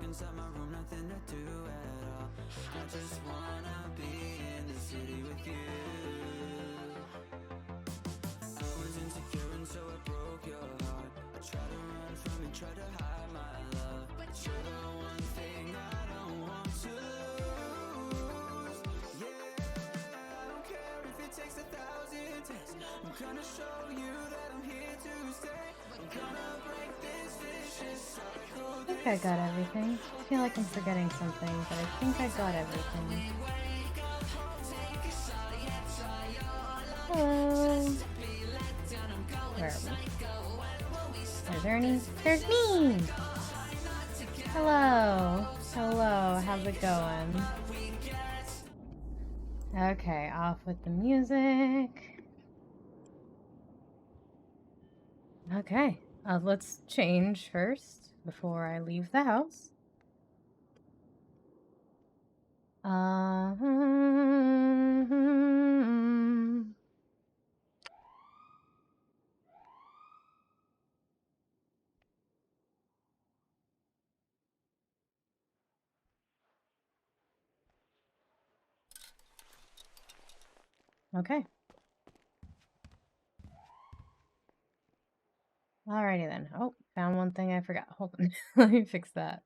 Inside my room, nothing to do at all. I just wanna be in the city with you. I was insecure and so it broke your heart. I tried to run from it, tried to hide my love, but you're the one thing I don't want to lose. Yeah, I don't care if it takes 1,000 takes. I'm gonna show you that I'm here to stay. I'm gonna break this vicious cycle. I think I got everything. I feel like I'm forgetting something, but I think I got everything. Hello. Where are we? Are there any? There's me! Hello. Hello. How's it going? Okay, off with the music. Okay, let's change first before I leave the house. Okay. Alrighty then. Oh, found one thing I forgot. Hold on. Let me fix that.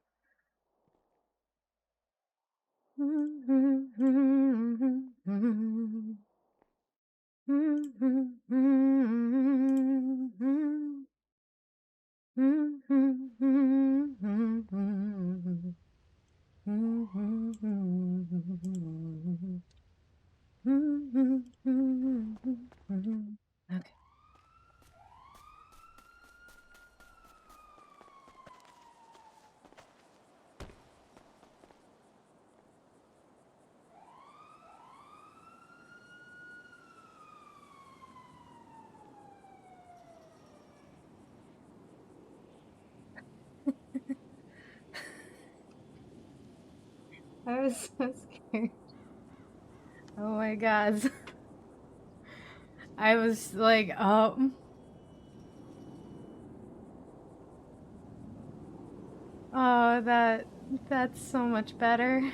Okay. I was so scared. Oh my god. I was like, oh. Oh, that's so much better.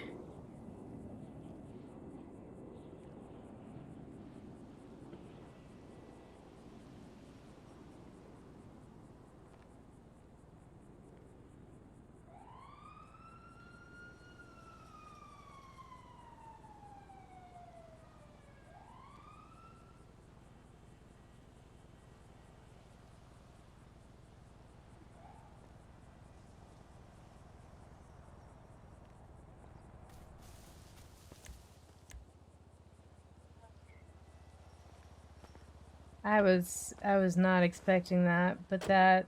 I was not expecting that, but that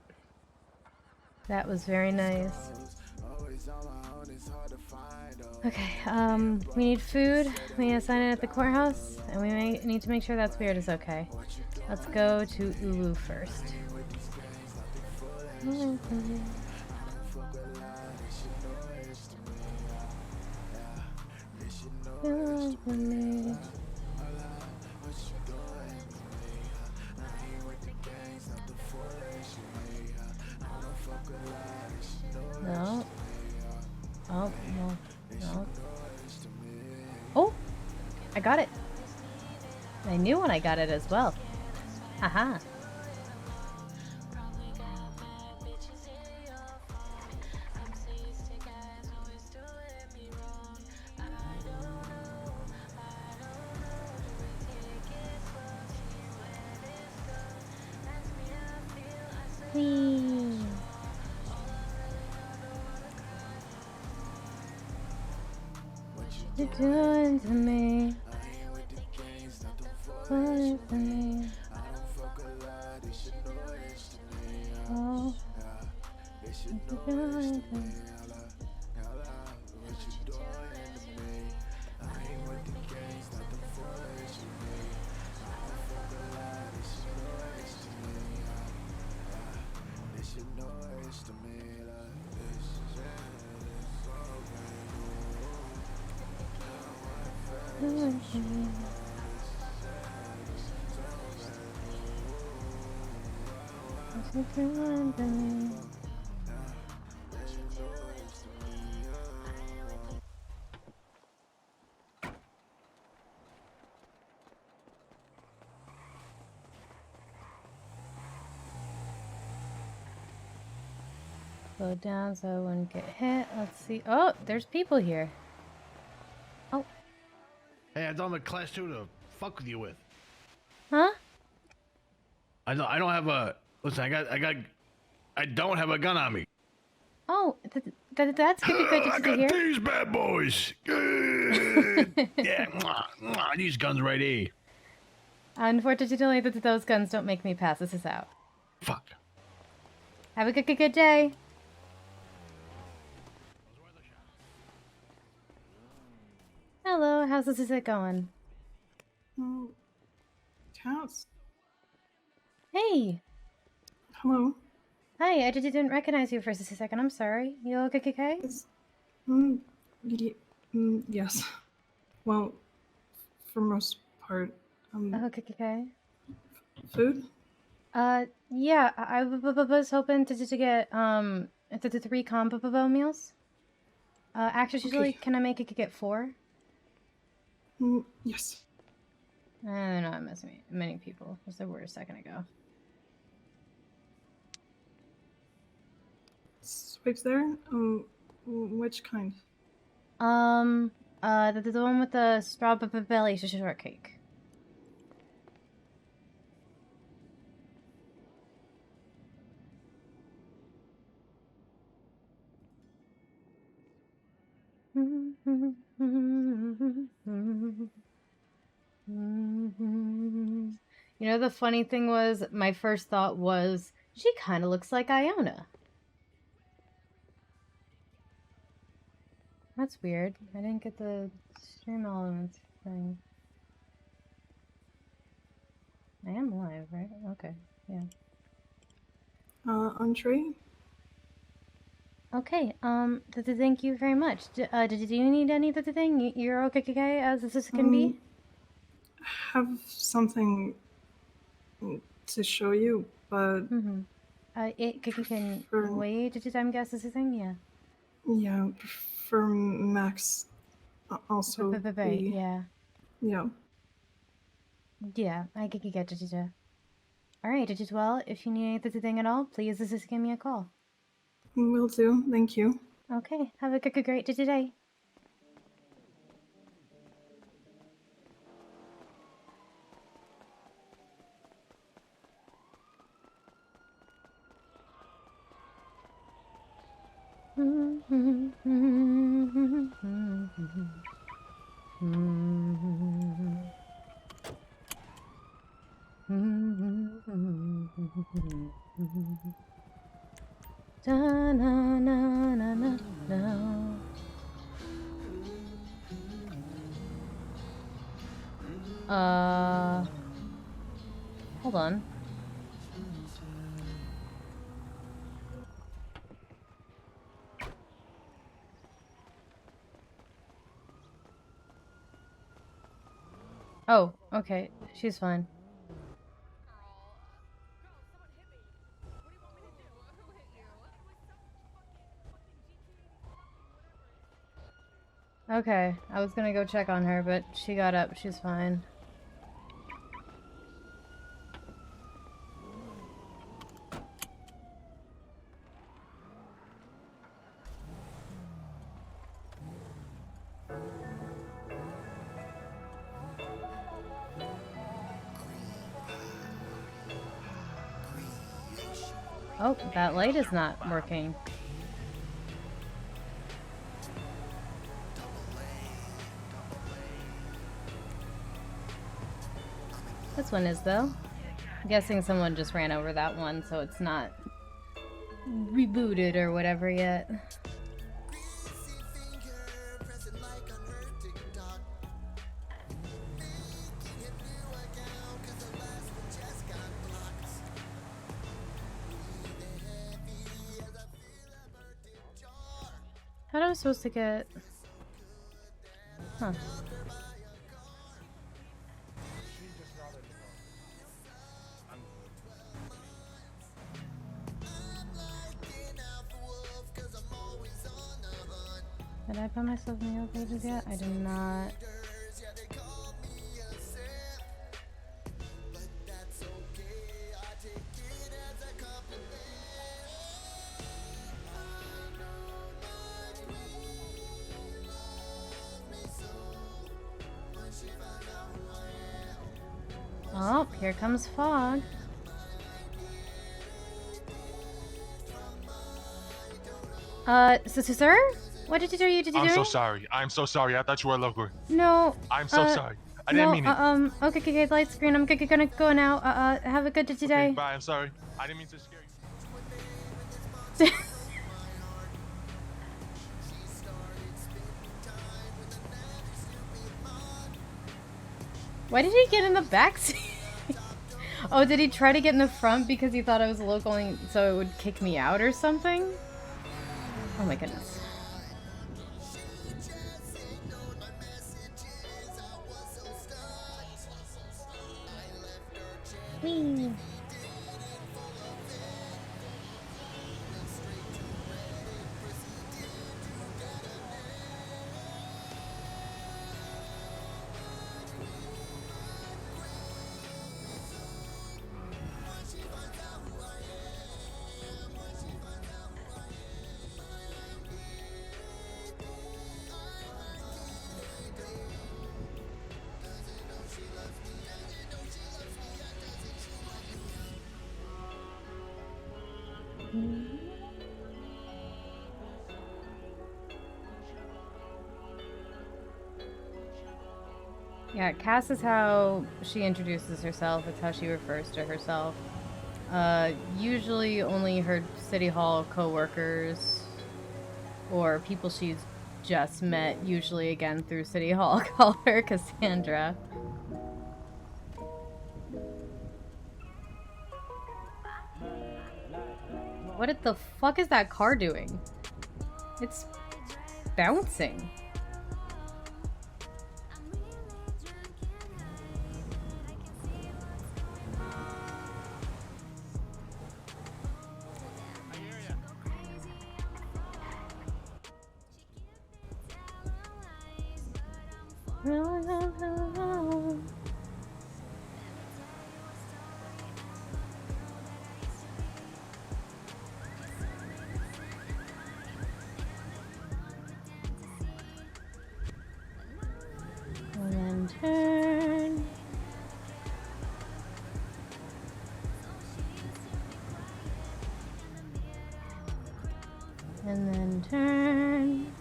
was very nice. Okay, we need food. We need to sign in at the courthouse, and we need to make sure that spirit is okay. Let's go to Ulu first. No. Oh, no. No. Oh! I got it! I knew when I got it as well. Haha. Whee! What you doing to me? What is to me? Oh, what you doing to me? Doing to me? What you doing to me? Slow down so I wouldn't get hit. Let's see. Oh, there's people here. Oh, Hey, I don't have a class 2 to fuck with you with. huh? I don't have a. Listen, I don't have a gun on me. Oh, that's good I to got hear. these bad boys. Good. Yeah, these guns right here. Unfortunately, those guns don't make me pass. This is out. Fuck. Have a good day. Hello, how's this going? Oh, Cass. Hey. Hello. Hi, I just didn't recognize you for a second. I'm sorry. You okay? Is yes. Well, for most part. Okay. Food? Yeah, I was hoping to get the 3 combo meals. Actually, Okay. can I make it get 4? Yes. They're not many people, as there were a second ago. Swipes there? Which kind? The one with the strawberry shortcake. You know, the funny thing was, my first thought was, she kind of looks like Iona. That's weird. I didn't get the stream elements thing. I am live, right? Okay, yeah. Entree? Okay, thank you very much. Did you need any of the thing? You're okay as this can be? Have something to show you, but It can for, wait. I'm guessing this thing, yeah. yeah, for Max also be, Yeah. yeah. Yeah, I get it. Alright, well, if you need anything at all, please just give me a call. Will do, thank you. Okay, have a great day. Hold on. Oh, okay. She's fine. Okay, I was gonna go check on her, but she got up. She's fine. Oh, that light is not working. This one is, though. I'm guessing someone just ran over that one, so it's not rebooted or whatever yet. How am I supposed to get... Huh. Did I put myself in the elevators yet? I did not. Oh, here comes fog. Sir? What did you do? I'm so sorry. I'm so sorry. I thought you were a local. No. I'm so sorry. I didn't mean it. Okay, light screen. I'm gonna go now. Have a good day. Okay, bye. I'm sorry. I didn't mean to scare you. Why did he get in the back seat? Oh, did he try to get in the front because he thought I was local and so it would kick me out or something? Oh my goodness. Whee! Yeah, Cass is how she introduces herself. It's how she refers to herself. Usually only her City Hall co-workers or people she's just met, usually again through City Hall, call her Cassandra. What the fuck is that car doing? It's bouncing. And then turn. And then turn.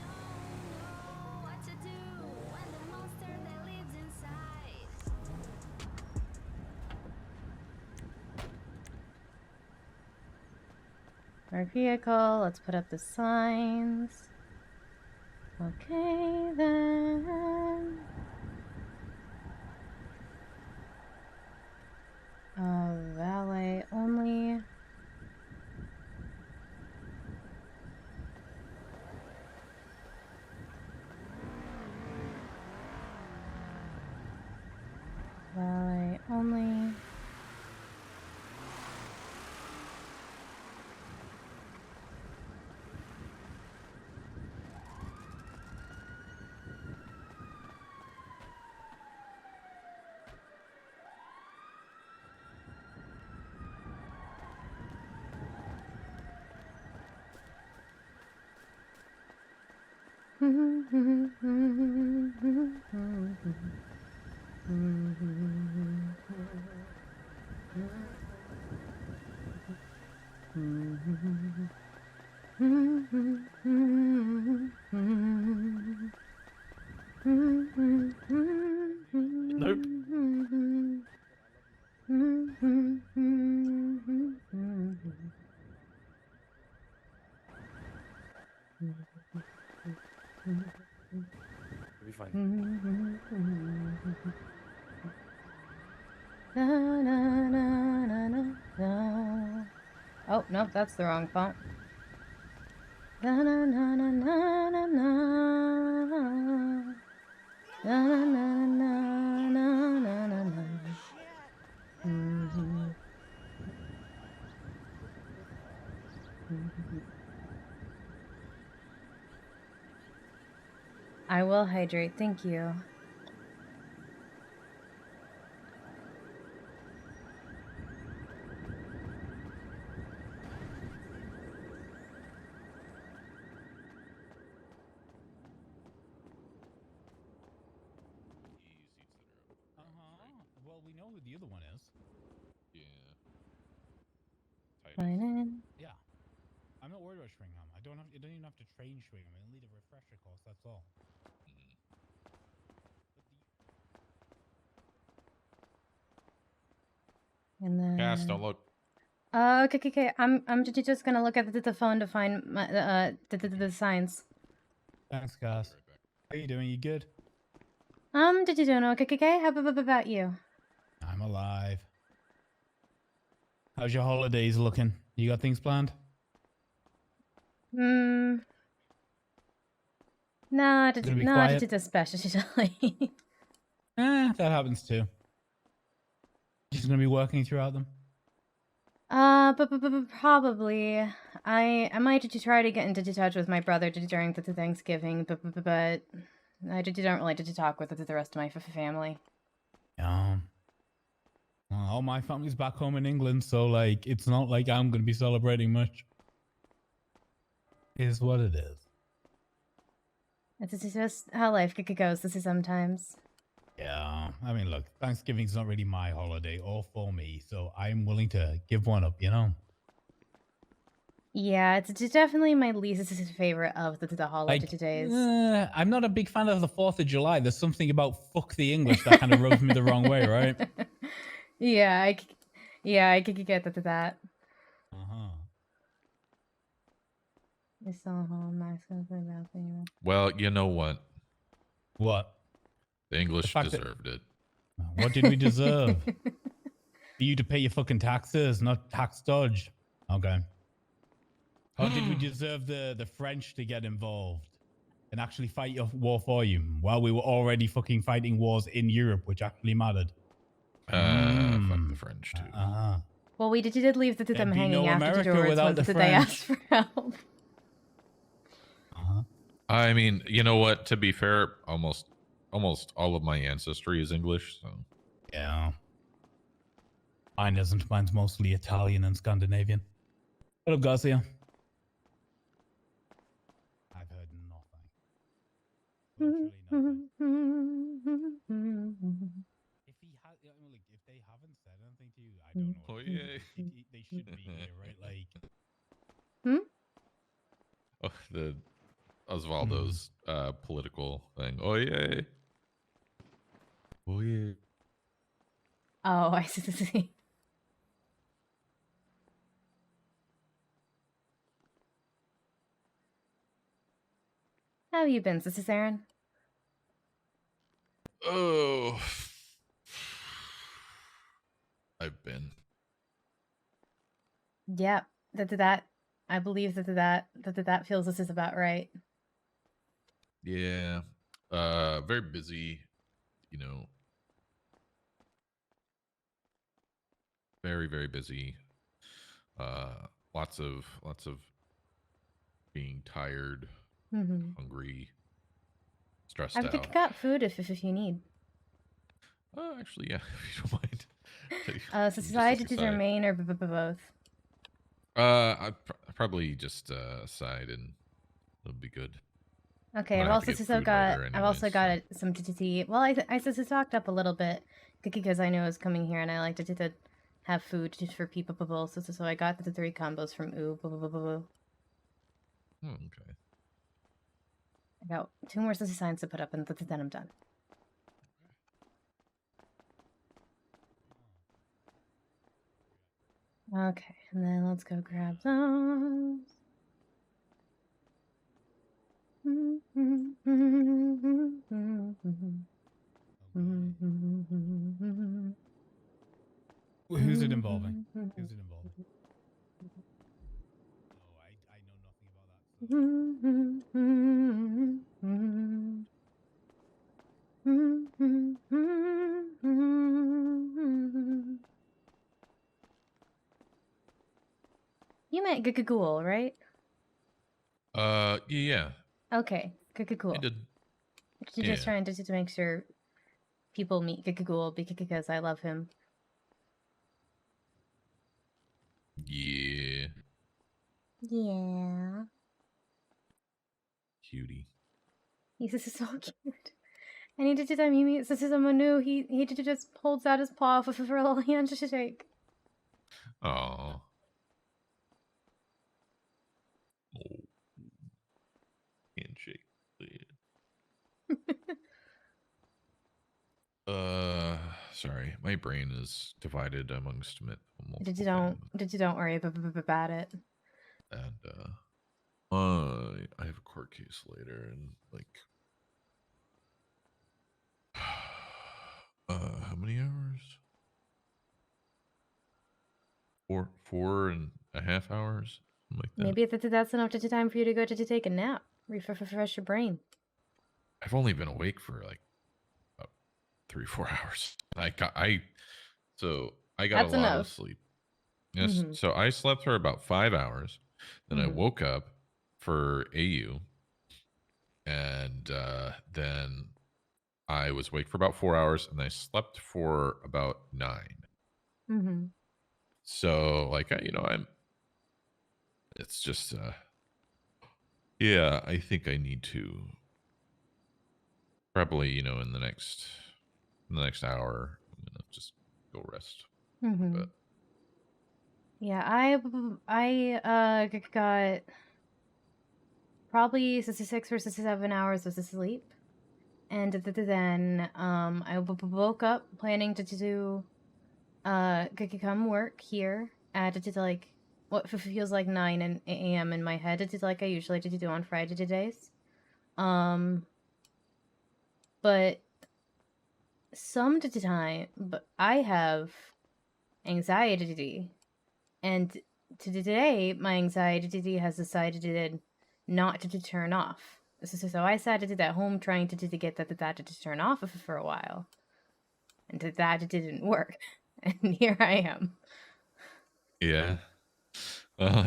Our vehicle, let's put up the signs. Okay, then. Valet only. Valet only. Na, na, na, na, na, na. Oh, nope, that's the wrong font. Na, na, na, na, na, na, na. Na, na, na, na, na, na, na, na. Mhm. Mhm. I will hydrate, thank you. Well, we know who the other one is. Yeah. Fine in. Yeah. I'm not worried about Shringham. I don't have. You don't even have to train Shringham. You'll need a refresher course. That's all. And then. Cast, don't look. Okay. I'm just gonna look at the phone to find my the signs. Thanks, guys. How you doing? You good? Did you do no? Okay. How about you? I'm alive. How's your holidays looking? You got things planned? No, Gonna be quiet? did especially. That happens too. Just gonna be working throughout them. But probably. I might try to get into touch with my brother during the Thanksgiving, but I don't really get to talk with the rest of my family. Yeah. Well, all my family's back home in England, so like it's not like I'm gonna be celebrating much. It is what it is. It's just how life goes. This is sometimes. Yeah, I mean, look, Thanksgiving's not really my holiday or for me, so I'm willing to give one up, you know? Yeah, it's definitely my least favorite of the holidays. I'm not a big fan of the 4th of July. There's something about fuck the English that kind of rubs me the wrong way, right? Yeah, I could get that. Uh-huh. I saw home. Max gonna play balcony. Well, you know what? What? The English fact that- deserved it. What did we deserve? For you to pay your fucking taxes, not tax dodge. Okay. Or did we deserve the French to get involved and actually fight your war for you while we were already fucking fighting wars in Europe, which actually mattered? Fuck the French too. Well, we did leave them There'd be hanging no after America the doors without once the they asked French. for help. I mean, you know what? To be fair, almost all of my ancestry is English, so Yeah. Mine isn't. Mine's mostly Italian and Scandinavian. What up, Garcia? I've heard nothing. Literally nothing. If they haven't said anything to you, I don't know. Oh, yeah. They should be here, right? Like, oh, the Osvaldo's political thing. Oh yeah. Oh yeah. Oh, I see. How have you been, Sister Saren? Oh, I've been. Yep, that. I believe that feels this is about right. Yeah. Very busy. You know. Very very busy. Lots of being tired, hungry, stressed I've out. got food if you need. Actually, yeah, if you don't mind. Society to remain or both. I'd probably just side and it'll be good. Okay, I've also got some tea. Well, I stocked up a little bit because I knew I was coming here and I like to have food just for people. So I got the 3 combos from Ooh. Oh, okay. I got 2 more signs to put up and then I'm done. Okay, and then let's go grab those. Who's it involving? Who's it involving? Oh, I know nothing about that. You meant Ghoul, right? Yeah. Okay, cool. I did. You're just trying to make sure people meet Ghoul because I love him. Yeah. Yeah. Cutie. He's so cute. And he did time he meets someone new. He just holds out his paw for a little handshake. Oh. Handshake. Sorry, my brain is divided amongst multiple Did you don't worry about it. And I have a court case later, and like, how many hours? 4.5 hours, something like that. Maybe that's enough time for you to go to take a nap, refresh your brain. I've only been awake for like about 3-4 hours. I got That's a lot enough. of sleep. Yes, so I slept for about 5 hours. Then I woke up for AU, and then I was awake for about 4 hours, and I slept for about 9. So, like, it's just, yeah, I think I need to probably, in the next hour, I'm gonna just go rest. But Yeah, I got probably 6 or 7 hours of sleep, and then I woke up planning to do come work here at like what feels like 9 a.m. in my head. It's like I usually do on Friday days, but some time, but I have anxiety. And today, my anxiety has decided not to turn off. So I sat at home trying to get that to turn off for a while. And that didn't work. And here I am. yeah, well,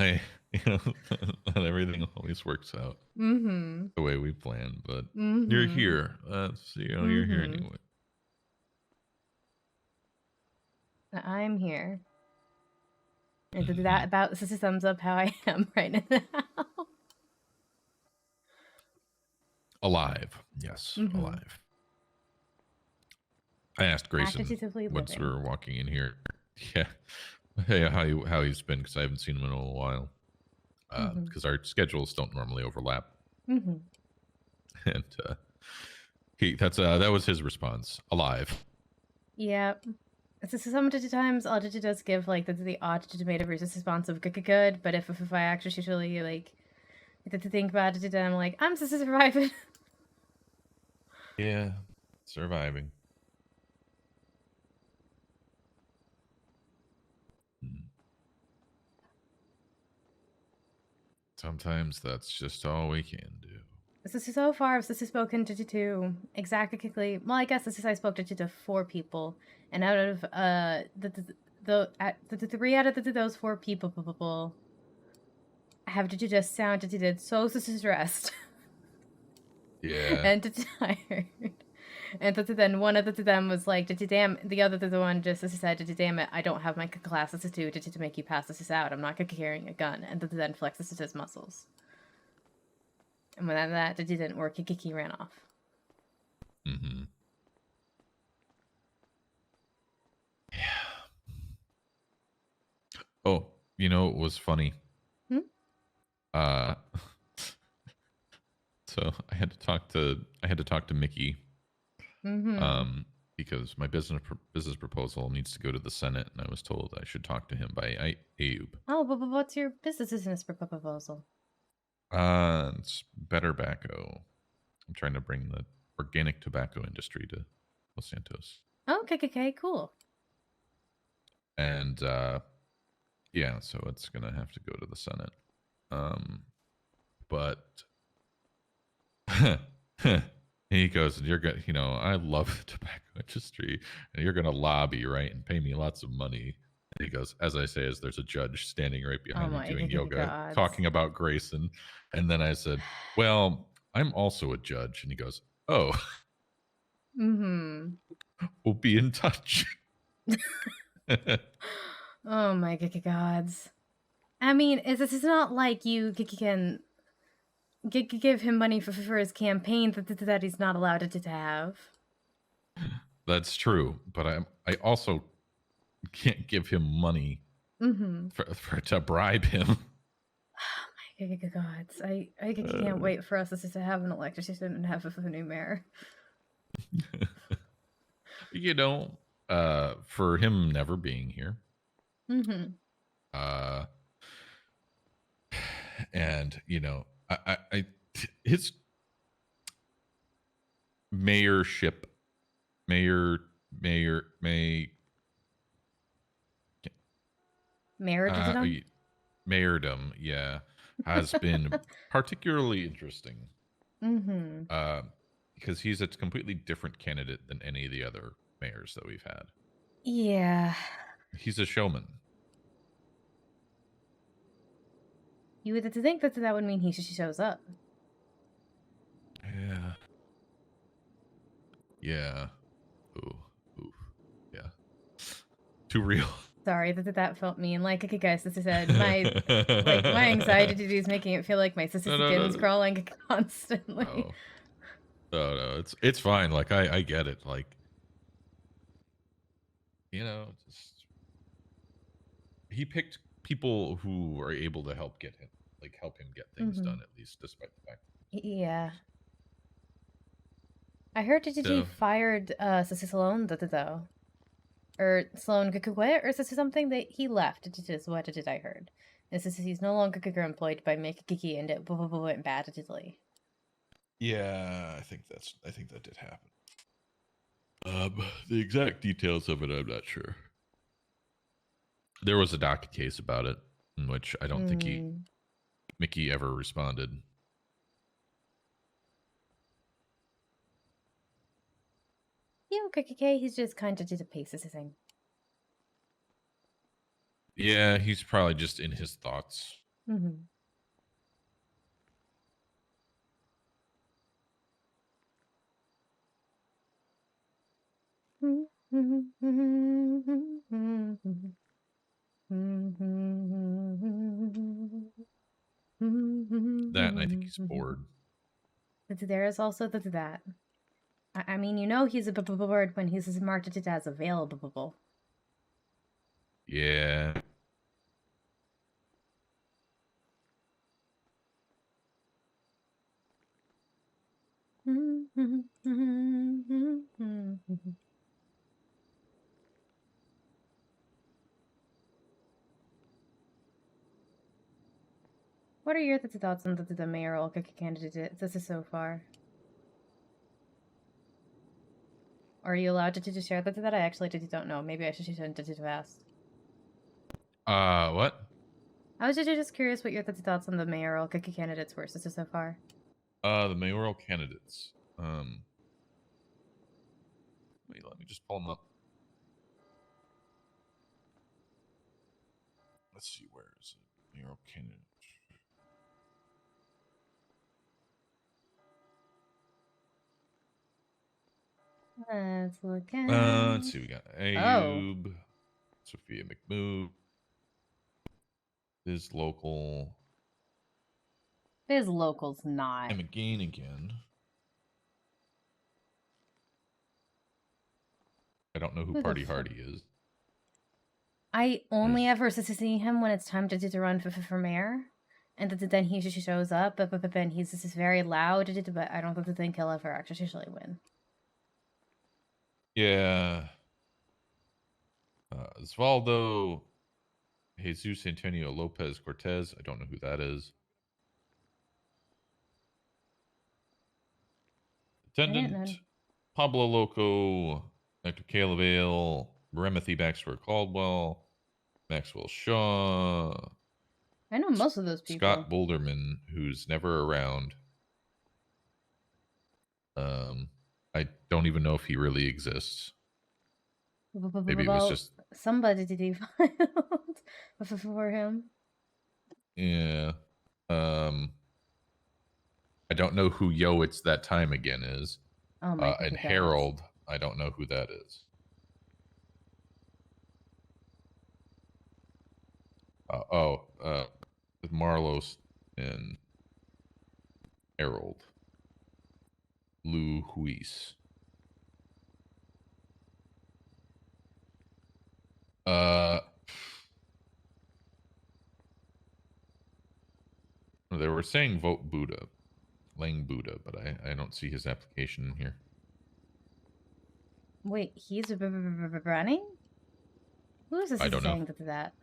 not everything always works out the way we plan, but you're here. You're here anyway. I'm here. And that about sums up how I am right now. Alive. Yes, alive. I asked Grayson once we were walking in here. Yeah. Hey, how he's been, because I haven't seen him in a little while. Because our schedules don't normally overlap. And that was his response. Alive. Yeah. So sometimes Oddity does give like the automated response of good, but if I actually like to think about it, then I'm like, I'm just surviving. Yeah, surviving. Sometimes that's just all we can do. So far, I've spoken to exactly. Well, I guess I spoke to 4 people, and out of the 3 out of those 4 people have to just sounded so stressed. Yeah. And tired. And then one of them was like, damn, the other one just said, damn it, I don't have my classes to make you pass this out. I'm not carrying a gun. And then flexes his muscles. And when that didn't work, he ran off. Yeah. Oh, it was funny. So I had to talk to Mickey. Because my business proposal needs to go to the Senate, and I was told I should talk to him by Ayub. Oh, but what's your business proposal? It's better tobacco. I'm trying to bring the organic tobacco industry to Los Santos. Oh, okay, cool. And yeah, so it's gonna have to go to the Senate. But he goes, and you're gonna, I love the tobacco industry, and you're gonna lobby, right, and pay me lots of money. And he goes, as I say, as there's a judge standing right behind me my doing yoga, gods. talking about Grayson. And then I said, well, I'm also a judge. And he goes, oh, Mm-hmm. we'll be in touch. Oh my gods. I mean, it's not like you can give him money for his campaign that he's not allowed to have. That's true, but I also can't give him money for to bribe him. Oh my gods. I can't wait for us to have an election and have a new mayor. For him never being here. And his mayorship, mayordom, yeah, has been particularly interesting. Because he's a completely different candidate than any of the other mayors that we've had. Yeah. He's a showman. You would think that would mean he shows up. Yeah. Yeah. Ooh. Yeah. Too real. Sorry that felt mean. Like, okay, guys, this is my anxiety is making it feel like my sister's skin's crawling constantly. No, it's fine. Like I get it. Like, just he picked people who are able to help him get things done, at least, despite the fact. Yeah. I heard that he fired Sloan though. Or Sloan quit, or is this something that he left? What did I heard? He's no longer employed by Mickey and it went badly. Yeah, I think that did happen. The exact details of it, I'm not sure. There was a docket case about it, in which I don't think Mickey ever responded. KKK, he's just kind of did a pace thing. Yeah, he's probably just in his thoughts. That, and I think he's bored. There is also that. I mean, he's a bored when he's marked it as available. Yeah. What are your thoughts on the mayoral candidate so far? Are you allowed to share that? I actually don't know. Maybe I should have asked. What? I was just curious what your thoughts on the mayoral candidates were so far. The mayoral candidates. Wait, let me just pull them up. Let's see, where is it? Mayoral candidate. Let's look at. Let's see. We got Ayub, Sophia McMove, Biz Local. Biz Local's not. And McGain again. I don't know who Party Hardy is. I only ever see him when it's time to run for mayor, and then he shows up, but then he's just very loud, but I don't think he'll ever actually win. Yeah. Osvaldo Jesus Antonio Lopez Cortez. I don't know who that is. Attendant Pablo Loco, Dr. Caleb Ale, Remothy Baxter Caldwell, Maxwell Shaw. I know most of those people. Scott Boulderman, who's never around. I don't even know if he really exists. Maybe it was just somebody did he filed for him. Yeah. I don't know who Yo It's That Time Again is. Oh my and Harold, I don't know who that is. Marlos and Harold. Lou Huis. They were saying vote Buddha, Lang Buddha, but I don't see his application in here. Wait, he's running? Who is this I don't saying know. that?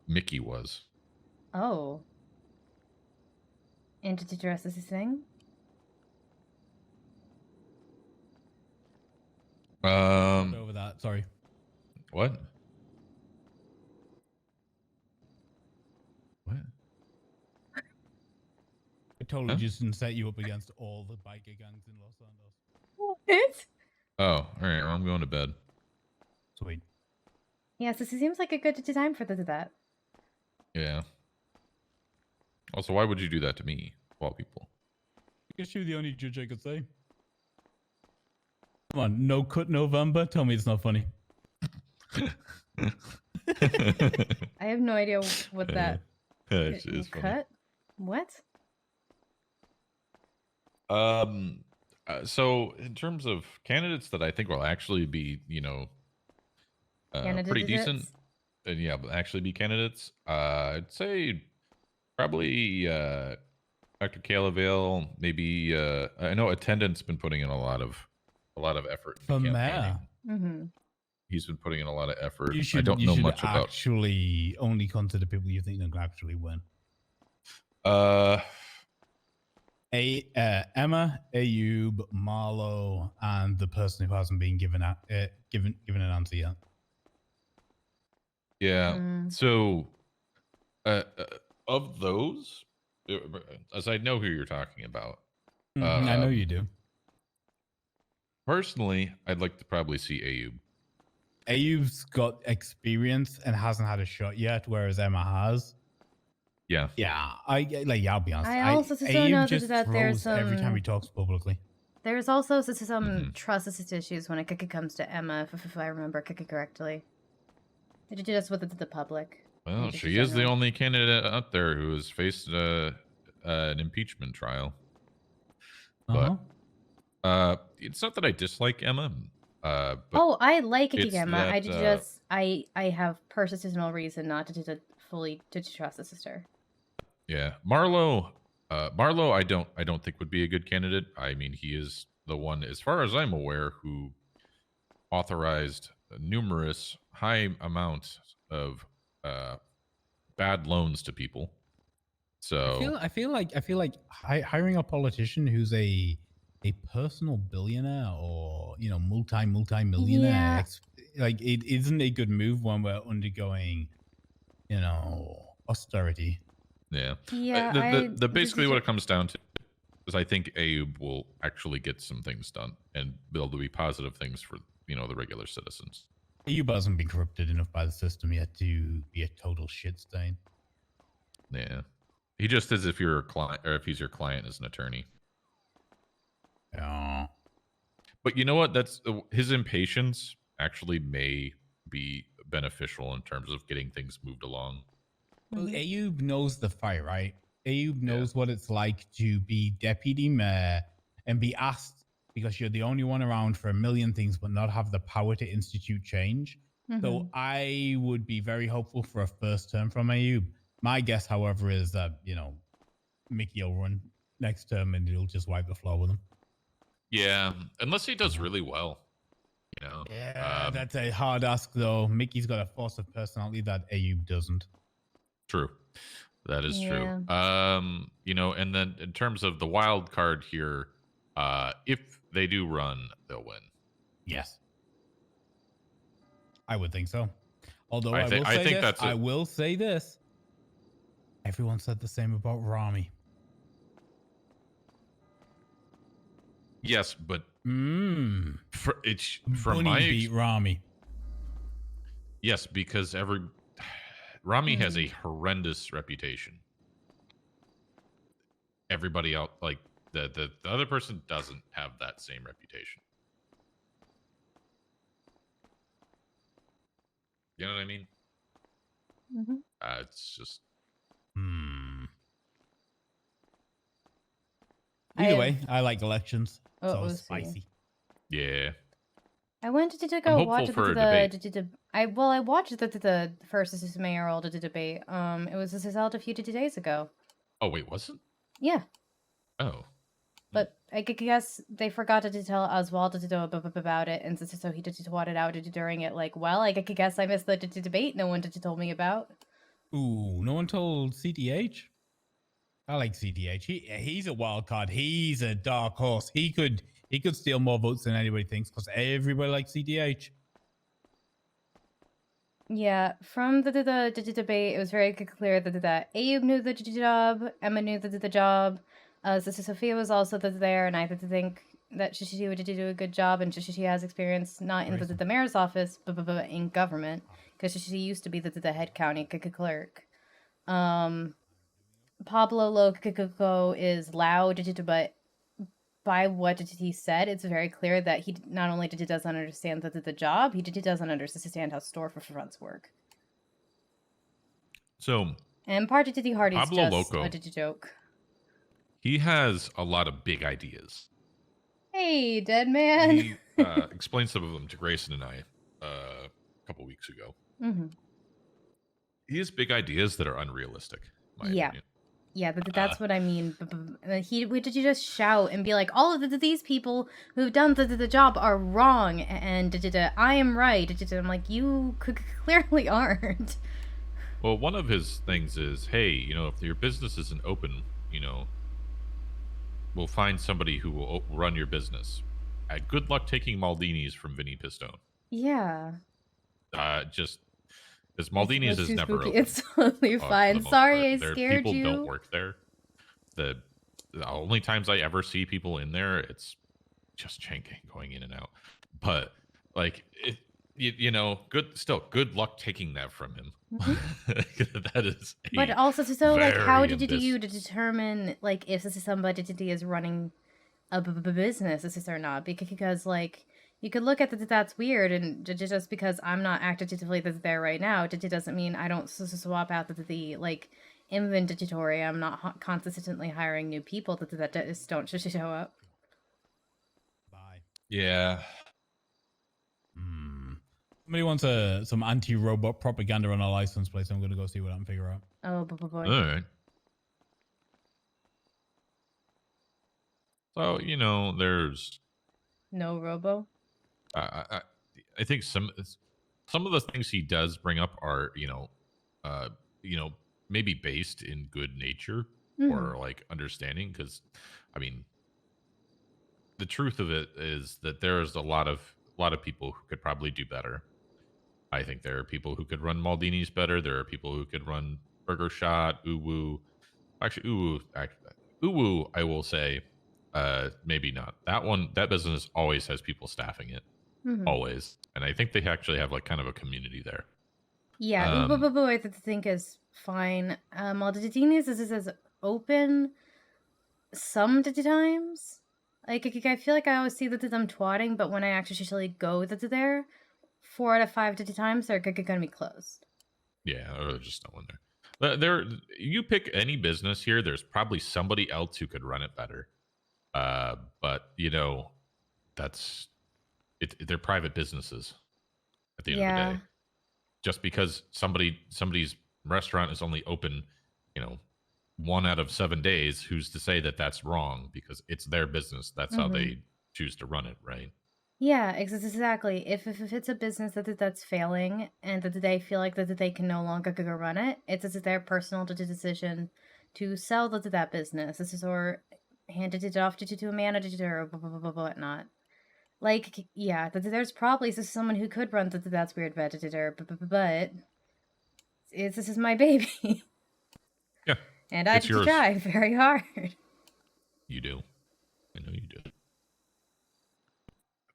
Mickey was. Oh. And did you dress as his thing? Over that. Sorry. What? What? I totally just didn't set you up against all the biker gangs in Los Santos. What? Oh, all right. Well, I'm going to bed. Sweet. Yeah, so it seems like a good time for that. Yeah. Also, why would you do that to me, of all people? I guess you're the only judge I could say. Come on, no cut November? Tell me it's not funny. I have no idea what that is cut. What? So in terms of candidates that I think will actually be, pretty decent, and yeah, actually be candidates, I'd say probably Dr. Calavale. Maybe I know Attendant's been putting in a lot of effort for in mayor. Mm-hmm. He's been putting in a lot of effort. I don't know much about. Actually, only consider people you think will actually win. Emma, Ayub, Marlo, and the person who hasn't been given an answer yet. Yeah. So, of those, as I know who you're talking about, I know you do. Personally, I'd like to probably see Ayub. Ayub's got experience and hasn't had a shot yet, whereas Emma has. Yeah. Yeah. I'll be honest. I also Ayub know just that there's some... every time he talks publicly. There's also some trust issues when it comes to Emma, if I remember correctly. Did you do this with the public? Well, she is the only candidate out there who has faced an impeachment trial. But it's not that I dislike Emma. But I like Emma. That, I have personal reason not to fully trust the sister. Yeah, Marlo. Marlo, I don't think would be a good candidate. I mean, he is the one, as far as I'm aware, who authorized numerous high amounts of bad loans to people. So I feel like hiring a politician who's a personal billionaire or multi-millionaire, like it isn't a good move when we're undergoing austerity. Yeah. The basically what it comes down to is I think Ayub will actually get some things done and there'll be positive things for the regular citizens. Ayub hasn't been corrupted enough by the system yet to be a total shit stain. Yeah. He just is if you're a client, or if he's your client as an attorney. Yeah. But you know what? That's his impatience actually may be beneficial in terms of getting things moved along. Well, Ayub knows the fight, right? Ayub knows what it's like to be deputy mayor and be asked because you're the only one around for a million things, but not have the power to institute change. So I would be very hopeful for a first term from Ayub. My guess, however, is that, Mickey will run next term and he'll just wipe the floor with him. Yeah, unless he does really well, Yeah, that's a hard ask, though. Mickey's got a force of personality that Ayub doesn't. True. That is true. And then in terms of the wild card here, if they do run, they'll win. Yes. I would think so. Although I think that's I will say this. Everyone said the same about Rami. Yes, but Mmm. it's from Bunny my beat Rami. yes, because Rami has a horrendous reputation. Everybody else, like the other person, doesn't have that same reputation. You know what I mean? Mm-hmm. It's just Either way, I like elections. Oh, So see. spicy. yeah. I went to I'm go hopeful watch for a the debate. I watched the first mayoral debate. It was held a few days ago. Oh wait, was it? Yeah, Oh, but I guess they forgot to tell Oswald about it, and so he did what it out during it. Like, well, I guess I missed the debate. No one told me about. Ooh, no one told CTH? I like CTH. He's a wild card. He's a dark horse. He could steal more votes than anybody thinks because everybody likes CTH. Yeah, from the debate, it was very clear that Abe knew the job, Emma knew the job, Sophia was also there, and I think that she would do a good job, and she has experience not in the mayor's office, but in government, because she used to be the head county clerk. Pablo Loco is loud, but by what he said, it's very clear that he not only doesn't understand the job, he doesn't understand how storefronts work. so And part of Diddy Hardy's Pablo just Loco, a joke. he has a lot of big ideas. Hey, dead man. He explained some of them to Grayson and I a couple weeks ago. Mm-hmm. He has big ideas that are unrealistic. In my opinion. Yeah, that's what I mean. Did you just shout and be like, all of these people who've done the job are wrong, and I am right. I'm like, you clearly aren't. Well, one of his things is, hey, if your business isn't open, we'll find somebody who will run your business. Good luck taking Maldini's from Vinny Pistone. Yeah. Just because Maldini's is never open. It's totally fine. Sorry, I scared people you. People don't work there. The only times I ever see people in there, it's just chanking going in and out. But like, good luck taking that from him. Mm-hmm. That is. But also, so like, how did you determine like if this is somebody is running a business or not? Because like, you could look at that's weird, and just because I'm not actively there right now, it doesn't mean I don't swap out the like inventory. I'm not consistently hiring new people that just don't show up. Bye. Yeah. Somebody wants some anti-robot propaganda on a license plate, so I'm going to go see what I can figure out. Oh, boy. All right. So, there's no robo. I think some of the things he does bring up are maybe based in good nature or like understanding, because I mean the truth of it is that there's a lot of people who could probably do better. I think there are people who could run Maldini's better. There are people who could run Burger Shot, Uwu. Actually, Uwu, I will say, maybe not. That business always has people staffing it. Always. And I think they actually have like kind of a community there. Yeah, I think is fine. Maldini's is open some times. Like, I feel like I always see that them twatting, but when I actually go there, 4 out of 5 times they're gonna be closed. Yeah, or there's just no one there. You pick any business here, there's probably somebody else who could run it better. But that's it. They're private businesses at the end of the day. Just because somebody's restaurant is only open, 1 out of 7 days, who's to say that that's wrong? Because it's their business. That's how they choose to run it, right? Yeah, exactly. If it's a business that's failing and that they feel like that they can no longer go run it, it's their personal decision to sell that business. Or handed it off to a manager or whatnot. Like, yeah, there's probably someone who could run that's weird editor, but this is my baby. Yeah. And I It's did yours. try very hard. You do. I know you do.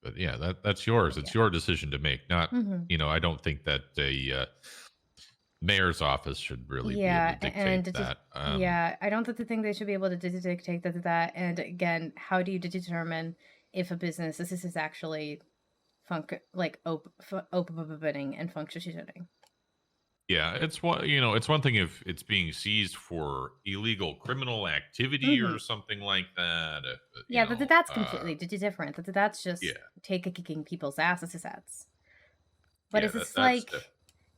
But yeah, that's yours. It's your decision to make. Not, I don't think that a mayor's office should really be able to dictate that. I don't think they should be able to dictate that. And again, how do you determine if a business this is actually opening and functioning? Yeah, it's one thing if it's being seized for illegal criminal activity or something like that. That's completely different. That's just kicking people's asses. But yeah, it's just that's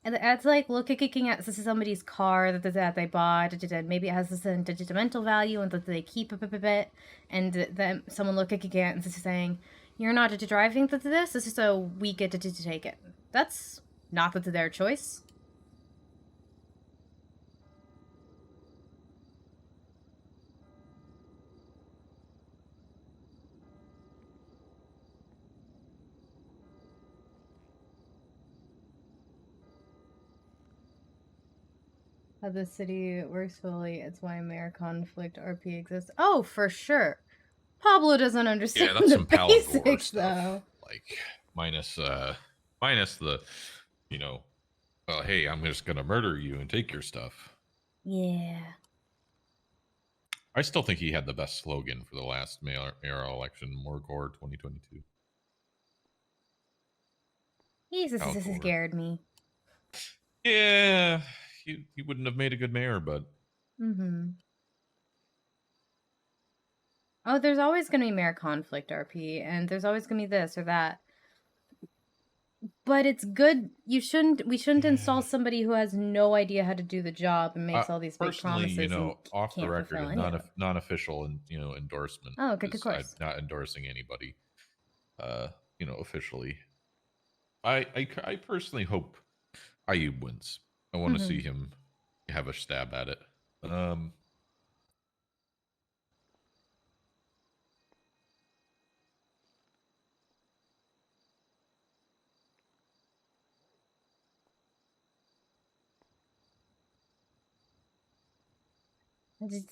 and it's like looking at somebody's car that they bought, maybe it has this sentimental value and that they keep a bit, and then someone looking at it and saying, "You're not driving this is so we get to take it." That's not their choice. How the city works fully, it's why mayor conflict RP exists. Oh, for sure. Pablo doesn't understand that's the some Palo Gore basics, stuff. though. Like minus the, well, hey, I'm just gonna murder you and take your stuff. Yeah. I still think he had the best slogan for the last mayoral election, "More Gore 2022." Jesus, this scared me. Yeah, he wouldn't have made a good mayor, but. Oh, there's always going to be mayor conflict, RP, and there's always going to be this or that. But it's good. We shouldn't install somebody who has no idea how to do the job and makes all these big promises. Off the record, and non-official and endorsement. Oh, okay, of course. I'm not endorsing anybody. Officially. I personally hope Ayub wins. I want to see him have a stab at it.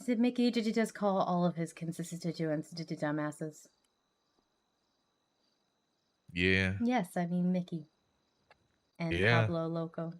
Did Mickey just call all of his constituents dumbasses? Yeah. Yes, I mean Mickey. And Pablo Loco.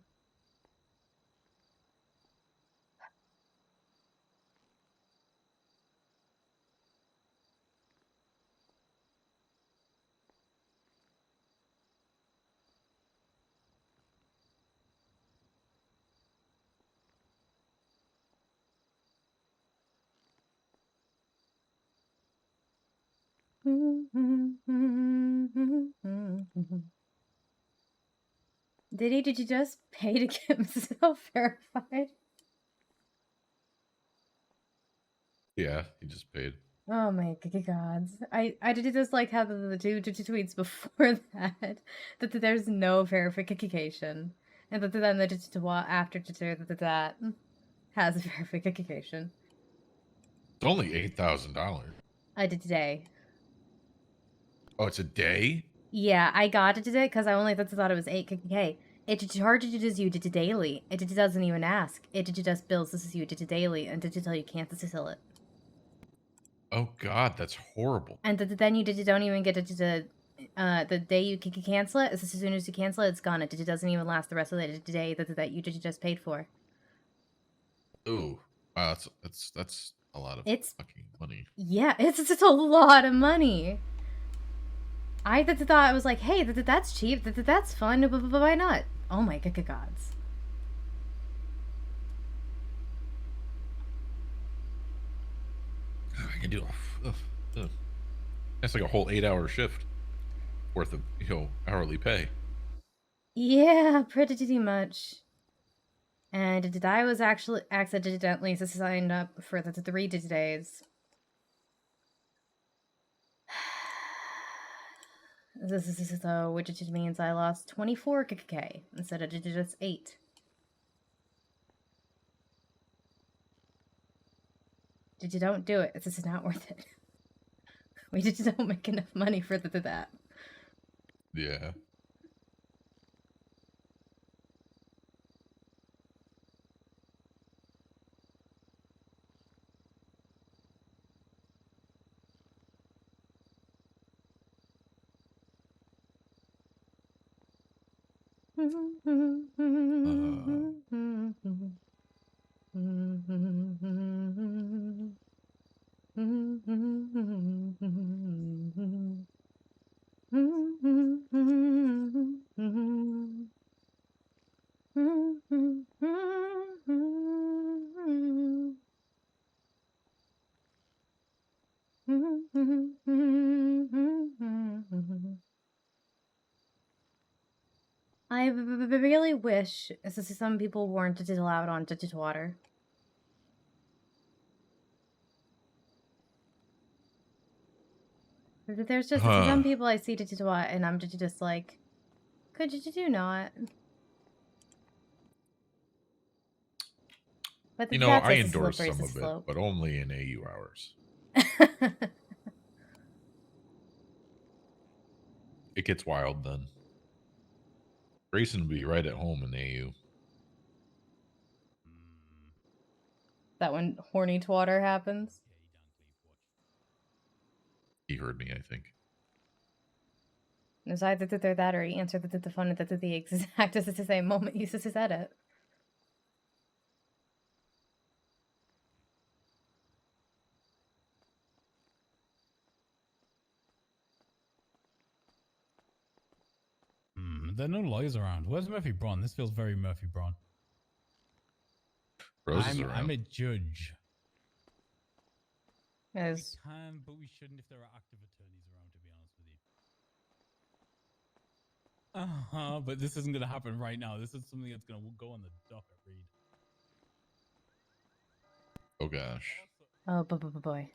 Did you just pay to get himself verified? Yeah, he just paid. Oh my gods. I did just like how the two tweets before that there's no verification. And then after that has verification. It's only $8,000. I did today. Oh, it's a day? Yeah, I got it today because I only thought it was 8K. It charges you daily. It doesn't even ask. It just bills you daily and to tell you can't sell it. Oh God, that's horrible. And then you don't even get the day you can cancel it. As soon as you cancel it, it's gone. It doesn't even last the rest of the day that you just paid for. Ooh, wow, that's a lot of fucking money. Yeah, it's a lot of money. I thought I was like, hey, that's cheap. That's fun. But why not? Oh my gods. I can do that's like a whole 8-hour shift worth of hourly pay. Yeah, pretty much. And I was actually accidentally signed up for the 3 days. So, which just means I lost 24K instead of just 8. Don't do it. It's just not worth it. We just don't make enough money for that. Yeah. I really wish some people weren't allowed on water. There's just some people I see and I'm just like, could you do not? But You know, I that's a endorse slippery some of it, slope. but only in AU hours. It gets wild then. Grayson will be right at home in AU. That when horny twatter happens. He heard me, I think. It was either that or he answered the phone at the exact the same moment you said it. There are no lawyers around. Where's Murphy Braun? This feels very Murphy Braun. Rose is around. I'm a judge. Yes. We can, but we shouldn't if there are active attorneys around, to be honest with you. But this isn't going to happen right now. This is something that's going to go on the docket, Reed. Oh, gosh. Oh, boy.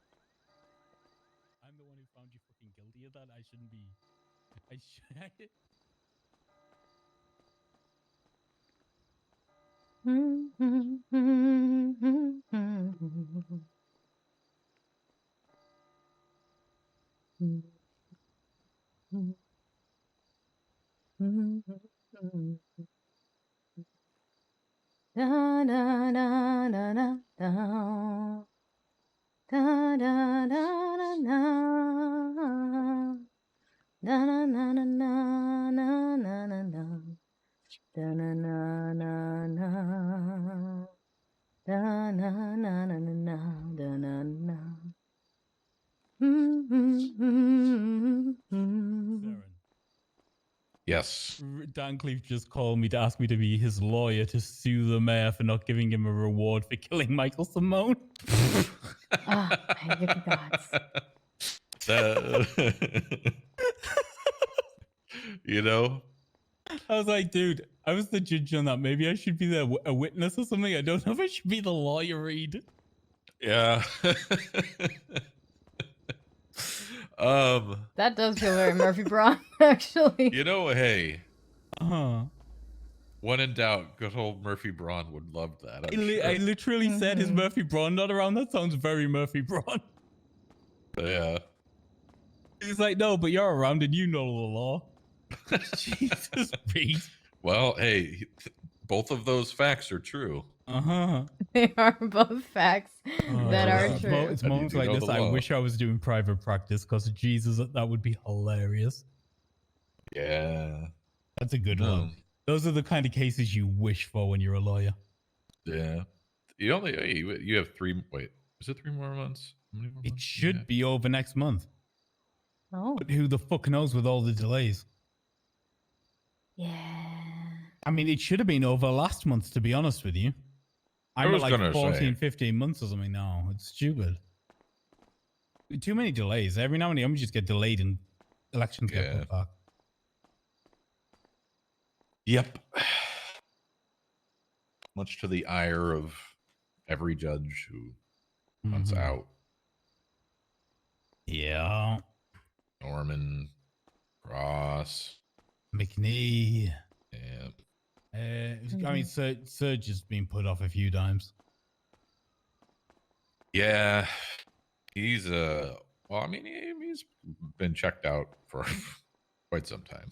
I'm the one who found you fucking guilty of that. I shouldn't be... I should... Da da da da da da. Da da da da da. Na na na na na na na na na. Da na na na na. Da na na na na na. Da na na. Saren. Yes. Dan Cleave just called me to ask me to be his lawyer to sue the mayor for not giving him a reward for killing Michael Simone. Oh, my good gods. You know? I was like, dude, I was the judge on that. Maybe I should be a witness or something. I don't know if I should be the lawyer, Reed. Yeah. That does feel very Murphy Braun, actually. You know, hey. When in doubt, good old Murphy Braun would love that. I literally said, is Murphy Braun not around? That sounds very Murphy Braun. Yeah. He's like, no, but you're around and you know the law. Jesus, Reed. Well, hey, both of those facts are true. They are both facts that are true. It's moments like this I wish I was doing private practice because Jesus, that would be hilarious. Yeah. That's a good one. Those are the kind of cases you wish for when you're a lawyer. Yeah. You have 3, wait, is it 3 more months? How many more It months should be over next month. Oh. But who the fuck knows with all the delays? Yeah. I mean, it should have been over last month, to be honest with you. I'm at like 14, 15 months or something now. It's stupid. Too many delays. Every now and then we just get delayed and elections get put back. Yep. Much to the ire of every judge who wants out. Yeah. Norman, Ross, McNee. Yeah. I mean, Serge has been put off a few times. Yeah. He's well, I mean, he's been checked out for quite some time.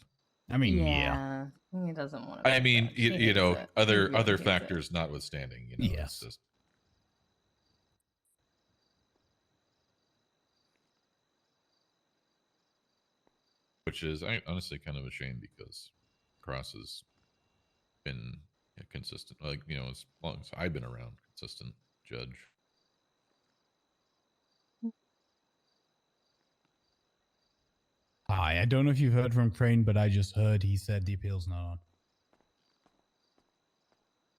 I mean, yeah. He doesn't want to. I mean, you know, other hates it. factors notwithstanding, you know, it's Yes. just. Which is honestly kind of a shame because Cross has been a consistent, like, you know, as long as I've been around, consistent judge. Hi, I don't know if you've heard from Crane, but I just heard he said the appeal's not on.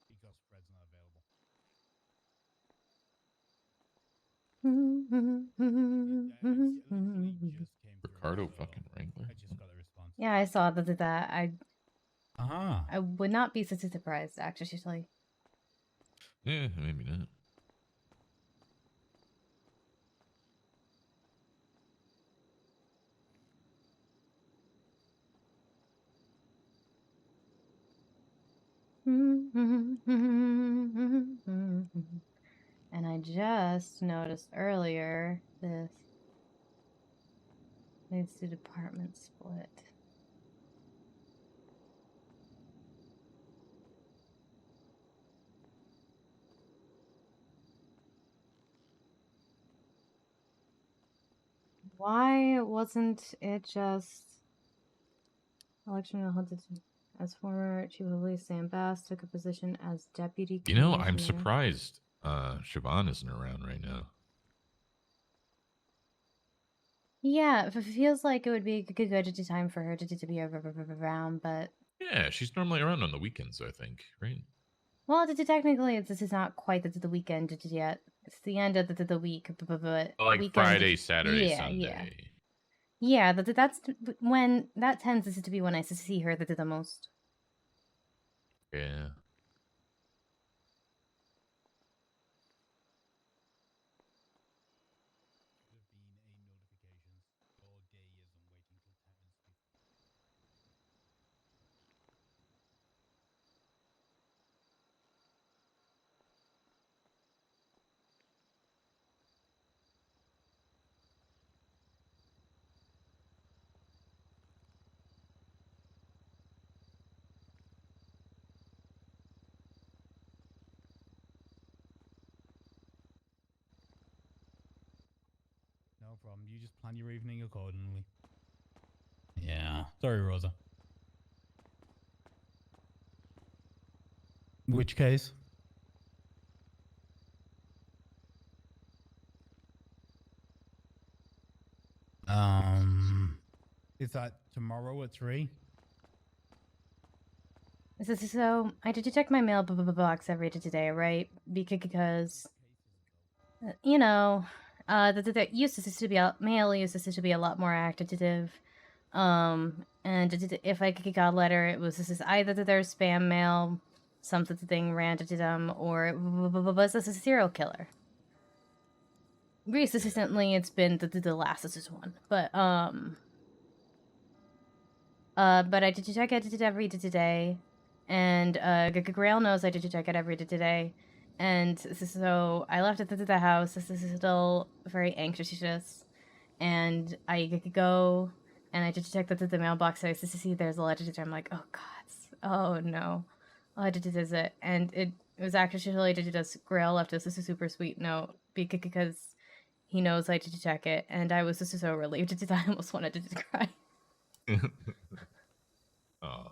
Because Fred's not available. Ricardo fucking Wrangler. I just got a response. Yeah, I saw that. Ah. I would not be such surprised, actually. Yeah, maybe not. And I just noticed earlier this leads to department split. Why wasn't it just election hunted as former chief of police Sam Bass took a position as deputy You know, commissioner? I'm surprised Siobhan isn't around right now. Yeah, it feels like it would be a good time for her to be around, but Yeah, she's normally around on the weekends, I think, right? well, technically, this is not quite the weekend yet. It's the end of the week, but Like weekend, Friday, Saturday, yeah, Sunday. Yeah, that's when that tends to be when I see her the most. Yeah. No problem. You just plan your evening accordingly. Yeah. Sorry, Rosa. Which case? Is that tomorrow at 3? So I did check my mail box every day today, right? Because you know, the used to be mail used to be a lot more active. And if I got a letter, it was this is either their spam mail, something random to them, or it was this a serial killer. Recently, it's been the last one, but I did check it every day today, and Grail knows I did check it every day today, and so I left it at the house. This is still very anxious, and I could go and I did check the mailbox. I see there's a letter. I'm like, oh god, oh no, oh did it, and it was actually just Grail left us a super sweet note because he knows I did check it, and I was just so relieved that I almost wanted to cry. Oh.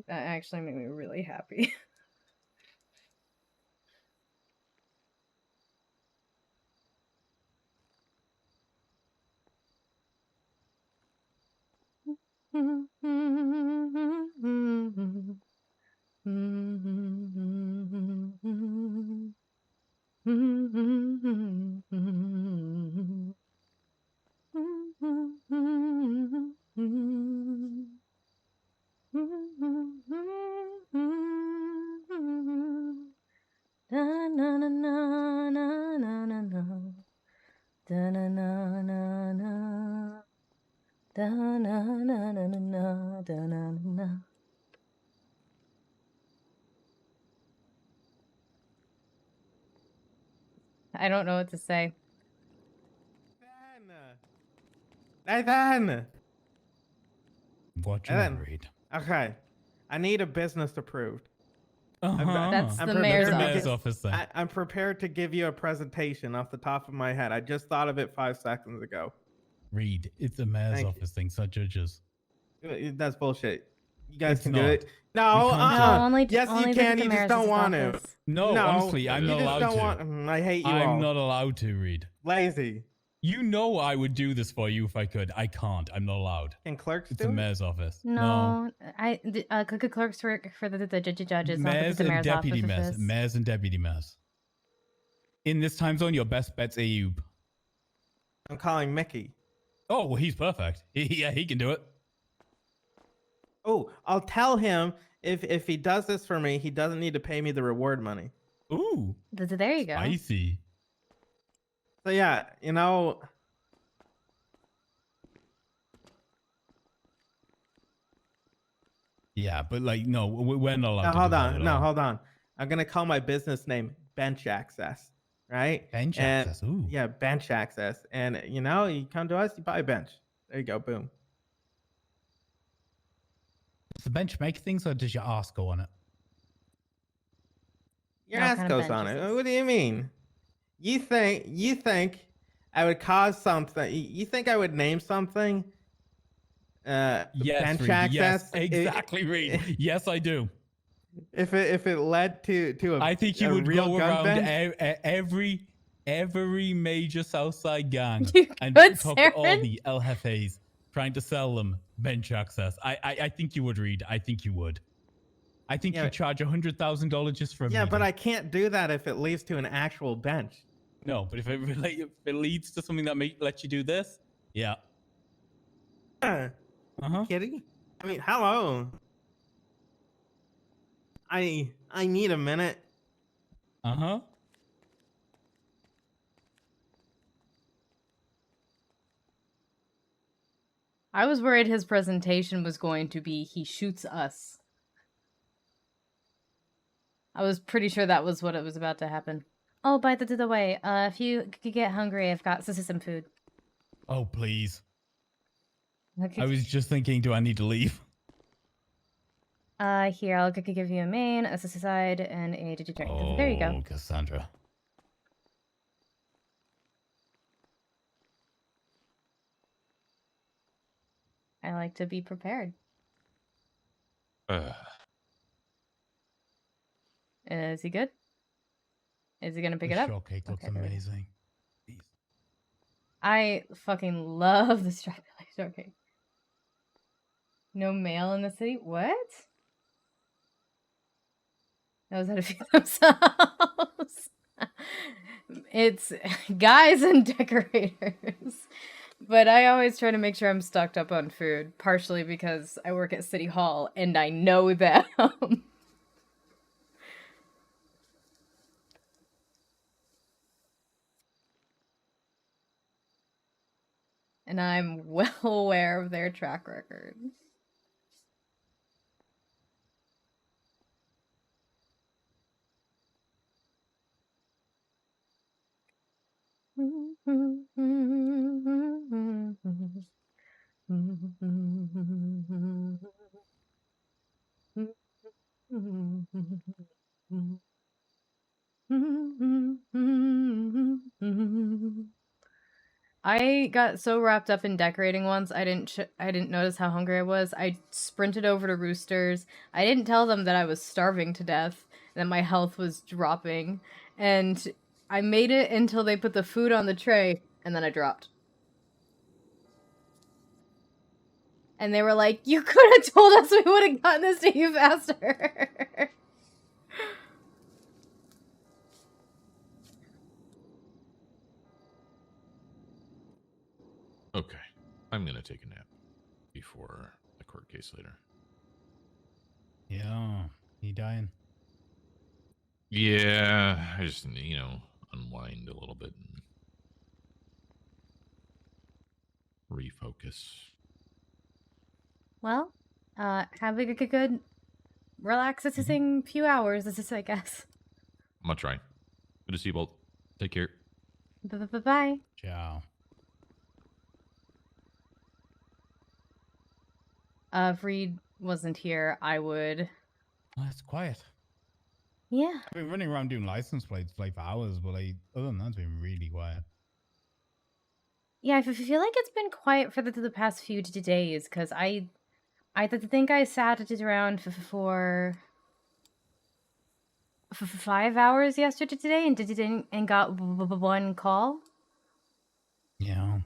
That actually made me really happy. I don't know what to say. Nathan! What you Nathan. read? Okay. I need a business approved. That's I'm the prepared mayor's to office. give- office thing. I'm prepared to give you a presentation off the top of my head. I just thought of it 5 seconds ago. Read. It's a mayor's Thank you. office thing, so judges. That's bullshit. You guys It's can not. do it. No, We can't do No, it. only yes, only you visit can. the You mayor's just don't want to. office. No, honestly, I'm you not just allowed don't to. want. I hate you all. I'm not allowed to read. Lazy. You know I would do this for you if I could. I can't. I'm not allowed. Can clerks It's do a it? mayor's office. No, clerks work for the judges, not Mayors the and mayor's deputy office. mayors. Mayors and deputy mayors. In this time zone, your best bet's Ayub. I'm calling Mickey. Oh, well, he's perfect. Yeah, he can do it. Oh, I'll tell him if he does this for me, he doesn't need to pay me the reward money. Ooh, There you go. spicy. So yeah, you know. Yeah, but like, no, we're not allowed Now, to hold do that on. at No, all. hold on. I'm gonna call my business name Bench Access, right? Bench And- access. Ooh. Yeah, Bench Access, and you know, you come to us, you buy a bench. There you go, boom. Does the bench make things, or does your ass go on it? Your No, ass kind of goes on bench it. is this? What do you mean? You think I would cause something? You think I would name something? Yes, bench Reed, access. yes, exactly, Reed. Yes, I do. If it led to a I think you a would real go gun around bench? every major Southside gang You and could, talk to all Saren. the LFAs trying to sell them bench access. I think you would, Reed. I think you would. I think Yeah. you charge $100,000 just for a Yeah, but meeting. I can't do that if it leads to an actual bench. No, but if it leads to something that may let you do this, yeah. Uh-huh. Kitty? I mean, hello. I need a minute. Uh-huh. I was worried his presentation was going to be he shoots us. I was pretty sure that was what it was about to happen. Oh, by the way, if you could get hungry, I've got some food. Oh, please. Okay. I was just thinking, do I need to leave? Here, I'll give you a main, a side, and a drink. There you go. Oh, Cassandra. I like to be prepared. Is he good? Is he gonna pick The it up? shortcake looks Okay, there we go. amazing. I fucking love the strawberry shortcake. No mail in the city? What? Knows how to feed themselves. It's guys and decorators. But I always try to make sure I'm stocked up on food, partially because I work at City Hall and I know them. And I'm well aware of their track record. I got so wrapped up in decorating once, I didn't notice how hungry I was. I sprinted over to Roosters. I didn't tell them that I was starving to death, and that my health was dropping, and I made it until they put the food on the tray, and then I dropped. And they were like, "You could have told us, we would have gotten this to you faster." Okay, I'm gonna take a nap before the court case later. Yeah, he dying. Yeah, I just unwind a little bit and refocus. Well, have a good relaxing few hours, this is, I guess. I'm gonna try. Good to see you both. Take care. Bye. Ciao. If Reed wasn't here, I would. Oh, it's quiet. Yeah. I've been running around doing license plates like for hours, but like other than that, it's been really quiet. Yeah, I feel like it's been quiet for the past few days, because I think I sat it around for 5 hours yesterday today and got one call. Yeah.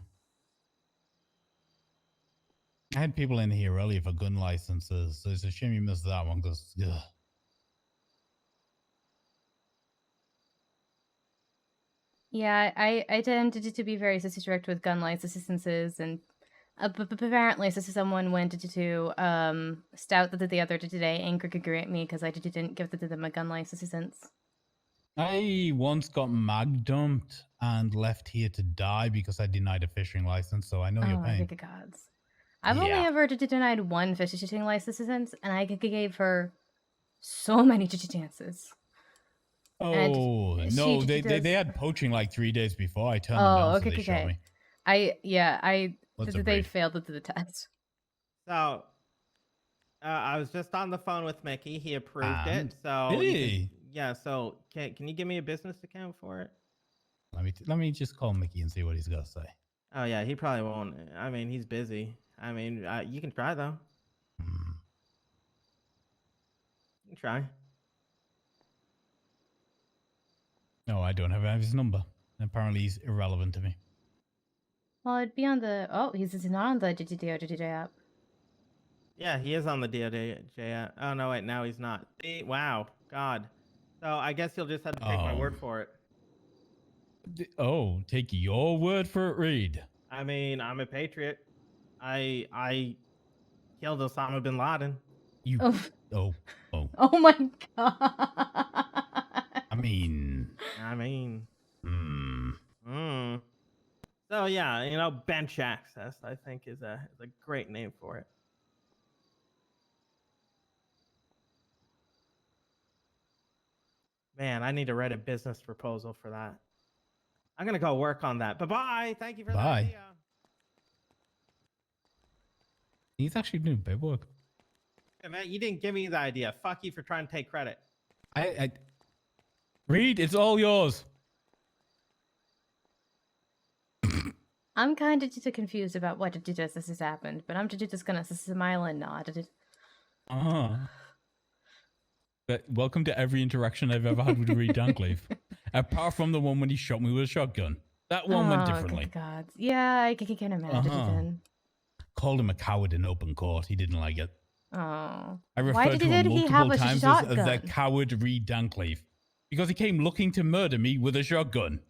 I had people in here earlier for gun licenses, so it's a shame you missed that one because. Yeah, I tend to be very strict with gun licenses, and apparently someone went to Stout the other today angry at me because I didn't give them a gun license. I once got mag dumped and left here to die because I denied a fishing license, so I know your pain. Oh my gods. I've only ever denied one fishing license, and I gave her so many chances. Oh no, they had poaching like 3 days before I turned them down, so they shot me. They failed the test. So, I was just on the phone with Mickey. He approved it. So, did he? Yeah. So, can you give me a business account for it? Let me just call Mickey and see what he's got to say. Oh yeah, he probably won't. I mean, he's busy. I mean, you can try though. You can try. No, I don't have his number. Apparently, he's irrelevant to me. Well, it'd be on the. Oh, he's not on the DOJ app. Yeah, he is on the DOJ app. Oh no, wait, now he's not. Wow, God. So I guess you'll just have to take my word for it. Take your word for it, Reed. I mean, I'm a patriot. I killed Osama bin Laden. Oh my God. I mean. So yeah, bench access, I think is a great name for it. Man, I need to write a business proposal for that. I'm gonna go work on that. Bye-bye. Thank you for the idea. He's actually doing big work. Yeah, man, you didn't give me the idea. Fuck you for trying to take credit. Reed, it's all yours. I'm kind of just confused about what this has happened, but I'm just gonna smile and nod. But welcome to every interaction I've ever had with Reed Dancliffe. Apart from the one when he shot me with a shotgun. That one went differently. God. Yeah, I can imagine. Called him a coward in open court. He didn't like it. Oh. I referred to him multiple times as the coward Reed Dancliffe. Because he came looking to murder me with a shotgun.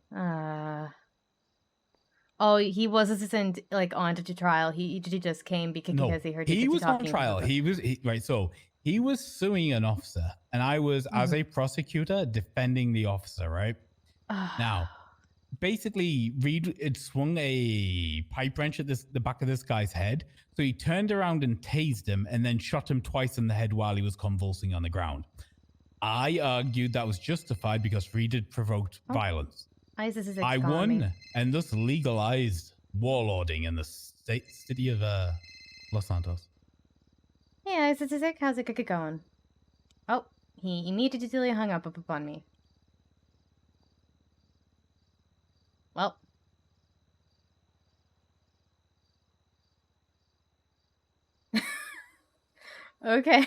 Oh, he wasn't on to trial. He just came because he heard he was on talking trial. He was suing an officer, and I was, as a prosecutor, defending the officer, right? Now, basically, Reed had swung a pipe wrench at the back of this guy's head, so he turned around and tased him, and then shot him twice in the head while he was convulsing on the ground. I argued that was justified because Reed had provoked violence. I won, and thus legalized warlording in the city of Los Santos. Yeah, how's it going? Oh, he immediately hung up upon me. Well. Okay.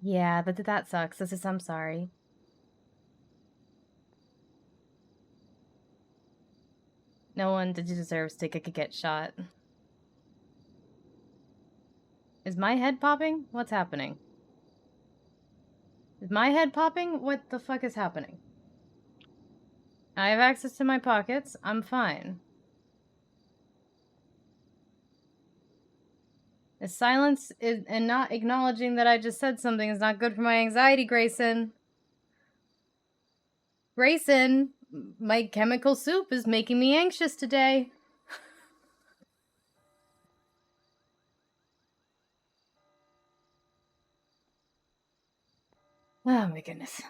Yeah, that sucks. I'm sorry. No one deserves to get shot. Is my head popping? What's happening? Is my head popping? What the fuck is happening? I have access to my pockets. I'm fine. The silence and not acknowledging that I just said something is not good for my anxiety, Grayson. Grayson, my chemical soup is making me anxious today. Oh my goodness.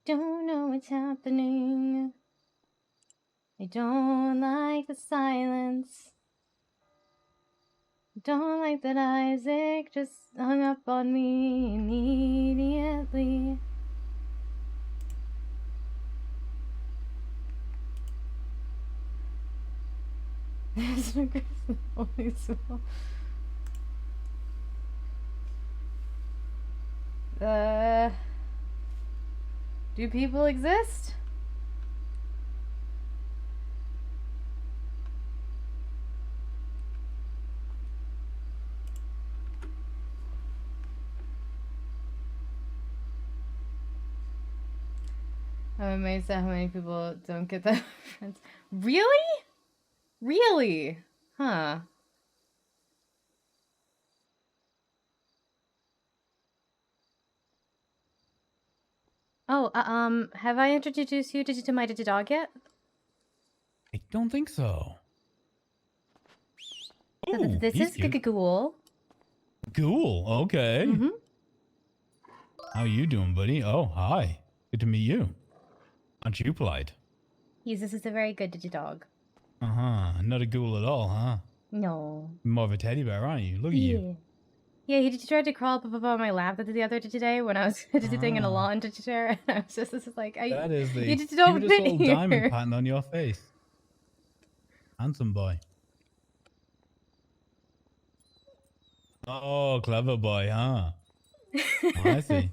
Don't know what's happening. I don't like the silence. Don't like that Isaac just hung up on me immediately. There's an aggressive voice. Do people exist? I'm amazed at how many people don't get that reference. Really? Really? Huh. Oh, have I introduced you to my dog yet? I don't think so. Ooh, This is Ghoul. Ghoul, okay. Mm-hmm. How you doing, buddy? Oh, hi. Good to meet you. Aren't you polite? Yes, this is a very good dog. Uh-huh. Not a ghoul at all, huh? No. More of a teddy bear, aren't you? Look at you. Yeah, he tried to crawl up on my lap the other day today when I was sitting in a lawn chair. And I was just like, that is the you just don't cutest fit little here. diamond pattern on your face. Handsome boy. Oh, clever boy, huh? Oh, I see.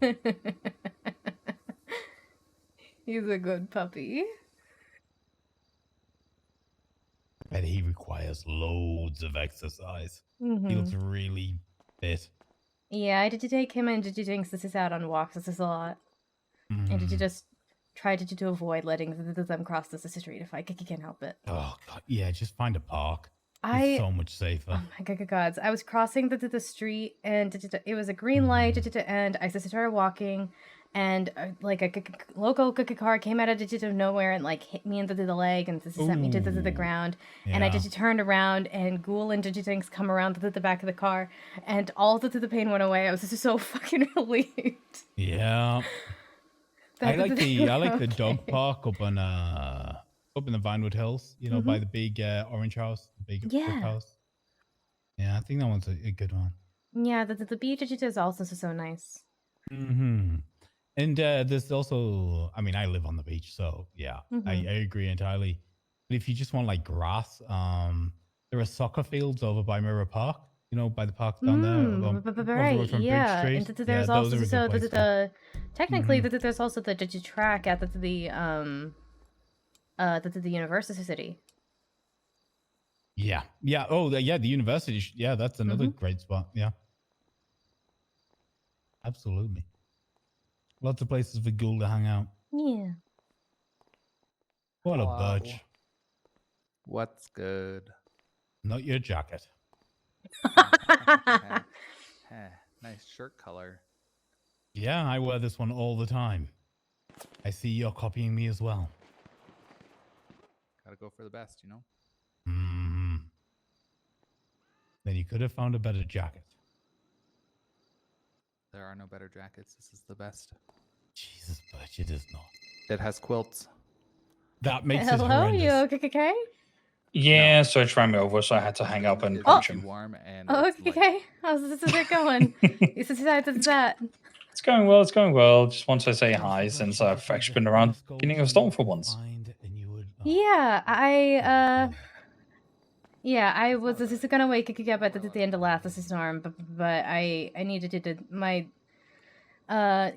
He's a good puppy. Bet he requires loads of exercise. Mm-hmm. He looks really fit. Yeah, I did take him and this is out on walks. This is a lot. Mm. And did you just try to avoid letting them cross the street if I can't help it. Oh, God. Yeah, just find a park. It's so much safer. Oh my God. I was crossing the street and it was a green light and I started walking and like a local car came out of nowhere and like hit me into the leg and sent me to the ground. Yeah. And I turned around and Ghoul and things come around the back of the car and all the pain went away. I was just so fucking relieved. Yeah. I like the dog park up in the Vinewood Hills, you know, by the big orange house, the big brick house. Yeah, I think that one's a good one. Yeah, the beach is also so nice. Mm-hmm. And there's also, I mean, I live on the beach, so yeah, I agree entirely. But if you just want like grass, there are soccer fields over by Mirror Park, you know, by the parks down there. Right, yeah. And there's also technically there's also the track at the university. Yeah. Oh, the university. Yeah, that's another great spot. Yeah. Absolutely. Lots of places for Ghoul to hang out. Yeah. What a budge. What's good? Not your jacket. Nice shirt color. Yeah, I wear this one all the time. I see you're copying me as well. Gotta go for the best, you know? Mm-hmm. Then you could have found a better jacket. There are no better jackets. This is the best. Jesus, Butch, it is not. It has quilts. That makes it Hello, horrendous. you okay? Yeah, no. So it ran me over, so I had to hang up and punch him. Warm and okay. How's this going? This is that. It's going well. It's going well. Just want to say hi since I've actually been around beginning of Storm for once. Yeah, I was just gonna wake up at the end of last storm, but I needed to my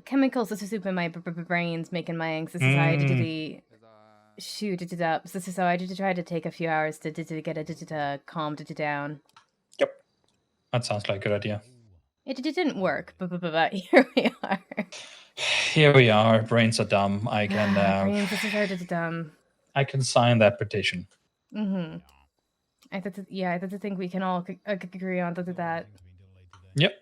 chemicals soup in my brains making my anxiety shoot it up. So I did try to take a few hours to get it to calm it down. Yep, that sounds like a good idea. It didn't work, but here we are. Here we are. Brains are dumb. I can brains are dumb. I can sign that petition. Mm-hmm. I think we can all agree on that. Yep.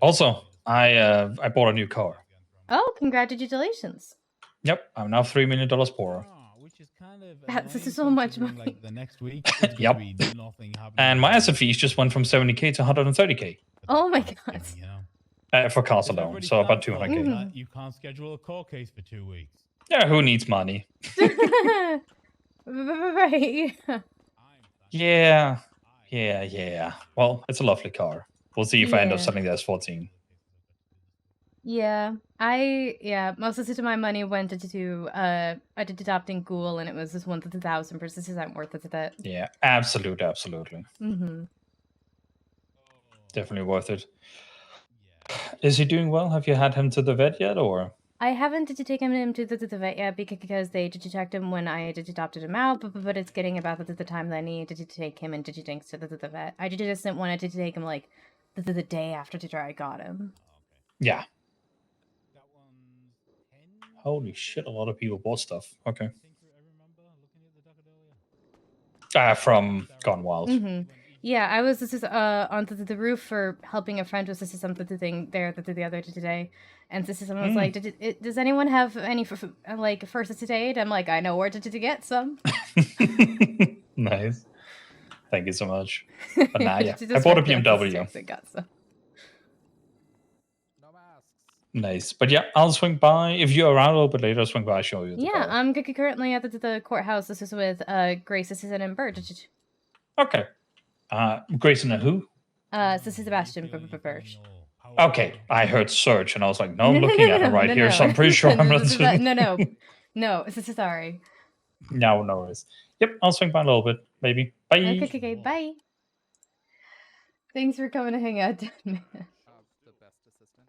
Also, I bought a new car. Oh, congratulations! Yep, I'm now $3 million poorer. Which is kind of That's so much money. Like the next week, it's Yep. gonna be nothing happening. And my asset fees just went from 70k to 130k Oh my god! You know, for cars alone, so about 200k. You can't schedule a court case for 2 weeks. Yeah, who needs money? Right. Yeah. Well, it's a lovely car. We'll see if I end up Yeah. selling the S14. Yeah, most of my money went into I did adopting Ghoul, and it was just 1,000 versus isn't worth it. That. Yeah, absolutely. Mm-hmm. Definitely worth it. Is he doing well? Have you had him to the vet yet, or? I haven't taken him to the vet yet because they detect him when I adopted him out, but it's getting about the time that I need to take him and Digidinks to the vet. I just didn't want to take him like the day after I got him. Yeah. Holy shit, a lot of people bought stuff. Okay. From Gone Wild. Mm-hmm. Yeah, I was on the roof for helping a friend with something thing there the other day, and someone was like, "Does anyone have any like first aid?" I'm like, "I know where to get some." Nice. Thank you so much. But nah, yeah, I bought a BMW. Got some. Nice. But yeah, I'll swing by. If you're around a little bit later, I'll swing by and show you. Yeah, I'm currently at the courthouse. This is with Grace, Susan, and Bird. Okay. Grayson and who? This is Sebastian Birch. Okay, I heard search and I was like, no, I'm looking at it right here, so I'm pretty sure I'm not. No, sorry. No worries. Yep, I'll swing by a little bit, maybe. Bye. Okay, bye. Thanks for coming to hang out, man. The best assistant.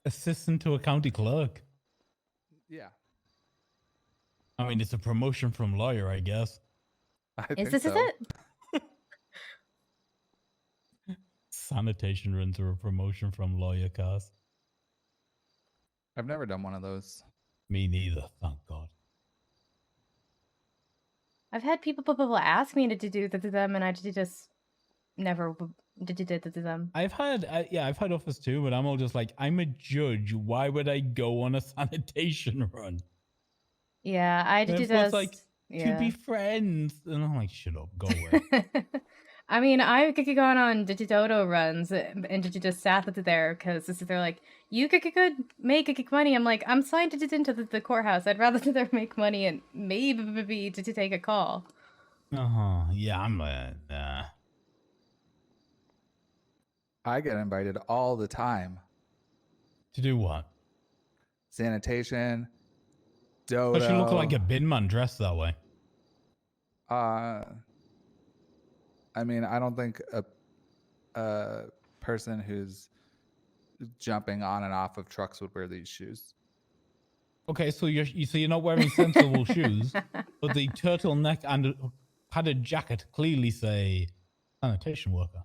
Assistant to a county clerk. Yeah. I mean, it's a promotion from lawyer, I guess. Is it? Sanitation runs are a promotion from lawyer, Cass. I've never done one of those. Me neither, thank God. I've had people ask me to do that to them, and I just never did it to them. I've had offers too, but I'm all just like, I'm a judge. Why would I go on a sanitation run? Yeah, I did this. Like, to be friends, and I'm like, shut up, go away. I mean, I've gone on Digidodo runs and just sat there because they're like, you could make money. I'm like, I'm signed to into the courthouse. I'd rather there make money and maybe to take a call. Yeah, I'm nah. I get invited all the time. To do what? Sanitation. Dodo. But you look like a bin man dressed that way. I mean, I don't think a person who's jumping on and off of trucks would wear these shoes. Okay, so you're not wearing sensible shoes, but the turtleneck and padded jacket clearly say sanitation worker.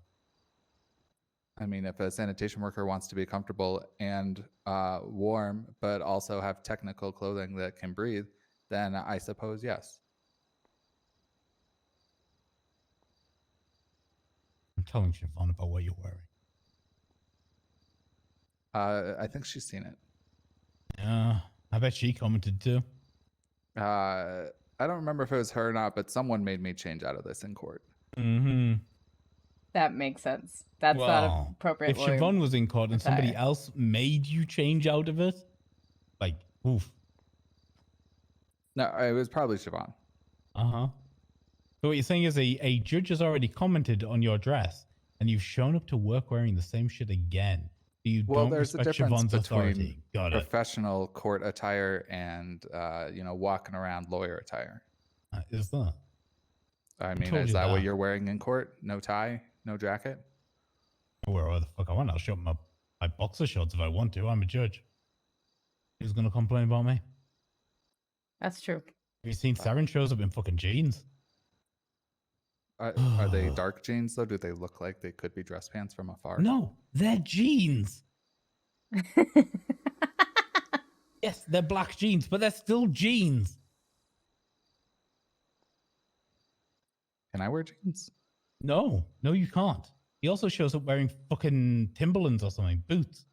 I mean, if a sanitation worker wants to be comfortable and warm, but also have technical clothing that can breathe, then I suppose yes. I'm telling Siobhan about what you're wearing. I think she's seen it. Yeah, I bet she commented too. I don't remember if it was her or not, but someone made me change out of this in court. Mm-hmm. That makes sense. That's not appropriate. If Siobhan was in court and somebody else made you change out of it, like, oof. No, it was probably Siobhan. So what you're saying is a judge has already commented on your dress, and you've shown up to work wearing the same shit again. Don't there's a respect difference Siobhan's between authority. Got it. professional court attire and walking around lawyer attire. Is that? I mean, is that what you're wearing in court? No tie, no jacket? I wear whatever the fuck I want. I'll show up my boxer shorts if I want to. I'm a judge. Who's gonna complain about me? That's true. Have you seen Saren shows up in fucking jeans? Are they dark jeans though? Do they look like they could be dress pants from afar? No, they're jeans. Yes, they're black jeans, but they're still jeans. Can I wear jeans? No, you can't. He also shows up wearing fucking Timberlands or something, boots.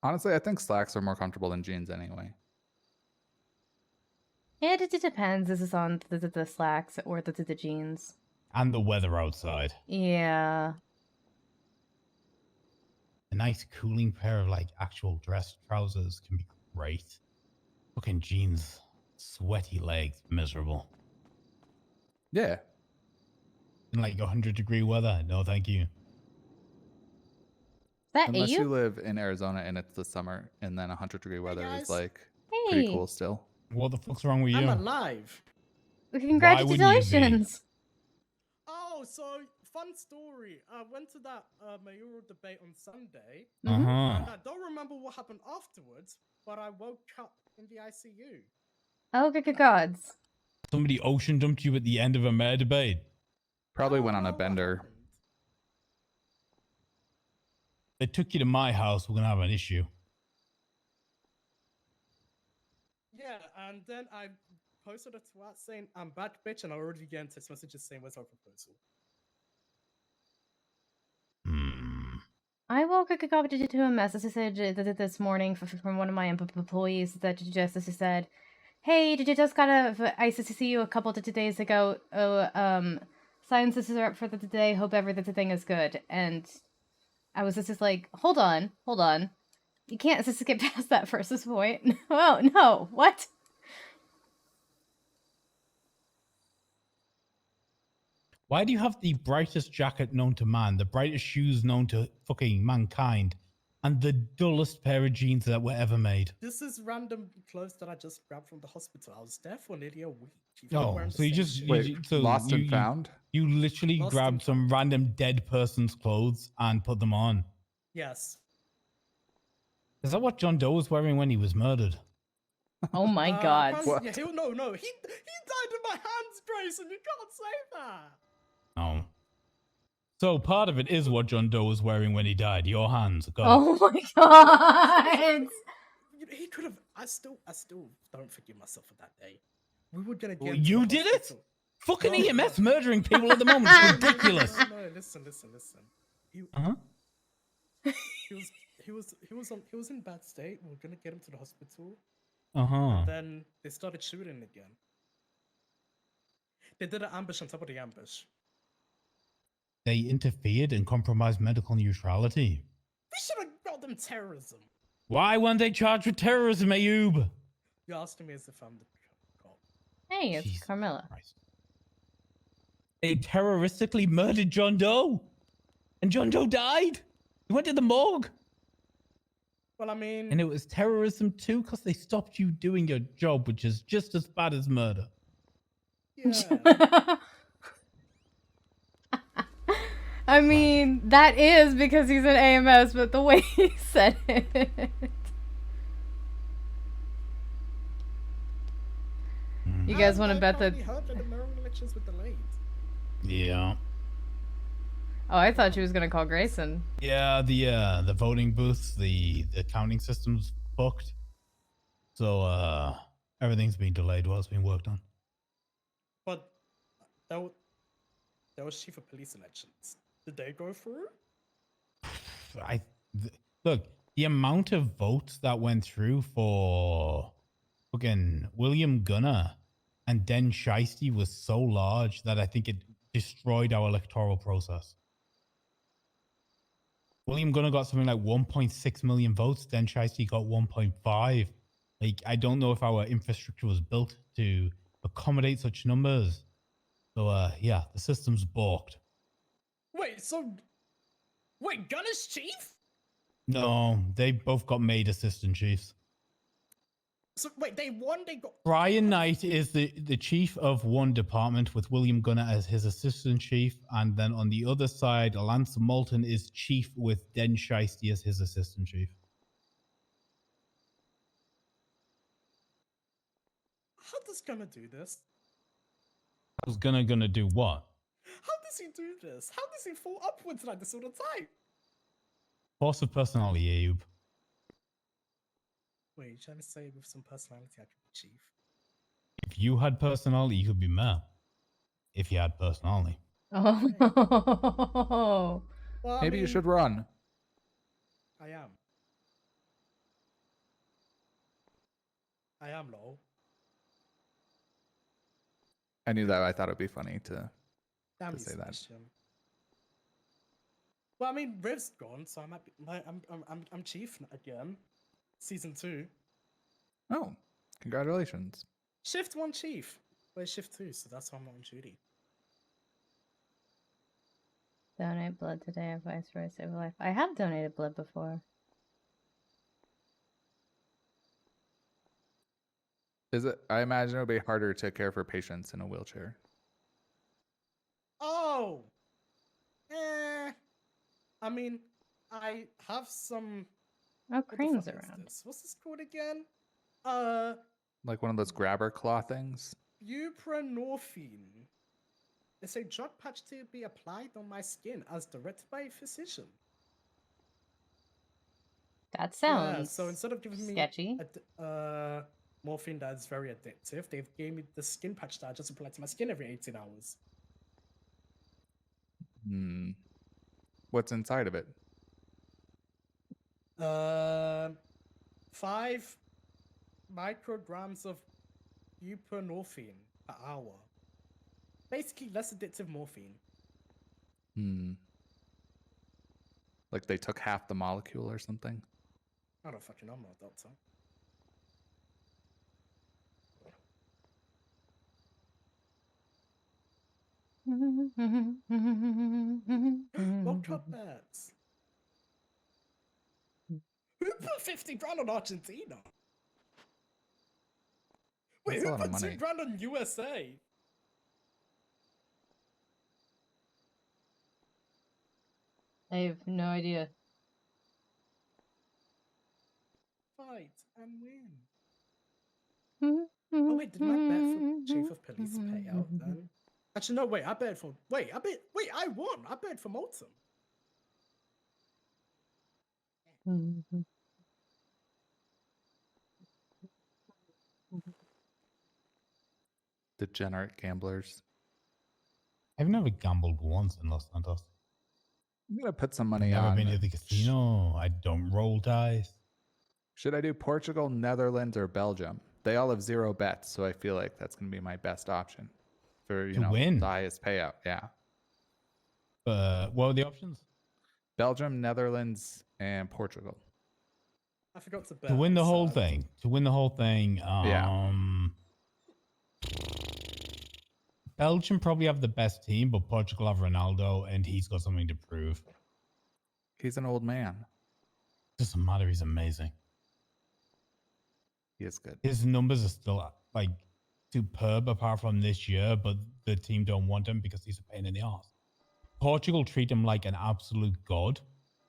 Honestly, I think slacks are more comfortable than jeans anyway. It depends. This is on the slacks or the jeans. And the weather outside. Yeah. A nice cooling pair of like actual dress trousers can be great. Fucking jeans, sweaty legs, miserable. Yeah. In like 100-degree weather, no thank you. Is that Unless AU? you live in Arizona and it's the summer, and then 100-degree weather is guys. like Hey. pretty cool still. What the fuck's wrong with you? I'm alive. Congratulations. Oh, so fun story. I went to that mayoral debate on Sunday, Mm-hmm. and I don't remember what happened afterwards, but I woke up in the ICU. Oh, good gods. Somebody ocean dumped you at the end of a mayor debate. Probably I went don't on a know what bender. happened. They took you to my house, we're gonna have an issue. Yeah, and then I posted a tweet saying, I'm back, bitch, and I already getting text messages saying, where's our proposal? I woke up to a message this morning from one of my employees that just said, "Hey, did you just got I see you a couple of days ago. Sciences are up for the day. Hope everything is good." And I was just like, hold on. You can't just skip past that first point. Oh no, what? Why do you have the brightest jacket known to man, the brightest shoes known to fucking mankind, and the dullest pair of jeans that were ever made? This is random clothes that I just grabbed from the hospital. I was there for nearly a week. Even Oh, wearing the so you same just shit. Wait, lost and found? You literally Lost grabbed and some found. random dead person's clothes and put them on. Yes. Is that what John Doe was wearing when he was murdered? Oh my god. Yeah, he died in my hands, Grayson. You can't say that. Oh. So part of it is what John Doe was wearing when he died. Your hands. Got it. Oh my god. He could have. I still don't forgive myself for that day. We were gonna Well, get. you into the did it? hospital. Fucking No, EMS no. murdering people at the moment is ridiculous. No, listen. He was in bad state. We were gonna get him to the hospital. And then they started shooting again. They did an ambush on top of the ambush. They interfered and compromised medical neutrality. We should have called them terrorism. Why weren't they charged with terrorism, Ayub? You're asking me as if I'm the cop. Hey, it's Jesus Carmilla. Christ. They terroristically murdered John Doe. And John Doe died. He went to the morgue. Well, I mean... And it was terrorism too because they stopped you doing your job, which is just as bad as murder. Yeah. I mean, that is because he's an AMS, but the way he said it. You guys want to bet that? We heard that the mayoral elections were delayed. Yeah. Oh, I thought she was gonna call Grayson. Yeah, the voting booths, the counting system's fucked. So everything's been delayed while it's being worked on. But that was chief of police elections. Did they go through? Look, the amount of votes that went through for fucking William Gunner and Den Shiesty was so large that I think it destroyed our electoral process. William Gunner got something like 1.6 million votes. Den Shiesty got 1.5. Like, I don't know if our infrastructure was built to accommodate such numbers. So, yeah, the system's balked. Wait, Gunner's chief? No, they both got made assistant chiefs. So wait, they won. They got. Brian Knight is the chief of one department with William Gunner as his assistant chief. And then on the other side, Lance Moulton is chief with Den Shiesty as his assistant chief. How does Gunner do this? How's Gunner gonna do what? How does he do this? How does he fall upwards like this all the time? Force of personality, Ayub. Wait, you're trying to say with some personality I could be chief? If you had personality, you could be mayor. if you had personality. Oh. Well, Maybe you should run. I am. I am low. I knew that. I thought it'd be funny to Damn say you, that. Sebastian. Well, I mean, Riv's gone, so I might be. I'm chief again. Season 2. Oh, congratulations. Shift 1 chief. Where's shift 2? So that's why I'm not on duty. Donate blood today, advice for a save a life. I have donated blood before. Is it? I imagine it would be harder to care for patients in a wheelchair. Oh! I mean, I have some. Oh, What the Crane's fuck is around. this? What's this called again? Like one of those grabber claw things. Buprenorphine. It's a drug patch to be applied on my skin as directed by a physician. That sounds Yeah, so instead of giving sketchy. me morphine that's very addictive, they've gave me the skin patch that I just apply to my skin every 18 hours. Hmm. What's inside of it? 5 micrograms of buprenorphine per hour. Basically, less addictive morphine. Hmm. Like they took half the molecule or something? I don't fucking know, I'm not a doctor. World Cup bets. Who put 50 grand on Argentina? Wait, That's a who lot of put 2 money. grand on USA? I have no idea. Fight and win. Oh wait, didn't I bet for Chief of Police payout then? Actually, no. Wait, I bet for. Wait, I won. I bet for Molten. Degenerate gamblers. I've never gambled once in Los Santos. I'm gonna put some money Never on. been to the casino. I don't roll dice. Should I do Portugal, Netherlands, or Belgium? They all have 0 bets, so I feel like that's gonna be my best option for To win. the highest payout. Yeah. What were the options? Belgium, Netherlands, and Portugal. I forgot to bet. To win I'm the whole sad. thing. To win the whole thing. Yeah. Belgium probably have the best team, but Portugal have Ronaldo, and he's got something to prove. He's an old man. Doesn't matter. He's amazing. He is good. His numbers are still like superb, apart from this year, but the team don't want him because he's a pain in the ass. Portugal treat him like an absolute god.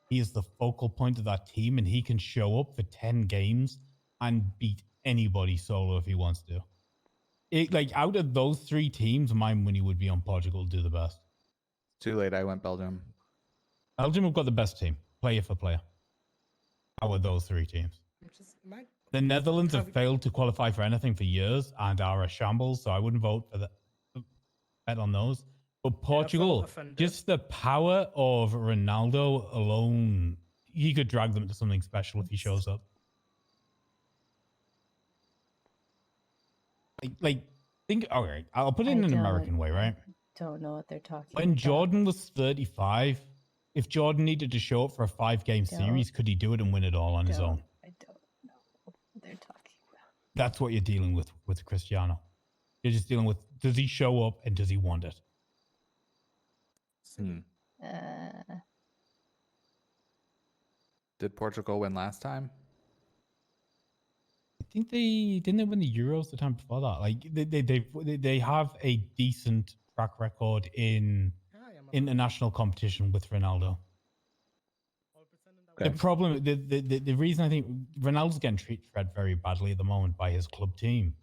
He is the focal point of that team, and he can show up for 10 games and beat anybody solo if he wants to. Out of those 3 teams, my money would be on Portugal to do the best. Too late. I went Belgium. Belgium have got the best team, player for player. Out of those 3 teams. The Netherlands have failed to qualify for anything for years and are a shambles, so I wouldn't vote for bet on those. But Portugal, just the power of Ronaldo alone, he could drag them to something special if he shows up. Think. All right, I'll put it in an American way, right? Don't know what they're talking When about. Jordan was 35, if Jordan needed to show up for a 5-game series, could he do it and win it all on his own? I don't know what they're talking about. That's what you're dealing with Cristiano. You're just dealing with, does he show up and does he want it? Did Portugal win last time? I think didn't they win the Euros the time before that? Like they have a decent track record in international competition with Ronaldo. Okay. The problem, the reason I think Ronaldo's getting treated very badly at the moment by his club team,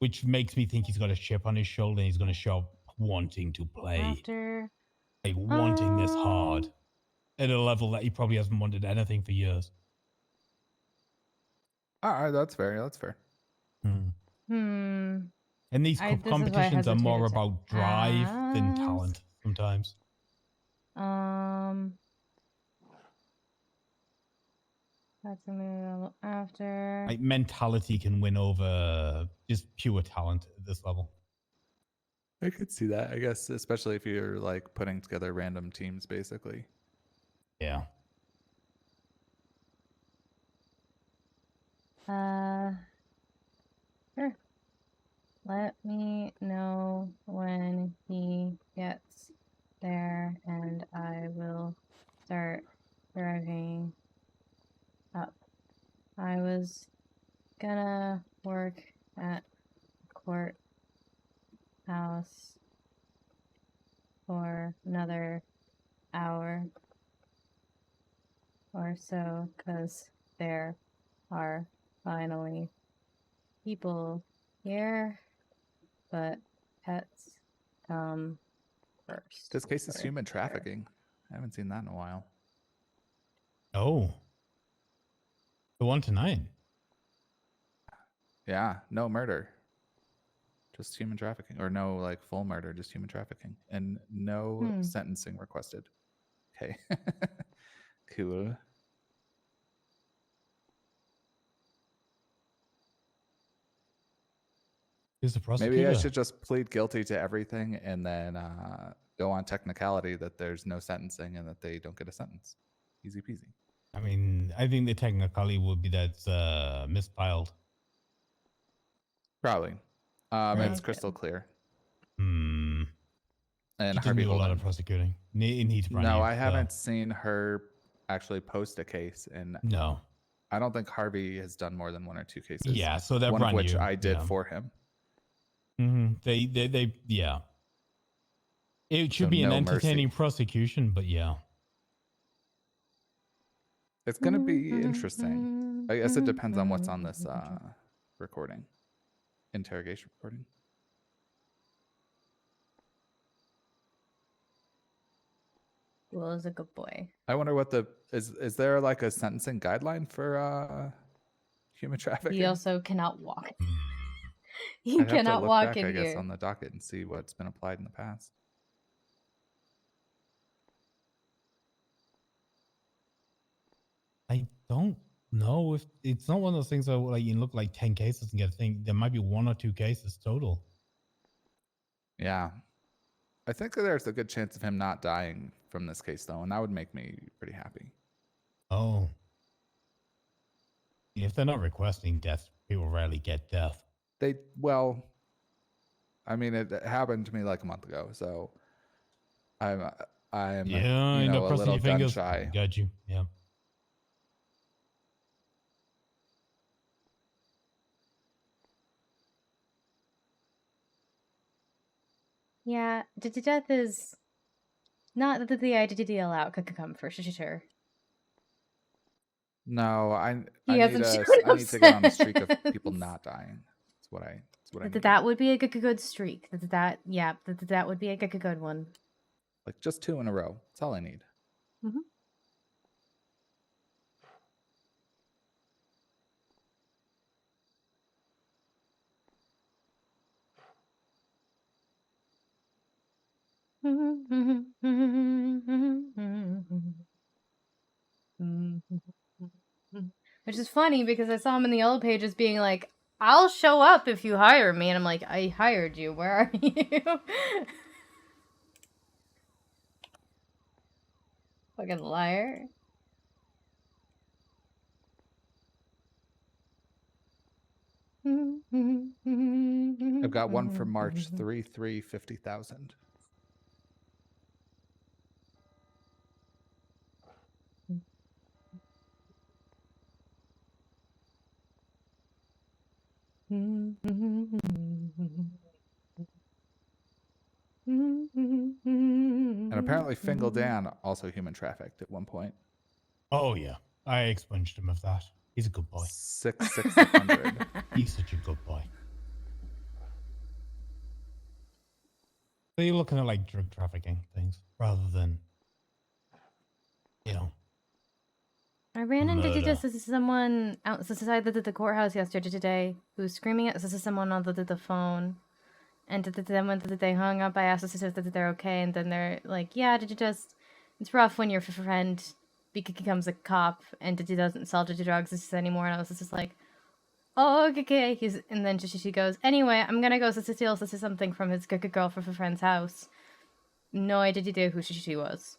which makes me think he's got a chip on his shoulder and he's going to show up wanting to play, wanting this hard at a level that he probably hasn't wanted anything for years. All right, that's fair. That's fair. And these this is why I competitions are more hesitated to about drive than ask. talent sometimes. That's a move after. Like mentality can win over just pure talent at this level. I could see that, I guess, especially if you're like putting together random teams, basically. Yeah. Sure. Let me know when he gets there, and I will start driving up. I was gonna work at courthouse for another hour or so, 'cause there are finally people here, but pets come first. This case is for human sure. trafficking. I haven't seen that in a while. Oh. The one tonight. Yeah, no murder. Just human trafficking. Or no like full murder, just human trafficking. And no sentencing requested. Okay. Cool. Who's the prosecutor? Maybe I should just plead guilty to everything and then go on technicality that there's no sentencing and that they don't get a sentence. Easy peasy. I mean, I think the technicality would be that's misfiled. Probably. Right. It's crystal clear. Hmm. And She doesn't Harvey do a lot Holden. of prosecuting. Needs No, I haven't seen her actually post a case, and no, I don't think Harvey has done more than one or two cases. Yeah, so they're one of brand which new, I did yeah. for him. Mm-hmm. They yeah. It should So be an no entertaining mercy. prosecution, but yeah. It's gonna be interesting. I guess it depends on what's on this recording, interrogation recording. Will is a good boy. I wonder what the is there like a sentencing guideline for human trafficking? He also cannot walk. He I'd have to cannot look walk back, in I guess, here. on the docket and see what's been applied in the past. I don't know if it's not one of those things that like you look like 10 cases and get a thing. There might be 1 or 2 cases total. Yeah. I think that there's a good chance of him not dying from this case, though, and that would make me pretty happy. Oh. If they're not requesting death, people rarely get death. Well, I mean, it happened to me like a month ago, so I'm Yeah, you know, a crossing little your gun fingers. shy. Got you. Yeah. Yeah, death is not that the identity out could come first, sure. No, I He need hasn't a, shown I need to get on a streak of sense. people not dying. That's what I need. That would be a good streak. That would be a good one. Like just 2 in a row. That's all I need. Mm-hmm. Which is funny because I saw him in the yellow pages being like, I'll show up if you hire me. And I'm like, I hired you. Where are you? Fucking liar. I've got one for March 3/3/50,000. And apparently Fingal Dan also human trafficked at one point. Oh yeah, I expunged him of that. He's a good boy. 6,600. He's such a good boy. So you're looking at like drug trafficking things rather than, you know. I ran into Murder. someone outside the courthouse yesterday who was screaming at someone on the phone. And then when they hung up, I asked the sisters that they're okay, and then they're like, yeah, did you just... It's rough when your friend becomes a cop and doesn't sell drugs anymore, and I was just like, oh, okay. And then she goes, anyway, I'm gonna go steal something from his girlfriend's house. No idea who she was.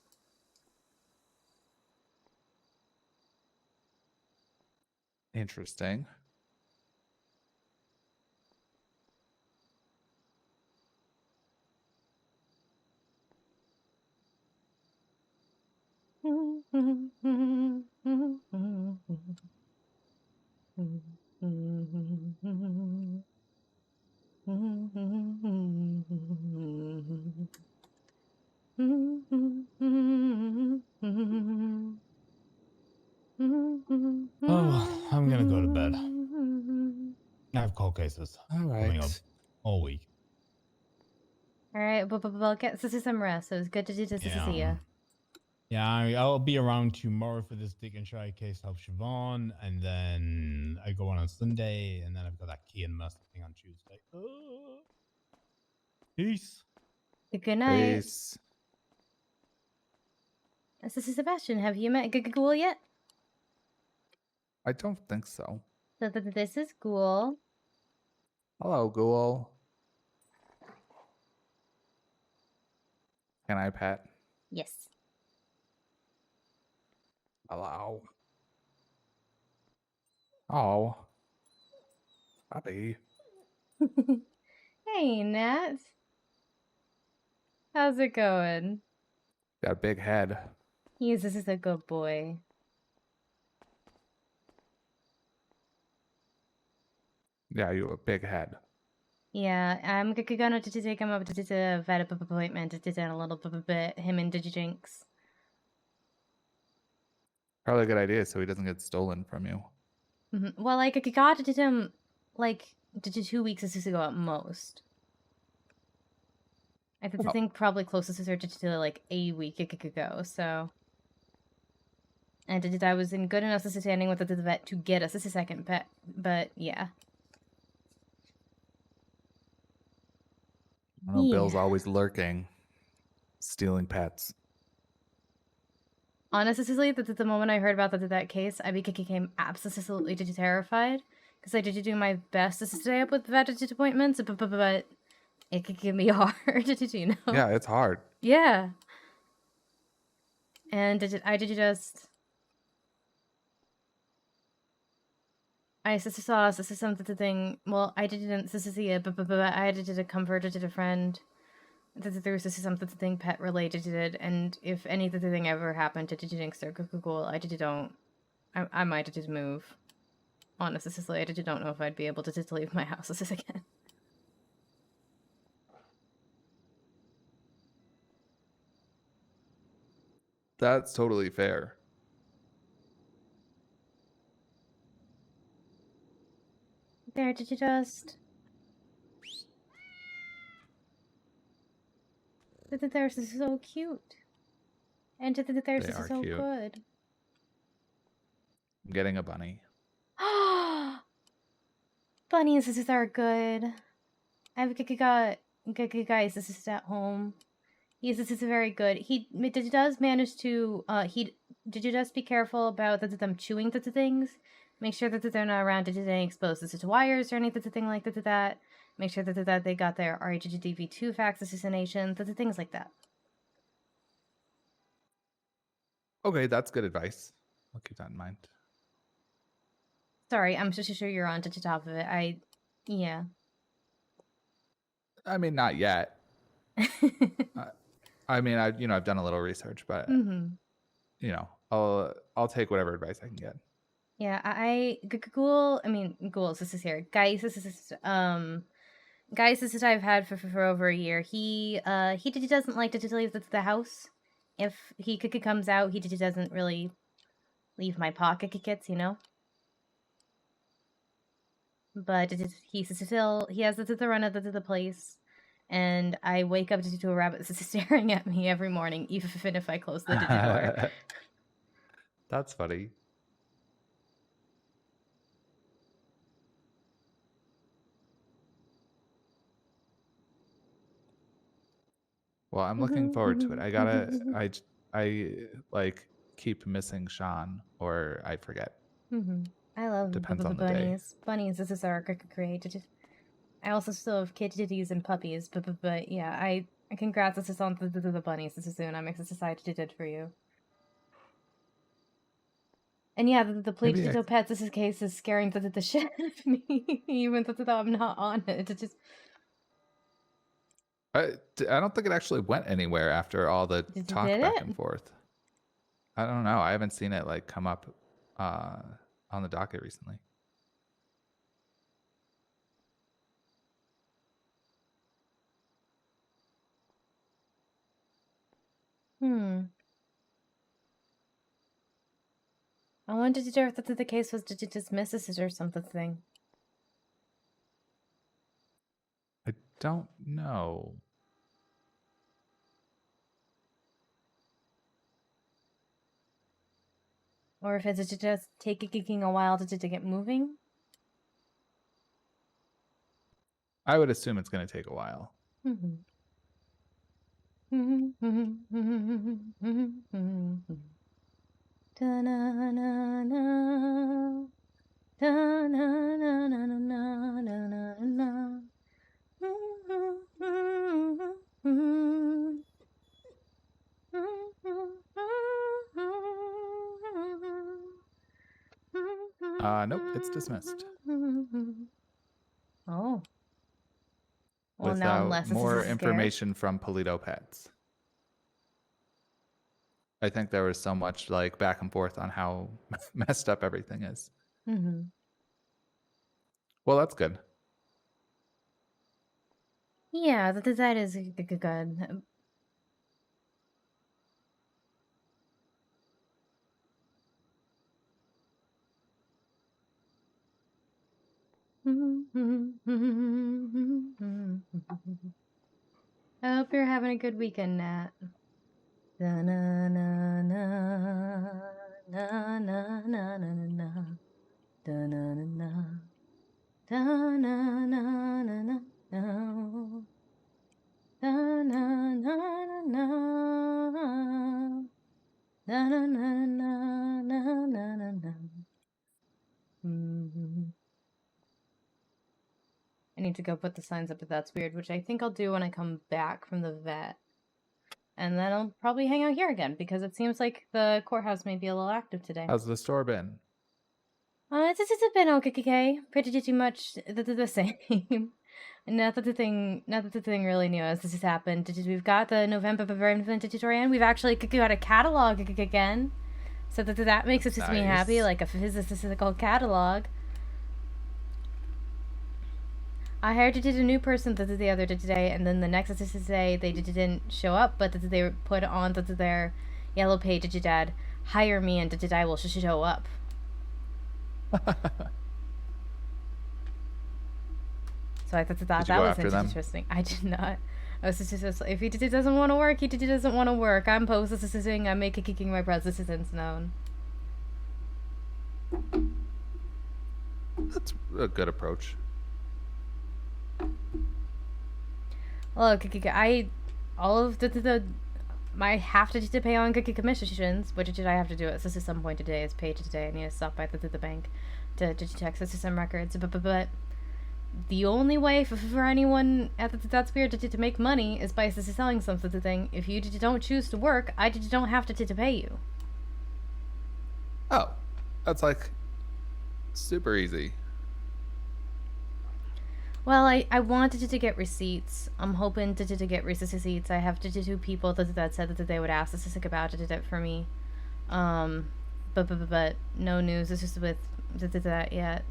Interesting. Oh, I'm gonna go to bed. I have cold cases coming up all week. All right, but get some rest. It was good to see you. Yeah, I'll be around tomorrow for this Dick and Shy case, help Siobhan, and then I go on Sunday, and then I've got that Key and Mercer thing on Tuesday. Peace. Good night. Peace. This is Sebastian. Have you met Ghoul yet? I don't think so. So this is Ghoul. Hello, Ghoul. Can I pet? Yes. Hello. Oh. Puppy. Hey, Nat. How's it going? Got a big head. Yes, this is a good boy. Yeah, you have a big head. Yeah, I'm gonna take him up to the vet appointment in a little bit. Him and Digijinx. Probably a good idea so he doesn't get stolen from you. Well, like, I got to him, like, 2 weeks ago at most. I think probably closest to like a week ago, so... And I was in good enough standing with the vet to get us a second pet, but yeah. I know Bill's always lurking, stealing pets. Honestly, the moment I heard about that case, I became absolutely terrified. Because I did do my best to stay up with vet appointments, but it can be hard, you know? Yeah, it's hard. Yeah. And I saw something. Well, I didn't see it, but I did a comfort to a friend. There was something pet related, and if anything ever happened to Jinx or Google, I might just move. Honestly, I don't know if I'd be able to just leave my house again. That's totally fair. There, did you just... They're so cute. And they're so cute. good. I'm getting a bunny. Bunnies are good. I've got guys, this is at home. Yes, this is very good. He does manage to, did you just be careful about them chewing the things? Make sure that they're not around to exposed to wires or anything like that. Make sure that they got their RHDV2 fax assassination, things like that. Okay, that's good advice. I'll keep that in mind. Sorry, I'm just sure you're on to the top of it. Yeah. I mean, not yet. I mean, I've done a little research, but I'll take whatever advice I can get. Yeah, Ghouls, this is here. Guys, this is I've had for over a year. He doesn't like to leave the house. If he comes out, he doesn't really leave my pockets, you know. But he has the run of the place. And I wake up to a rabbit staring at me every morning, even if I close the door. That's funny. Well, I'm looking forward to it. I gotta. I like keep missing Sean, or I forget. I love Depends the on the day. bunnies. Bunnies, this is our created. I also still have kitties and puppies, but yeah, I congrats. This is on the bunnies. This is soon. I'm excited for you. And yeah, the plate digital pets. This is case is scaring the shit out of me, even though I'm not on it. It just. I don't think it actually went anywhere after all the talk back and forth. I don't know. I haven't seen it like come up on the docket recently. I wanted to know if the case was to dismiss this or something. I don't know. Or if it's just taking a while to get moving. I would assume it's going to take a while. Nope, it's dismissed. Oh. Well, now unless more information from Polito Pets. I think there was so much like back and forth on how messed up everything is. Well, that's good. Yeah, that is good. I hope you're having a good weekend, Nat. Na na na na na na na na na da na na na da na na na na no da na na na na da na na na na na na. I need to go put the signs up if that's weird, which I think I'll do when I come back from the vet. And then I'll probably hang out here again, because it seems like the courthouse may be a little active today. How's the store been? It's been okay. Pretty much the same. Not that the thing really new as this has happened. We've got the November Tutorial. We've actually got a catalog again. So that makes it just me happy, like a physical catalog. I hired a new person the other day today, and then the next day they didn't show up, but they put on their yellow page dad, hire me and I will show up. So I thought that was interesting. I did not. I was just if he doesn't want to work, he doesn't want to work. I'm posting, I'm making my presence known. That's a good approach. Look, all of my have to pay on commissions, which I have to do it. This is some point today. Is paid today. I need to stop by the bank to check some records. But the only way for anyone that's weird to make money is by selling something. If you don't choose to work, I don't have to pay you. Oh, that's like super easy. Well, I wanted to get receipts. I'm hoping to get receipts. I have two people that said that they would ask us about it for me. But no news. It's just with that yet.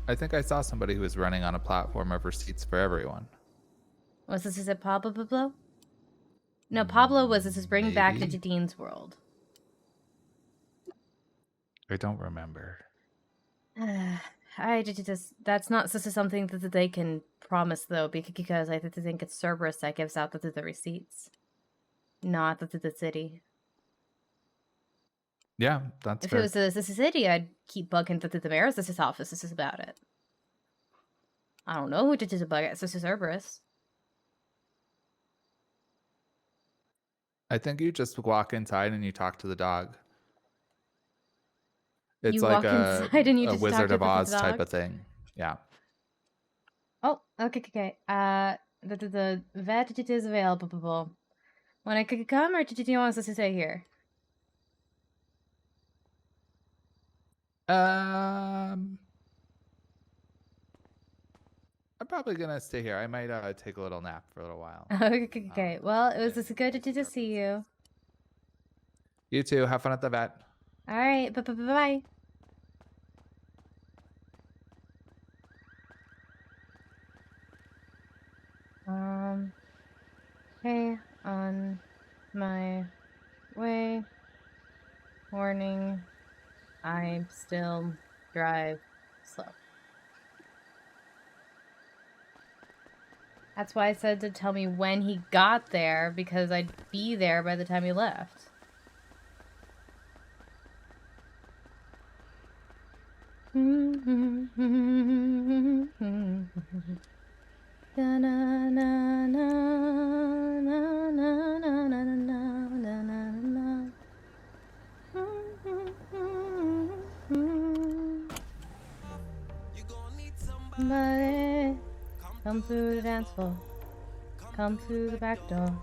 I think I saw somebody who was running on a platform of receipts for everyone. Was this it Pablo? No, Pablo was this is bringing back to Dean's World. I don't remember. That's not something that they can promise though, because I think it's Cerberus that gives out the receipts, not the city. Yeah, that's if fair. it was the city, I'd keep bugging the mayor's office. This is about it. I don't know who did bug it. This is Cerberus. I think you just walk inside and you talk to the dog. It's You like walk inside and you a just talk Wizard to of the Oz dog? type of thing. Yeah. Oh, okay. The vet is available. When I could come, or did you want us to stay here? I'm probably gonna stay here. I might take a little nap for a little while. Okay. Well, it was just good to see you. You too. Have fun at the vet. All right. Bye. Okay, on my way. Warning, I still drive slow. That's why I said to tell me when he got there, because I'd be there by the time he left. Somebody come through the dance floor, come through the back door.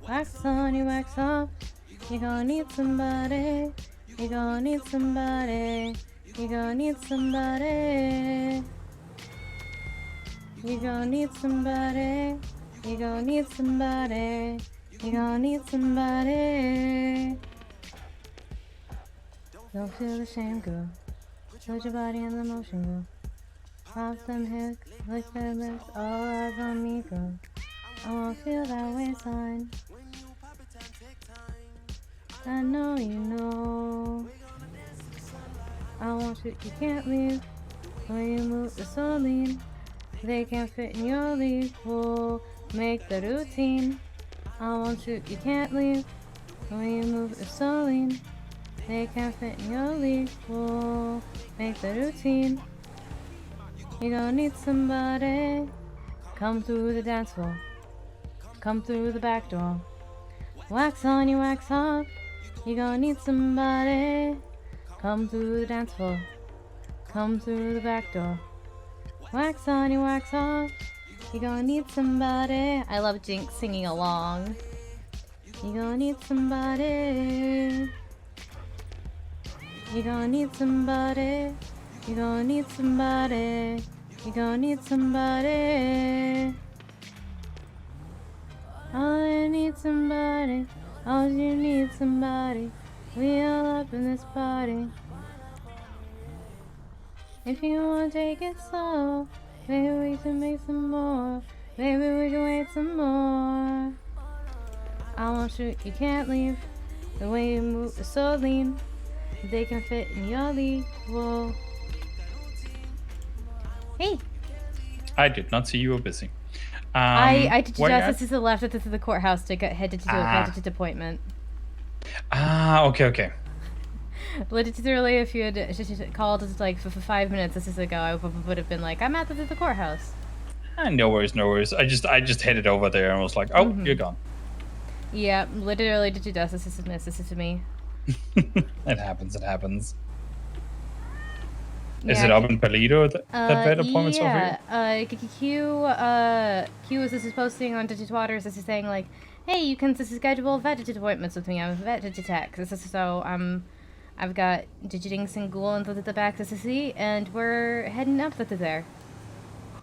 Wax on, you wax off. You gonna need somebody. You gonna need somebody. You gonna need somebody. You gonna need somebody. You gonna need somebody. You gonna need somebody. Don't feel ashamed, girl. Put your body in the motion, girl. Pop them hips, lick them lips, all eyes on me, girl. I wanna feel that waistline. I know you know. I want you can't leave. When you move, it's so lean. They can't fit in your league. We'll make the routine. I want you can't leave. When you move, it's so lean. They can't fit in your league. We'll make the routine. You gonna need somebody. Come through the dance floor. Come through the back door. Wax on, you wax off. You gonna need somebody. Come through the dance floor. Come through the back door. Wax on, you wax off. You gonna need somebody. I love Jinx singing along. You gonna need somebody. You gonna need somebody. You gonna need somebody. You gonna need somebody. Oh, you need somebody. Oh, you need somebody. We all up in this party. If you wanna take it slow, maybe we can make some more. Maybe we can wait some more. I want you can't leave. The way you move is so lean. They can fit in your league. Whoa. Hey. I did not see you were busy. I did where you justice to the left to the courthouse to get headed to do a candidate appointment. Okay. Literally, if you had called us like for 5 minutes this is ago, I would have been like, I'm at the courthouse. No worries. I just headed over there and was like, oh, you're gone. Yeah, literally did you justice to me. It happens. Is it up in Paleto that vet appointments over here? Q was posting on Digitwaters. This is saying like, hey, you can schedule vet appointments with me. I'm a vet tech. So I've got Digitings and Ghoul and the back to see, and we're heading up to there.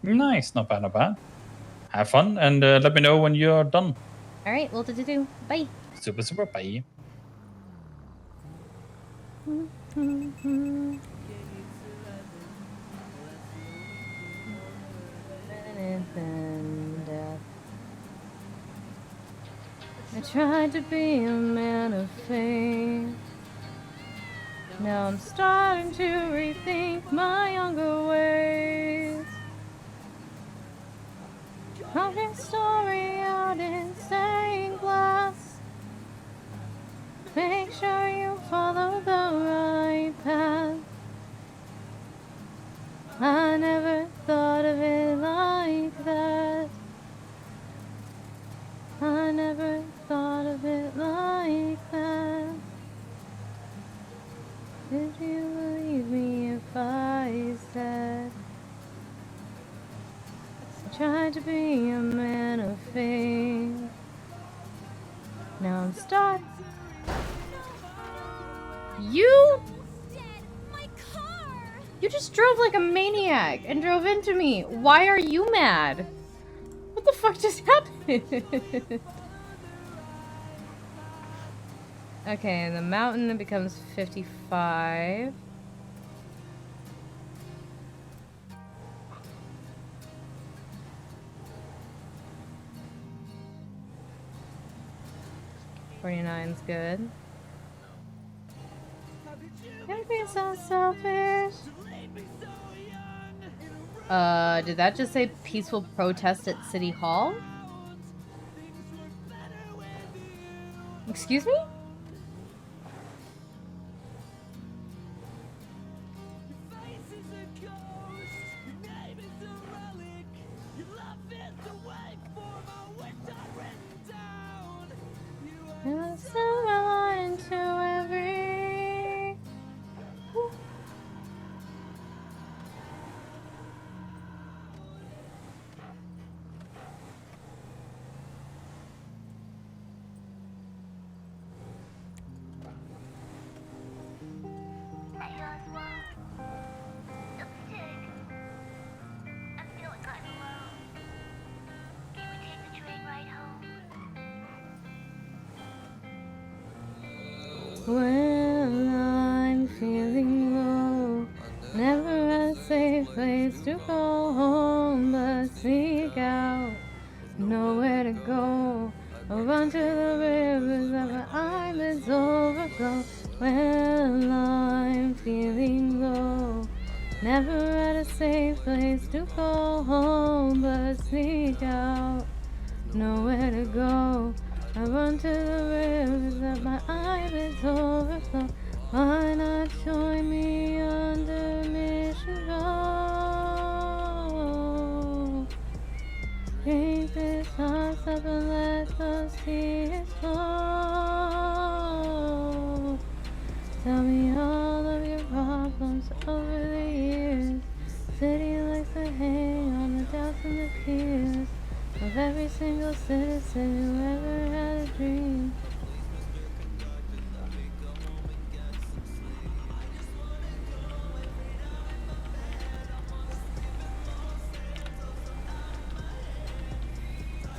Nice, not bad. Have fun and let me know when you're done. All right, well, do. Bye. Super, bye. I tried to be a man of faith. Now I'm starting to rethink my younger ways. Pumping story out in stained glass. Make sure you follow the right path. I never thought of it like that. I never thought of it like tried to be a man of faith. Now I'm stuck. You just drove like a maniac and drove into me. Why are you mad? What the fuck just happened? Okay, the mountain it becomes 55. $49's good. You're being so selfish. Did that just say peaceful protest at City Hall? Excuse me? And someone into every... Well, I'm feeling low. Never a safe place to go home, but sneak out. Nowhere to go. A run to the rivers of my eyelids overflow. Well, I'm feeling low. Never at a safe place to go home, but sneak out. Nowhere to go. I run to the rivers that my eyelids overflow. Why not join me under Mission Road? Drink this hot stuff and let those tears flow. Tell me all of your problems over the years. City likes to hang on the doubts and the fears of every single citizen who ever had a dream.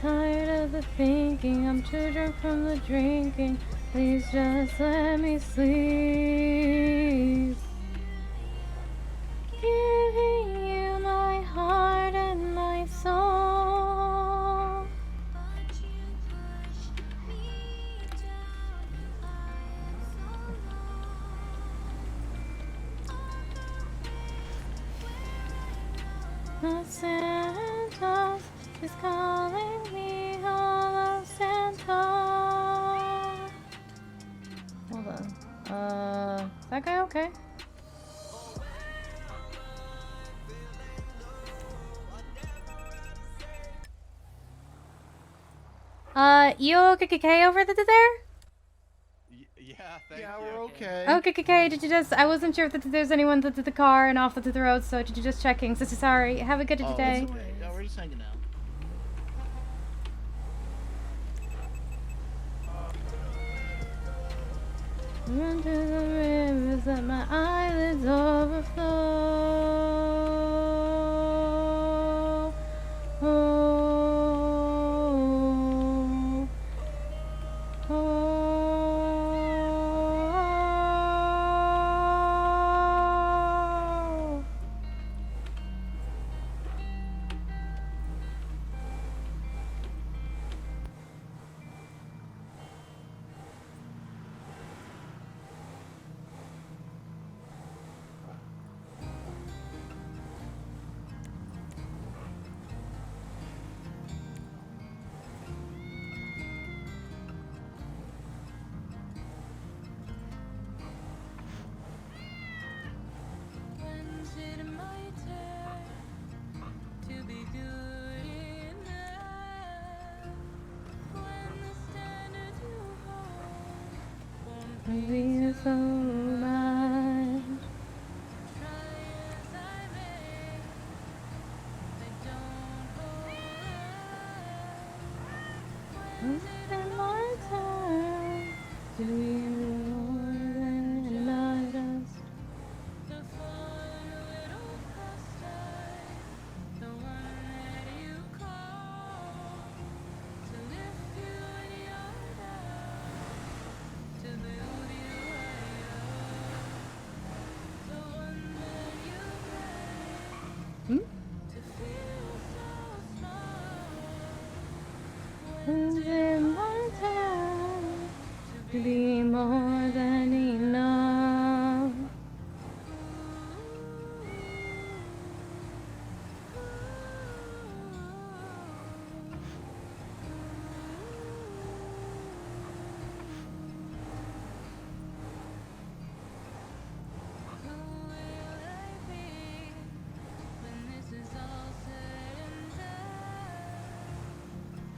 Tired of the thinking, I'm too drunk from the drinking. Please just let me sleep. Giving you my heart and my soul. Los Santos is calling me home, Los Santos. Hold on. Is that guy okay? You KKK over there? Yeah, thank you. We're okay. Oh, KKK, did you just... I wasn't sure if there's anyone to the car and off the road, so did you just checking? So sorry. Have a good day. It's okay. Yeah, we're just hanging out. Run to the rivers that my eyelids overflow. Oh. Be so much. Is it my time to be more than I just? The fun little pastime, the one that you call to lift you when you're down, to build you higher. The one that you make to feel so small. Is it my time to be more than enough? Who will I be when this is all said and done?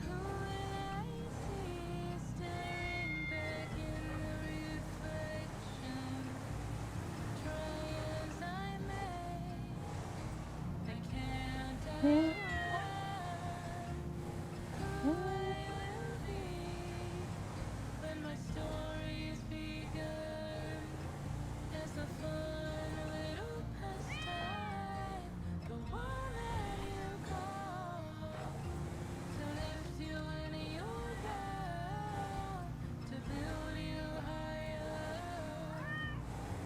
Who will I see staring back in the reflection? Try as I may, I can't outrun who I will be when my story's begun. As the fun little pastime, the one that you call to lift you when you're down, to build you higher.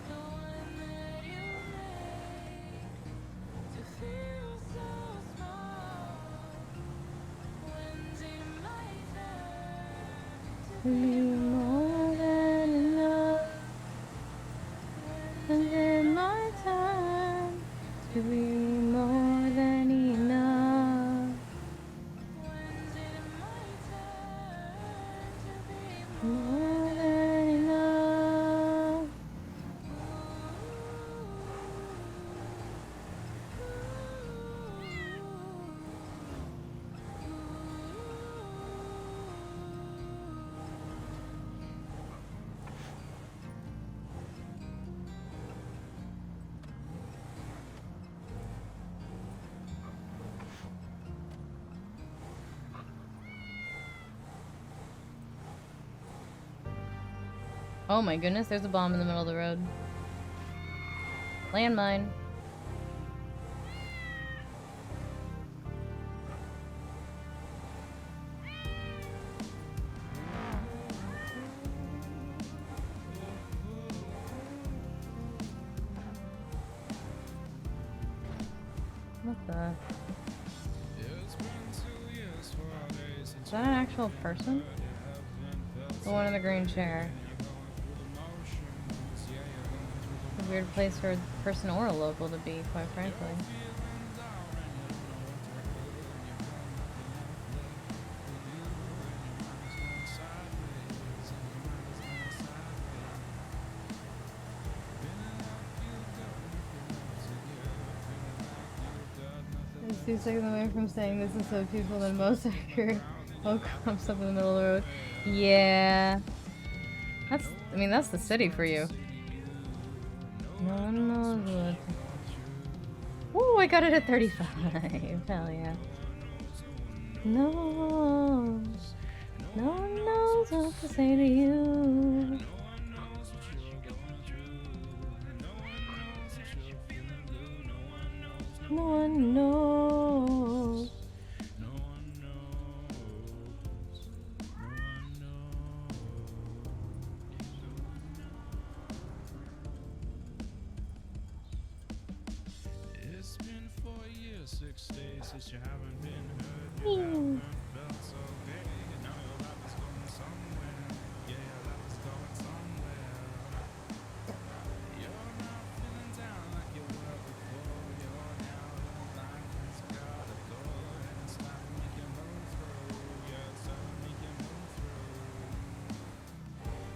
The one that you make to feel so small. When's it my turn To be more than enough. Is it my time to be more than enough? When's it my turn to be More than enough. Oh my goodness, there's a bomb in the middle of the road. Landmine. What the? Is that an actual person? The one in the green chair. A weird place for a person or a local to be, quite frankly. It's 2 seconds away from saying this is so peaceful than most accurate. Oh, comes up in the middle of the road. Yeah. That's, I mean, that's the city for you. No one knows what. Ooh, I got it at 35. Hell yeah. No. No one knows what to say to you. No one knows. It's been 4 years, 6 days since you haven't been heard. You haven't felt so big. Now your life is going somewhere. Yeah, your life is going somewhere. You're not feeling down like you were before. You're now living life and it's got a door. And it's not making move through. Yeah, it's not making move through.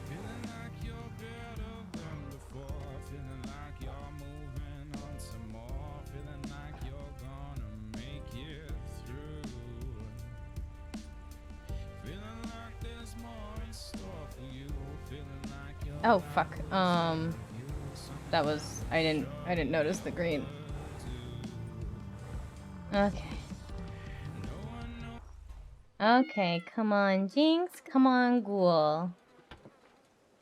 Feeling like you're better than before. Feeling like you're moving on some more. Feeling like you're gonna make it through. Feeling like there's more in store for you. Feeling like you're Oh fuck. That was I didn't notice the green. Okay. Okay, come on, Jinx. Come on, Ghoul.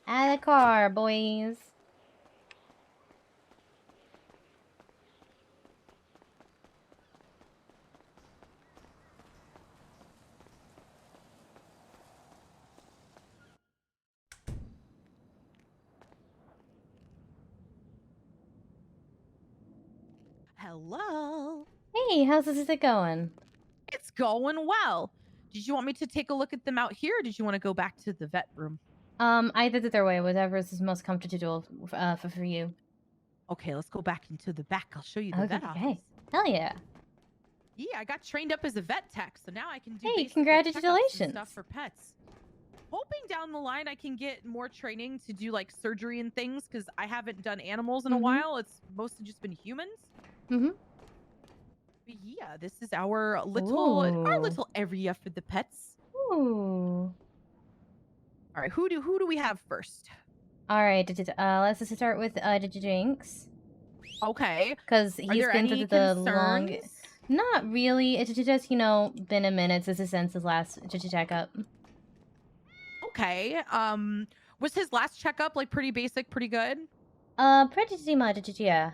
Out of the car, boys. Hello. Hey, how's this going? It's going well. Did you want me to take a look at them out here, or did you want to go back to the vet room? Either their way, whatever is most comfortable for you. Okay, let's go back into the back. I'll show you the vet office. Okay. Hell yeah. Yeah, I got trained up as a vet tech, so now I can do Hey, basic, like, checkups and congratulations. stuff for pets. Hoping down the line I can get more training to do like surgery and things, because I haven't done animals in a while. It's mostly just been humans. But yeah, this is our little area for the pets. Ooh. All right, who do we have first? All right, let's just start with Jinx. Okay. Because Are he's there been any through the concerns? long. Not really. It's just been a minute since his last checkup. Okay. Was his last checkup like pretty basic, pretty good? Pretty much, yeah.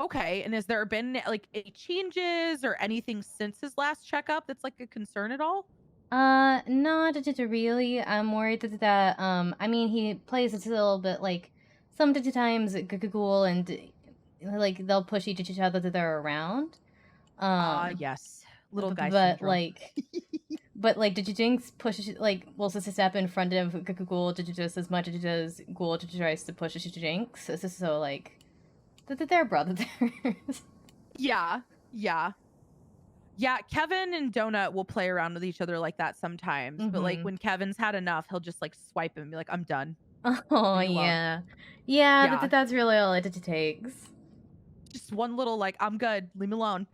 Okay, and has there been like any changes or anything since his last checkup that's like a concern at all? Not really. I'm worried that I mean, he plays it a little bit like sometimes Ghoul and like they'll push each other that they're around. Yes, little guy but syndrome. like did Jinx push like will step in front of Ghoul just as much as it does Ghoul tries to push Jinx? So like they're brothers. Yeah. Kevin and Donut will play around with each other like that sometimes, but like when Kevin's had enough, he'll just like swipe him and be like, "I'm done." Oh yeah, yeah. That's really all it takes. Just one little like, "I'm good, leave me alone."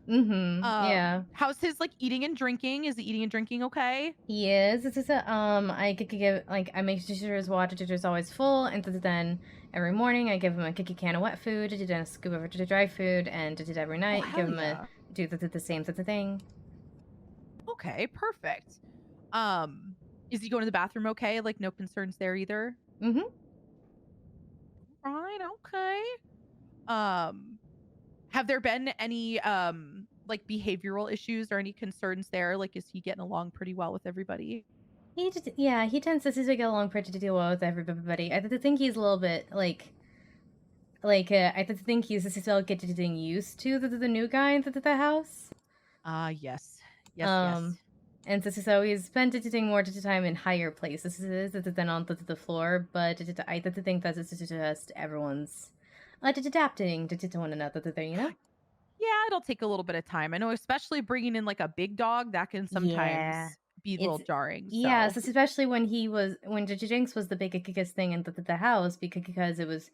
Yeah. How's his like eating and drinking? Is he eating and drinking okay? He is. It's just I could give I make sure his water is always full, and then every morning I give him a can of wet food, and a scoop of dry food, and every night give him the same sort of thing. Okay, perfect. Is he going to the bathroom okay? Like no concerns there either? Right, okay. Have there been any like behavioral issues or any concerns there? Like is he getting along pretty well with everybody? He tends to get along pretty well with everybody. I think he's a little bit I think he's still getting used to the new guy in the house. Yes. Yes. And so he's spent more time in higher places than on the floor, but I think that it's just everyone's adapting to one another, Yeah, it'll take a little bit of time. I know, especially bringing in like a big dog, that can sometimes be a little jarring. So. Yes, especially when Jinx was the biggest thing in the house, because it was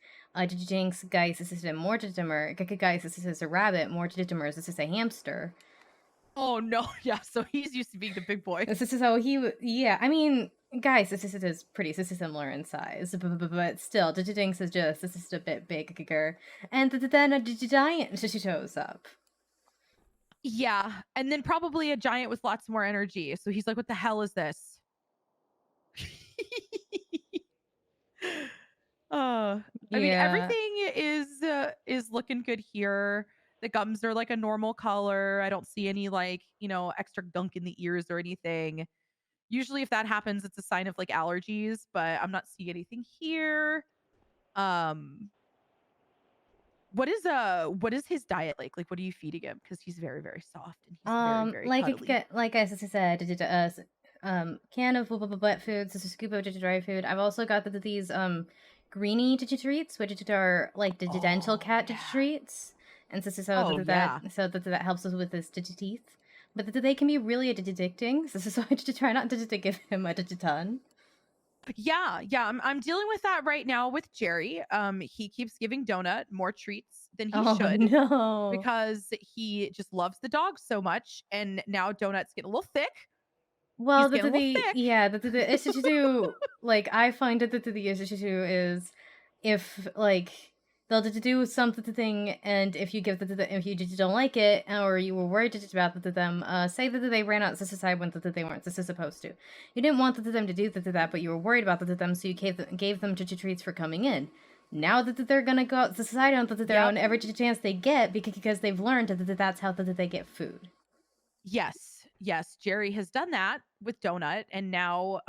Jinx, Geis, this is a more Dittimer, Geis, this is a rabbit, more Dittimer, this is a hamster. Oh no, yeah, so he's used to being the big boy. This is how I mean, guys, this is pretty similar in size, but still, Jinx is just a bit bigger, and then a giant shows up. Yeah, and then probably a giant with lots more energy. So he's like, "What the hell is this?" I mean, everything is looking good here. The gums are like a normal color. I don't see any like, extra gunk in the ears or anything. Usually if that happens, it's a sign of like allergies, but I'm not seeing anything here. What is his diet like? Like, what are you feeding him? Because he's very, very soft and he's very, very cuddly. Like I said, can of wet foods, this is scoop of dry food. I've also got these greeny treats, which are like the dental cat treats, and so that helps us with his teeth. But they can be really addicting, so I try not to give him a ton. Yeah, I'm dealing with that right now with Jerry. He keeps giving Donut more treats than he should. No. Because he just loves the dog so much, and now Donut's getting a little thick. Well, the issue, like I find that the issue is if like they'll do something, and if you give if you don't like it, or you were worried about them, say that they ran out side when they weren't supposed to. You didn't want them to do that, but you were worried about them, so you gave them treats for coming in. Now that they're gonna go out to society on their own every chance they get, because they've learned that that's how they get food. Yes, Jerry has done that with Donut, and now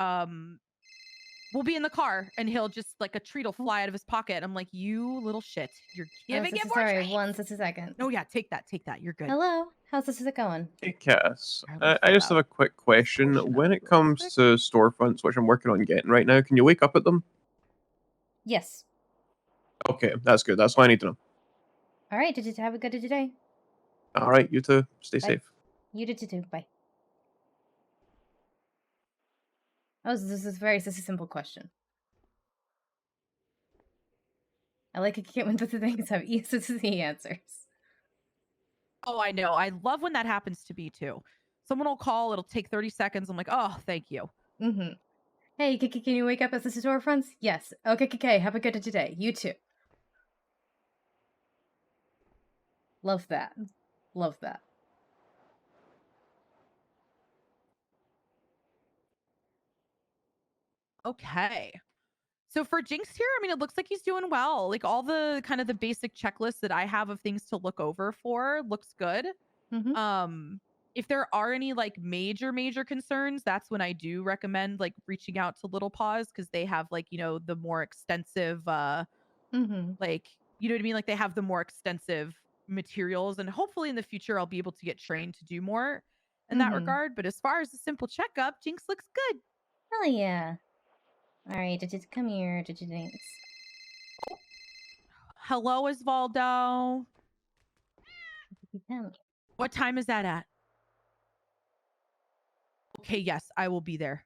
we'll be in the car, and he'll just like a treat will fly out of his pocket. I'm like, you little shit, you're giving it more. Sorry, treats. just a second. Oh yeah, take that. You're good. Hello, how's this going? Hey Cass, I just have a quick question. When it comes to storefronts, which I'm working on getting right now, can you wake up at them? Yes. Okay, that's good. That's all I need to know. All right, did you have a good day? All right, you too. Stay Bye. safe. You did too. Bye. Oh, this is a very simple question. I like it when the things have easy answers. Oh, I know. I love when that happens to me too. Someone will call. It'll take 30 seconds. I'm like, oh, thank you. Mm-hmm. Hey, can you wake up at the storefronts? Yes. Okay. Have a good day. You too. Love that. Okay. So for Jinx here, I mean, it looks like he's doing well. Like all the kind of the basic checklist that I have of things to look over for looks good. Mm-hmm. If there are any like major concerns, that's when I do recommend like reaching out to Little Paws, because they have like, you know, the more extensive like, you know what I mean? Like they have the more extensive materials, and hopefully in the future I'll be able to get trained to do more in that regard. But as far as a simple checkup, Jinx looks good. Hell yeah. All right, just come here, Jinx. Hello, Osvaldo. What time is that at? Okay, yes, I will be there.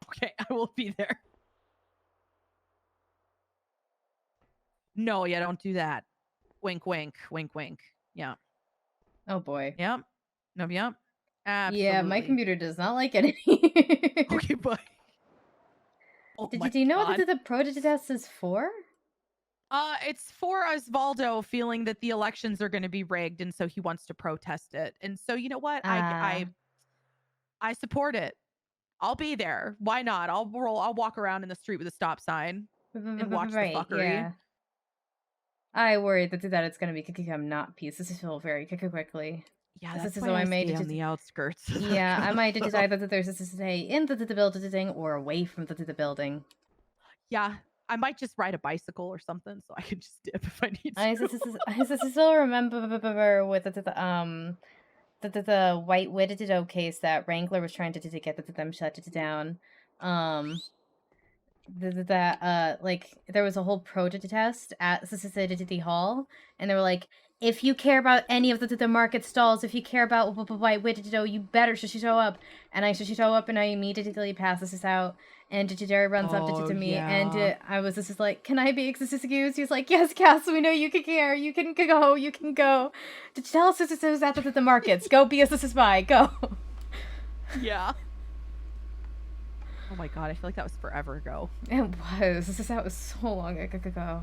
Okay, I will be there. No, yeah, don't do that. Wink, wink, wink, wink. Yeah. Oh boy. Yep. No, yep. Absolutely. Yeah, my computer does not like it. Okay, bye. Oh Did you know what the protest test is for? It's for Osvaldo feeling that the elections are going to be rigged, and so he wants to protest it. And so, you know what? I support it. I'll be there. Why not? I'll walk around in the street with a stop sign and watch the fuckery. Yeah. I worry that it's going to become not peace. This is very quickly. Yeah, that's why I stay on the outskirts. Yeah, I might decide that there's a stay in the building or away from the building. Yeah, I might just ride a bicycle or something, so I can just dip if I need to. I still remember with the White Widow case that Wrangler was trying to get them shut down. Like there was a whole protest at City Hall, and they were like, if you care about any of the market stalls, if you care about White Widow, you better show up. And I show up, and I immediately pass this out. And Jerry runs up to me, and I was just like, can I be excused? He's like, yes, Cass, we know you can care. You can go. Did you tell us this is at the markets? Go be a spy. Go. Yeah. Oh my god, I feel like that was forever ago. It was. That was so long ago.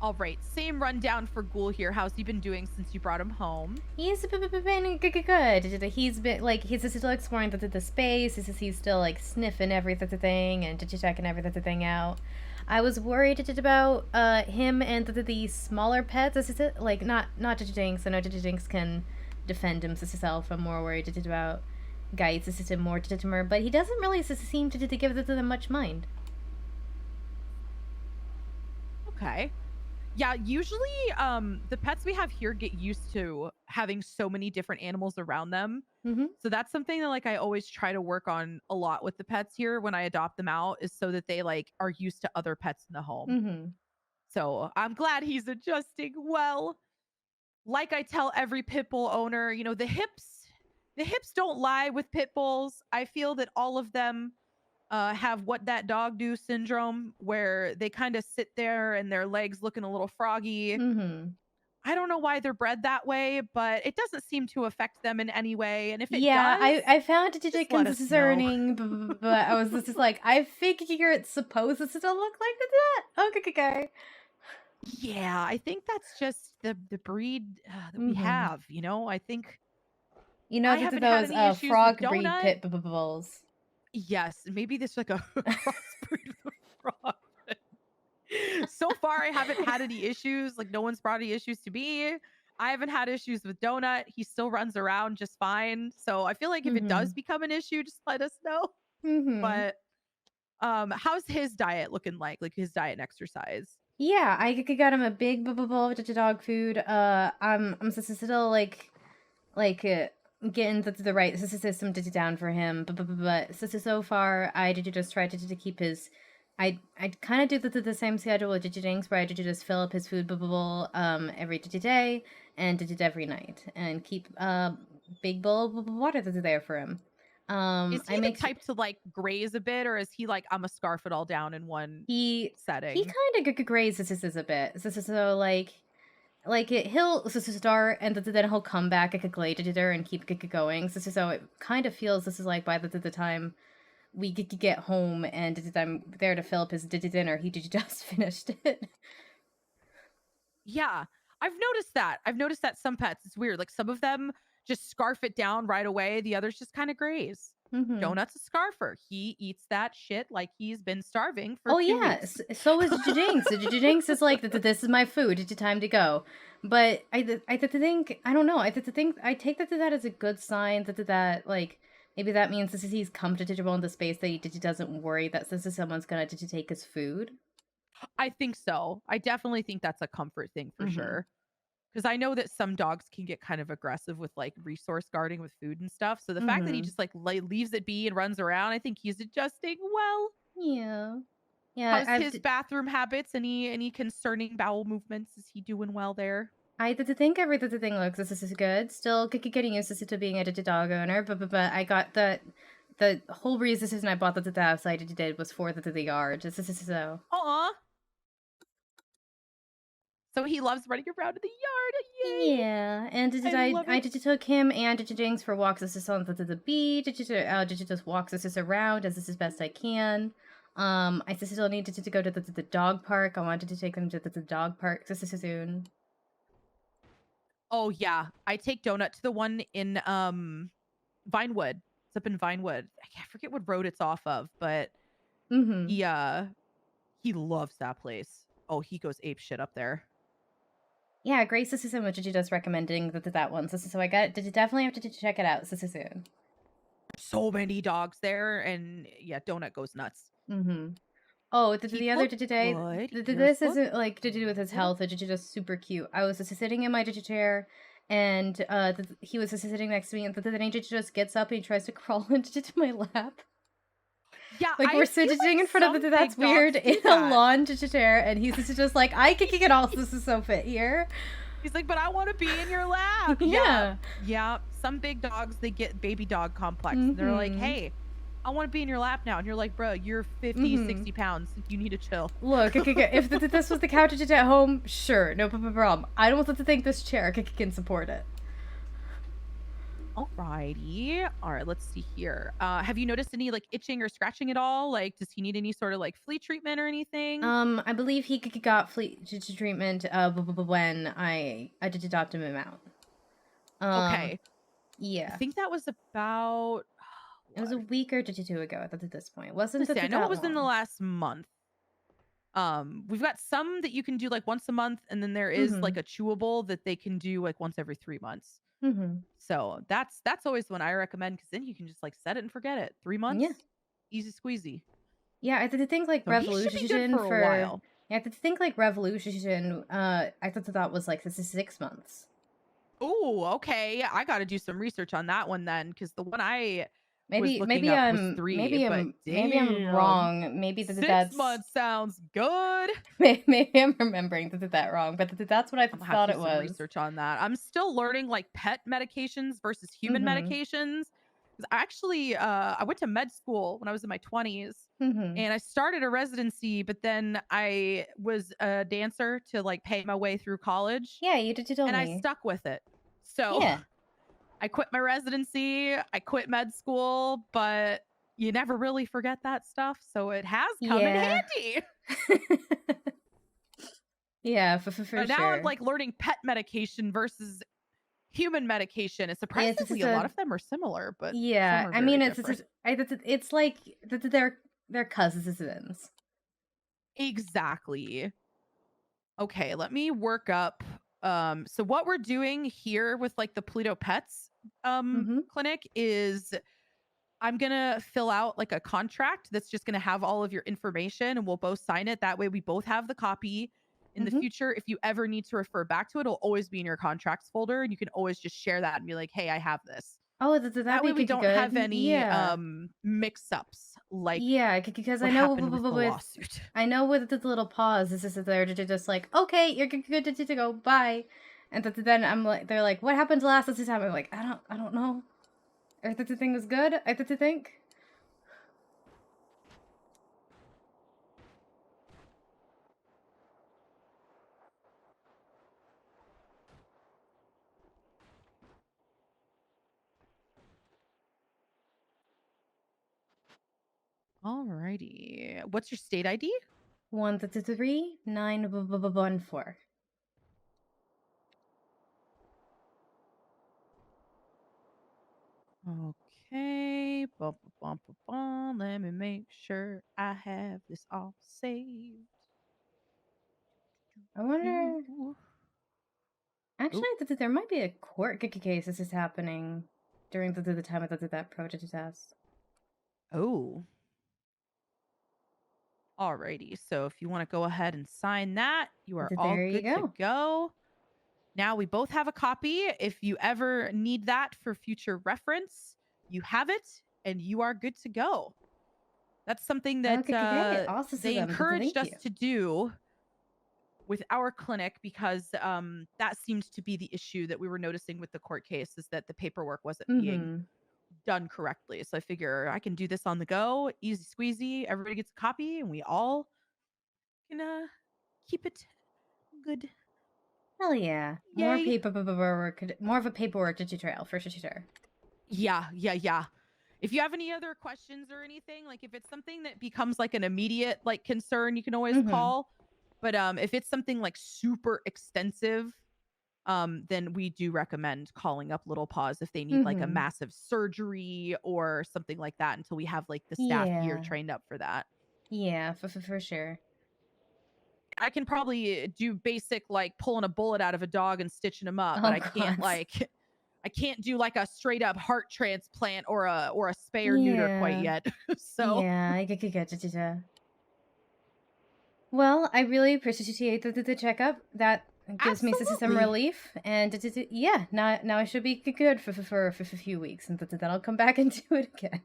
All right, same rundown for Ghoul here. How's he been doing since you brought him home? He's been good. He's been like he's still exploring the space. He's still like sniffing everything and checking everything out. I was worried about him and the smaller pets. This is it. Like not Jinx. I know Jinx can defend himself. I'm more worried about Guide's system more to but he doesn't really seem to give them much mind. Okay. Yeah, usually the pets we have here get used to having so many different animals around them. Mm-hmm. So that's something that like I always try to work on a lot with the pets here when I adopt them out, is so that they like are used to other pets in the home. Mm-hmm. So I'm glad he's adjusting well. Like I tell every pit bull owner, you know, the hips don't lie with pit bulls. I feel that all of them have what that dog do syndrome, where they kind of sit there and their legs looking a little froggy. Mm-hmm. I don't know why they're bred that way, but it doesn't seem to affect them in any way. And if it Yeah, does, I found it just let us know. concerning, but I was just like, I figure it's supposed to still look like that. Okay. Yeah, I think that's just the breed that we have. You know, I think You know, I that haven't had those any issues frog with breed Donut. pit bulls. Yes, maybe this like a crossbreed with a frog. So far, I haven't had any issues. Like no one's brought any issues to me. I haven't had issues with Donut. He still runs around just fine. So I feel like if it does become an issue, just let us know. But how's his diet looking like? Like his diet and exercise? Yeah, I got him a big bowl of dog food. I'm still getting the right system down for him. But so far, I did just try to keep his. I kind of do the same schedule with Jinx, where I did just fill up his food bowl every day and did it every night, and keep a big bowl of water that's there for him. Is he the type to like graze a bit, or is he like I'm a scarf it all down in one setting? He kind of grazes a bit. So he'll start and then he'll come back like a gladiator and keep going. So it kind of feels this is like by the time we get home and I'm there to fill up his dinner, he just finished it. Yeah, I've noticed that. I've noticed that some pets, it's weird. Like some of them just scarf it down right away. The others just kind of graze. Donut's a scarfer. He eats that shit like he's been starving for 2 weeks. So is Jinx. Jinx is like, this is my food. It's time to go. But I think, I don't know. I take that as a good sign that like, maybe that means he's comfortable in the space that he doesn't worry that someone's going to take his food. I think so. I definitely think that's a comfort thing for sure. Because I know that some dogs can get kind of aggressive with like resource guarding with food and stuff. So the fact that he just like leaves it be and runs around, I think he's adjusting well. Yeah. How's his bathroom habits? Any concerning bowel movements? Is he doing well there? I think everything looks this is good. Still getting used to being a dog owner, but I got the whole reason I bought the house I did was for the yard. So. Aw. So he loves running around in the yard. Yay. Yeah, and I took him and Jinx for walks on the beach. Just walks around as best I can. I still needed to go to the dog park. I wanted to take them to the dog park soon. Oh yeah, I take Donut to the one in Vinewood. It's up in Vinewood. I forget what road it's off of, but he loves that place. Oh, he goes ape shit up there. Yeah, Grace, this is so much just recommending that one. So I definitely have to check it out soon. So many dogs there, and yeah, Donut goes nuts. Oh, the other today, this isn't like to do with his health. It's just super cute. I was just sitting in my chair, and he was just sitting next to me, and then he just gets up and he tries to crawl into my lap. Yeah, like we're sitting in front of that's weird in a lawn chair, and he's just like, I can get all this is so fit here. He's like, but I want to be in your lap. Yeah. Some big dogs, they get baby dog complex. They're like, hey, I want to be in your lap now. And you're like, bro, you're 50, 60 pounds. You need to chill. Look, if this was the couch at home, sure, no problem. I don't want to think this chair can support it. Alrighty. All right, let's see here. Have you noticed any like itching or scratching at all? Like, does he need any sort of like flea treatment or anything? I believe he got flea treatment when I did adopt him out. Okay. Yeah. I think that was about... It was a week or two ago at this point. Wasn't it? I know it was in the last month. We've got some that you can do like once a month, and then there is like a chewable that they can do like once every 3 months. So that's always the one I recommend, because then you can just like set it and forget it. 3 months, easy squeezy. Yeah, I think like so Revolution for a while. Yeah, I think like Revolution. I thought that was like 6 months. Oh, okay. I got to do some research on that one then, because the one I maybe I'm 3. I'm wrong. Maybe that's 6 months sounds good. Maybe I'm remembering that wrong, but that's what I thought it was. Research on that. I'm still learning like pet medications versus human medications. I actually I went to med school when I was in my 20s, And I started a residency, but then I was a dancer to like pay my way through college. Yeah, you did tell and me. I stuck with it. So Yeah. I quit my residency, I quit med school, but you never really forget that stuff. So it has come in handy. Yeah, for But now sure. I'm like learning pet medication versus human medication. It's Yeah, surprisingly a lot of them are similar, but yeah, some are I very mean, different. it's like they're cousins. Exactly. Okay, let me work up. So what we're doing here with like the Pluto Pets clinic is I'm gonna fill out like a contract that's just gonna have all of your information, and we'll both sign it. That way, we both have the copy. In the future, if you ever need to refer back to it, it'll always be in your contracts folder, and you can always just share that and be like, "Hey, I have this." Oh, That way, we don't have any mix-ups. Like, yeah, because what I know happened with the lawsuit. I know with the little pause, this is there to just like, okay, you're good to go, bye. And then I'm like, they're like, what happened last this time? I'm like, I don't know. Or that the thing was good. I think. Alrighty. What's your state ID? 13914. Okay. Bum, bum, bum, bum. Let me make sure I have this all saved. I wonder. Actually, there might be a court case. This is happening during the time of that project test. Oh. Alrighty. So if you want to go ahead and sign that, you are all good to go. Now we both have a copy. If you ever need that for future reference, you have it and you are good to go. That's something that they encouraged us to do with our clinic because that seems to be the issue that we were noticing with the court case is that the paperwork wasn't being done correctly. So I figure I can do this on the go, easy squeezy. Everybody gets a copy and we all can keep it good. Hell yeah. More paperwork, more of a paperwork to trail for sure. Yeah. If you have any other questions or anything, like if it's something that becomes like an immediate like concern, you can always call. But if it's something like super extensive, then we do recommend calling up Little Paws if they need like a massive surgery or something like that until we have like the staff here trained up for that. Yeah, for sure. I can probably do basic like pulling a bullet out of a dog and stitching him up, but I can't do like a straight up heart transplant or a spay or neuter quite yet. So yeah, I get it. Well, I really appreciate the checkup. That gives me some relief, and yeah, now I should be good for a few weeks, and then I'll come back and do it again.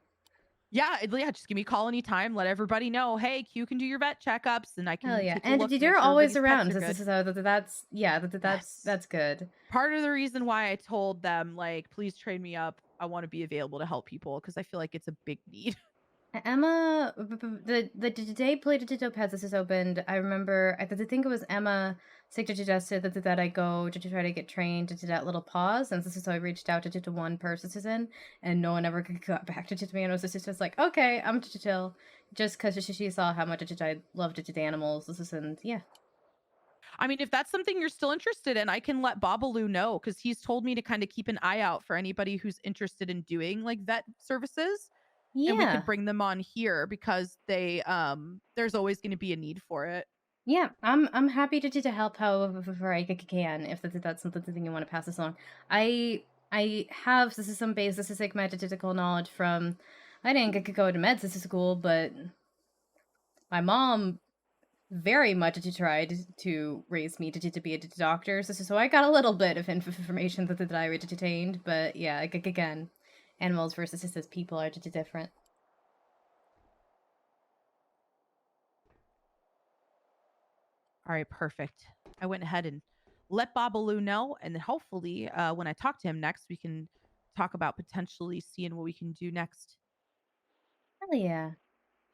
Yeah, just give me a call anytime. Let everybody know, hey, Q can do your vet checkups, and I can take a look. And you're always around. That's good. Part of the reason why I told them, like, please train me up. I want to be available to help people because I feel like it's a big need. Emma, the day Play-Doh Pets is opened. I remember, I think it was Emma suggested that I go to try to get trained to do that Little Pause, and so I reached out to one person, and no one ever got back to me, and I was just like, okay, I'm to chill, just because she saw how much I loved to animals. And yeah. I mean, if that's something you're still interested in, I can let Babalu know because he's told me to kind of keep an eye out for anybody who's interested in doing like vet services. Yeah. And we could bring them on here because they there's always going to be a need for it. Yeah, I'm happy to help however I can if that's something you want to pass this on. I have some basic metaphysical knowledge from I didn't go to med school, but my mom very much tried to raise me to be a doctor, so I got a little bit of information that I retained. But yeah, again, animals versus people are just different. All right, perfect. I went ahead and let Babalu know, and then hopefully when I talk to him next, we can talk about potentially seeing what we can do next. Hell yeah.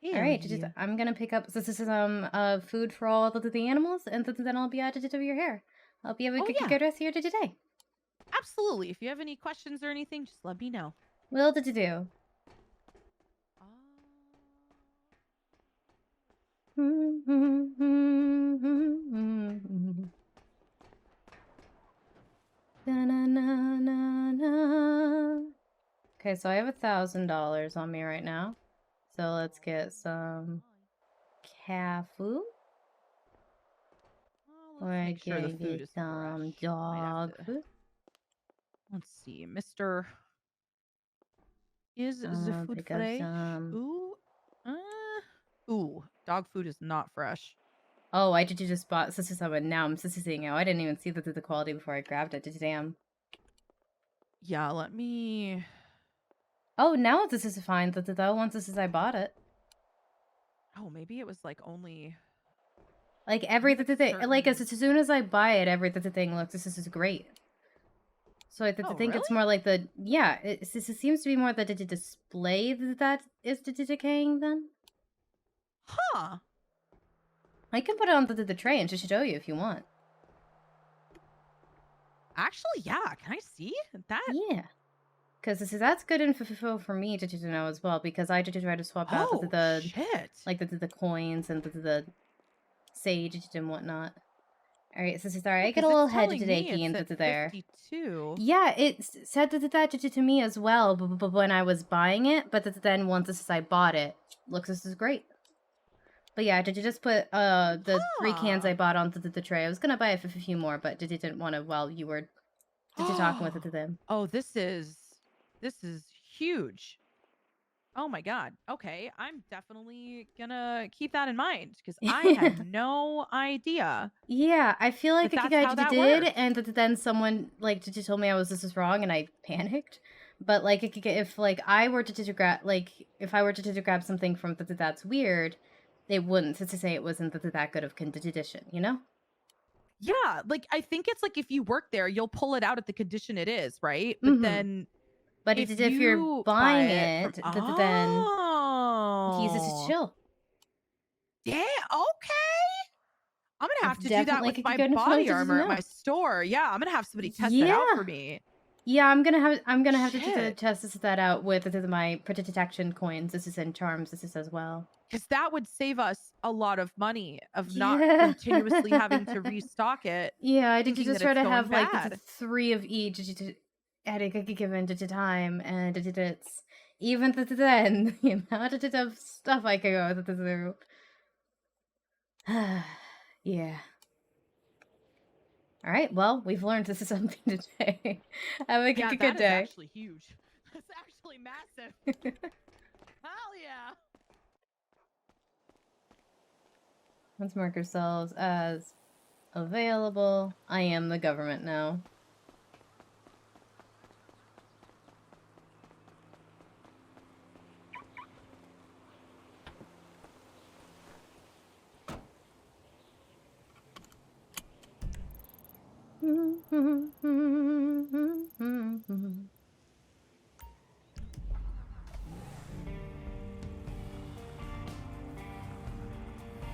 All right, I'm gonna pick up some food for all the animals, and then I'll be added to your hair. I'll be able to good rest here today. Absolutely. If you have any questions or anything, just let me know. Will do. Okay, so I have $1,000 on me right now. So let's get some cat food. We're sure the gonna food get is some fresh. Might have dog to- food. Let's see, Mr. Is the food pick up fresh? some- Ooh, dog food is not fresh. Oh, I did just bought some, and now I'm seeing it. I didn't even see the quality before I grabbed it. Damn. Yeah, let me. Oh, now this is fine. The once this is I bought it. Oh, maybe it was like only. Like every thing, like as soon as I buy it, every thing looks. This is great. So I think it's more like the It seems to be more the display that is decaying then. Huh. I can put it on the tray and just show you if you want. Actually, yeah. Can I see that? Yeah. Because that's good info for me to know as well, because I did try to swap out the like the coins and the sage and whatnot. All right, so sorry, I get a little headed achy into there. 52. Yeah, it said that to me as well, but when I was buying it, but then once I bought it, looks this is great. But yeah, did you just put the 3 cans I bought onto the tray? I was gonna buy a few more, but didn't want to while you were talking with it to them. Oh, this is huge. Oh my god. Okay, I'm definitely gonna keep that in mind because I had no idea. Yeah, I feel like that's I how that did, works. and then someone like told me this is wrong, and I panicked. But like, if like I were to grab if I were to grab something from that's weird, it wouldn't to say it wasn't that good of condition, you know? Yeah, like I think it's like if you work there, you'll pull it out at the condition it is, right? But then, but if you're buying it, then he's just chill. Yeah. Okay. I'm gonna have to do that definitely with my good body info to armor at know. my store. Yeah, I'm gonna have somebody test that out for me. Yeah, I'm gonna have to test that out with my protection coins. This is in charms. This is as well. Because that would save us a lot of money of not continuously having to restock it. Yeah, I did just try to have bad. like 3 of each at a given time, and it's even then the amount of stuff I can go through. Yeah. All right. Well, we've learned this is something today. Have a good day. That's actually huge. That's actually massive. Hell yeah. Let's mark ourselves as available. I am the government now.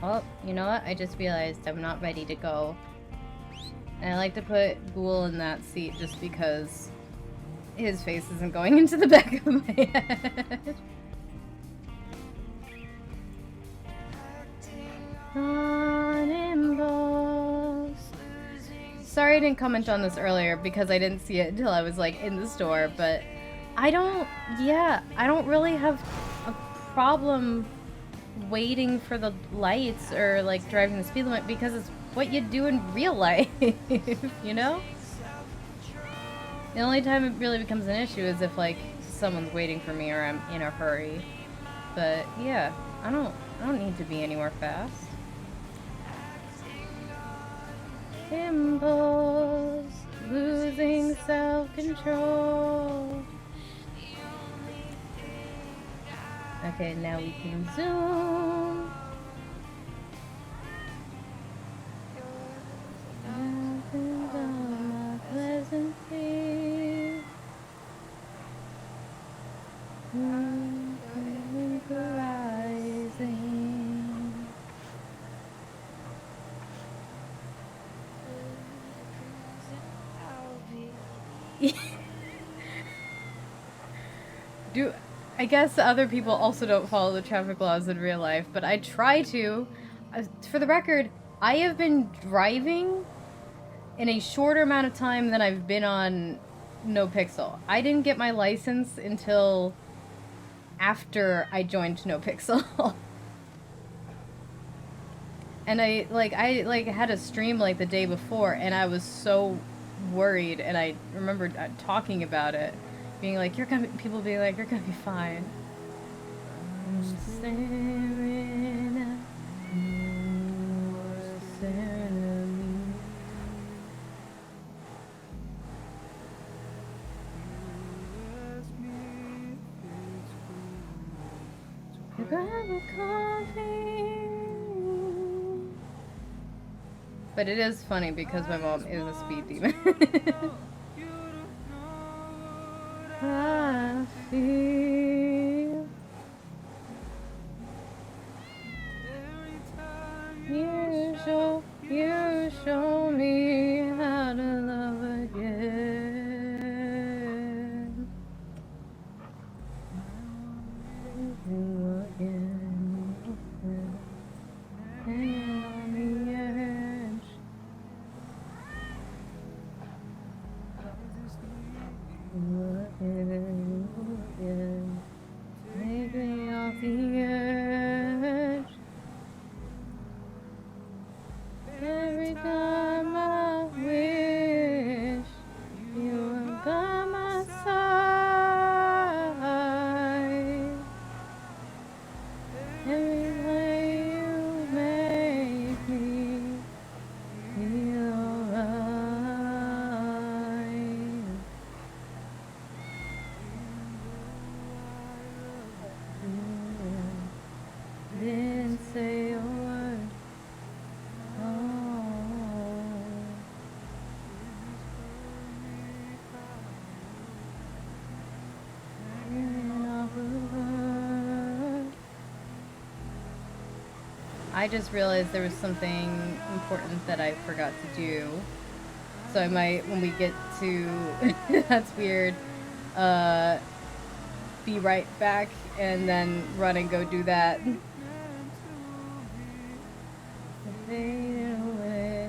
Oh, you know what? I just realized I'm not ready to go. And I like to put Ghoul in that seat just because his face isn't going into the back of my head. Sorry I didn't comment on this earlier because I didn't see it until I was like in the store, but I don't really have a problem waiting for the lights or like driving the speed limit because it's what you do in real life, you know? The only time it really becomes an issue is if like someone's waiting for me or I'm in a hurry. But yeah, I don't need to be anywhere fast. Symbols, losing self-control. Okay, now we can zoom. Nothing but my pleasant face. Horizon. I guess other people also don't follow the traffic laws in real life, but I try to. For the record, I have been driving in a shorter amount of time than I've been on NoPixel. I didn't get my license until after I joined NoPixel. And I had a stream like the day before, and I was so worried, and I remember talking about it, being like, people being like, you're gonna be fine. I'm staring at worst enemy. Grab a coffee. But it is funny because my mom is a speed demon. I feel you show me how to love again. Hanging on the edge. Take me off the edge. Every time I wish you were by my side. Every way you make me feel alright. Didn't say a word. I just realized there was something important that I forgot to do. So I might, when we get to, that's weird, be right back and then run and go do that. Fade away.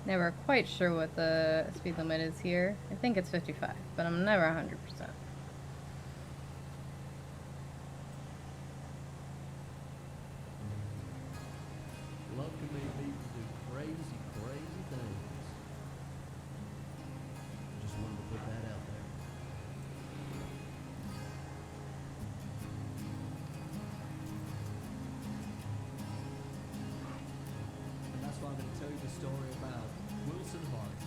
Never quite sure what the speed limit is here. I think it's 55, but I'm never 100%. Love can make people do crazy, crazy things. I just wanted to put that out there. And that's why I'm going to tell you the story about Wilson Hart.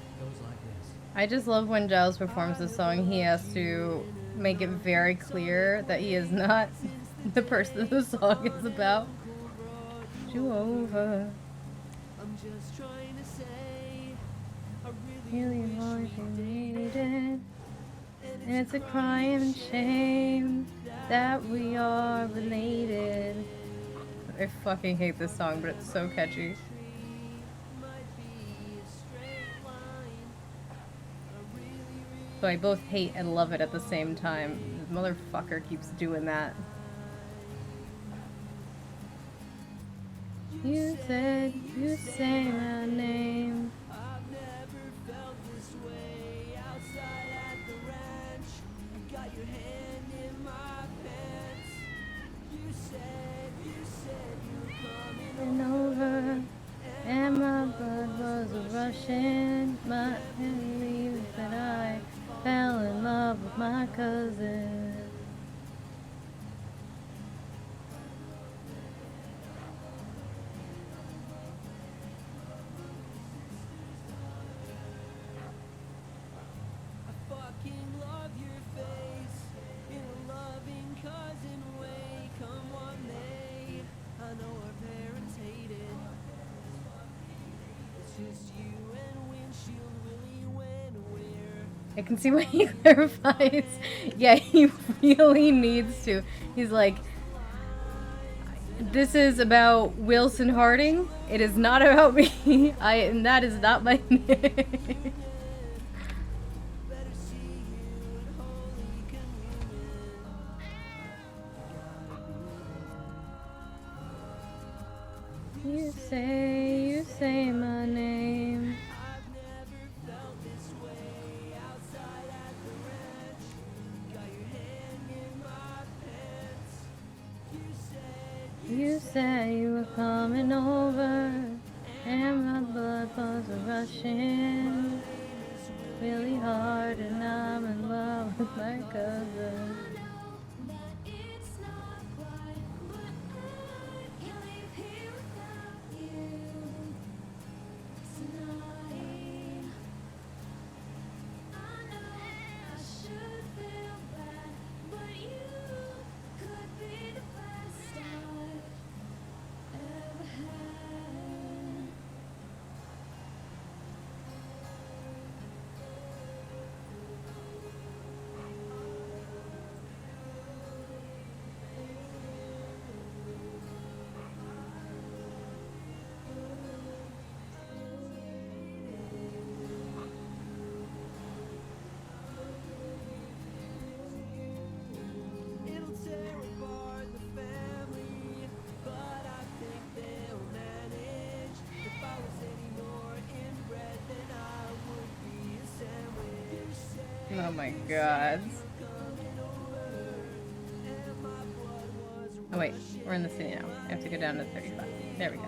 It goes like this. I just love when Giles performs this song, he has to make it very clear that he is not the person the song is about. You over. I'm just trying to say I Really want you needed. And it's a crime and shame that we are related. I fucking hate this song, but it's so catchy. So I both hate and love it at the same time. This motherfucker keeps doing that. You said you say my name. I've never felt this way outside at the ranch. You got your hand in my pants. You said you're coming Over, and my blood was rushing. My believe that I fell in love with my cousin. I can see why he clarifies. Yeah, he really needs to. He's like, this is about Wilson Harding. It is not about me. And that is not my name. You say my name. You said you were coming over, and my blood was rushing really hard, and I'm in love with my cousin. Oh my god. Oh wait, we're in the city now. I have to go down to 35. There we go.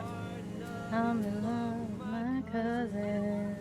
I'm in love with my cousin.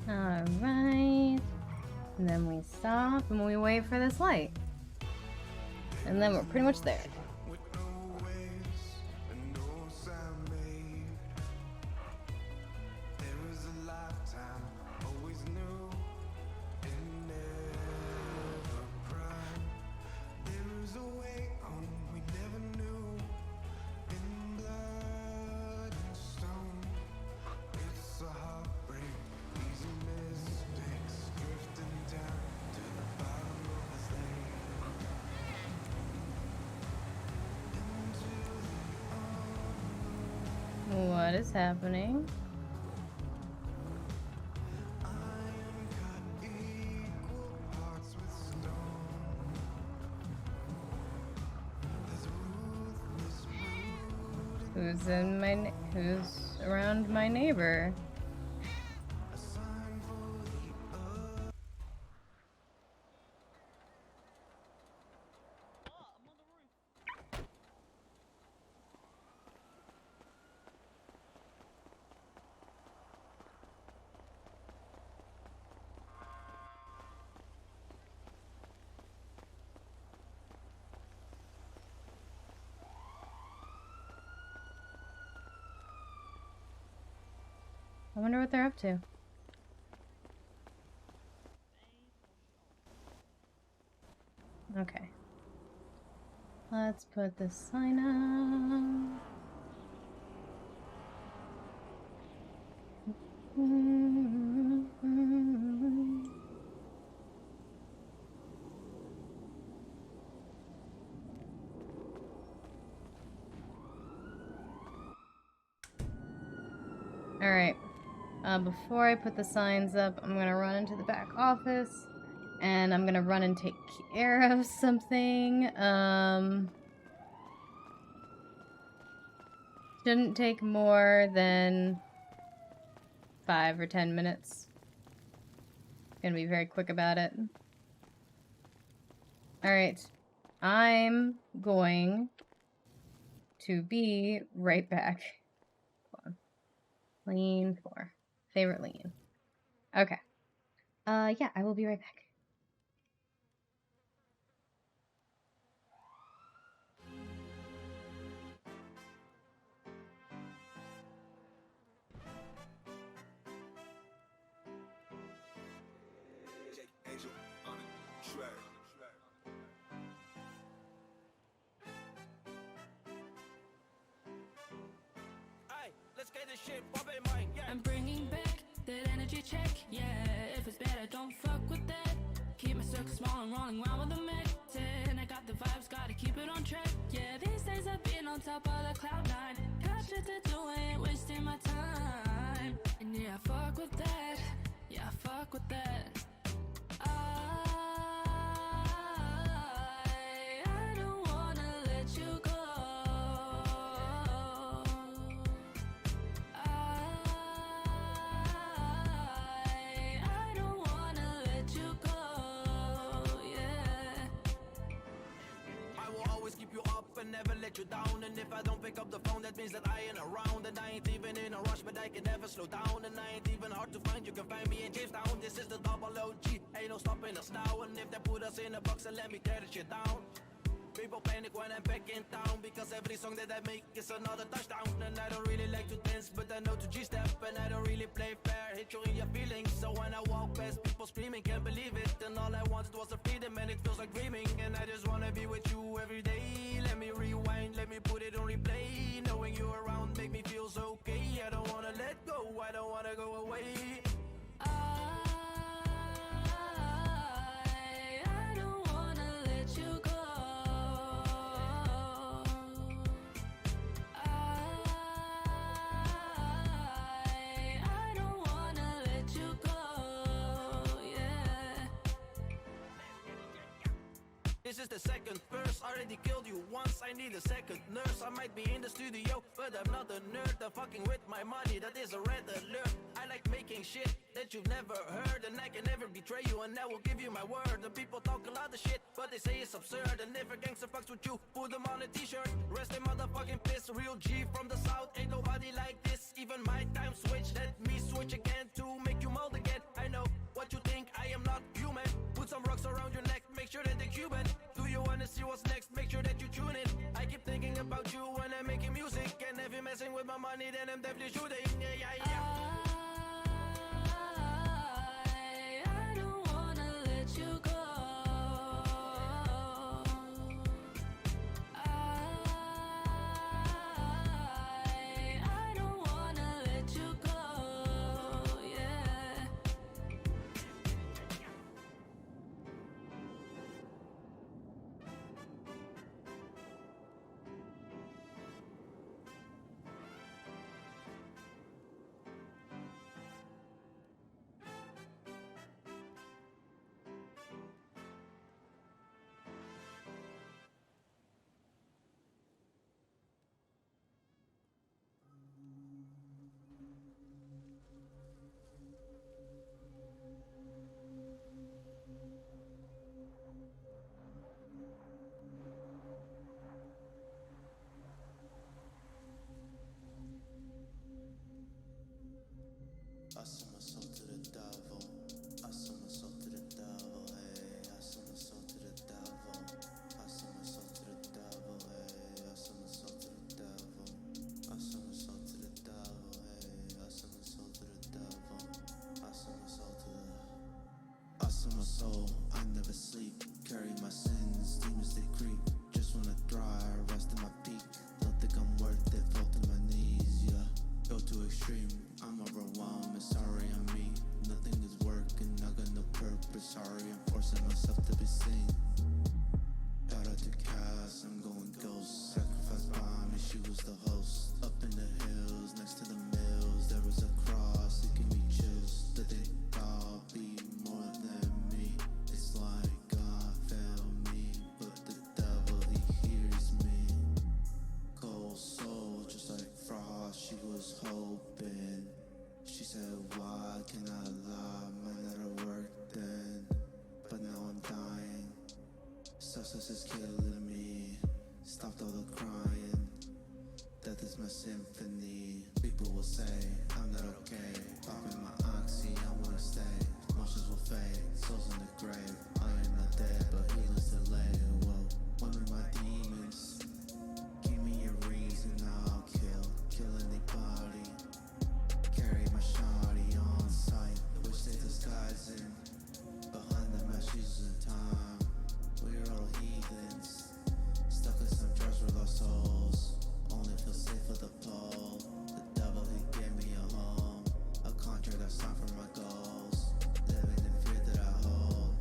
Alright. And then we stop and we wait for this light. And then we're pretty much there. What is happening? Who's around my neighbor? I wonder what they're up to. Okay. Let's put the sign up. Alright. Before I put the signs up, I'm gonna run into the back office and I'm gonna run and take care of something. Shouldn't take more than 5 or 10 minutes. Gonna be very quick about it. All right. I'm going to be right back. Hold on. Lean 4. Favorite lean. Okay. Yeah, I will be right back. I'm bringing back that energy check, yeah. If it's bad, I don't fuck with that. Keep my circle small and rolling around with a Mac 10. I got the vibes, gotta keep it on track, yeah. These days I've been on top of the cloud 9. Got shit to do, ain't wasting my time. And yeah, I fuck with that, yeah, I fuck with that. I don't wanna let you go. I don't wanna let you go, yeah. I will always keep you up and never let you down. And if I don't pick up the phone, that means that I ain't around. And I ain't even in a rush, but I can never slow down. And I ain't even hard to find, you can find me in Jamestown. This is the double OG, ain't no stopping us now. And if they put us in a box, then let me tear the shit down. People panic when I'm back in town, because every song that I make is another touchdown. And I don't really like to dance, but I know to G-step. And I don't really play fair, hit you in your feelings. So when I walk past people screaming, can't believe it. And all I wanted was a freedom, and it feels like dreaming. And I just wanna be with you every day. Let me rewind, let me put it on replay. Knowing you around make me feel so okay. I don't wanna let go, I don't wanna go away. I don't wanna let you go. I don't wanna let you go, yeah. This is the second verse, already killed you once. I need a second nurse. I might be in the studio, but I'm not a nerd. I'm fucking with my money, that is a red alert. I like making shit that you've never heard, and I can never betray you, and I will give you my word. The people talk a lot of shit, but they say it's absurd. And if a gangster fucks with you, put them on a t-shirt. Rest in motherfucking piss, real G from the south. Ain't nobody like this, even my time switch. Let me switch again to make you mold again. I know what you think, I am not human. Put some rocks around your neck, make sure that they're Cuban. Do you wanna see what's next? Make sure that you tune in. I keep thinking about you when I'm making music. And if you're messing with my money, then I'm definitely shooting. Yeah, yeah, yeah. I don't wanna let you go. I don't wanna let you go, yeah. Substance is killing me. Stopped all the crying. Death is my symphony. People will say I'm not okay. Popping my oxy, I wanna stay. Emotions will fade, souls in the grave. I am not dead, but healing's delayed. Whoa, one of my demons. Give me a reason, I'll kill anybody. Carry my shawty on sight. Wish they disguising behind the meshes of time. We're all heathens, stuck in some drugs with our souls. Only feel safe for the pole. The devil, he gave me a home. A contract I signed for my goals. Living in fear that I hold.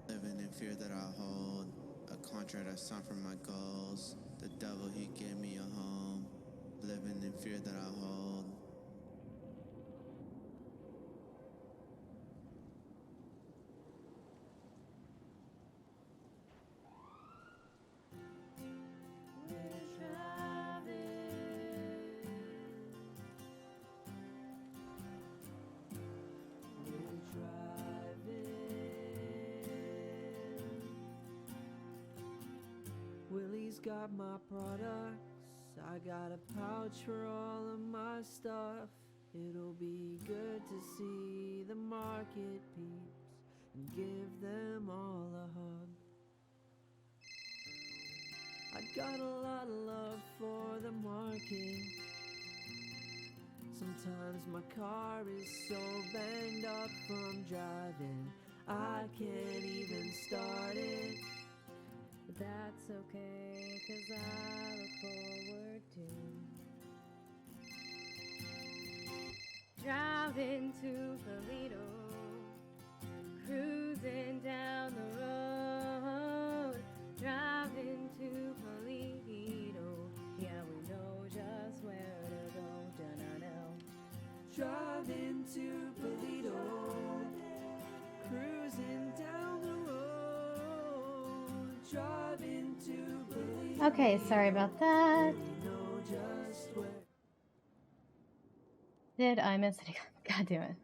Living in fear that I hold. A contract I signed for my goals. The devil, he gave me a home. Living in fear that I hold. Willie's got my products. I got a pouch for all of my stuff. It'll be good to see the market peeps and give them all a hug. I got a lot of love for the market. Sometimes my car is so banged up from driving, I can't even start it. But that's okay, 'cause I look forward to driving to Toledo, cruising down the road, driving to Toledo. Yeah, we know just where to go, da-na-na. Driving to Toledo, cruising down the road, driving to Toledo. Okay, sorry about that. We know just where. Did I miss it? God damn it.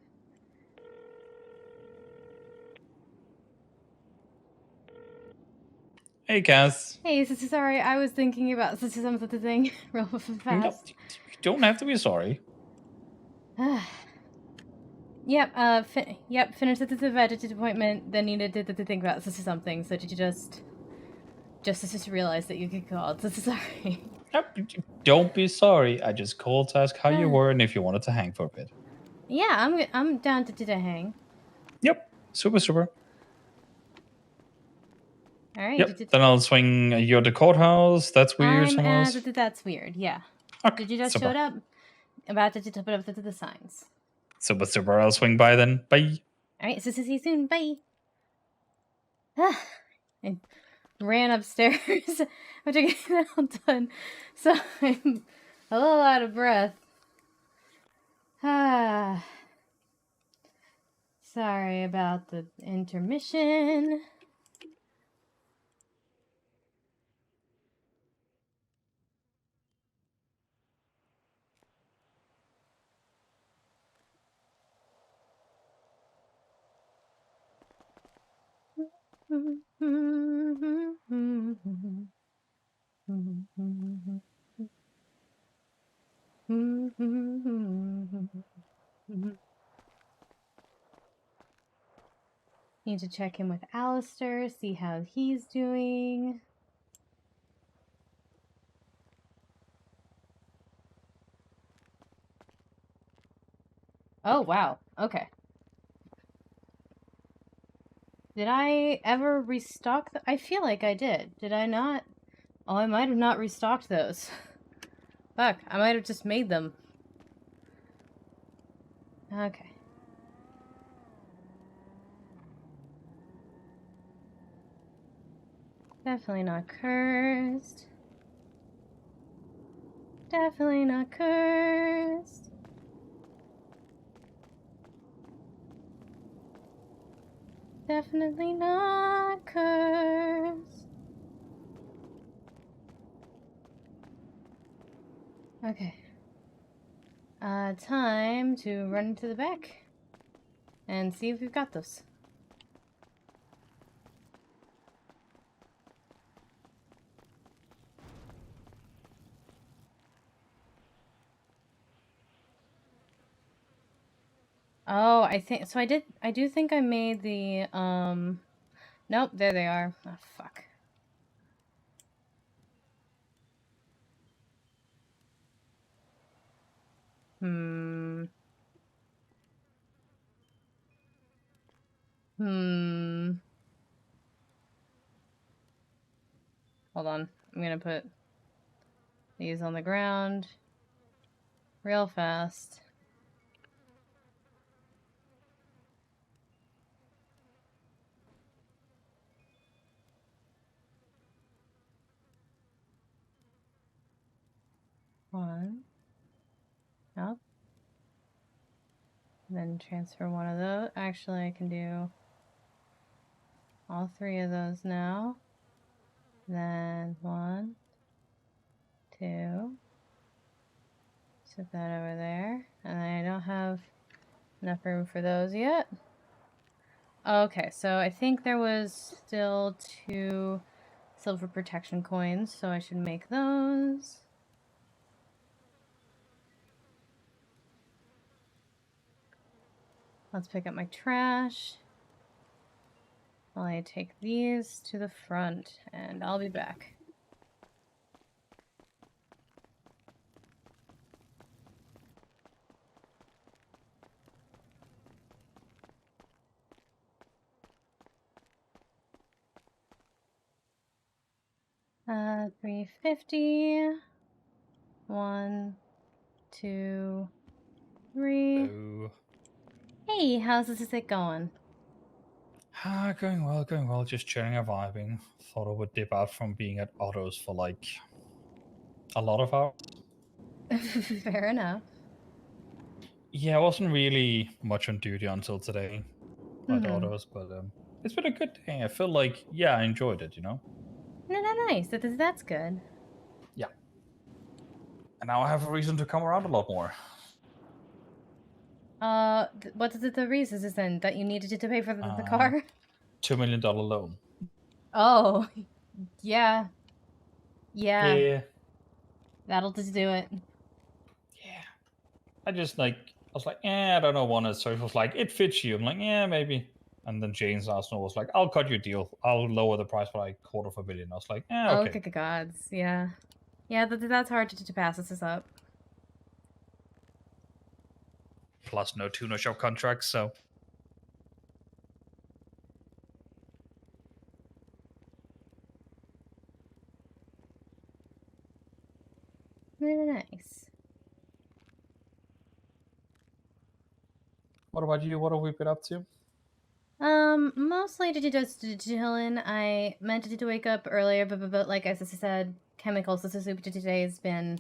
Hey, Cass. Hey, sorry, I was thinking about something real fast. You don't have to be sorry. Yep, finished the vegetative appointment, then needed to think about something, so did you just realize that you get called? Sorry. Don't be sorry. I just called to ask how you were and if you wanted to hang for a bit. Yeah, I'm down to hang. Yep, super. All right. Yep, then I'll swing you at the courthouse. That's weird. That's weird. Yeah. Okay, Did you just super. showed up? About to put up the signs. Super. I'll swing by then. Bye. All right. So see you soon. Bye. I ran upstairs after getting that all done, so I'm a little out of breath. Sorry about the intermission. Need to check in with Alistair, see how he's doing. Oh, wow. Okay. Did I ever restock I feel like I did. Did I not? Oh, I might have not restocked those. Fuck, I might have just made them. Okay. Definitely not cursed. Definitely not cursed. Definitely not cursed. Okay. Time to run into the back and see if we've got those. Oh, I think so. I do think I made the Nope, there they are. Oh fuck. Hmm. Hold on. I'm gonna put these on the ground real fast. One. Up. Then transfer one of those. Actually, I can do all three of those now. Then 1, 2. Set that over there. And I don't have enough room for those yet. Okay, so I think there was still 2 silver protection coins, so I should make those. Let's pick up my trash. While I take these to the front, and I'll be back. $350. 1, 2, 3. Oh. Hey, how's this it going? Going well, going well. Just chilling and vibing. Thought I would dip out from being at Otto's for like a lot of hours. Fair enough. Yeah, I wasn't really much on duty until today at Mhm. Otto's, but it's been a good day. I feel like, yeah, I enjoyed it, you know? No, nice. That's good. Yeah. And now I have a reason to come around a lot more. What is the reason is then that you needed to pay for the car? $2 million loan. Oh, yeah. Yeah. That'll just do it. I was like, I don't know, one is so it was like, it fits you. I'm like, yeah, maybe. And then James Arsenal was like, I'll cut you a deal. I'll lower the price by like $250 million. I was like, Oh, okay. good gods. Yeah. Yeah, that's hard to pass this up. Plus no tuner shop contracts, so. Very nice. What about you? What have we been up to? Mostly just chilling. I meant to wake up earlier, but like I said, chemicals. This is today has been.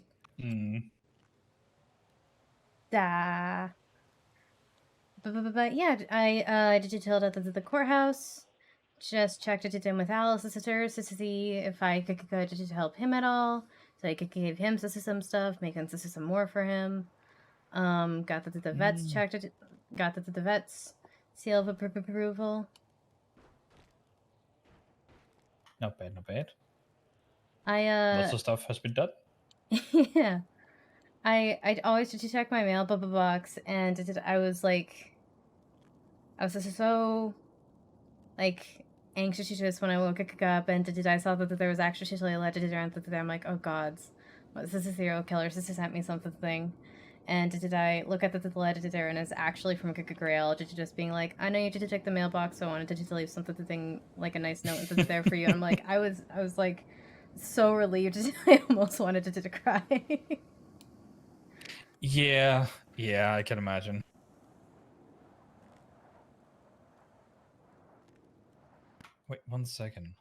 But yeah, I detailed at the courthouse. Just checked it in with Alice's sisters to see if I could go to help him at all. So I could give him some stuff, making some more for him. Got the vets checked it. Got the vets seal of approval. Not bad, not bad. Lots of stuff has been done. Yeah. I always to check my mail box, and I was so like anxious just when I woke up, and I saw that there was actually a letter around that. I'm like, oh gods, what, this is a serial killer. Sister sent me something. And did I look at the letter there, and it's actually from Grail, just being like, I know you did check the mailbox, so I wanted to leave something like a nice note that's there for you. And I'm like, I was like so relieved. I almost wanted to cry. Yeah, I can imagine. Wait 1 second.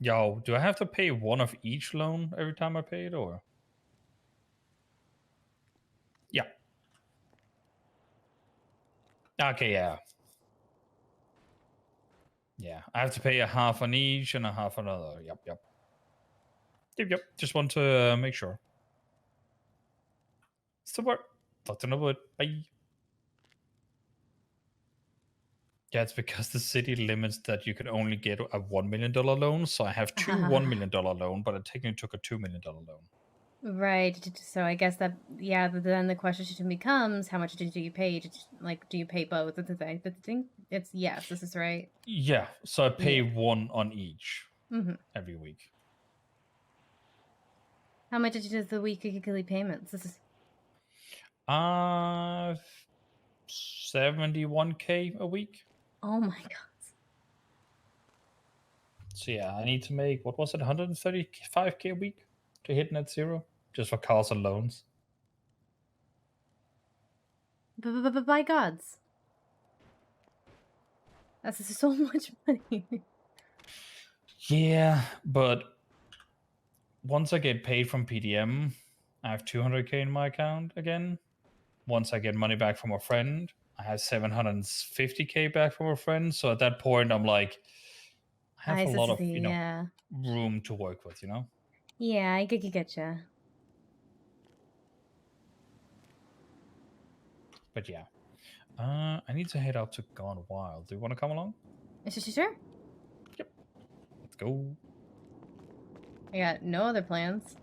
Yo, do I have to pay one of each loan every time I pay it, or? Yeah. Okay, yeah. Yeah, I have to pay a half on each and a half on another. Yep. Just want to make sure. Support. Talk to no wood. Bye. Yeah, it's because the city limits that you could only get a $1 million loan. So I have two $1 million loan, but I technically took a $2 million loan. Right. So I guess that, yeah, then the question becomes, how much do you pay? Like, do you pay both? The thing, it's yes, this is right. Yeah, so I pay one on each every week. How much is the weekly payments? This is 71K a week. Oh my god. So yeah, I need to make, what was it, 135K a week to hit net zero, just for cars and loans. By gods. That's so much money. Yeah, but once I get paid from PDM, I have 200K in my account again. Once I get money back from a friend, I have 750K back from a friend. So at that point, I'm like, I have a lot of room to work with, Yeah, I getcha. But yeah, I need to head out to Gone Wild. Do you want to come along? Sure. Yep. Let's go. I got no other plans.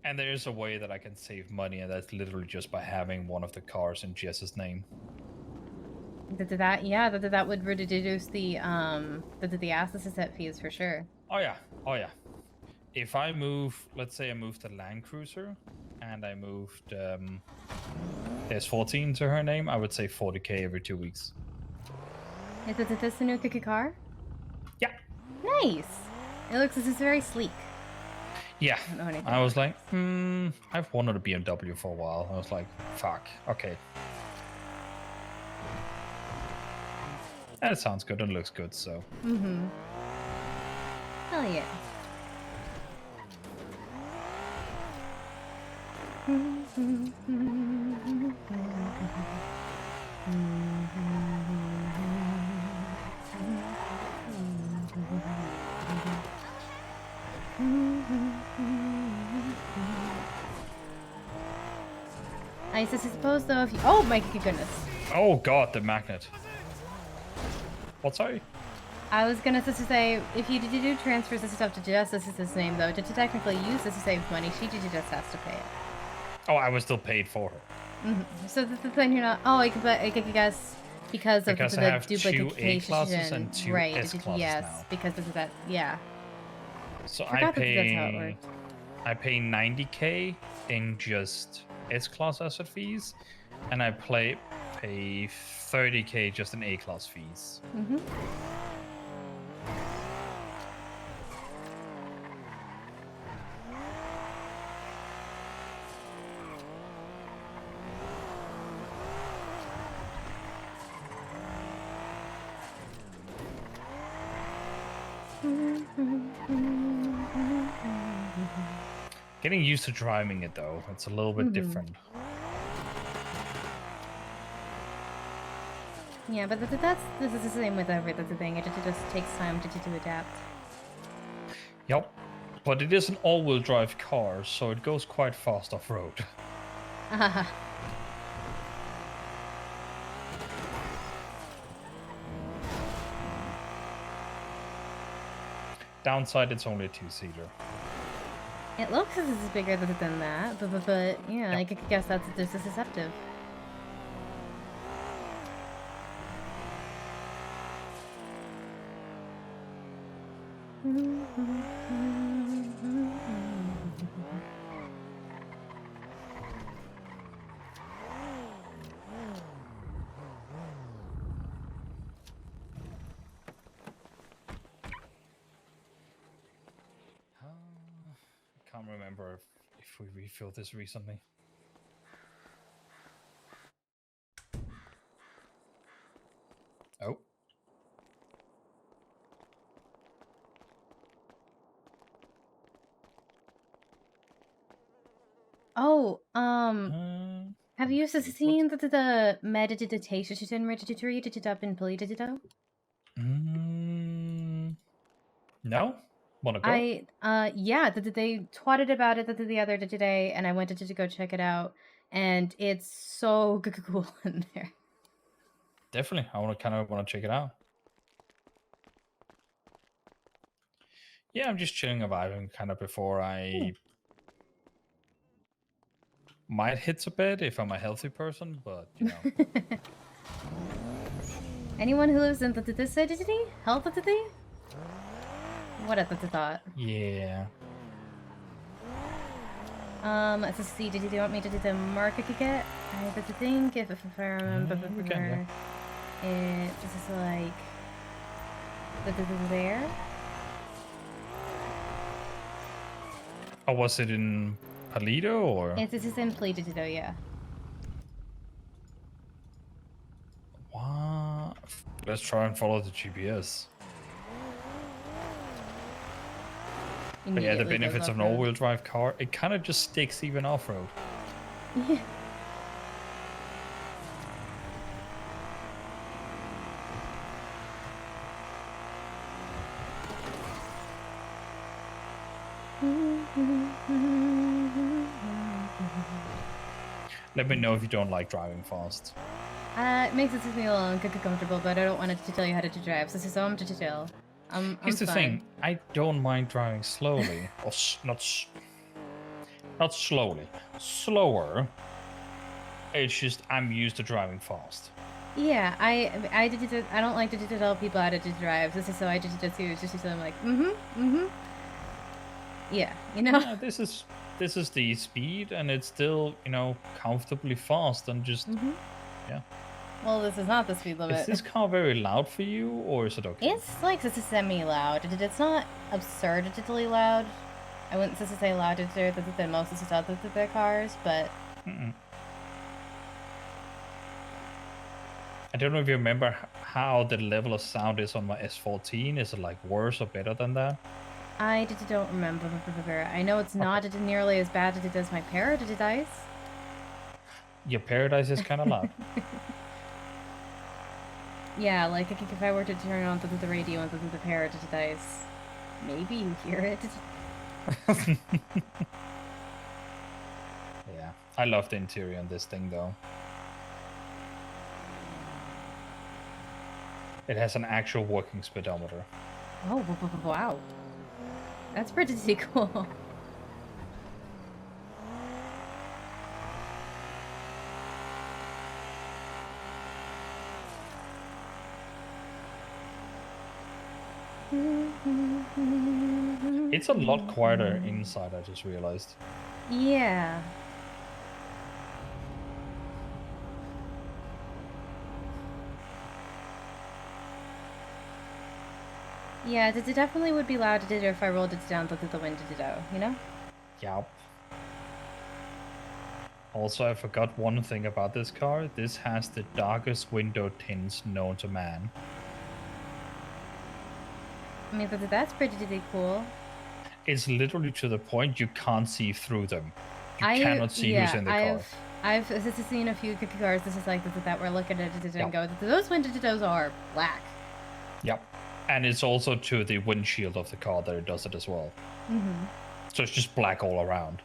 And there is a way that I can save money, and that's literally just by having one of the cars in Jess's name. That would reduce the asset fees for sure. Oh yeah. If I move, let's say I moved the Land Cruiser, and I moved S14 to her name, I would save 40K every 2 weeks. Is this the new cookie car? Yeah. Nice. It looks this is very sleek. Yeah. I was like, I've wanted a BMW for a while. I was like, fuck. Okay. That sounds good and looks good, so. Hell yeah. I suppose though if you, oh my goodness. Oh god, the magnet. What, sorry? I was gonna say, if you do transfers and stuff to Jess, this is his name though, to technically use this to save money, she just has to pay it. Oh, I was still paid for her. So the thing you're not, I guess because of because the I have duplication. 2 A classes and 2 right, S classes yes, now. because of that, yeah. So Forgot that's how it worked. I pay 90K in just S-class asset fees, and I pay 30K just in A-class fees. Getting used to driving it though, it's a little bit different. Yeah, but this is the same with everything. It just takes time to adapt. Yep, but it is an all-wheel drive car, so it goes quite fast off-road. Downside, it's only a 2-seater. It looks as if it's bigger than that, but yeah, I guess that's just deceptive. I can't remember if we refilled this recently. Oh. Oh, have you seen the meditation retreat up in Polito? No? Wanna go? Yeah, they twatted about it the other day, and I went to go check it out. and it's so cool in there. Definitely, I want to check it out. Yeah, I'm just chilling and vibing kind of before I might hit the bed if I'm a healthy person, but you know. Anyone who lives in this city? Health city? What a thought. Yeah. Let's see, do you want me to do the market ticket? I have to think if I remember we can, yeah. This is like there. Oh, was it in Paleto or? This is in Paleto, yeah. What? Let's try and follow the GPS. But yeah, the benefits of an all-wheel drive car, it kind of just sticks even off-road. Yeah. Let me know if you don't like driving fast. It makes it me a little uncomfortable, but I don't want to tell you how to drive. So this is so to tell. Here's the thing: I don't mind driving slowly, or not slowly, slower. It's just I'm used to driving fast. Yeah, I don't like to tell people how to drive. This is so I just so I'm like yeah, you know. Yeah, this is the speed, and it's still, you know, comfortably fast, and just yeah. Well, this is not the speed limit. Is this car very loud for you, or is it okay? It's like this is semi-loud. It's not absurdly loud. I wouldn't say louder than most of the cars, but. I don't know if you remember how the level of sound is on my S14. Is it like worse or better than that? I don't remember. I know it's not nearly as bad as it does my Paradise. Your Paradise is kind of loud. Yeah, like if I were to turn on the radio and the Paradise, maybe you hear it. Yeah, I love the interior on this thing though. It has an actual working speedometer. Oh, wow. That's pretty cool. It's a lot quieter inside, I just realized. Yeah. Yeah, it definitely would be loud if I rolled it down to the window, you know? Yep. Also, I forgot one thing about this car. This has the darkest window tints known to man. I mean, that's pretty cool. It's literally to the point you can't see through them. You cannot see who's in the car. I've seen a few cars. This is like that we're looking at it and go, those windows are black. Yep. And it's also to the windshield of the car that it does it as well. Mm-hmm. So it's just black all around.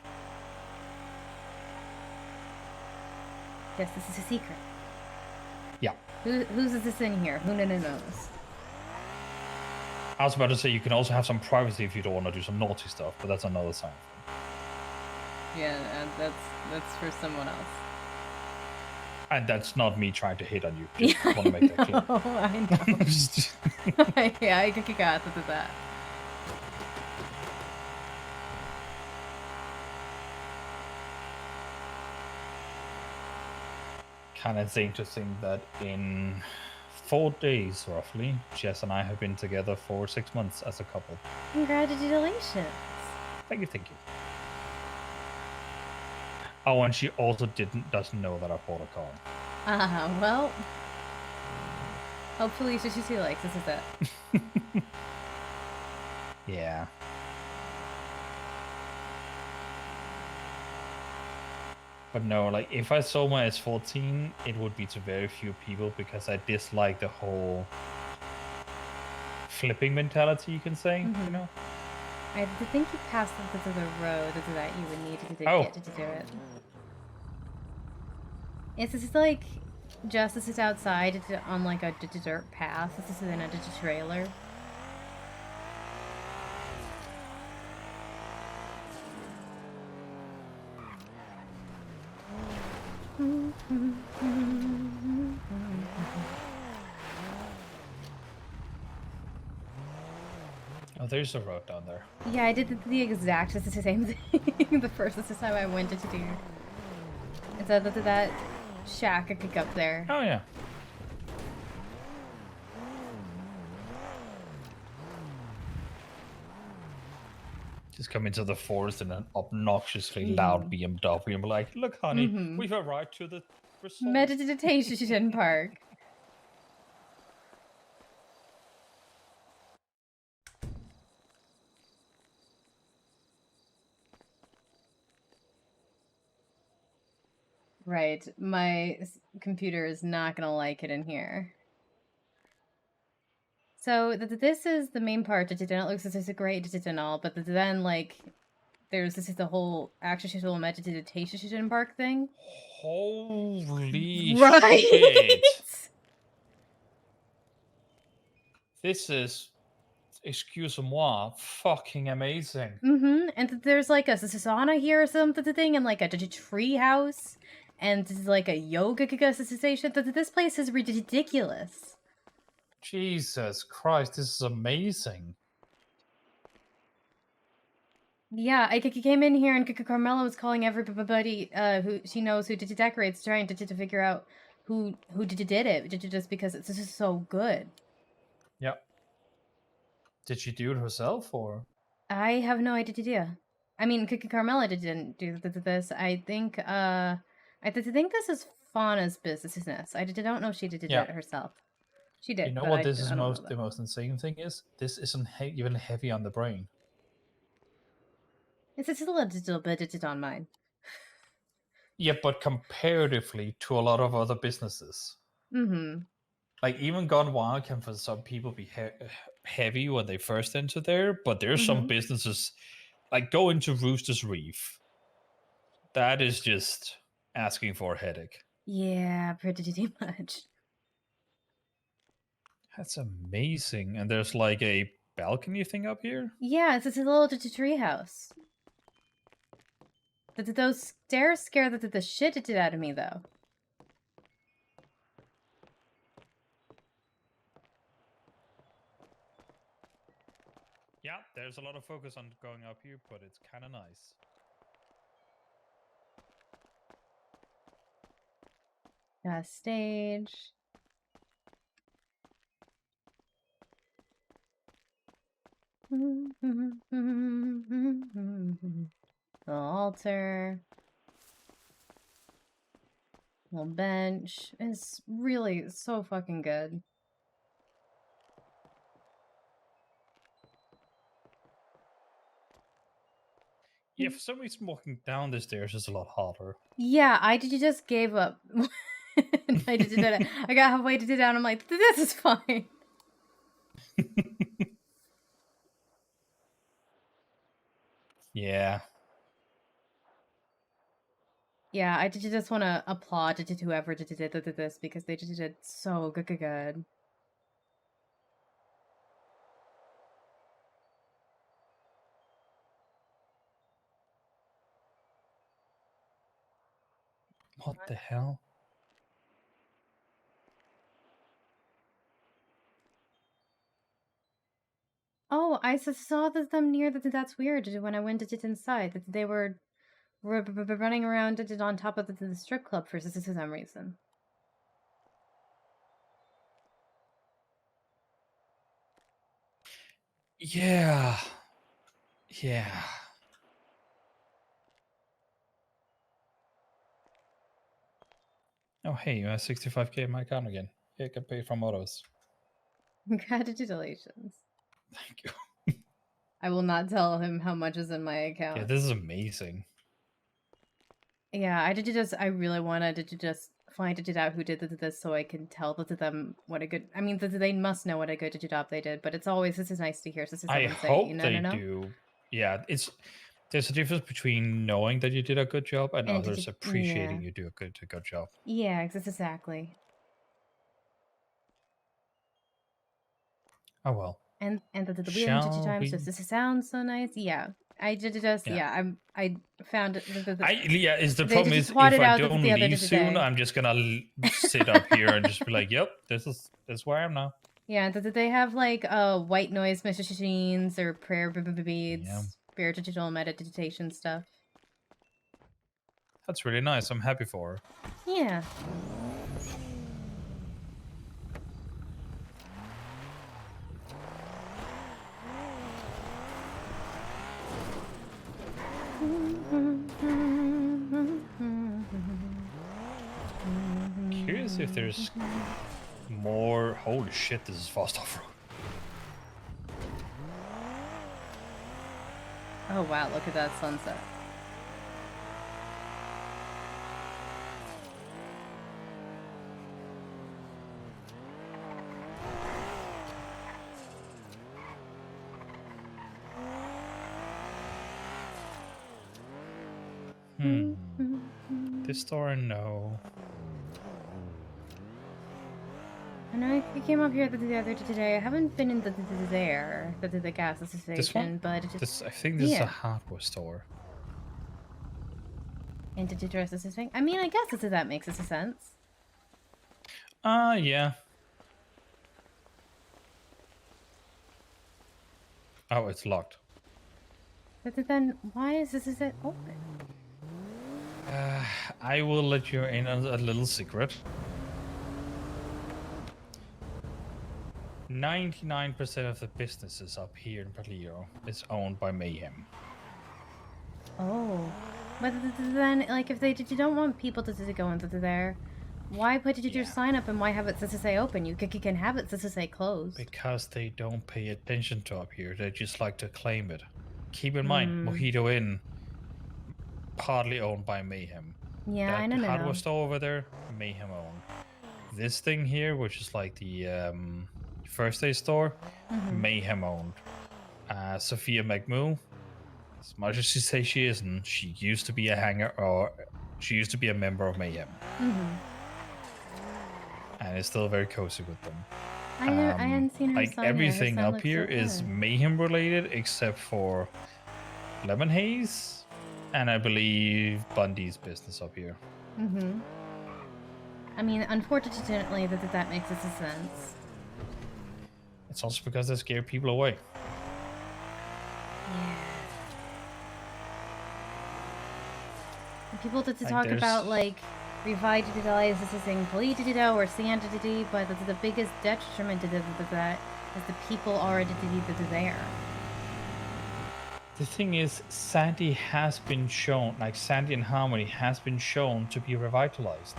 Yes, this is a secret. Yeah. Who's this in here? Who knows? I was about to say you can also have some privacy if you don't want to do some naughty stuff, but that's another side. Yeah, that's for someone else. And that's not me trying to hit on you. Just want to make that clear. I know. Yeah, I got that. Kind of interesting that in 4 days, roughly, Jess and I have been together for 6 months as a couple. Congratulations. Thank you. Oh, and she also doesn't know that I bought a car. Well, hopefully she likes this is it. Yeah. But no, like, if I sold my S14, it would be to very few people because I dislike the whole flipping mentality, you can say, you know? I think you passed to the road that you would need to get to do it. Yes, this is like Justice is outside on like a dirt path. This is in a trailer. Oh, there's a road down there. Yeah, I did the exact same thing the first time I went to do. It's that shack I kick up there. Oh yeah. Just come into the forest in an obnoxiously loud BMW and be like, look, honey, we've arrived to the resort. Meditation park. Right, my computer is not gonna like it in here. So this is the main part. It looks this is a great and all, but then like this is the whole actual meditation park thing. Holy right. shit! This is, excuse-moi, fucking amazing. And there's like a sauna here or something, and like a tree house, and this is like a yoga station. This place is ridiculous. Jesus Christ, this is amazing. Yeah, I came in here and Carmela was calling everybody who she knows who decorates, trying to figure out who did it, just because it's just so good. Yep. Did she do it herself, or? I have no idea. I mean, Carmela didn't do this. I think think this is Fauna's business. I don't know if she did it herself. She did. You know what this is the most insane thing is? This isn't even heavy on the brain. It's a little bit on mine. Yeah, but comparatively to a lot of other businesses. Like, even Gone Wild can for some people be heavy when they first enter there, but there's some businesses, like go into Rooster's Reef. That is just asking for a headache. Yeah, pretty much. That's amazing. And there's like a balcony thing up here? Yeah, it's a little tree house. Those stairs scare the shit out of me, though. Yeah, there's a lot of focus on going up here, but it's kind of nice. Got stage. The altar. Little bench. It's really so fucking good. Yeah, for some reason walking down the stairs is a lot harder. Yeah, I just gave up. I did it. I got halfway to do down. I'm like, this is fine. Yeah. Yeah, I just want to applaud to whoever did this because they just did so good. What the hell? Oh, I saw them near that's weird when I went to get inside. That they were running around on top of the strip club for some reason. Yeah. Yeah. Oh, hey, you have 65k in my account again. Yeah, I can pay from autos. Congratulations. Thank you. I will not tell him how much is in my account. Yeah, this is amazing. Yeah, I really wanted to just find out who did this so I can tell them what a good. I mean, they must know what a good job they did, but this is nice to hear. I hope they do. Yeah, There's a difference between knowing that you did a good job and And others appreciating you do a good job. Yeah, exactly. Oh well. And the wheeling Shall times we? just sounds so nice. Yeah, I did just I found Is the they problem just is plotted if I out don't the other leave soon, day. I'm just gonna sit up here and just be like, "Yep, this is where I am now." Yeah, did they have like white noise machines or prayer beads, spiritual meditation stuff? That's really nice. I'm happy for her. Yeah. Curious if there's more. Holy shit! This is fast off road. Oh wow, look at that sunset. This store, no. I know I came up here the other today. I haven't been in the gas station, This one? but I think this is a hardware store. And did you dress this thing? I mean, I guess that makes sense. Yeah. Oh, it's locked. But then, why is this open? I will let you in on a little secret. 99% of the businesses up here in Palio is owned by Mayhem. Oh, but then, like, if you don't want people to go into there, why put your sign up and why have it say open? You can have it say closed. Because they don't pay attention to up here. They just like to claim it. Keep in mind, Mojito Inn, partly owned by Mayhem. Yeah, that I know. hardware store over there, Mayhem owned. This thing here, which is like the First Day store, Mayhem owned. Sophia McMoo, as much as she says she isn't, she used to be a hanger, or she used to be a member of Mayhem. And is still very cozy with them. I hadn't seen her like sign everything here. up here is Mayhem related except for Lemon Haze and I believe Bundy's business up here. I mean, unfortunately, that makes sense. It's also because they scare people away. Yeah. And people to talk about like revitalizing Polydiddo or Sandidity, but the biggest detriment to that is the people already there. The thing is, Sandy has been shown, like Sandy and Harmony has been shown to be revitalized.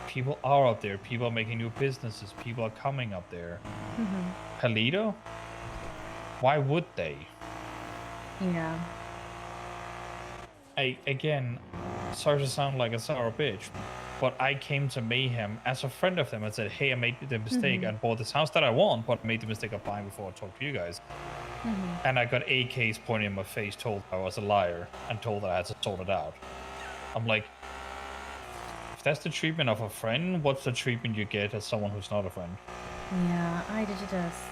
People are up there, people are making new businesses, people are coming up there. Paleto? Why would they? Yeah. Again, sorry to sound like a sour bitch, but I came to Mayhem as a friend of them and said, hey, I made the mistake and bought this house that I want, but I made the mistake of buying before I talked to you guys. And I got AKs pointing in my face, told I was a liar, and told that I had to sort it out. I'm like, if that's the treatment of a friend, what's the treatment you get as someone who's not a friend? Yeah, I did just...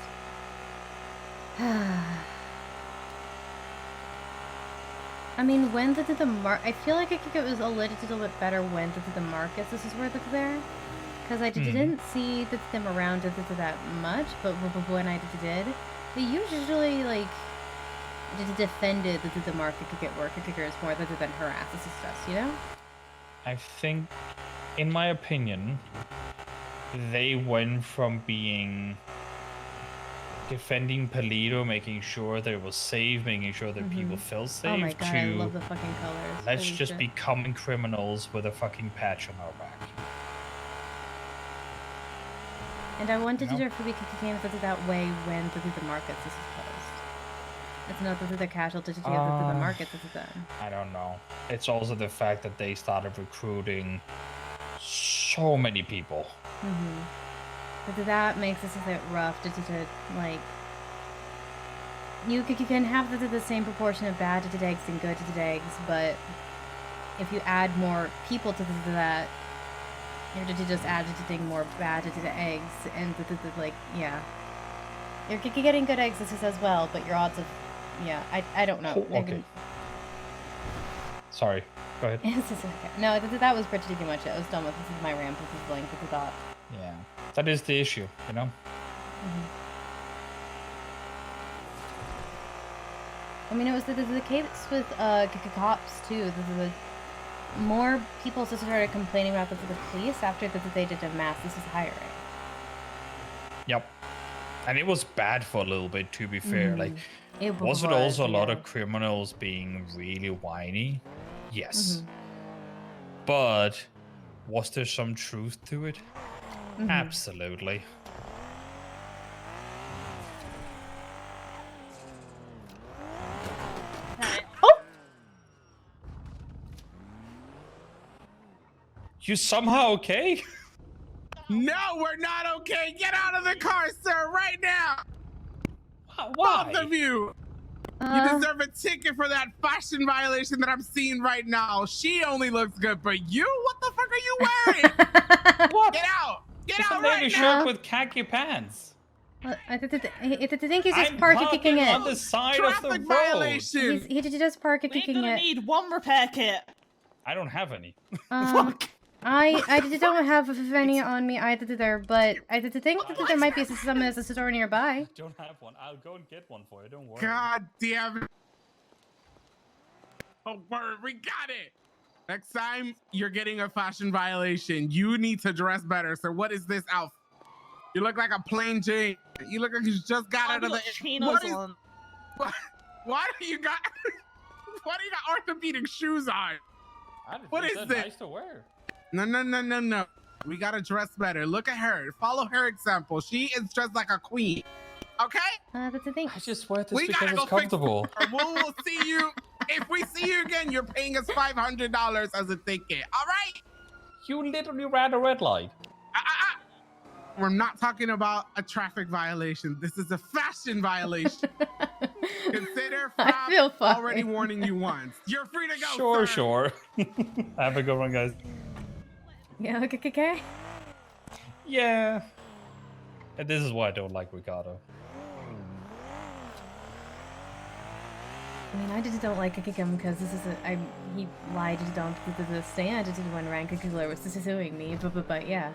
I mean, when did the I feel like it was a little bit better when did the markets this is where they're there. Because I didn't see them around that much, but when I did, they usually, like, defended the market could get workers more than harasses and stuff, you know? I think, in my opinion, they went from being defending Paleto, making sure that it was safe, making sure that people felt safe, Oh my god, to I love the fucking colors. let's Holy just shit. be common criminals with a fucking patch on our back. And I wanted No. to if we came that way when the markets this is closed. It's not the casualty to the markets this is done. I don't know. It's also the fact that they started recruiting so many people. But that makes this a bit rough to like You can have the same proportion of bad edited eggs and good edited eggs, but if you add more people to that, you're just editing more bad edited eggs, and like, yeah. You're getting good eggs as well, but your odds of, yeah, I don't know. Oh, okay. Sorry, go ahead. Okay. No, that was pretty much it. I was done with this is my rant. This is length of the thought. Yeah, that is the issue, you know? I mean, it was the case with cops too. The more people just started complaining about this to the police after they did a mass hiring. Yep. And it was bad for a little bit, to be fair. Like, was it was, also a lot yeah. of criminals being really whiny? Yes. But was there some truth to it? Absolutely. Oh! You somehow okay? No, we're not okay. Get out of the car, sir, right now. Why? Both of you. You deserve a ticket for that fashion violation that I'm seeing right now. She only looks good, but you? What the fuck are you wearing? What? Get out. Get It's out a lady right shirt now. with khaki pants. I think he's just I'm parking parking it. on the side of the Traffic road. violation. He just parking We're kicking gonna it. need one repair kit. I don't have any. I don't have any on me either there, but I think that there might be some as a store nearby. I don't have one. I'll go and get one for you. Don't worry. God damn it. Oh, word, we got it. Next time you're getting a fashion violation, you need to dress better. So what is this outfit? You look like a plain Jane. You look like you just got out of the chinos on. Why do you got why do you got orthopedic shoes on? What is this? Nice to wear. No. We gotta dress better. Look at her. Follow her example. She is dressed like a queen. Okay? That's the thing. I just wear this We because gotta it's go fix comfortable. her. We'll see you. If we see you again, you're paying us $500 as a ticket. All right? You literally ran a red light. We're not talking about a traffic violation. This is a fashion violation. Consider I feel Frog fine. already warning you once. You're free to go, Sure, sir. sure. Have a good one, guys. Yeah, okay. Yeah. And this is why I don't like Ricardo. I mean, I just don't like him because this is he lied down to the stand when Rankagula was suing me, but yeah.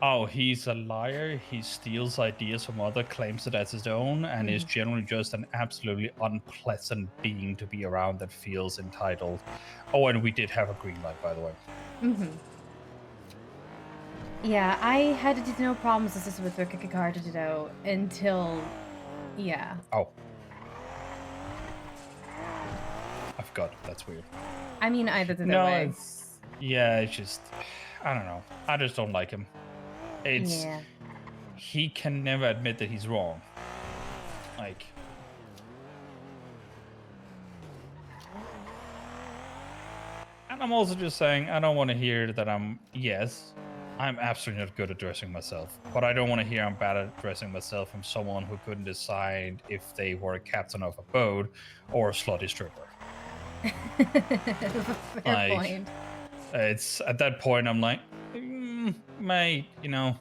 Oh, he's a liar. He steals ideas from others, claims it as his own, and is generally just an absolutely unpleasant being to be around that feels entitled. Oh, and we did have a green light, by the way. Yeah, I had no problems with the car until, yeah. Oh. I forgot. That's weird. I mean, either the No, way. it's just, I don't know. I just don't like him. He can never admit that he's wrong. Like, and I'm also just saying, I don't want to hear that I'm absolutely not good at dressing myself, but I don't want to hear I'm bad at dressing myself from someone who couldn't decide if they were a captain of a boat or a slutty stripper. Fair point. It's at that point I'm like, mate, you know.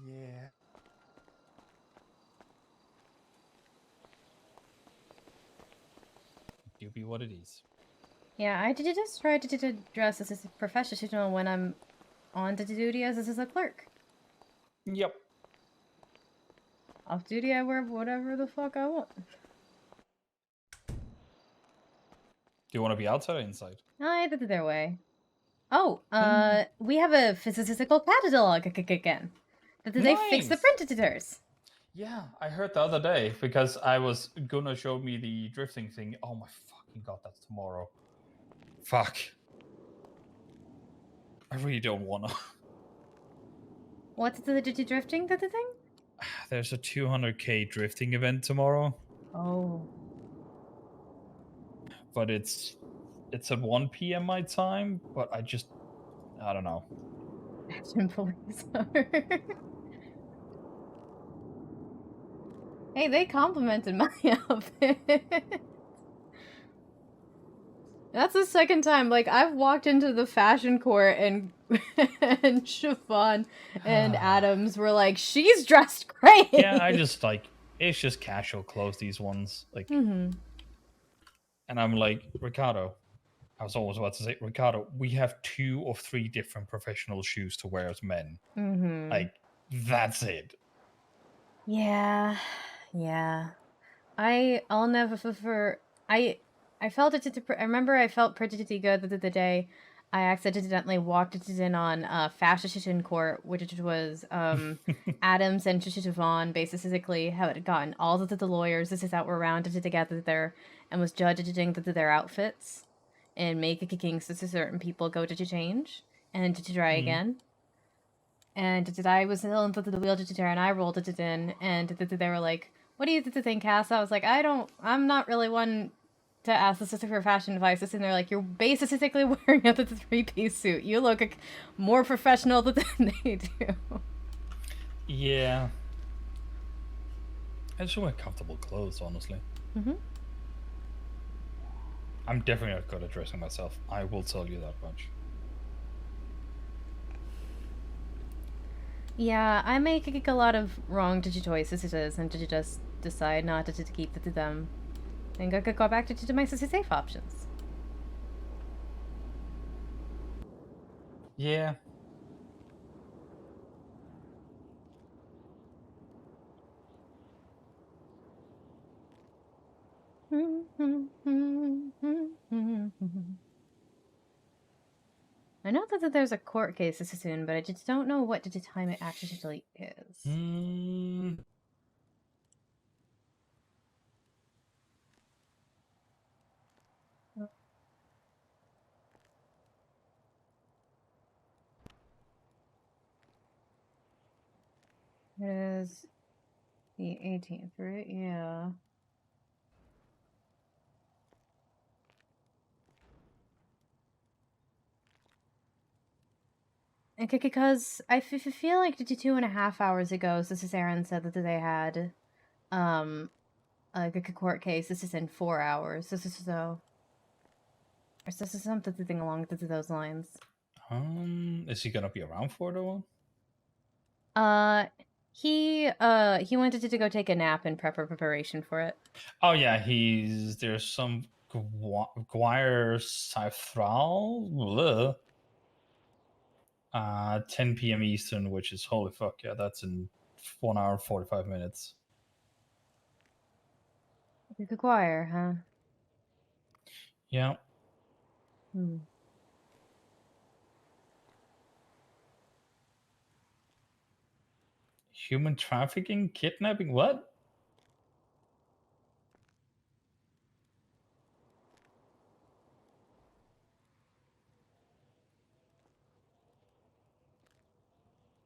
Yeah. Do be what it is. Yeah, I did just try to dress as a professional when I'm on duty as a clerk. Yep. Off duty, I wear whatever the fuck I want. Do you want to be outside or inside? I did it their way. Oh, we have a physical catalog again. Did they fix the Nice. print editors? Yeah, I heard the other day because I was gonna show me the drifting thing. Oh my fucking god, that's tomorrow. Fuck. I really don't wanna. What's the drifting thing? There's a 200k drifting event tomorrow. Oh. but it's at 1 p.m. my time. But I don't know. Fashion police are. Hey, they complimented my outfit. That's the second time. Like, I've walked into the fashion court and and Siobhan and Adams were like, she's dressed great. Yeah, I just like it's just casual clothes. These ones, like, Mhm. and I'm like, Ricardo. I was almost about to say, Ricardo, we have 2 or 3 different professional shoes to wear as men. Mhm. Like, that's it. Yeah, yeah. I'll never I felt it. I remember I felt pretty good the day I accidentally walked it in on fashion court, which was Adams and Siobhan basically had gotten all of the lawyers that were around together there and was judging their outfits and making certain people go to change and to try again. And I was still in the wheelchair and I rolled it in and they were like, what do you think, Cass? I was like, I'm not really one to ask the sister for fashion advice. And they're like, you're basically wearing a 3-piece suit. You look more professional than they do. Yeah. I just wear comfortable clothes, honestly. Mhm. I'm definitely not good at dressing myself. I will tell you that much. Yeah, I make a lot of wrong choices and to just decide not to keep to them. And go back to my safe options. Yeah. I know that there's a court case soon, but I just don't know what time it actually is. It is the 18th, right? Yeah. Because I feel like 2.5 hours ago, Sister Aaron said that they had a court case. This is in 4 hours. This is so. Or this is something along those lines. Is he gonna be around for the one? He wanted to go take a nap in preparation for it. Oh yeah, there's some Guire Cyphral. 10 p.m. Eastern, which is holy fuck, yeah, that's in 1 hour and 45 minutes. The choir, huh? Yeah. Human trafficking, kidnapping, what?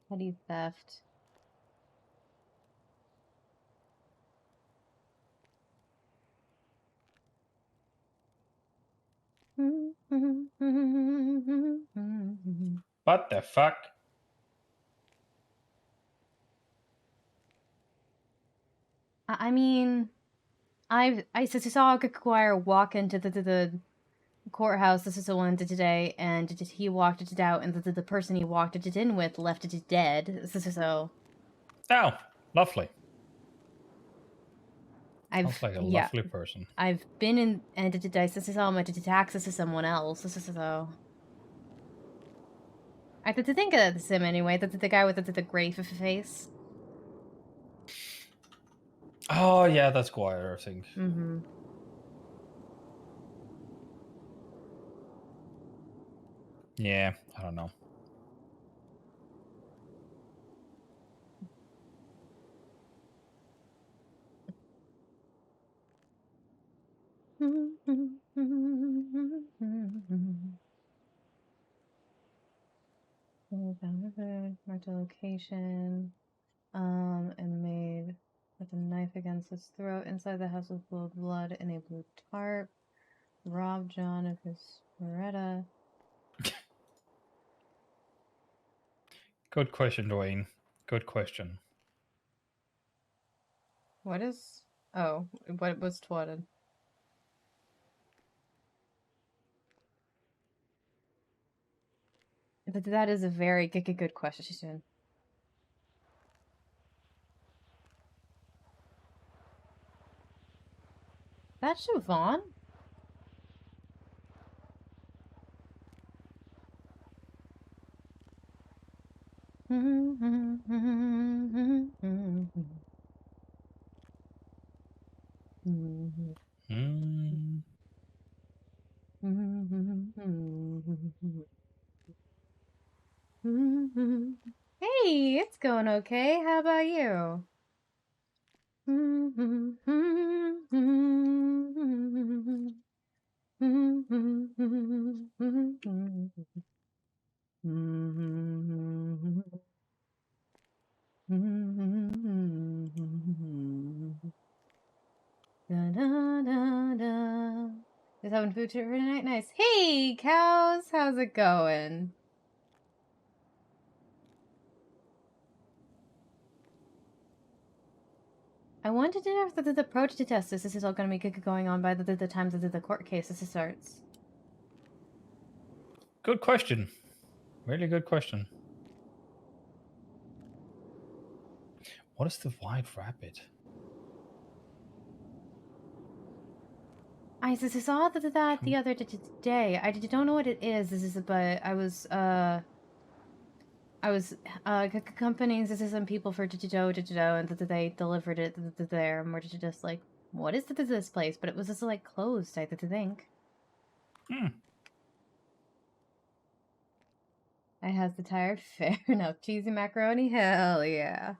Petty theft. What the fuck? I mean, I saw a choir walk into the courthouse. This is the one today, and he walked it out, and the person he walked it in with left it dead. So. Oh, lovely. Sounds like a lovely person. I've been in and this is how much to tax this is someone else. This is so. I have to think of this him anyway. The guy with the gray face. Oh yeah, that's Guire, I think. Mm-hmm. Yeah, I don't know. Marked a location, and made with a knife against his throat inside the house with blood in a blue tarp. Rob John Beretta. Good question, Dwayne. Good question. What is? Oh, what was twatted? That is a very good question. That's Siobhan? Hey, it's going okay. How about you? Da, da, da, da. Just having food for tonight? Nice. Hey, cows! How's it going? I wanted to know if the approach to test this is all going to be going on by the time that the court case starts. Good question. Really good question. What is the White Rabbit? I saw that the other day. I don't know what it is. But I was accompanying some people for and they delivered it there, and we're just like, what is this place? But it was just like closed, I think. I has the tired fair now. Cheesy macaroni, hell yeah.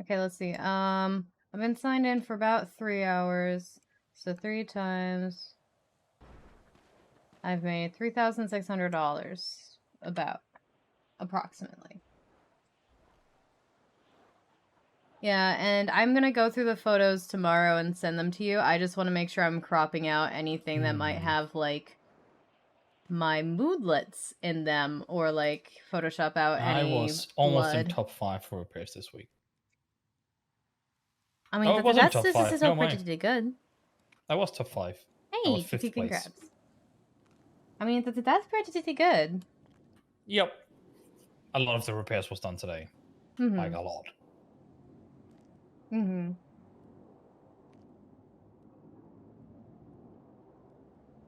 Okay, let's see. I've been signed in for about 3 hours. So 3 times. I've made $3,600. About. Approximately. Yeah, and I'm gonna go through the photos tomorrow and send them to you. I just want to make sure I'm cropping out anything that might have, like, my moodlets in them, or, like, Photoshop out any I was almost in blood. top 5 for repairs this week. I mean, it wasn't top 5. this is No, all pretty good. I was top 5. I was Hey, 5th place. congrats. I mean, that's pretty good. Yep. A lot of the repairs was done today. Like a lot. I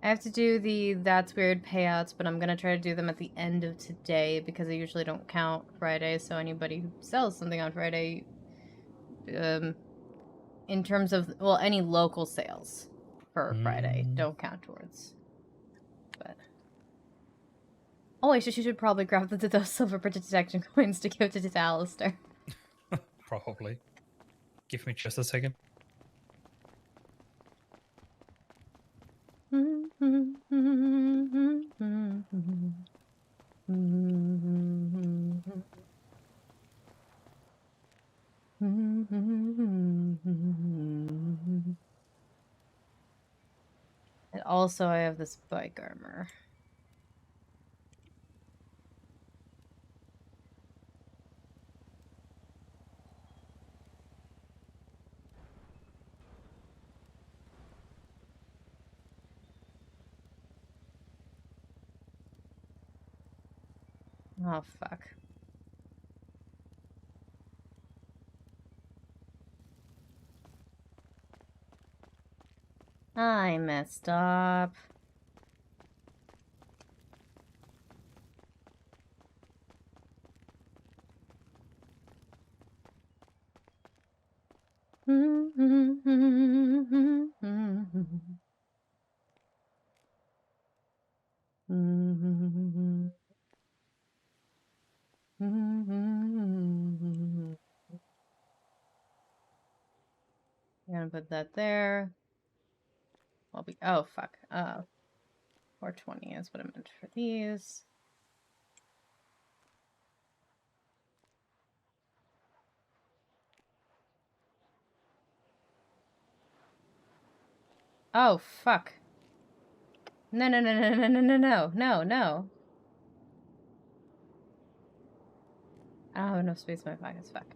have to do the That's Weird payouts, but I'm going to try to do them at the end of today because I usually don't count Friday, so anybody who sells something on Friday, in terms of, well, any local sales for Friday, don't count towards. But oh, I should probably grab those silver detection coins to give to Alistair. Probably. Give me just a second. And also I have this bike armor. Oh, fuck. I messed up. I'm gonna put that there. Oh fuck. 420 is what I meant for these. Oh fuck. No. I don't have enough space in my pockets. Fuck.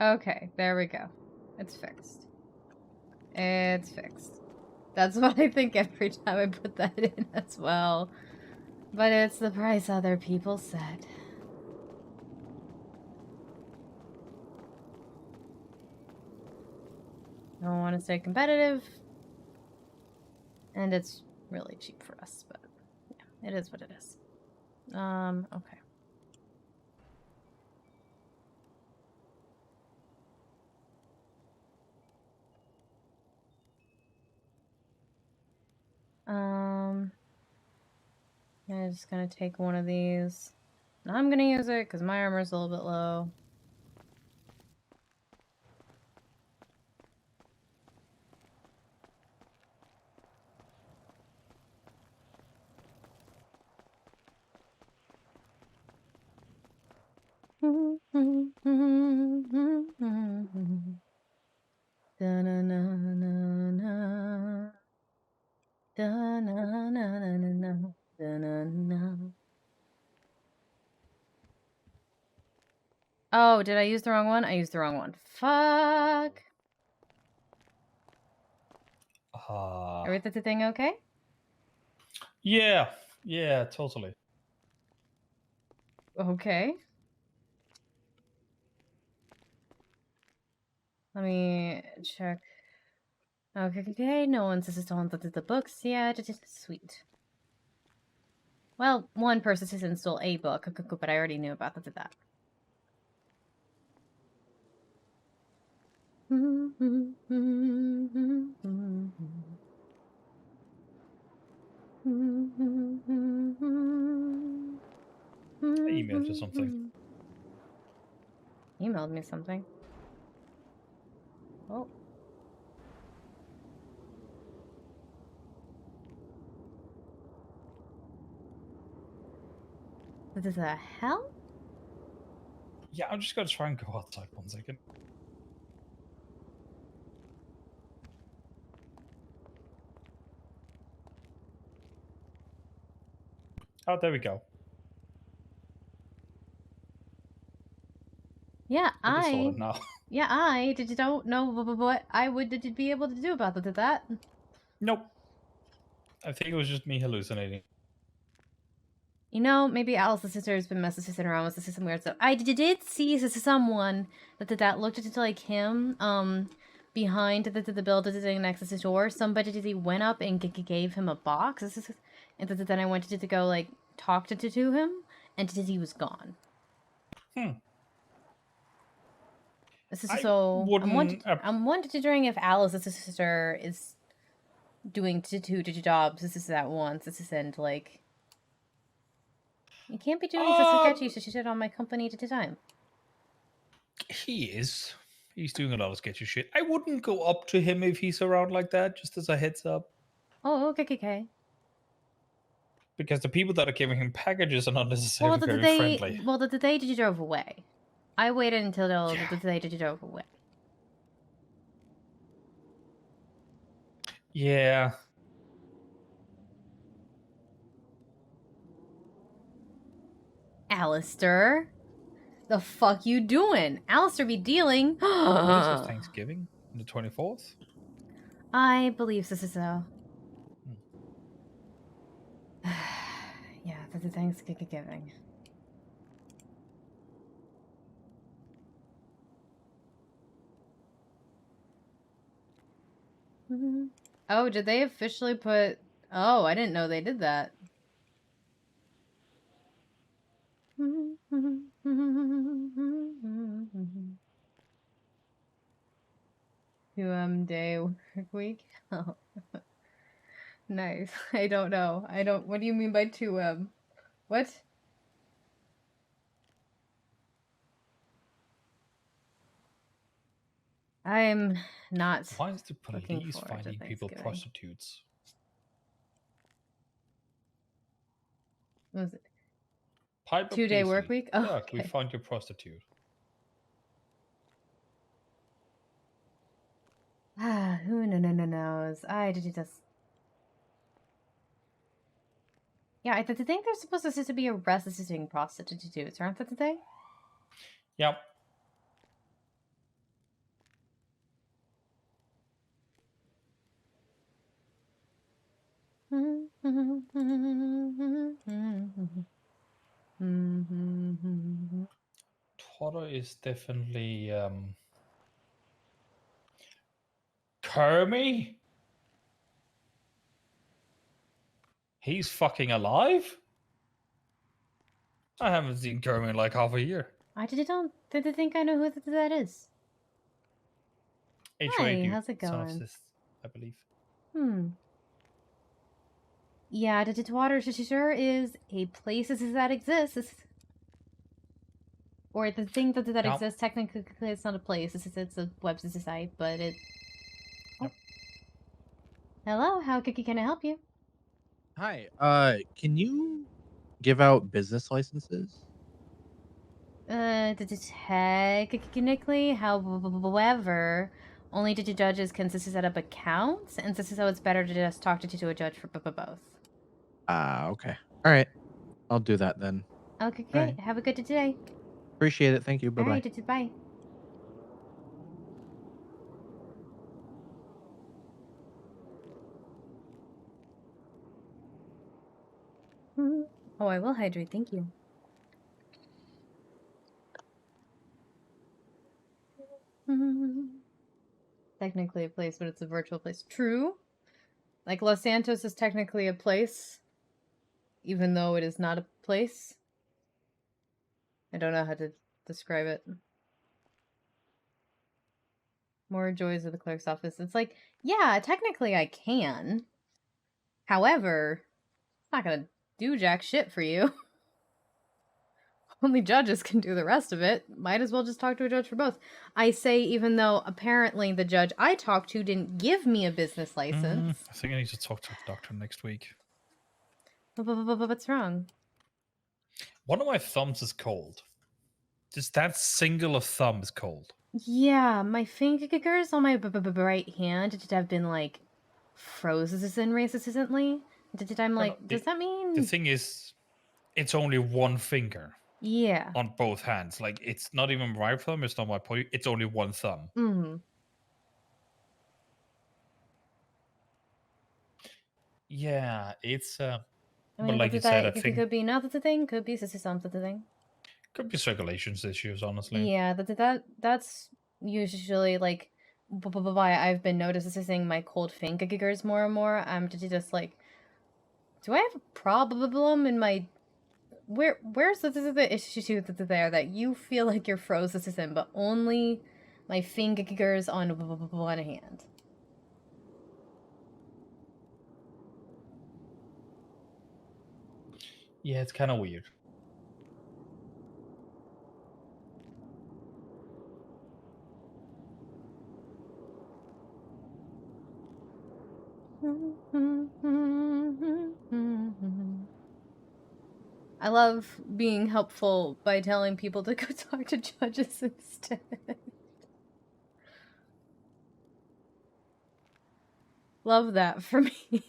Okay, there we go. It's fixed. It's fixed. That's what I think every time I put that in as well. But it's the price other people said. I don't want to stay competitive. And it's really cheap for us, but yeah, it is what it is. Okay. I'm just gonna take one of these. And I'm gonna use it because my armor's a little bit low. Da-na-na-na-na. Da-na-na-na-na. Da-na-na. Oh, did I use the wrong one? I used the wrong one. Fuck. Everything okay? Yeah, totally. Okay. Let me check. Okay. No one says it's on the books yet. It is sweet. Well, one person says install a book, but I already knew about that. I emailed you something. Emailed me something. Oh. What the hell? Yeah, I'm just gonna try and go outside 1 second. Oh, there we go. Yeah, now. Yeah, I don't know what I would be able to do about that. Nope. I think it was just me hallucinating. You know, maybe Alice's sister has been messing around with some weird stuff. I did see someone that looked at like him, behind the building next to the door. Somebody went up and gave him a box, and then I wanted to go like talk to him, and he was gone. So I'm wondering if Alice's sister is doing two jobs. This is at once. This is and like. You can't be doing such sketchy shit on my company at a time. He is. He's doing a lot of sketchy shit. I wouldn't go up to him if he's around like that, just as a heads up. Oh, okay. Because the people that are giving him packages are not necessarily very friendly. Well, the day you drove away. I waited until the day you drove away. Yeah. Alistair, the fuck you doing? Alistair be dealing. What is Thanksgiving? The 24th? I believe this is so. Yeah, that's a Thanksgiving. Oh, did they officially put... Oh, I didn't know they did that. 2 day work week. Oh, nice. I don't know. What do you mean by 2 What? I'm not. Why is the looking police forward to finding people Thanksgiving. prostitutes? What was it? Piper 2 day work Paisley. week? Oh, Look, we okay. found your prostitute. Who knows? I did just. Yeah, I think they're supposed to be arresting prostitutes, aren't they today? Yep. Twitter is definitely Kermie? He's fucking alive? I haven't seen Kermie in like half a year. I don't think I know who that is. Hi, how's it Son of going? Sis, I believe. Yeah, the water sure is a place that exists. Or the thing that Yep. exists, technically it's not a place, it's a website site, but it... Oh. Hello, how can I help you? Hi, can you give out business licenses? Technically, however, only the judges can set up accounts, and this is how it's better to just talk to a judge for both. Okay. All right. I'll do that then. Okay, All right. have a good day. Appreciate it. Thank you. Bye-bye. Alright, bye. Oh, I will hydrate, thank you. Technically a place, but it's a virtual place. True. Like Los Santos is technically a place, even though it is not a place. I don't know how to describe it. More joys of the clerk's office. It's like, yeah, technically I can. However, it's not gonna do jack shit for you. Only judges can do the rest of it. Might as well just talk to a judge for both. I say, even though apparently the judge I talked to didn't give me a business license. I think I need to talk to the doctor next week. What's wrong? One of my thumbs is cold. Just that single of thumb is cold. Yeah, my fingers on my right hand have been like frozen recently. I'm like, does that mean? The thing is, it's only one finger. Yeah. On both hands. Like, it's not even my right thumb, it's not my point. It's only one thumb. Mm-hmm. Yeah, it's I but mean, like you said, I think it could be not the thing, could be something the thing. Could be circulations issues, honestly. Yeah, that's usually like why I've been noticing my cold fingers more and more. I'm just like, do I have a problem in my where's the issue there that you feel like you're frozen, but only my fingers on one hand? Yeah, it's kind of weird. I love being helpful by telling people to go talk to judges instead. Love that for me.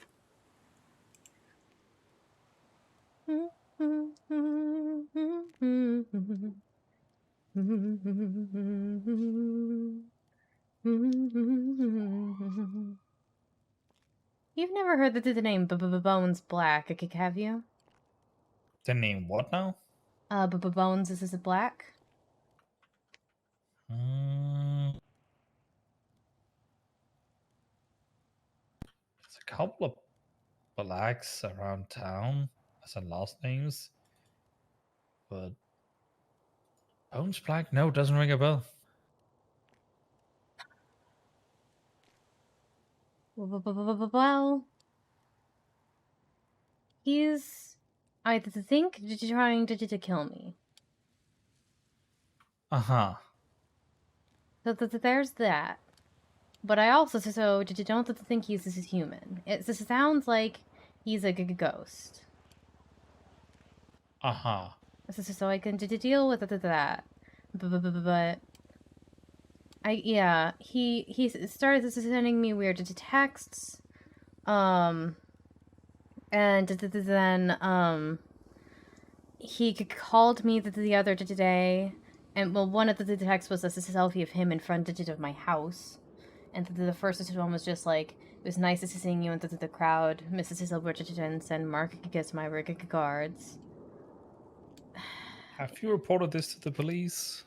You've never heard the name Bones Black, have you? The name what now? Bones is it Black? There's a couple of Blacks around town as in last names, but Bones Black, no, doesn't ring a bell. Well, he's, I think, trying to kill me. Uh-huh. So there's that. But I also don't think he's this is human. It sounds like he's a ghost. Uh-huh. So I can deal with that. But he started sending me weird texts. And then he called me the other day, and well, one of the texts was a selfie of him in front of my house, and the first one was just like, it was nice to seeing you in the crowd, Mrs. Silverton, send Mark gets my regards. Have you reported this to the police?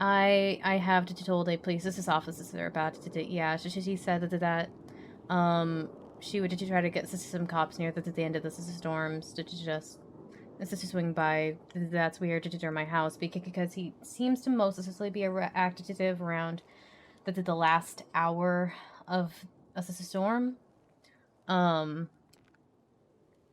I have told a police officer about it. Yeah, she said that she would try to get some cops near the end of the storms to just swing by. That's weird to deter my house because he seems to most especially be active around the last hour of a storm. The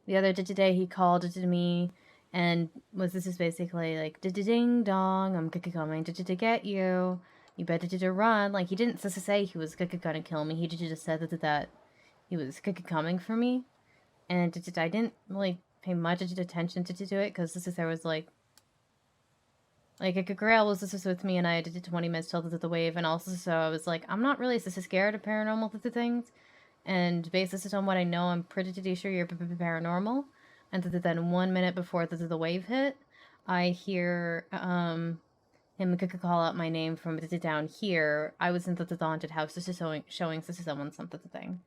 other day he called to me and this is basically like ding dong, I'm coming to get you. You better run. Like, he didn't say he was gonna kill me. He just said that he was coming for me, and I didn't really pay much attention to it because there was like a Grail was with me, and I did 20 minutes till the wave, and also so I was like, I'm not really scared of paranormal things, and based on what I know, I'm pretty sure you're paranormal. And then 1 minute before the wave hit, I hear him call out my name from down here. I was in the haunted house, just showing someone something.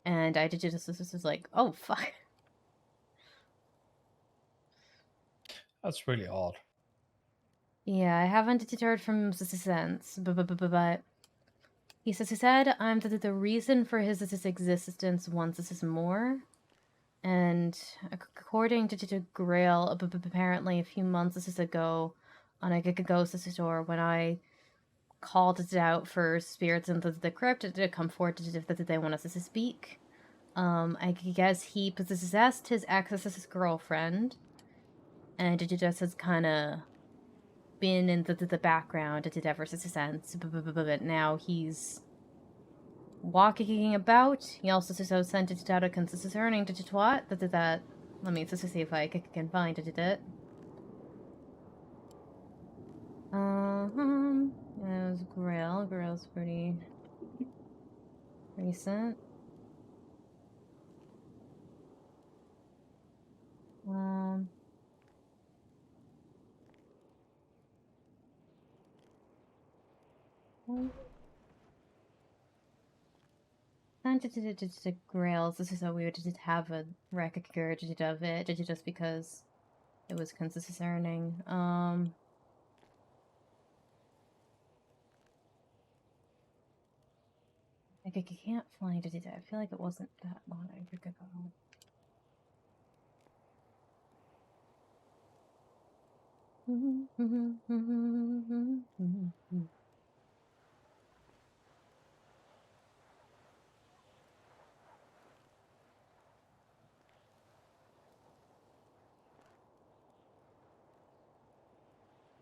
And I just was like, oh fuck. That's really odd. Yeah, I haven't deterred from since, but he said I'm the reason for his existence once this is more. And according to Grail, apparently a few months ago, on a ghost store, when I called it out for spirits in the crypt to come forward that they want us to speak. I guess he possessed his ex's girlfriend, and it just has kind of been in the background ever since. But now he's walking about. He also sent it out concerning to twat that. Let me just see if I can find it. It was Grail. Grail's pretty recent. To Grails, this is how we would just have a record of it, just because it was concerning. I can't find it. I feel like it wasn't that long ago.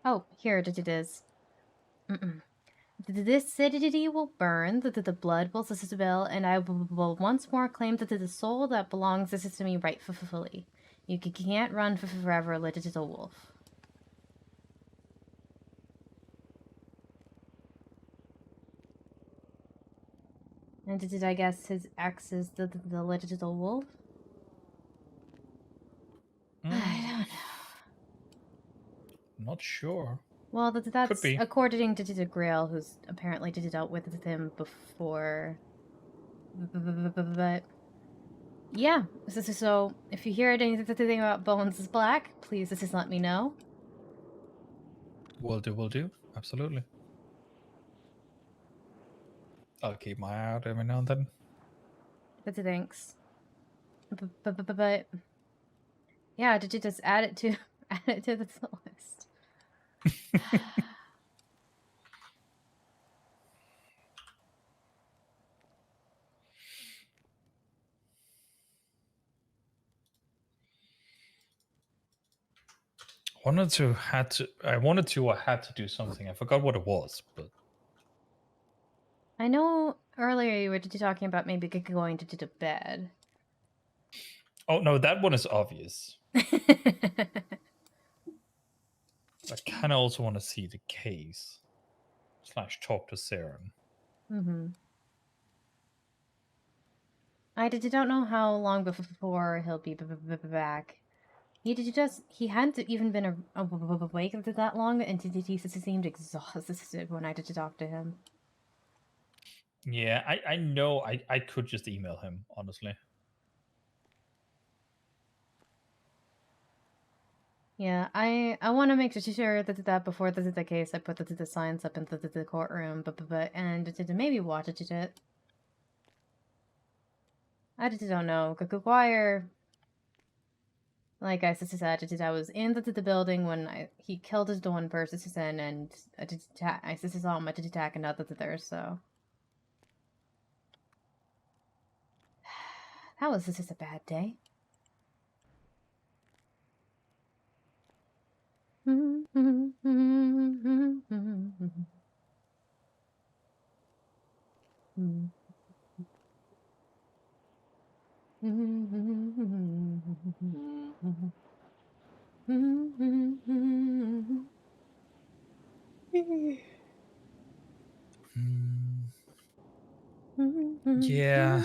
Oh, here it is. This city will burn, the blood will spill, and I will once more claim that the soul that belongs to me rightfully. You can't run forever, little wolf. And did I guess his ex is the little wolf? I don't know. Not sure. Well, that's according to Grail, who's apparently dealt with him before. But yeah, so if you hear anything about Bones is Black, please just let me know. Will do. Absolutely. I'll keep my eye out every now and then. But thanks. But yeah, did you just add it to the list? I wanted to or had to do something. I forgot what it was, but I know earlier you were talking about maybe going to bed. oh no, that one is obvious. I kind of also want to see the case / talk to Saren. Mm-hmm. I don't know how long before he'll be back. He hadn't even been awake that long, and he seemed exhausted when I did talk to him. Yeah, I know I could just email him, honestly. Yeah, I want to make sure that before the case, I put the signs up in the courtroom, and maybe watch it. I don't know. Guire, like I said, I was in the building when he killed the one person, and I saw him attack another there, so that was just a bad day. Yeah.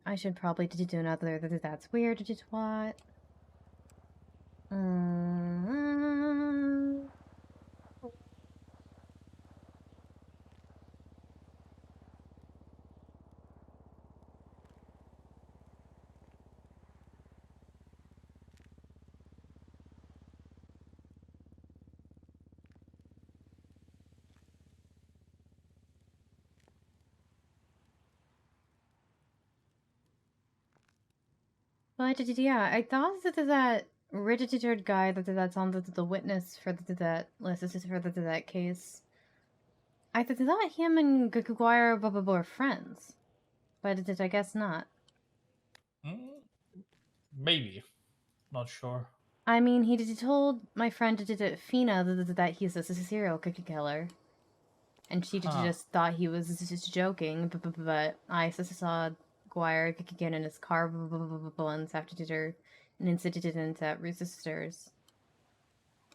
I should probably do another. That's weird. What? But yeah, I thought that registered guy that's on the witness for that list. This is for that case. I thought him and Guire were friends, but I guess not. Maybe, not sure. I mean, he told my friend Fina that he's a serial killer, and she just thought he was just joking. But I saw Guire get in his car once after an incident at Resistors.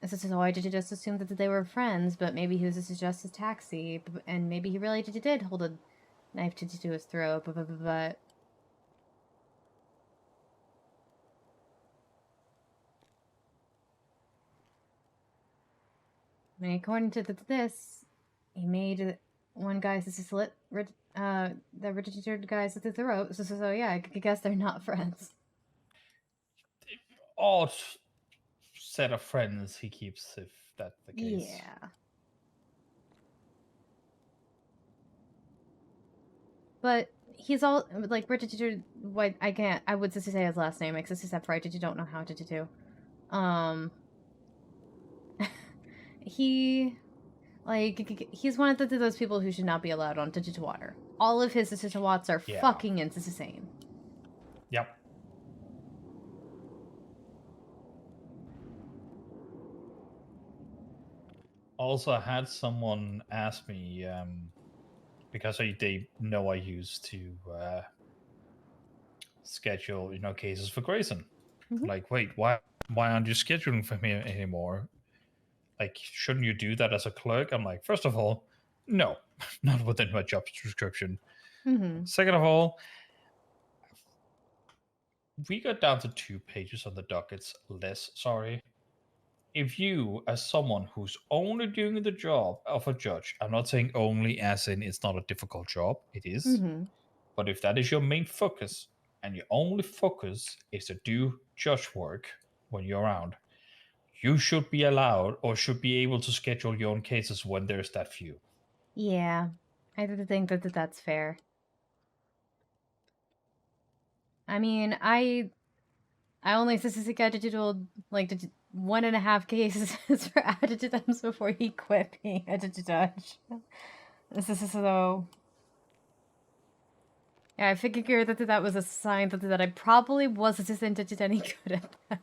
So I just assumed that they were friends, but maybe he was just a taxi, and maybe he really did hold a knife to his throat. But I mean, according to this, he made one guy's slit the registered guy's at the throat. So yeah, I guess they're not friends. Odd set of friends he keeps, if that's the case. Yeah. But he's all like Richard. What I can't. I would just say his last name, except for I don't know how to do. He's one of those people who should not be allowed on digital water. All of his watts are fucking insane. Yep. Also, I had someone ask me, because they know I used to schedule, cases for Grayson. Mm-hmm. Like, wait, why aren't you scheduling for me anymore? Like, shouldn't you do that as a clerk? I'm like, first of all, no, not within my job description. Mm-hmm. Second of all, we got down to 2 pages on the dockets less, sorry. If you, as someone who's only doing the job of a judge, I'm not saying only as in it's not a difficult job, it is. Mm-hmm. But if that is your main focus, and your only focus is to do judge work, when you're around. You should be allowed or should be able to schedule your own cases when there's that few. Yeah, I think that that's fair. I mean, I only scheduled like 1.5 cases for additives before he quit being a judge. So yeah, I figured that was a sign that I probably wasn't any good at that.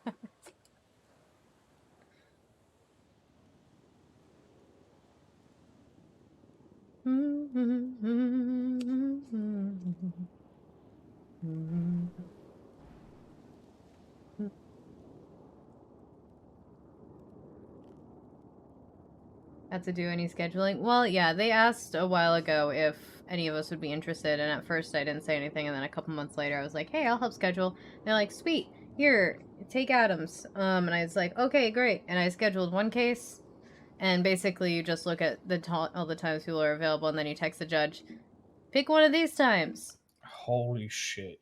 Had to do any scheduling? Well, yeah, they asked a while ago if any of us would be interested, and at first I didn't say anything, and then a couple months later I was like, hey, I'll help schedule. They're like, sweet, here, take Adams. And I was like, okay, great. And I scheduled one case, and basically you just look at all the times people are available, and then you text the judge, pick one of these times. Holy shit.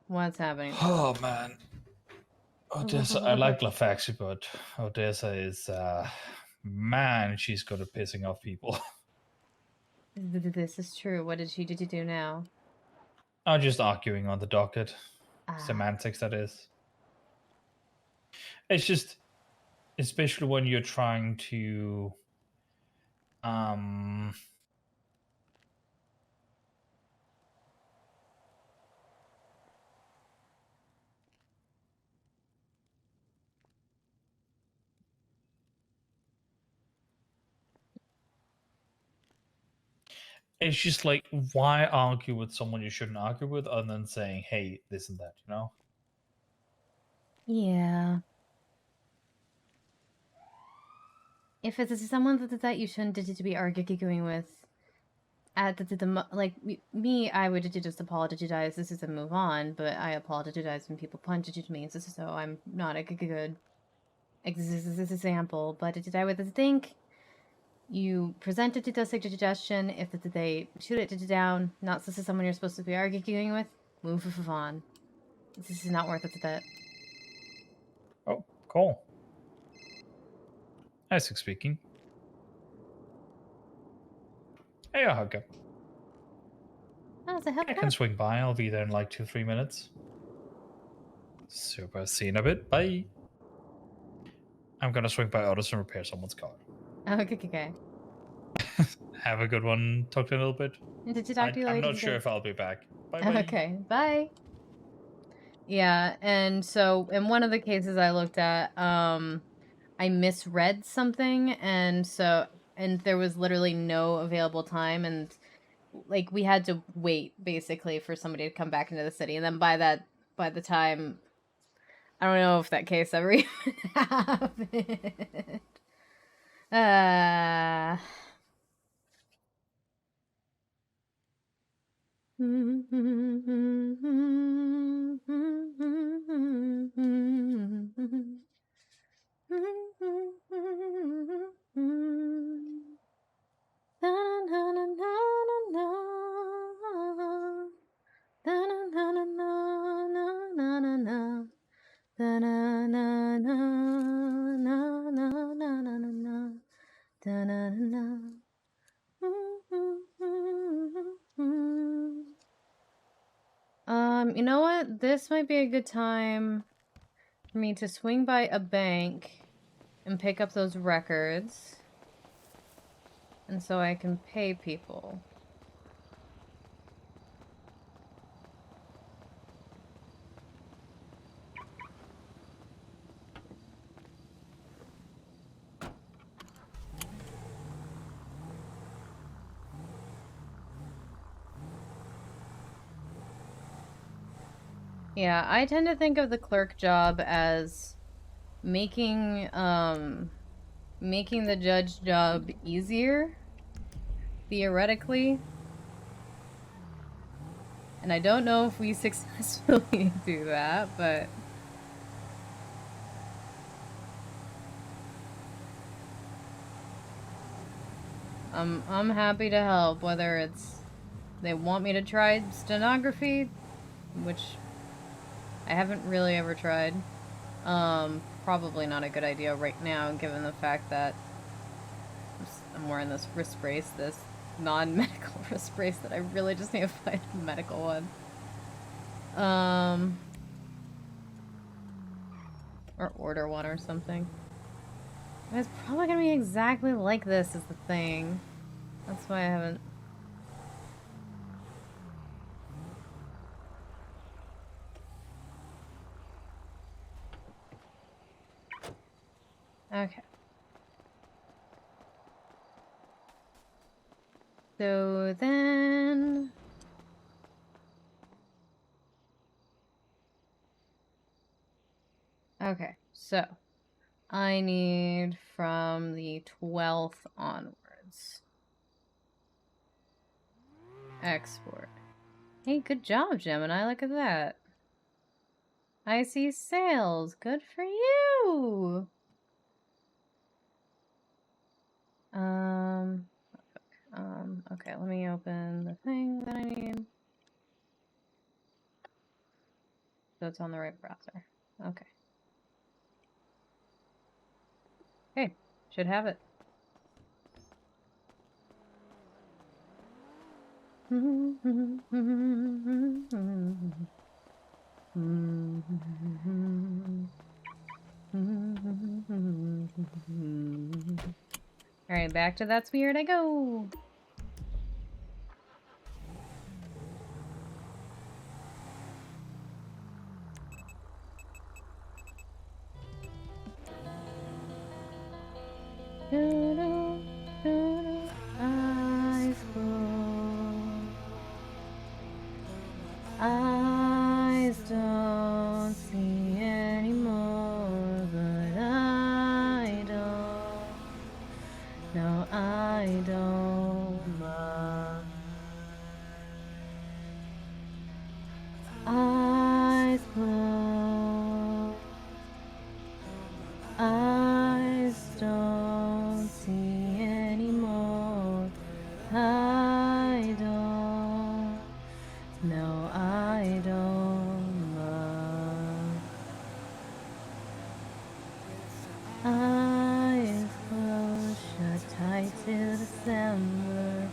What's happening? Oh, man. Odessa, I like Lafaxi, but Odessa is, man, she's good at pissing off people. This is true. What did you do now? I'm just arguing on the docket. Semantics, that is. It's just, especially when you're trying to, it's just like, why argue with someone you shouldn't argue with other than saying, hey, this and that, you know? Yeah. If it's someone that you shouldn't be arguing with, like me, I would just apologize. This is a move on, but I apologize when people punch at me, so I'm not a good example. But I would think you presented the suggestion. If they shoot it down, not this is someone you're supposed to be arguing with, move on. This is not worth it. Oh, cool. Isaac speaking. Hey, Hugger. Oh, so I can swing by. I'll be there in like 2-3 minutes. Super. See you in a bit. Bye. I'm gonna swing by Otis and repair someone's car. Okay. Have a good one. Talk to you in a little bit. Did you talk to you later? I'm not sure if I'll be back. Bye. Okay, bye. Yeah, and so in one of the cases I looked at, I misread something, and there was literally no available time, and like we had to wait basically for somebody to come back into the city, and then by the time, I don't know if that case ever even happened. You know what? This might be a good time for me to swing by a bank and pick up those records. And so I can pay people. Yeah, I tend to think of the clerk job as making the judge job easier, theoretically. And I don't know if we successfully do that, but I'm happy to help, whether it's they want me to try stenography, which I haven't really ever tried. Probably not a good idea right now, given the fact that I'm wearing this wrist brace, this non-medical wrist brace that I really just need to find a medical one. Or order one or something. But it's probably gonna be exactly like this is the thing. That's why I haven't... Okay. So then... Okay, so I need from the 12th onwards. Export. Hey, good job, Gemini. Look at that. I see sales. Good for you. Okay, let me open the thing that I need. So it's on the right browser. Okay. Okay, should have it. Alright, back to That's Weird I go. Eyes closed. Eyes don't see anymore, but I don't. No, I don't mind. Eyes closed. Eyes don't see anymore. I don't. No, I don't mind. Eyes closed, shut tight till December.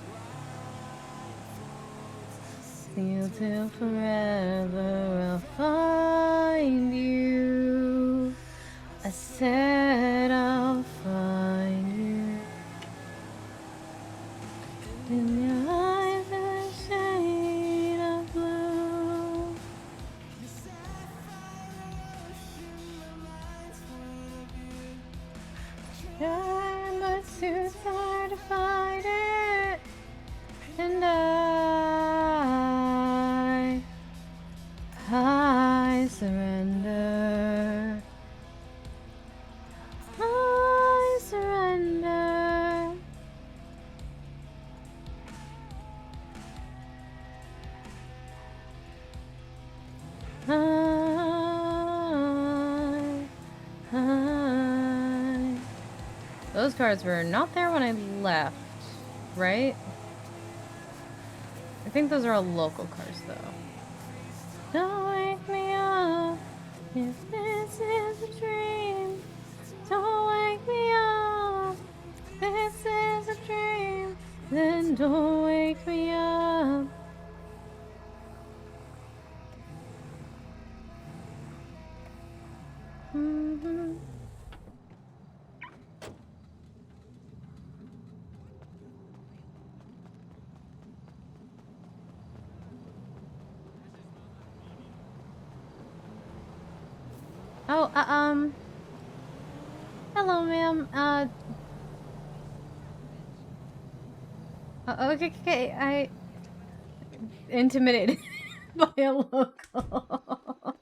Sealed till forever, I'll find you. I said I'll find you. In your eyes a shade of blue. Trying but too tired to fight it. And I surrender. I surrender. Those cards were not there when I left, right? I think those are all local cards, though. Don't wake me up if this is a dream. Don't wake me up if this is a dream. Then don't wake me up. Oh, hello, ma'am. Okay, I intimidated by a local.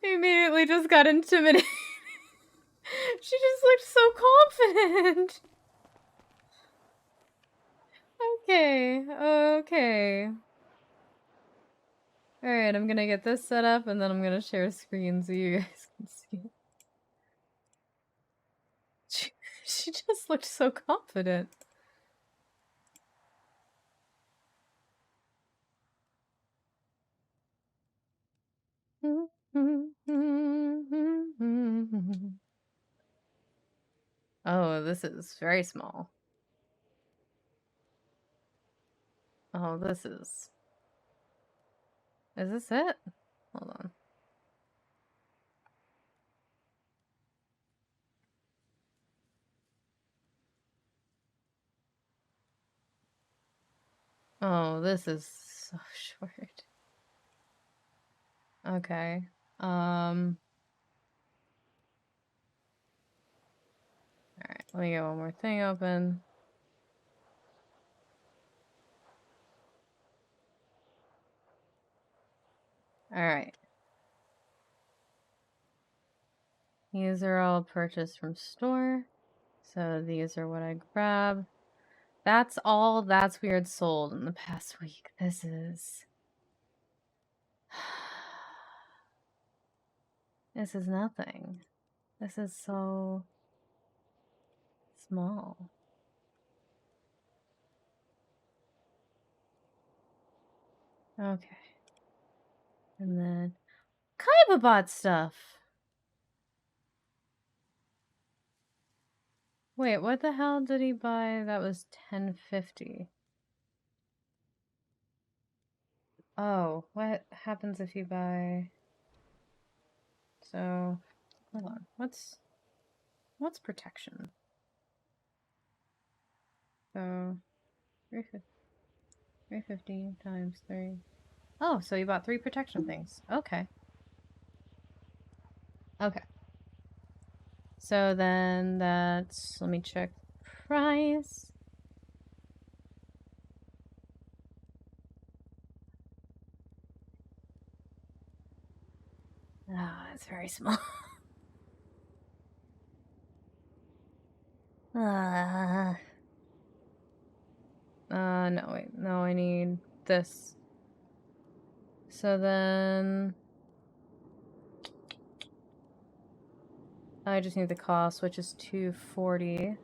Immediately just got intimidated. She just looked so confident. Okay. Alright, I'm gonna get this set up and then I'm gonna share a screen so you guys can see it. She just looked so confident. Oh, this is very small. Oh, this is... Is this it? Hold on. Oh, this is so short. Okay. Alright, let me get one more thing open. Alright. These are all purchased from store. So these are what I grab. That's all That's Weird sold in the past week. This is... This is nothing. This is so... small. Okay. And then... Kaiba bought stuff! Wait, what the hell did he buy? That was $10.50. Oh, what happens if you buy... So, hold on. What's protection? So, 350 times 3. Oh, so you bought 3 protection things. Okay. Okay. So then that's... Let me check price. Ah, it's very small. No, wait. No, I need this. So then... I just need the cost, which is $240.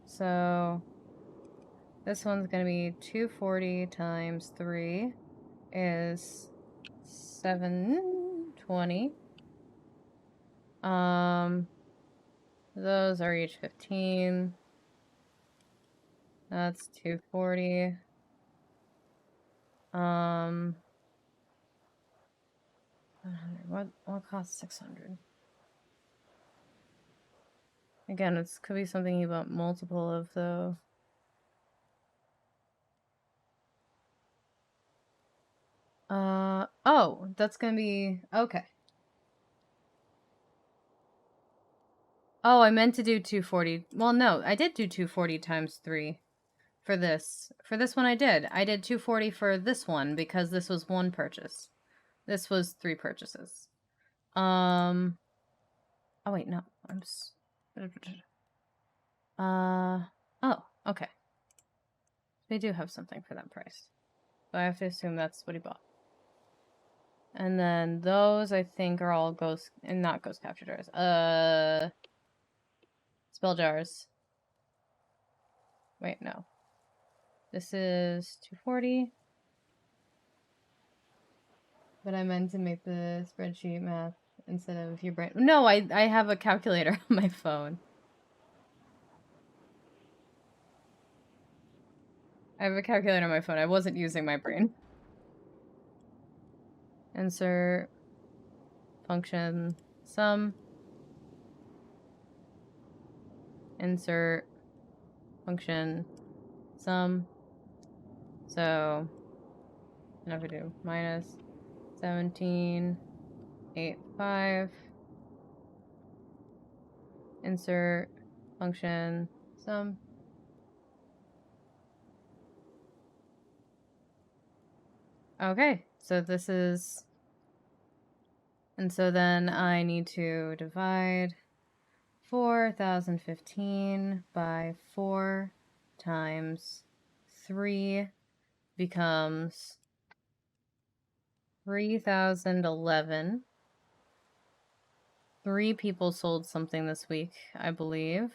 So... This one's gonna be 240 times 3 is 720. Those are each 15. That's 240. What costs 600? Again, it's could be something you bought multiple of though. Oh, that's gonna be okay. Oh, I meant to do 240. Well, no, I did do 240 times 3 for this. For this one I did. I did 240 for this one because this was one purchase. This was 3 purchases. Oh wait, no. Oh, okay. They do have something for that price. So I have to assume that's what he bought. And then those I think are all ghost and not ghost capture jars. Spell jars. Wait, no. This is 240. But I meant to make the spreadsheet math instead of your brain. No, I have a calculator on my phone. I have a calculator on my phone. I wasn't using my brain. Insert function sum. Insert function sum. So now if we do minus 17.85. Insert function sum. Okay, so this is... And so then I need to divide 4,015 by 4 times 3 becomes 3,011. 3 people sold something this week, I believe.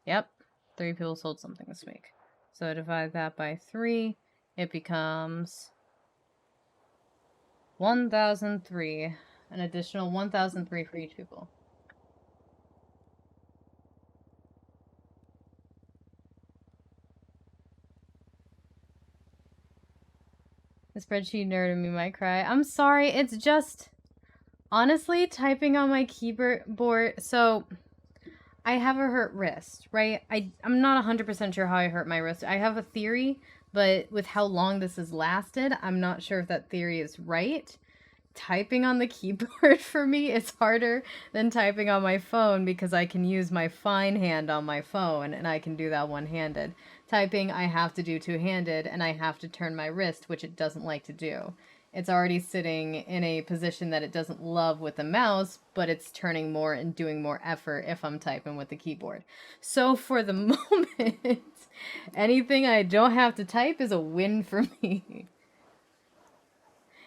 Yep, 3 people sold something this week. So divide that by 3, it becomes 1,003. An additional 1,003 for each people. The spreadsheet nerd in me might cry. I'm sorry, it's just... Honestly, typing on my keyboard... So, I have a hurt wrist, right? I'm not 100% sure how I hurt my wrist. I have a theory, but with how long this has lasted, I'm not sure if that theory is right. Typing on the keyboard for me is harder than typing on my phone because I can use my fine hand on my phone and I can do that one-handed. Typing, I have to do two-handed and I have to turn my wrist, which it doesn't like to do. It's already sitting in a position that it doesn't love with the mouse, but it's turning more and doing more effort if I'm typing with the keyboard. So for the moment, anything I don't have to type is a win for me.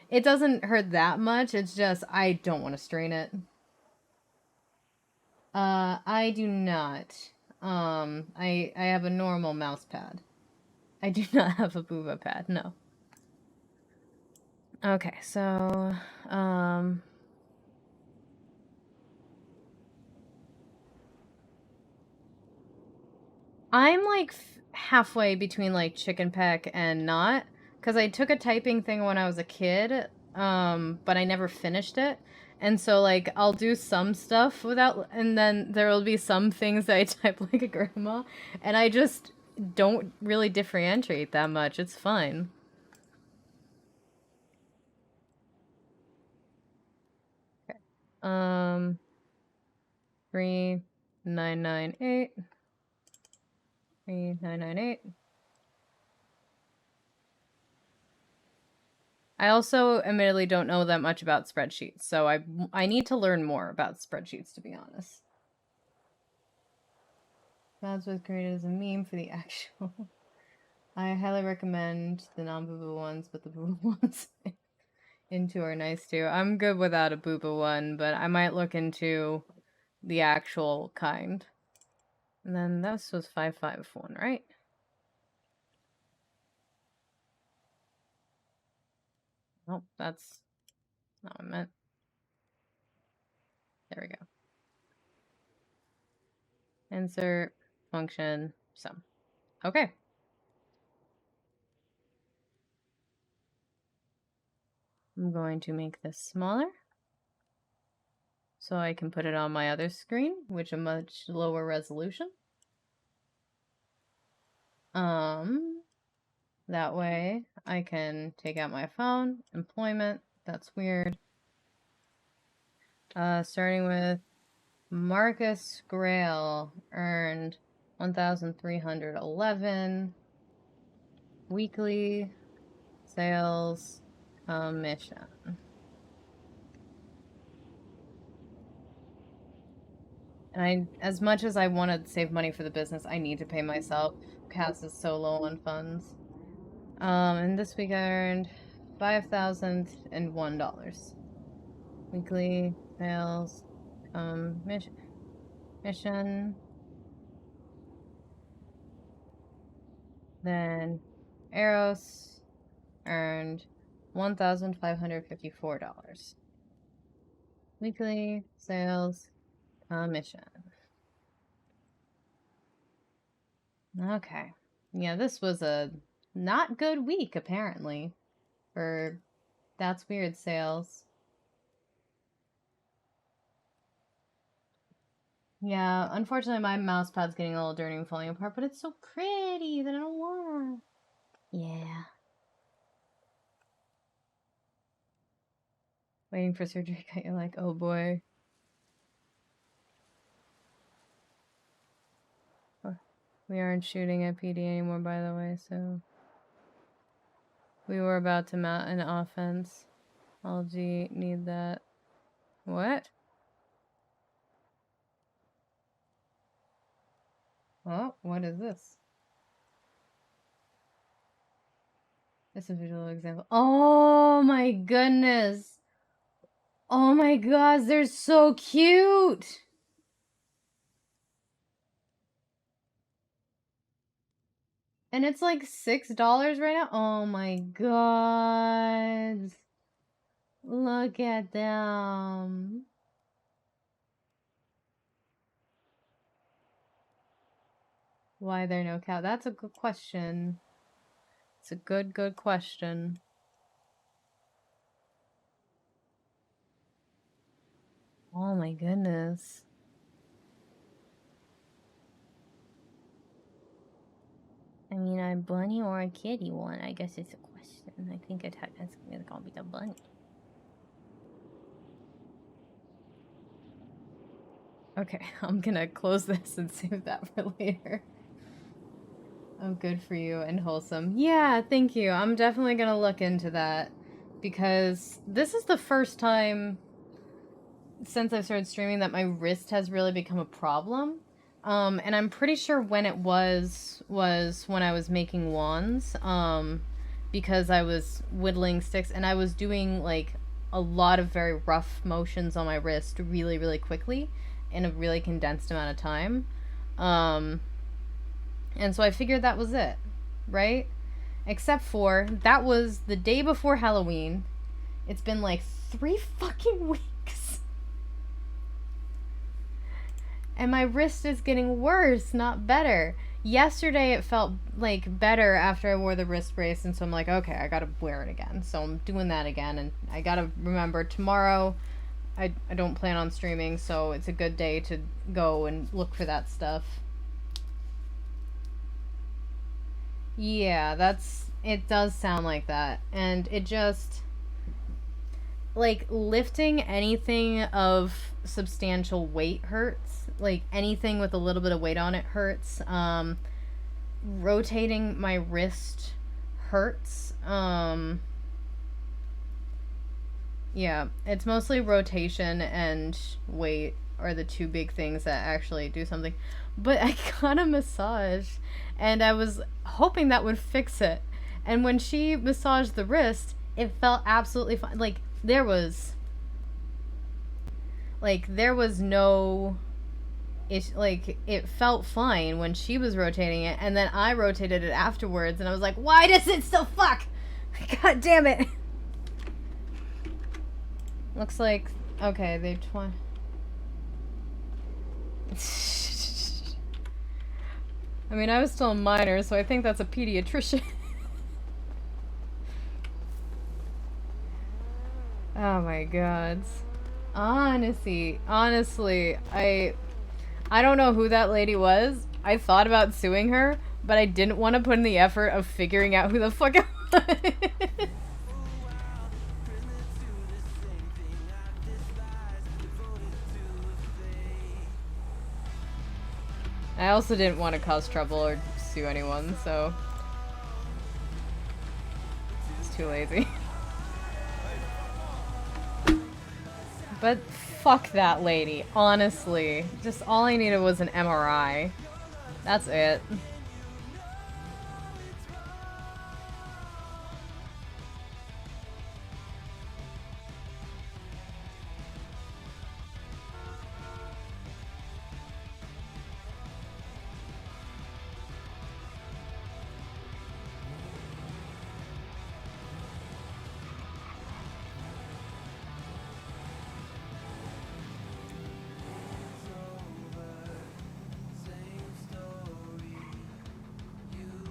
It doesn't hurt that much, it's just I don't want to strain it. I do not. I have a normal mouse pad. I do not have a booba pad, no. Okay, so, I'm like halfway between like chicken peck and not, because I took a typing thing when I was a kid, but I never finished it. And so like I'll do some stuff without, and then there will be some things that I type like a grandma, and I just don't really differentiate that much. It's fine. Okay. 3998. 3998. I also admittedly don't know that much about spreadsheets, so I need to learn more about spreadsheets, to be honest. That's was created as a meme for the actual. I highly recommend the non-booba ones, but the booba ones into are nice too. I'm good without a booba one, but I might look into the actual kind. And then this was 551, right? Nope, that's not what I meant. There we go. Insert, function, sum. Okay. I'm going to make this smaller so I can put it on my other screen, which a much lower resolution. That way I can take out my phone, employment, that's weird. Starting with Marcus Grail earned 1,311 weekly sales commission. And as much as I want to save money for the business, I need to pay myself. Cass is so low on funds. And this week I earned $5,001. Weekly sales mission. Then Eros earned $1,554. Weekly sales commission. Okay. Yeah, this was a not good week, apparently, for That's Weird sales. Yeah, unfortunately my mouse pad's getting a little dirty and falling apart, but it's so pretty that I don't want. Yeah. Waiting for surgery, you're like, oh boy. We aren't shooting at PD anymore, by the way, so... We were about to mount an offense. LG need that. What? Oh, what is this? This is a visual example. Oh my goodness! Oh my gosh, they're so cute! And it's like $6 right now? Oh my god. Look at them. Why there no cow? That's a good question. It's a good question. Oh my goodness. I mean, a bunny or a kitty one? I guess it's a question. I think it's gonna be the bunny. Okay, I'm gonna close this and save that for later. Oh, good for you and wholesome. Yeah, thank you. I'm definitely gonna look into that because this is the first time since I've started streaming that my wrist has really become a problem. And I'm pretty sure when it was when I was making wands, because I was whittling sticks and I was doing like a lot of very rough motions on my wrist really, really quickly in a really condensed amount of time. And so I figured that was it, right? Except for that was the day before Halloween. It's been like 3 fucking weeks. And my wrist is getting worse, not better. Yesterday it felt like better after I wore the wrist brace, and so I'm like, okay, I gotta wear it again. So I'm doing that again, and I gotta remember tomorrow I don't plan on streaming, so it's a good day to go and look for that stuff. Yeah, it does sound like that. And it just, like, lifting anything of substantial weight hurts. Like, anything with a little bit of weight on it hurts. Rotating my wrist hurts. Yeah, it's mostly rotation and weight are the 2 big things that actually do something. But I got a massage, and I was hoping that would fix it. And when she massaged the wrist, it felt absolutely fine. Like, there was no... it felt fine when she was rotating it, and then I rotated it afterwards, and I was like, why does it still fuck? God damn it. Looks like... Okay, they've... I mean, I was still a minor, so I think that's a pediatrician. Oh my god. Honestly, I don't know who that lady was. I thought about suing her, but I didn't want to put in the effort of figuring out who the fuck it was. I also didn't want to cause trouble or sue anyone, so it's too lazy. But fuck that lady, honestly. Just all I needed was an MRI. That's it.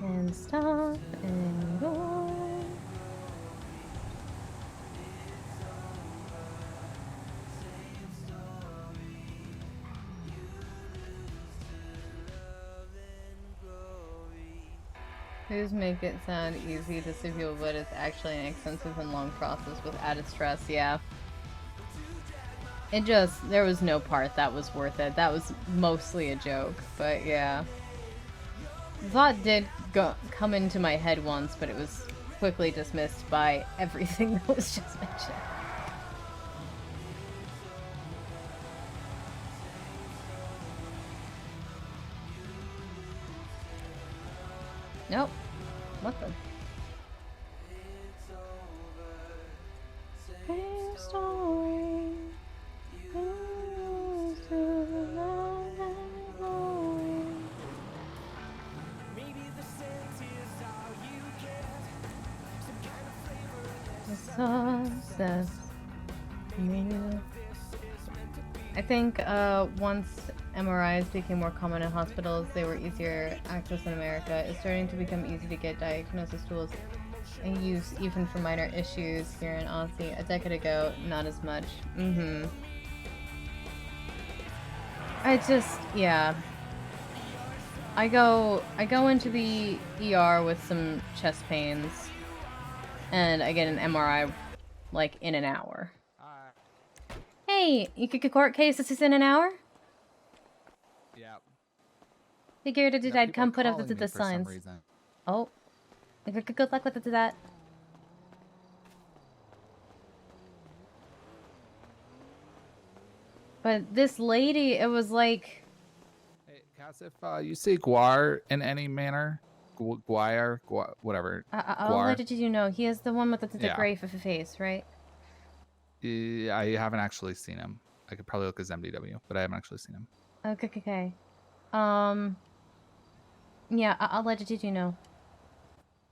And stop and go. Who's make it sound easy to sue people, but it's actually an expensive and long process with added stress, yeah. It just, there was no part that was worth it. That was mostly a joke, but yeah. The thought did come into my head once, but it was quickly dismissed by everything that was just mentioned. Nope. What the? Story. Success. I think once MRIs became more common in hospitals, they were easier access in America. It's starting to become easy to get diagnosis tools and use even for minor issues here in Aussie. A decade ago, not as much. I just, yeah. I go into the ER with some chest pains, and I get an MRI like in an hour. Hey, you could court case this is in an hour? Yeah. Figured No, I'd people come are put up calling the me for some signs. reason. Oh. Good luck with that. But this lady, it was like... Hey, Cass, if you see Guar in any manner, Guire, whatever. I'll let you know. He is the one with the Yeah. gray face, right? Yeah, I haven't actually seen him. I could probably look his MDW, but I haven't actually seen him. Okay. Yeah, I'll let you know.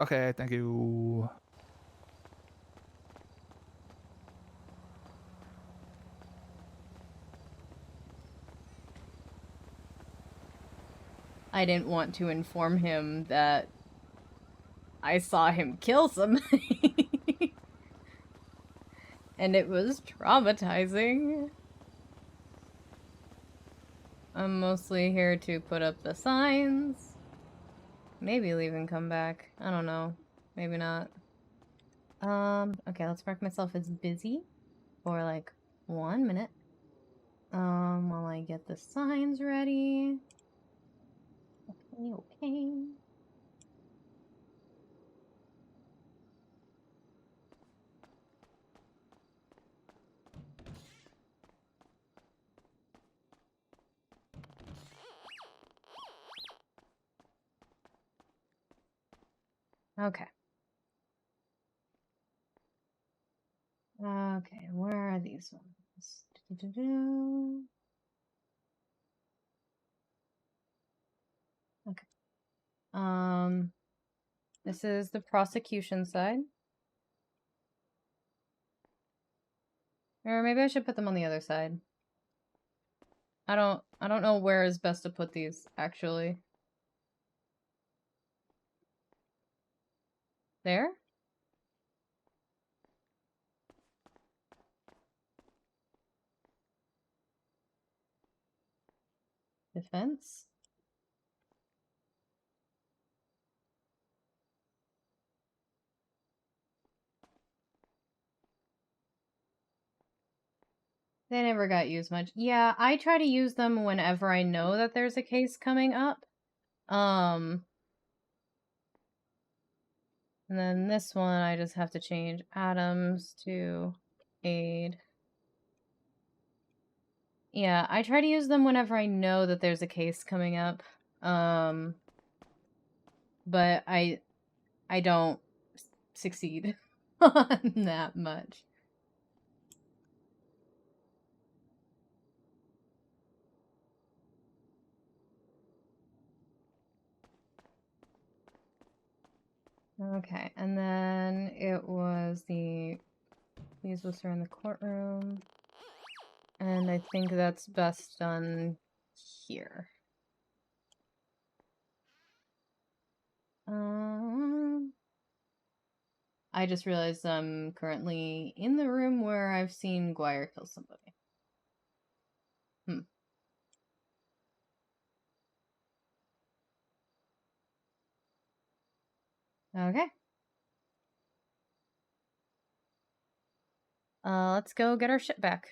Okay, thank you. I didn't want to inform him that I saw him kill somebody. And it was traumatizing. I'm mostly here to put up the signs. Maybe leave and come back. I don't know. Maybe not. Okay, let's mark myself as busy for like 1 minute. While I get the signs ready. Okay. Okay. Okay, where are these ones? Okay. This is the prosecution side. Or maybe I should put them on the other side. I don't know where is best to put these, actually. There? Defense? They never got used much. Yeah, I try to use them whenever I know that there's a case coming up. And then this one, I just have to change Adams to aid. Yeah, I try to use them whenever I know that there's a case coming up. But I don't succeed on that much. Okay, and then it was the please whisper in the courtroom. And I think that's best done here. I just realized I'm currently in the room where I've seen Guire kill somebody. Okay. Let's go get our shit back.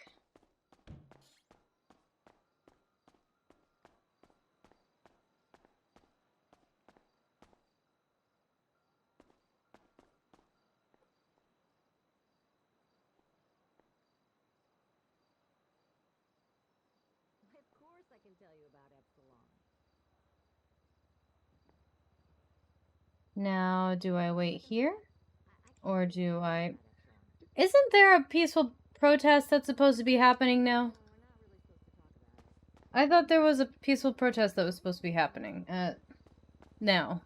Of course I can tell you about Epsilon. Now, do I wait here? Or do I... Isn't there a peaceful protest that's supposed to be happening now? I thought there was a peaceful protest that was supposed to be happening. Now.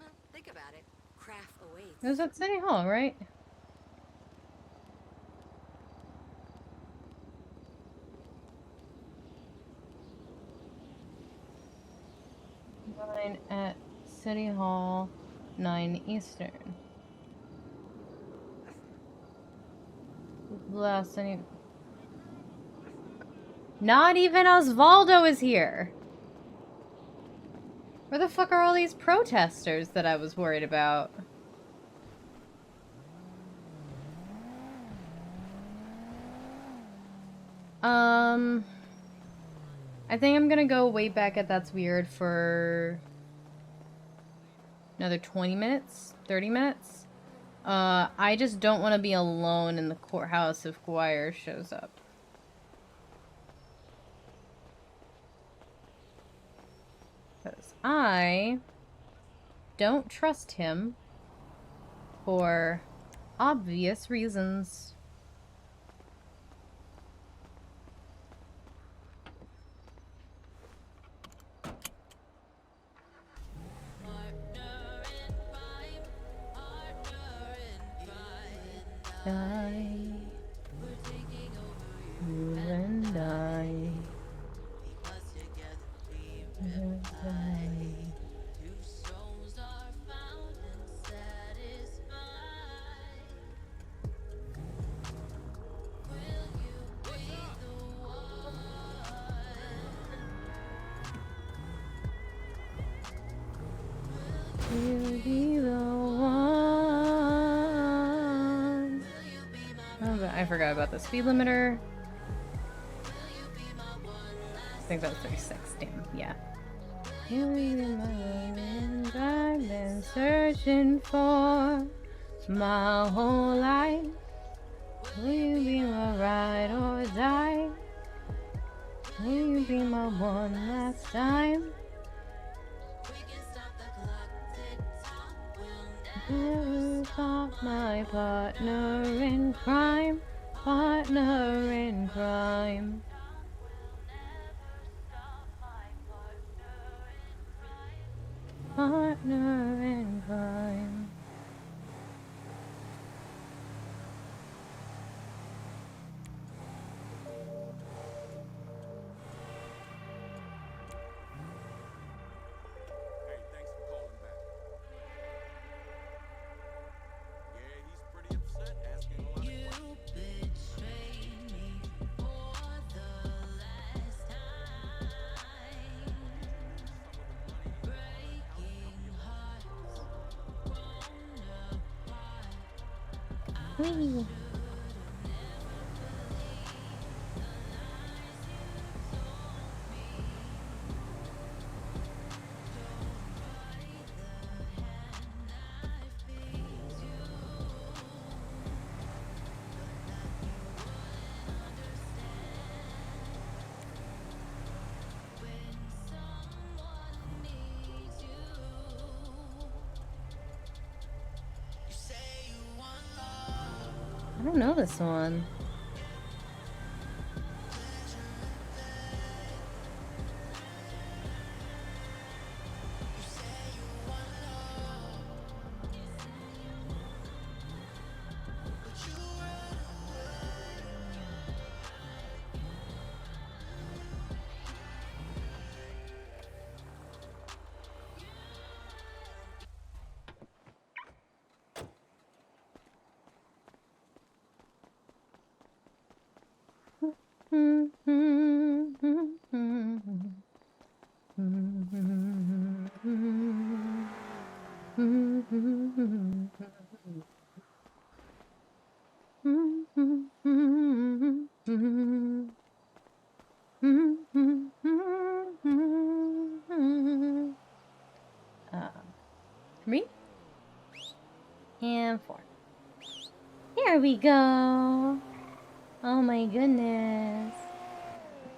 Well, think about it. Craft awaits. It was at City Hall, right? 9 at City Hall, 9 Eastern. Last any. Not even Osvaldo is here. Where the fuck are all these protesters that I was worried about? I think I'm gonna go wait back at That's Weird for another 20 minutes, 30 minutes. I just don't want to be alone in the courthouse if Guire shows up. Because I don't trust him for obvious reasons. You and I. You'll be the one. Oh, but I forgot about the speed limiter. I think that was 36. Damn, yeah. You'll be the one I've been searching for my whole life. Will you be my ride or die? Will you be my one last time? Never stop my partner in crime, partner in crime. Partner in crime. Ooh. I don't know this one. Three and 4. Here we go. Oh my goodness.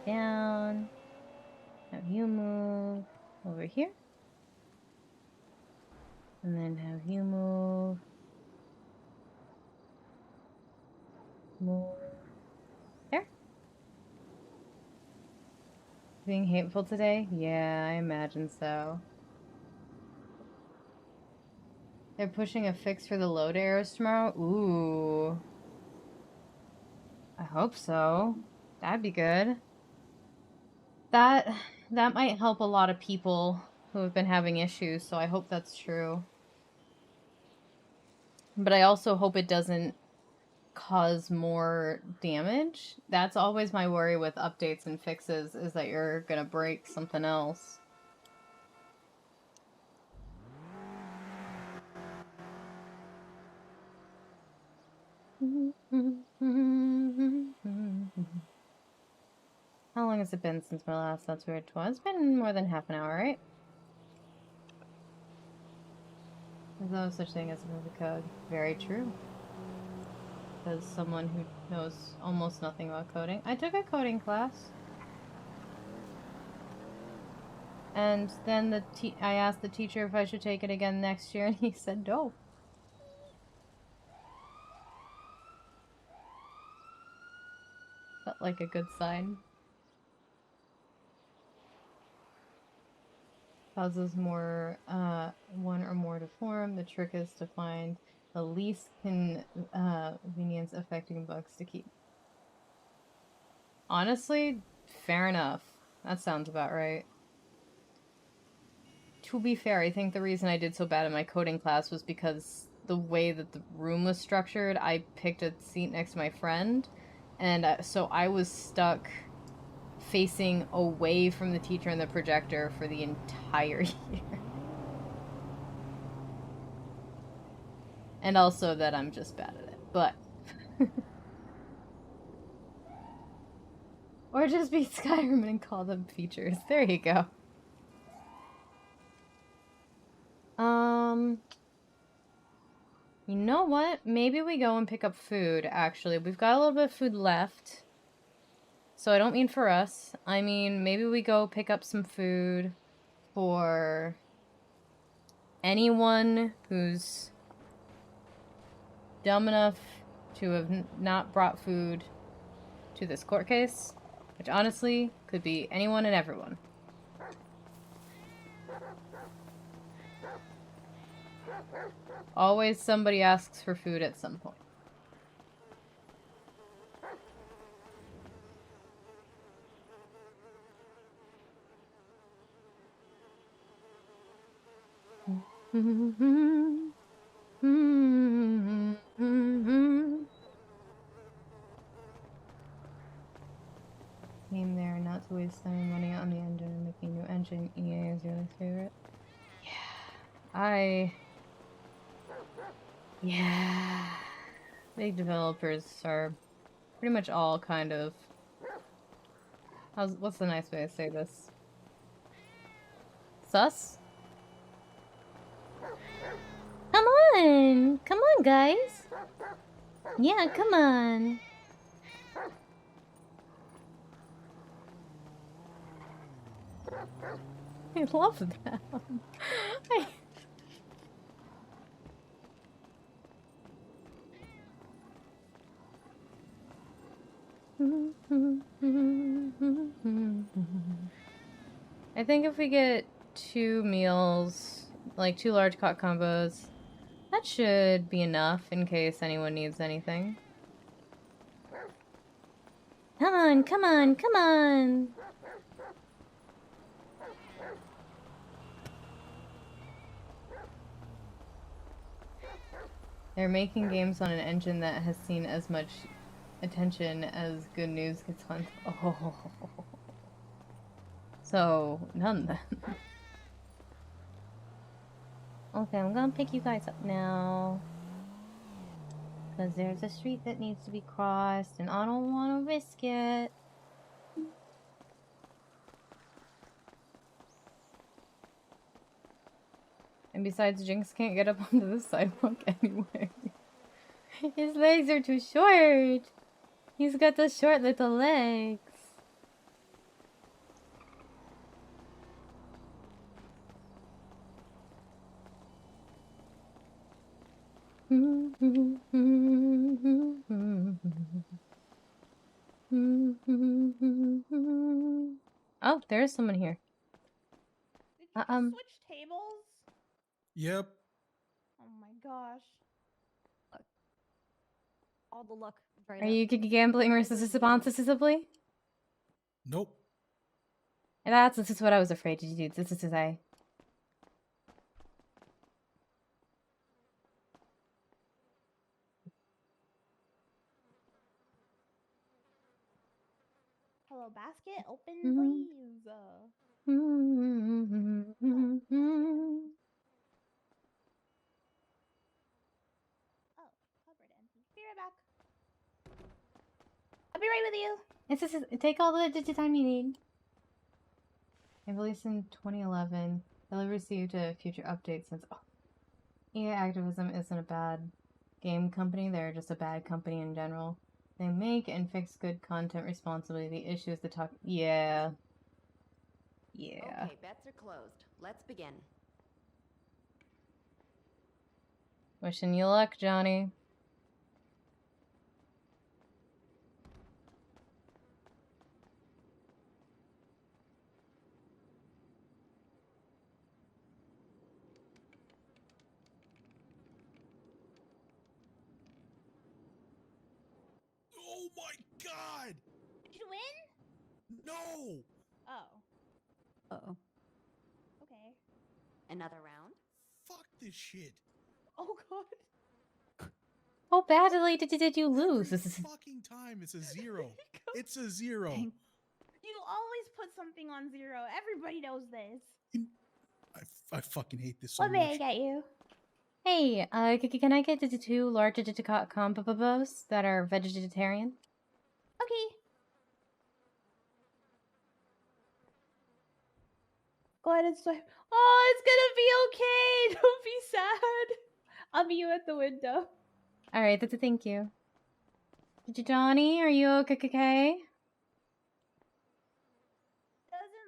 Down. Have you move over here. And then have you move. Move. There. Being hateful today? Yeah, I imagine so. They're pushing a fix for the load errors tomorrow? Ooh. I hope so. That'd be good. That might help a lot of people who have been having issues, so I hope that's true. But I also hope it doesn't cause more damage. That's always my worry with updates and fixes, is that you're gonna break something else. How long has it been since my last That's Weird Tour? It's been more than half an hour, right? There's no such thing as a movie code. Very true. As someone who knows almost nothing about coding. I took a coding class. And then I asked the teacher if I should take it again next year, and he said no. Felt like a good sign. Causes more, one or more to form. The trick is to find the least convenience affecting bugs to keep. Honestly, fair enough. That sounds about right. To be fair, I think the reason I did so bad in my coding class was because the way that the room was structured, I picked a seat next to my friend, and so I was stuck facing away from the teacher and the projector for the entire year. And also that I'm just bad at it, but... Or just beat Skyrim and call them features. There you go. You know what? Maybe we go and pick up food, actually. We've got a little bit of food left. So I don't mean for us. I mean, maybe we go pick up some food for anyone who's dumb enough to have not brought food to this court case. Which honestly could be anyone and everyone. Always somebody asks for food at some point. Came there not to waste time money on the engine and making new engine. EA is your least favorite. Yeah. Big developers are pretty much all kind of... What's the nice way to say this? Sus? Come on! Come on, guys! Yeah, come on! I love that. I think if we get 2 meals, like 2 large cock combos, that should be enough in case anyone needs anything. Come on, come on, come on! They're making games on an engine that has seen as much attention as Good News gets on. Oh. So, none then. Okay, I'm gonna pick you guys up now. Because there's a street that needs to be crossed, and I don't want to risk it. And besides, Jinx can't get up onto the sidewalk anyway. His legs are too short. He's got those short little legs. Oh, there is someone here. Switch tables? Yep. Oh my gosh. Look. All the luck right Are now. you gambling responsibly? Nope. This is what I was afraid to do. This is I. it open, please? Oh, cupboard empty. Be right back. I'll be right with you. Take all the time you need. It released in 2011. They'll receive a future update since EA Activism isn't a bad game company. They're just a bad company in general. They make and fix good content responsibly. The issue is the talk. Yeah. Yeah. Okay, bets are closed. Let's begin. Wishing you luck, Johnny. Oh my god! Did you win? No! Oh. Uh-oh. Okay. Another round? Fuck this shit. Oh god. How badly did you lose? Every fucking time it's a zero. It's a zero. You always put something on 0. Everybody knows this. I fucking hate this so What may I much. get you? Hey, can I get the 2 large combos that are vegetarian? Okay. Go ahead and swipe. Oh, it's gonna be okay. Don't be sad. I'll meet you at the window. Alright, thank you. Johnny, are you okay? Doesn't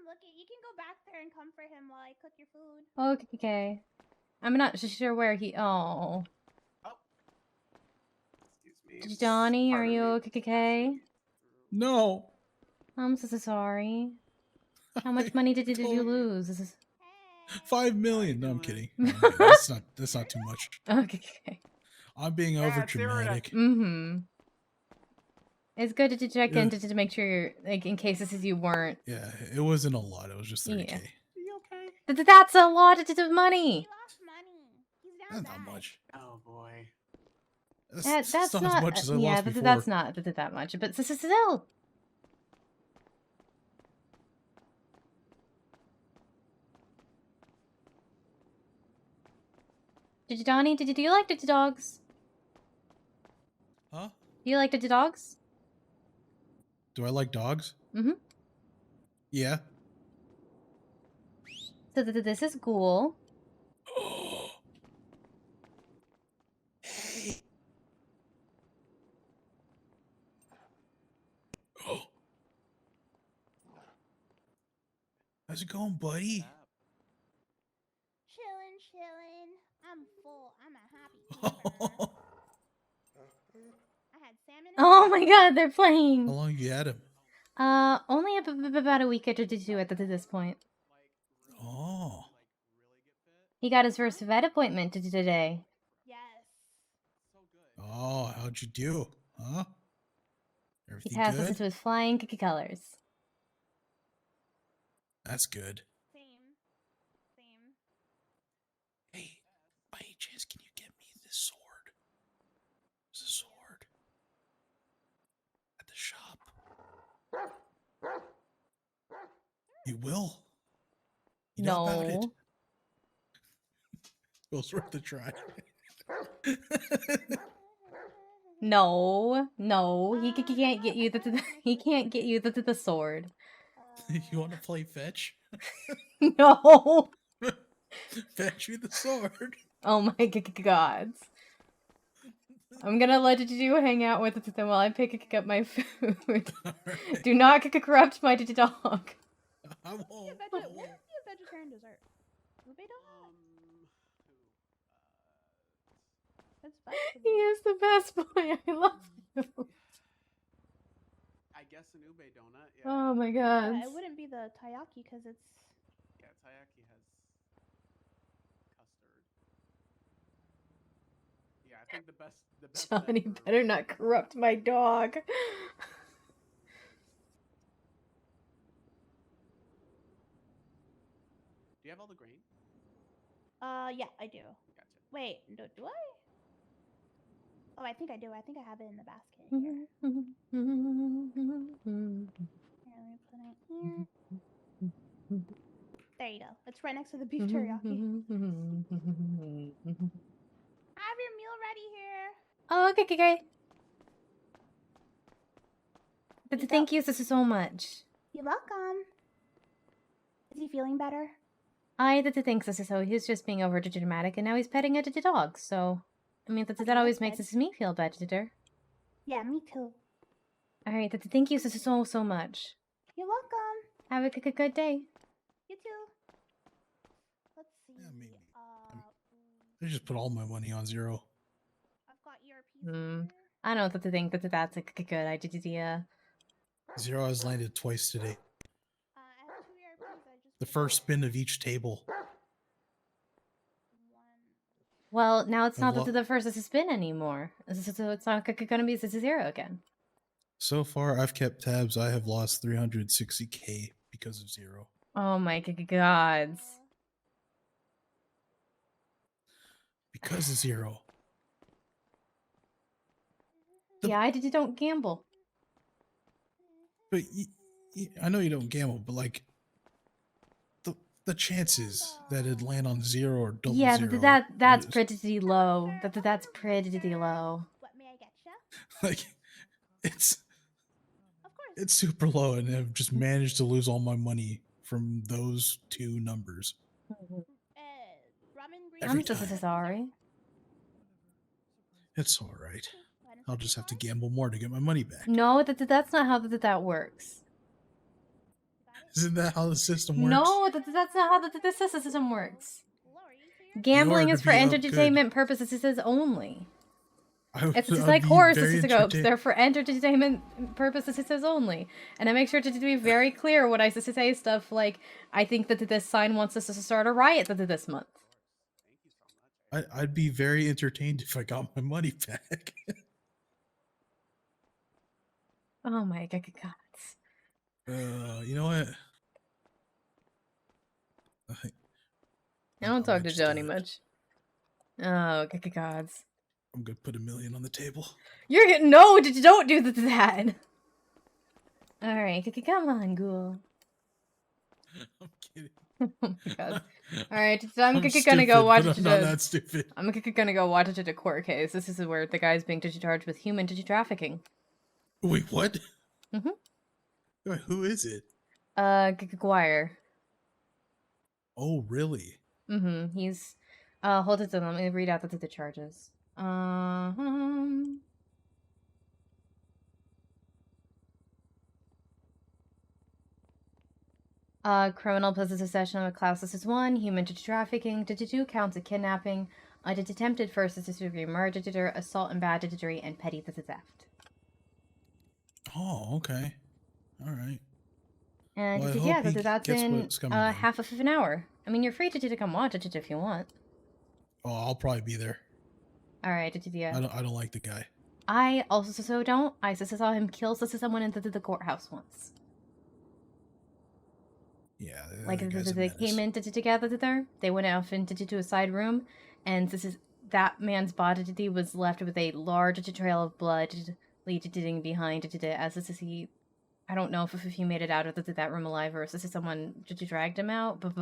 look it. You can go back there and come for him while I cook your food. Okay. I'm not sure where he. Oh. Excuse me. Johnny, are you okay? No. I'm so sorry. How much money did you lose? 5 million. No, I'm kidding. No, I'm kidding. That's not too much. Okay. I'm being over dramatic. Mm-hmm. It's good to check in to make sure you're, like, in case this is you weren't. Yeah, it wasn't a lot. It was just 30K. Yeah. That's a lot of money. He lost money. He's down That's bad. not much. Oh boy. That's That's not as much as I yeah, lost before. that's not that much, but still. Donnie, do you like the dogs? Huh? Do you like the dogs? Do I like dogs? Mm-hmm. Yeah. So this is Ghoul. How's it going, buddy? Chillin'. I'm full. I'm a happy eater. I had salmon. Oh my god, they're playing. How long you had him? Only about a week or two at this point. Oh. He got his first vet appointment today. Yes. Oh, how'd you do? Huh? He Everything passes good? into his flying colors. That's good. Same. Hey, by any chance, can you get me this sword? There's a sword at the shop. You will? You know about it? It was worth a try. No, he can't get you he can't get you the sword. You want to play fetch? No. Fetch me the sword. Oh my god. I'm gonna let you hang out with them while I pick up my food. Right. Do not corrupt my dog. I won't. What would be a vegetarian dessert? Ube dog? That's vegetable. He is the best boy. I love you. I guess an ube donut. Yeah. Oh my god. Yeah, it wouldn't be the taiyaki because it's. Yeah, taiyaki has custard. Yeah, I think the best. Johnny better not corrupt my dog. Do you have all the grain? Yeah, I do. Gotcha. Wait, do I? Oh, I think I do. I think I have it in the basket. Here, let me Put it here. There you go. It's right next to the beef teriyaki. Have your meal ready here. Oh, okay, okay, okay. Thank you so much. You're welcome. Is he feeling better? I think so. He was just being over dramatic, and now he's petting a dog. So, I mean, that always makes me feel better. Yeah, me too. All right, thank you so much. You're welcome. Have a good day. You too. Let's see. Yeah, maybe. I just put all my money on zero. I've got ERPs. I don't think that's a good idea. Zero has landed twice today. I have 2 ERPs. The first spin of each table. Well, now it's I've not the first spin anymore. So it's not going to be zero again. So far, I've kept tabs. I have lost 360K because of zero. Oh my gods. Because of zero. Yeah, I don't gamble. But I know you don't gamble, but like the chances that it'd land on zero or double yeah, zero. that's pretty low. That's pretty low. What may I get you? Like it's super low, and I've just managed to lose all my money from those 2 numbers. I'm so sorry. It's all right. I'll just have to gamble more to get my money back. No, that's not how that works. Isn't that how the system works? No, that's not how the system works. Gambling is for entertainment purposes only. It's like horoscopes. They're for entertainment purposes only. And I make sure to be very clear when I say stuff like, I think that this sign wants us to start a riot this month. I'd be very entertained if I got my money back. Oh my god. You know what? I don't talk to Johnny much. Oh, gods. I'm gonna put $1 million on the table. You're getting no. Don't do that. All right, come on, Ghoul. I'm kidding. Oh my god. All right, so I'm gonna stupid, go watch but it. I'm not that stupid. I'm gonna go watch it at a court case. This is where the guy's being charged with human trafficking. Wait, what? Mm-hmm. Wait, who is it? Guire. Oh, really? Mm-hmm. He's hold it. Let me read out the charges. Criminal possession of classes is 1, human trafficking, 2 counts of kidnapping, attempted first-degree murder, assault and battery, and petty theft. Oh, okay. All right. And well, yeah, that's in half of an hour. I mean, you're free to come watch it if you want. Oh, I'll probably be there. All right, yeah. I don't like the guy. I also don't. I saw him kill someone in the courthouse once. Yeah, like they came in together there. They went off into a side room, and that man's body was left with a large trail of blood leading behind it. As he, I don't know if he made it out of that room alive or if someone dragged him out, but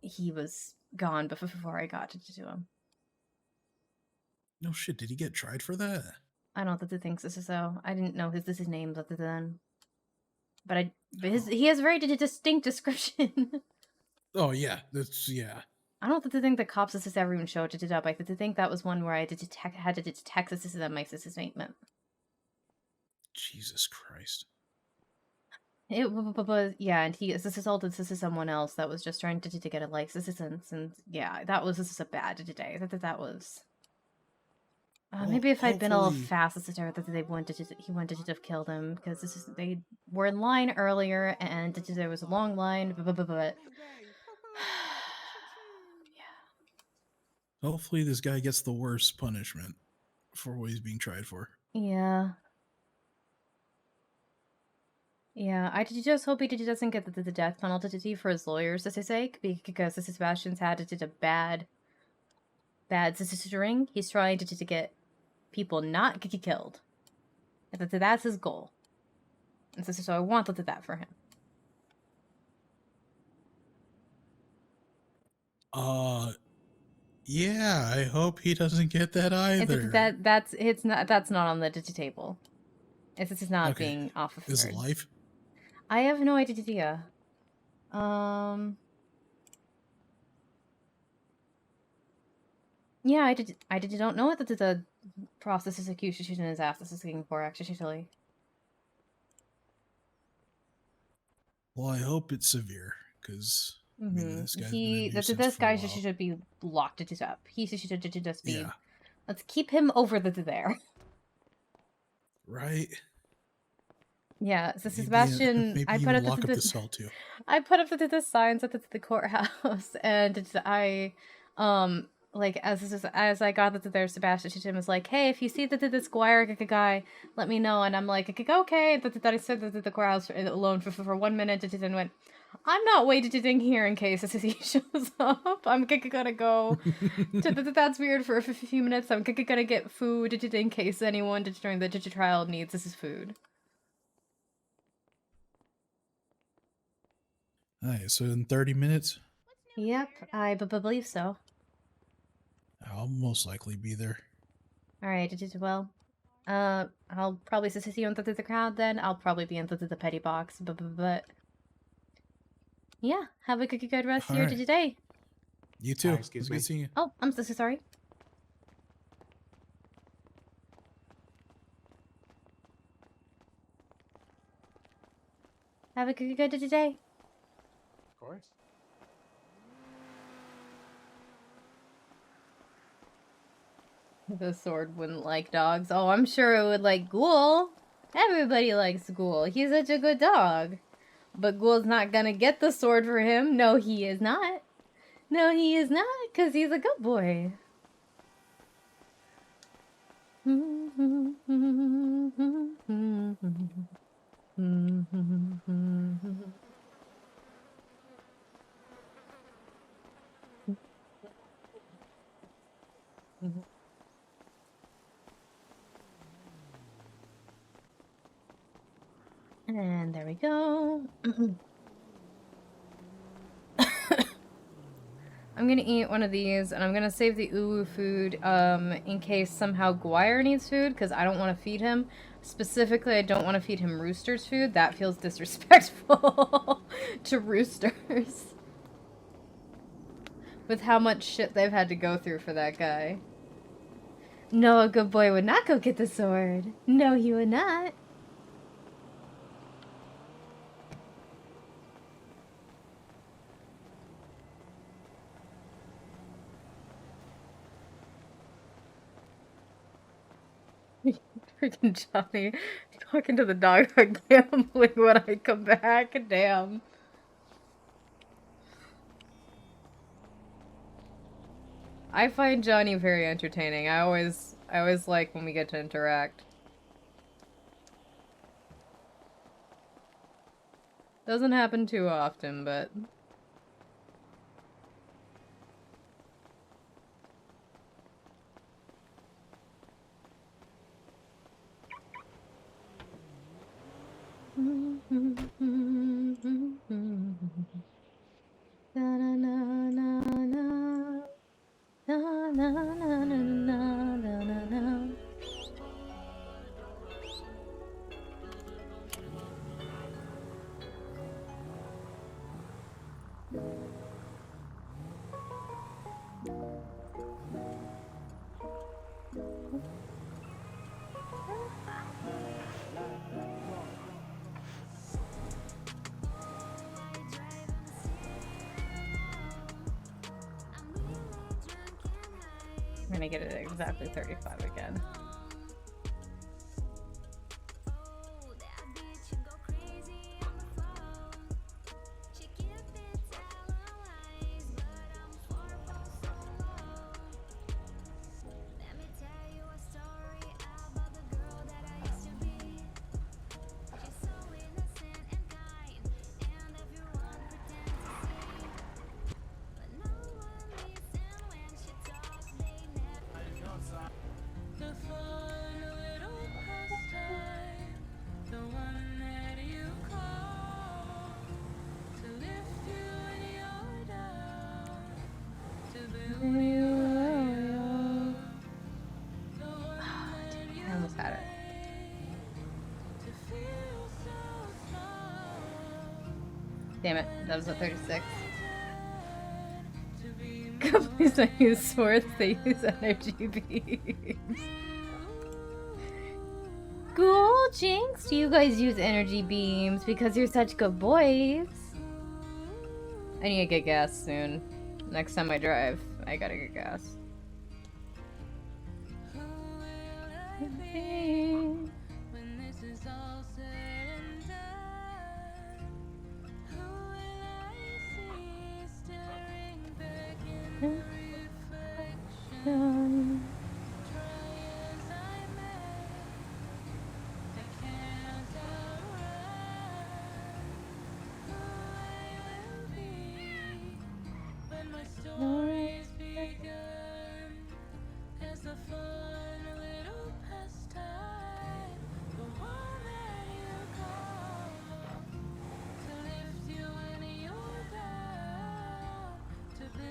he was gone before I got to him. No shit, did he get tried for that? I don't think so. I didn't know his name other than. But he has a very distinct description. Oh yeah, yeah. I don't think the cops ever even showed it up. I think that was one where I had to detect this as my statement. Jesus Christ. It was yeah, and he assaulted someone else that was just trying to get a license, and yeah, that was just a bad day. That was. Maybe if I'd been a little fast, he wanted to have killed him because they were in line earlier and there was a long line. But yeah. Hopefully, this guy gets the worst punishment for what he's being tried for. Yeah. Yeah, I just hope he doesn't get the death penalty for his lawyers' sake because Sebastian's had a bad string. He's trying to get people not killed. That's his goal. And so I wanted that for him. Yeah, I hope he doesn't get that either. That's not on the table. This is not Okay. being offered. Is it life? I have no idea. Yeah, I don't know what the process is execution in his ass. This is looking for actually. Well, I hope it's severe, because I mean, this guy's been a nuisance This for a guy while. should be locked up. He should just be. Yeah. Let's keep him over there. Right. Yeah, so Maybe Sebastian, maybe I you put would up lock up the cell too. I put up the signs at the courthouse, and like as I got there, Sebastian was like, "Hey, if you see the Squire guy, let me know." And I'm like, "Okay." That I said that the courthouse alone for 1 minute, and went, "I'm not waiting here in case he shows up. I'm gonna go to that's weird for a few minutes. I'm gonna get food in case anyone during the trial needs this is food." Alright, so in 30 minutes, Yep, I believe so. I'll most likely be there. All right, well, I'll probably see you in the crowd then. I'll probably be in the petty box, but yeah, have a good rest of your Alright. day. You too. Excuse me. Good seeing you. Oh, I'm so sorry. Have a good day. Of course. The sword wouldn't like dogs. Oh, I'm sure it would like Ghoul. Everybody likes Ghoul. He's such a good dog. But Ghoul's not gonna get the sword for him. No, he is not. No, he is not, because he's a good boy. And there we go. I'm gonna eat one of these, and I'm gonna save the uwu food in case somehow Guire needs food, because I don't want to feed him. Specifically, I don't want to feed him Rooster's food. That feels disrespectful to Roosters. With how much shit they've had to go through for that guy. No, a good boy would not go get the sword. No, he would not. Freaking Johnny talking to the dog about gambling when I come back. Damn. I find Johnny very entertaining. I always like when we get to interact. Doesn't happen too often, but I'm gonna get it at exactly 35 again. I almost had it. Damn it, that was a 36. Companies that use swords, they use energy beams. Ghoul, Jinx, you guys use energy beams because you're such good boys. I need to get gas soon. Next time I drive, I gotta get gas.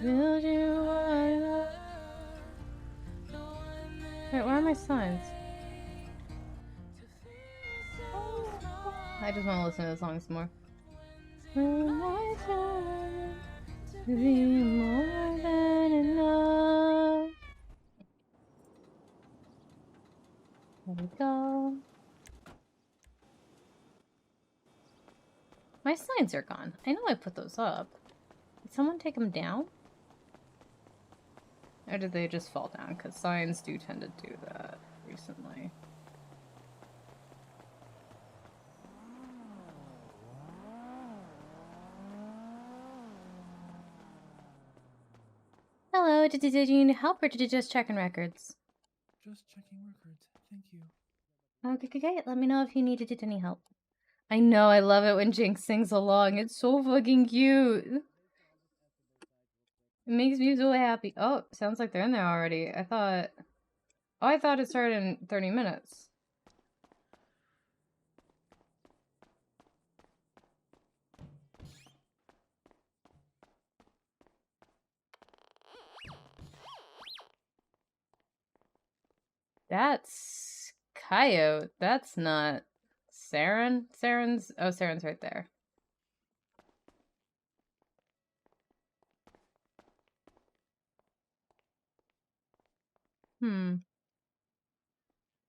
Build you one. Wait, where are my signs? I just want to listen to the song some more. When I turn to be more than enough. There we go. My signs are gone. I know I put those up. Did someone take them down? Or did they just fall down? Because signs do tend to do that recently. Hello, did you need help or did you just checking records? Just checking records. Thank you. Okay, let me know if you needed any help. I know, I love it when Jinx sings along. It's so fucking cute. It makes me so happy. Oh, sounds like they're in there already. I thought it started in 30 minutes. That's Coyote. That's not Saren. Saren's right there.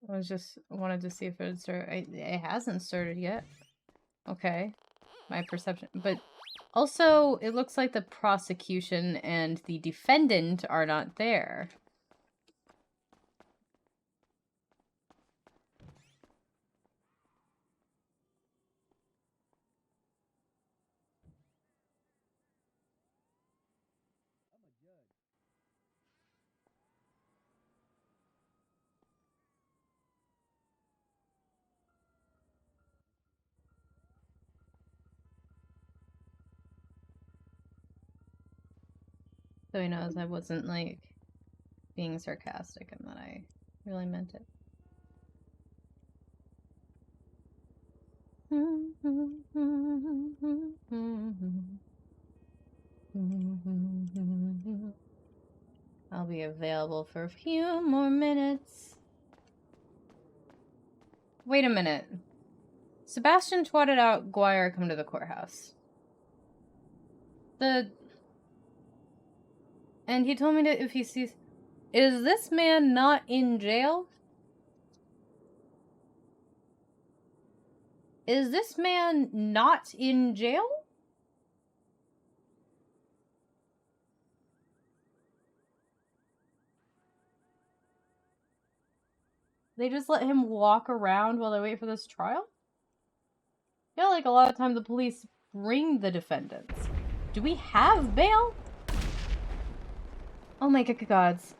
I just wanted to see if it would start. It hasn't started yet. Okay. My perception. But also, it looks like the prosecution and the defendant are not there. So he knows I wasn't, like, being sarcastic and that I really meant it. I'll be available for a few more minutes. Wait a minute. Sebastian twatted out Guire come to the courthouse. And he told me that if he sees... Is this man not in jail? Is this man not in jail? They just let him walk around while they wait for this trial? I feel like a lot of times the police bring the defendants. Do we have bail? Oh my gods.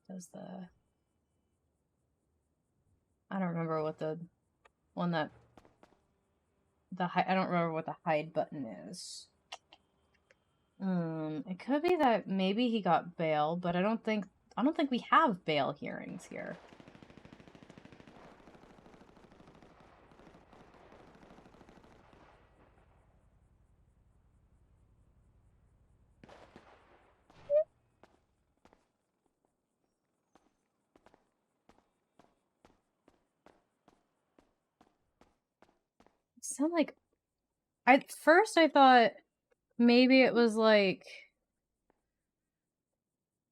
Does the... I don't remember what the one that... I don't remember what the hide button is. It could be that maybe he got bail, but I don't think I don't think we have bail hearings here. Sound like at first I thought maybe it was like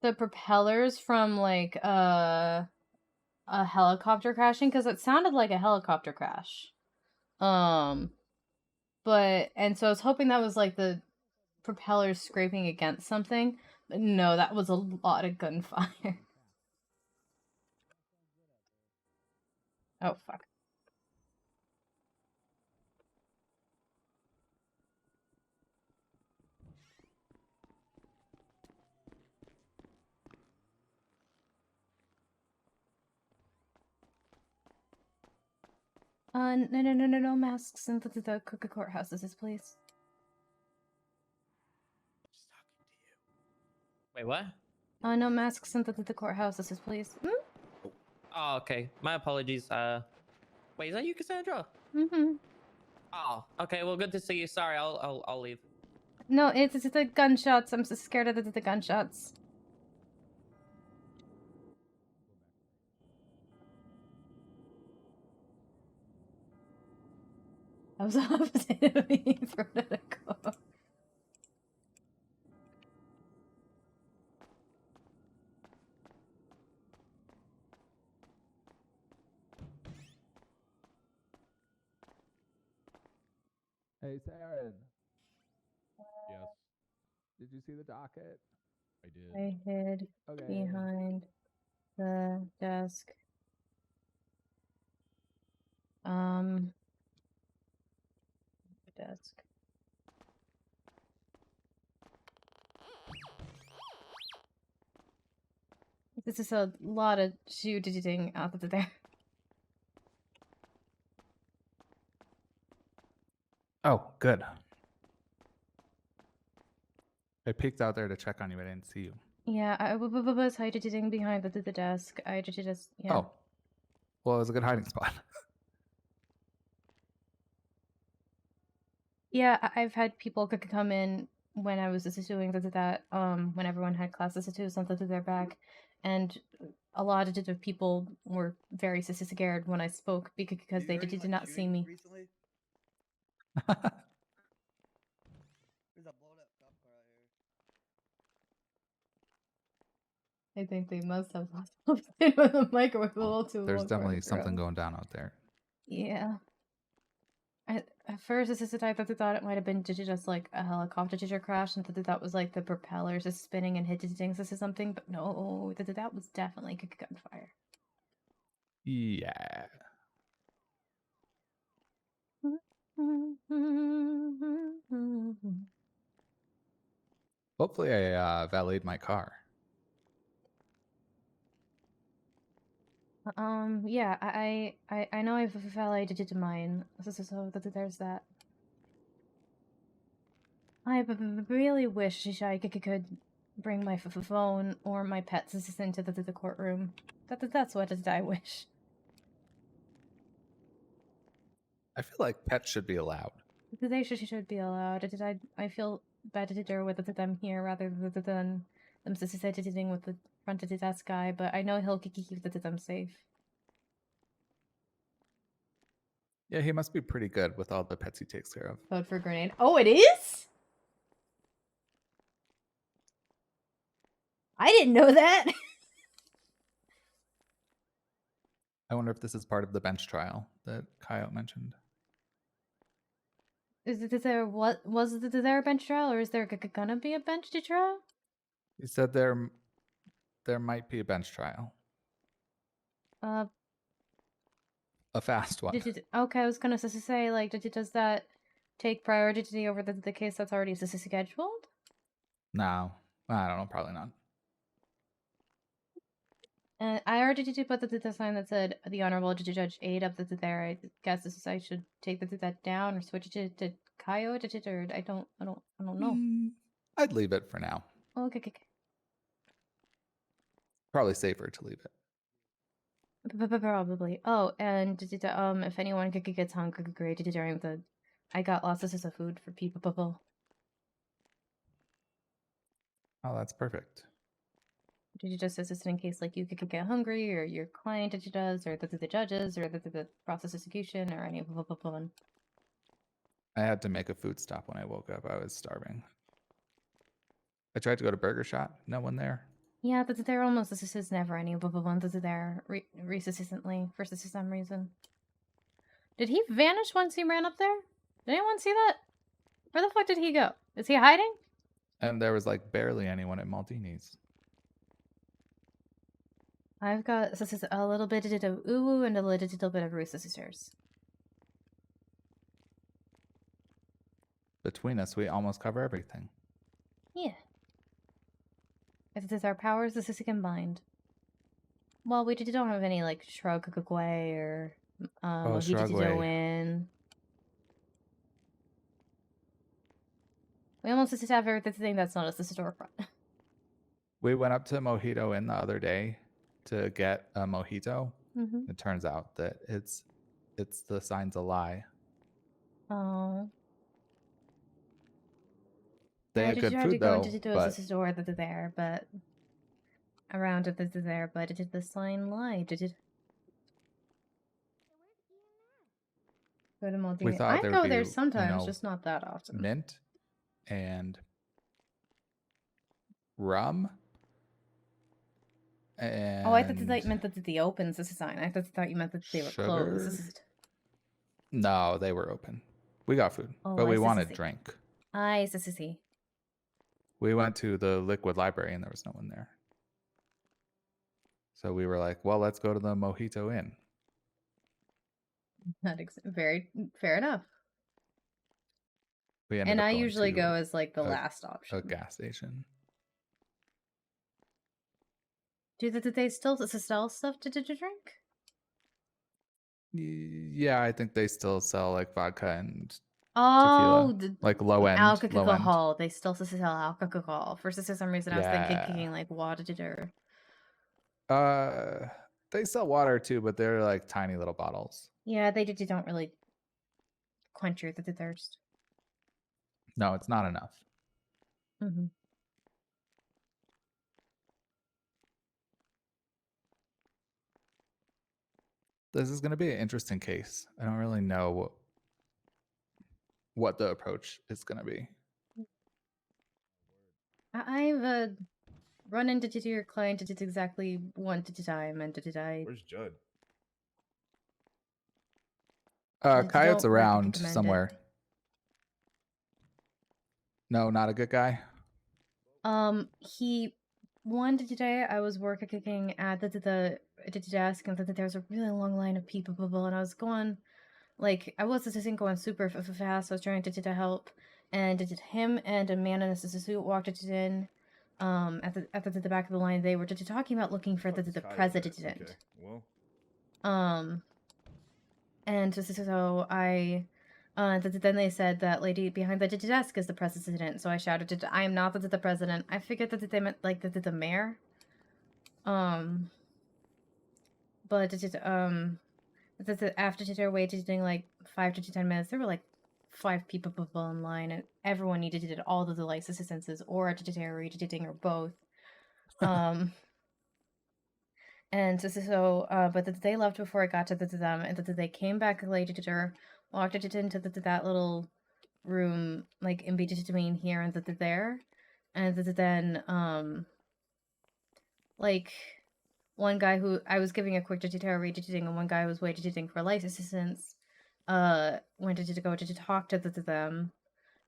the propellers from like a helicopter crashing, because it sounded like a helicopter crash. But and so I was hoping that was like the propellers scraping against something, but no, that was a lot of gunfire. Oh fuck. No masks in the courthouses, please. Wait, what? No masks in the courthouses, please. Oh, okay. My apologies. Wait, is that you, Cassandra? Mm-hmm. Oh, okay. Well, good to see you. Sorry, I'll leave. No, it's the gunshots. I'm so scared of the gunshots. I was opposite of me. Throw it at a go. Hey, Saren. Yes, Did you see the docket? I did. I hid Okay. behind the desk. Desk. This is a lot of shooting out of there. Oh, good. I peeked out there to check on you. I didn't see you. Yeah, I was hiding behind the desk. I just yeah. Oh. Well, it was a good hiding spot. Yeah, I've had people come in when I was doing that when everyone had classes to do something to their back, and a lot of the people were very scared when I spoke because they did not see me. Recently? There's a blown up cop car out here. I think they must have lost something with the microwave a little too long. There's for definitely it to something grow. going down out there. Yeah. At first, I thought it might have been just like a helicopter crash, and that was like the propellers just spinning and hitting things or something. But no, that was definitely gunfire. Yeah. Hopefully, I valeted my car. Yeah, I know I've validated mine, so there's that. I really wish I could bring my phone or my pets into the courtroom. That's what I wish. I feel like pets should be allowed. They should be allowed. I feel better with them here rather than them sitting with the front of the desk guy, but I know he'll keep them safe. Yeah, he must be pretty good with all the pets he takes care of. Vote for grenade. Oh, it is? I didn't know that. I wonder if this is part of the bench trial that Coyote mentioned. Is there there a bench trial, or is there gonna be a bench trial? He said there might be a bench trial. A fast one. Okay, I was gonna say, like, does that take priority over the case that's already scheduled? No, I don't know. Probably not. I already did put the sign that said the Honorable Judge 8 up there. I guess I should take that down or switch it to Coyote, or I don't know. I'd leave it for now. Okay. probably safer to leave it. Probably. Oh, and if anyone gets hungry during the, I got lots of food for people. Oh, that's perfect. Did you just assist in case like you could get hungry, or your client does, or the judges, or the process execution, or any of them? I had to make a food stop when I woke up. I was starving. I tried to go to Burger Shot. No one there. Yeah, they're almost this is never any of them there recently for some reason. Did he vanish once he ran up there? Did anyone see that? Where the fuck did he go? Is he hiding? And there was like barely anyone at Maldini's. I've got a little bit of ooh and a little bit of Rooster Sisters. Between us, we almost cover everything. Yeah. If it's our powers, this is combined. Well, we don't have any like Shrug Kukwe or Mojito in. We almost just have everything that's not a storefront. We went up to Mojito Inn the other day to get a mojito. Mm-hmm. It turns out that it's the sign's a lie. Oh. They had good food though. But a store that there, but around it there, but did the sign lie? Did it? Go to Maldini. We thought I go there sometimes, just not that often. Mint and rum. And oh, I thought that you meant that the opens is a sign. I thought you meant that they were closed. No, they were open. We got food, but we wanted drink. I see. We went to the Liquid Library and there was no one there. So we were like, well, let's go to the Mojito Inn. Very fair enough. And I usually go as like the last option. A gas station. Do they still sell stuff to drink? Yeah, I think they still sell like vodka and tequila, like low end alcohol. They still sell alcohol. For some reason, I was thinking like water. They sell water too, but they're like tiny little bottles. Yeah, they don't really quench your thirst. No, it's not enough. Mm-hmm. This is going to be an interesting case. I don't really know what the approach is going to be. I've run into your client at exactly one time, and did I? Where's Judd? Coyote's around somewhere. No, not a good guy. He one today. I was working at the desk, and there's a really long line of people, and I was going, like, I wasn't going super fast. I was trying to help, and him and a man in a suit walked in, at the back of the line. They were talking about looking for the president. Okay. Well. And so I, then they said that lady behind the desk is the president. So I shouted, "I am not the president." I figured that they meant like the mayor. But after they were waiting like 5 to 10 minutes, there were like 5 people in line, and everyone needed all of the licenses or editing or both. And but they left before I got to them, and they came back later, walked into that little room, like in between here and there, and then like one guy who I was giving a quick editing, and one guy who was waiting for license assistance, went to go to talk to them,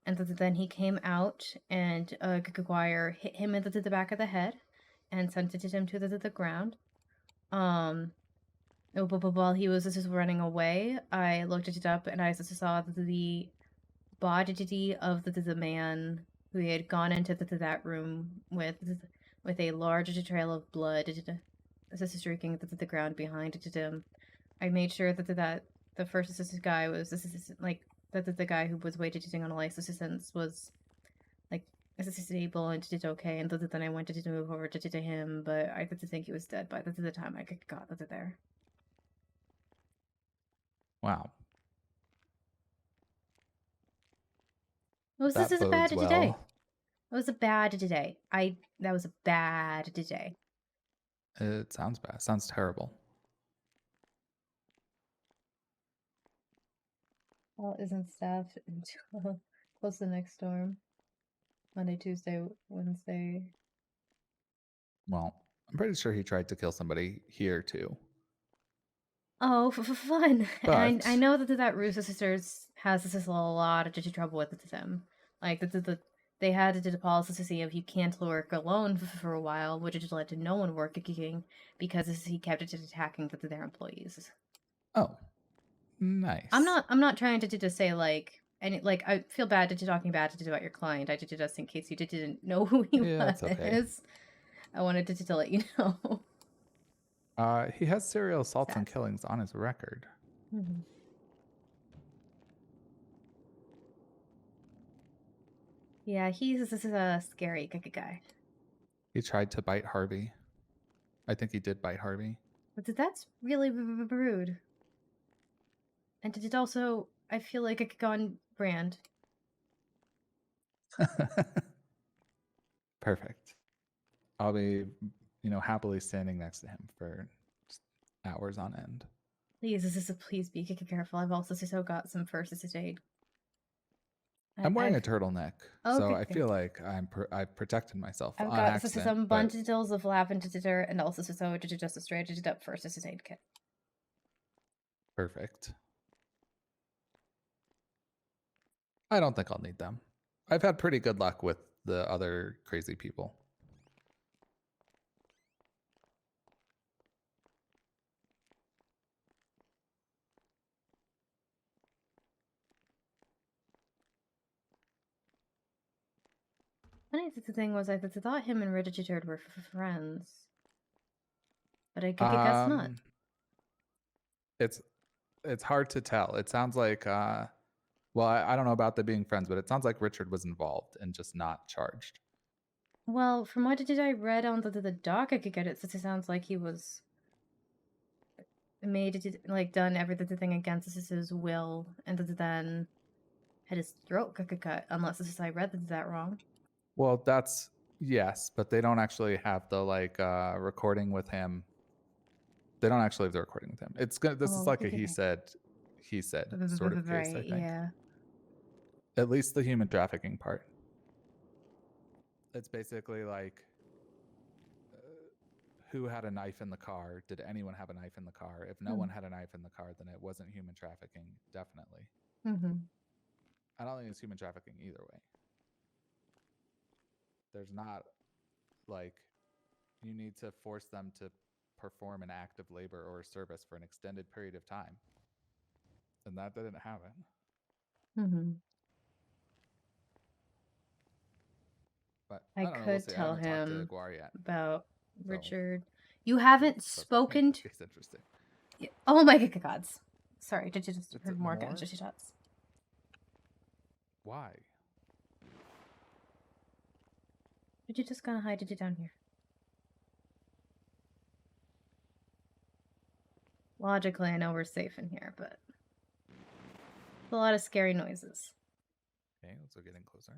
and then he came out, and Guire hit him in the back of the head, and sent him to the ground. While he was just running away, I looked it up, and I saw the body of the man who had gone into that room with a large trail of blood, streaking the ground behind him. I made sure that the first assistant guy was the guy who was waiting on a license assistance was like stable and did okay, and then I wanted to move over to him, but I did think he was dead by the time I got there. Wow. Was That this a bad bodes day? well. It was a bad day. That was a bad day. It sounds bad. Sounds terrible. Well, isn't staffed until close to the next storm. Monday, Tuesday, Wednesday. Well, I'm pretty sure he tried to kill somebody here too. Oh, for fun. But And I know that Russo Sisters has this a lot of trouble with them. Like they had to do the policy to see if you can't work alone for a while, which just led to no one working because he kept attacking their employees. Oh, nice. I'm not trying to say like I feel bad to talking bad about your client. I did it just in case you didn't know who he was. That's okay. I wanted to let you know. He has serial assaults and killings on his record. Mm-hmm. Yeah, this is a scary guy. He tried to bite Harvey. I think he did bite Harvey. But that's really rude. And it also, I feel like it gone brand. Perfect. I'll be, happily standing next to him for hours on end. Please be careful. I've also got some first aid. I'm wearing a turtleneck, so okay, I feel like I've protected myself I've on got accident. some bundles of lavender and also just a straight up first aid kit. Perfect. I don't think I'll need them. I've had pretty good luck with the other crazy people. Funny the thing was, I thought him and Richard were friends, but I guess not. It's hard to tell. It sounds like, well, I don't know about them being friends, but it sounds like Richard was involved and just not charged. Well, from what did I read on the doc, I could get it. It sounds like he was done everything against his will, and then had his throat cut. Unless I read that wrong. Well, that's yes, but they don't actually have the recording with him. They don't actually have the recording with him. It's good. This is like a he said sort of case, I think. Yeah. At least the human trafficking part. It's basically like, who had a knife in the car? Did anyone have a knife in the car? If no one had a knife in the car, then it wasn't human trafficking, definitely. Mm-hmm. I don't think it's human trafficking either way. There's not, you need to force them to perform an act of labor or service for an extended period of time. And that didn't happen. Mm-hmm. But I don't know, could we'll see. tell I haven't talked to him Guar yet, about so Richard. You haven't spoken to... It's interesting. Oh my gods. Sorry, did you just It's heard more more? gunshots? Why? Did you just gonna hide it down here? Logically, I know we're safe in here, but a lot of scary noises. Okay, let's go getting closer.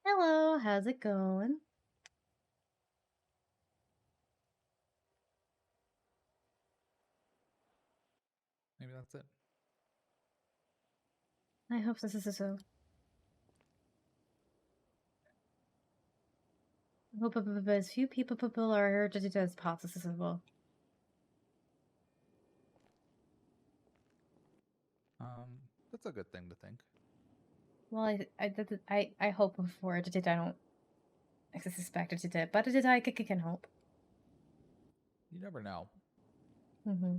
Hello, how's it going? Maybe that's it. I hope this is so. I hope as few people are here to do as possible as well. That's a good thing to think. Well, I hope for it. I don't suspect it did, but I can hope. You never know. Mm-hmm.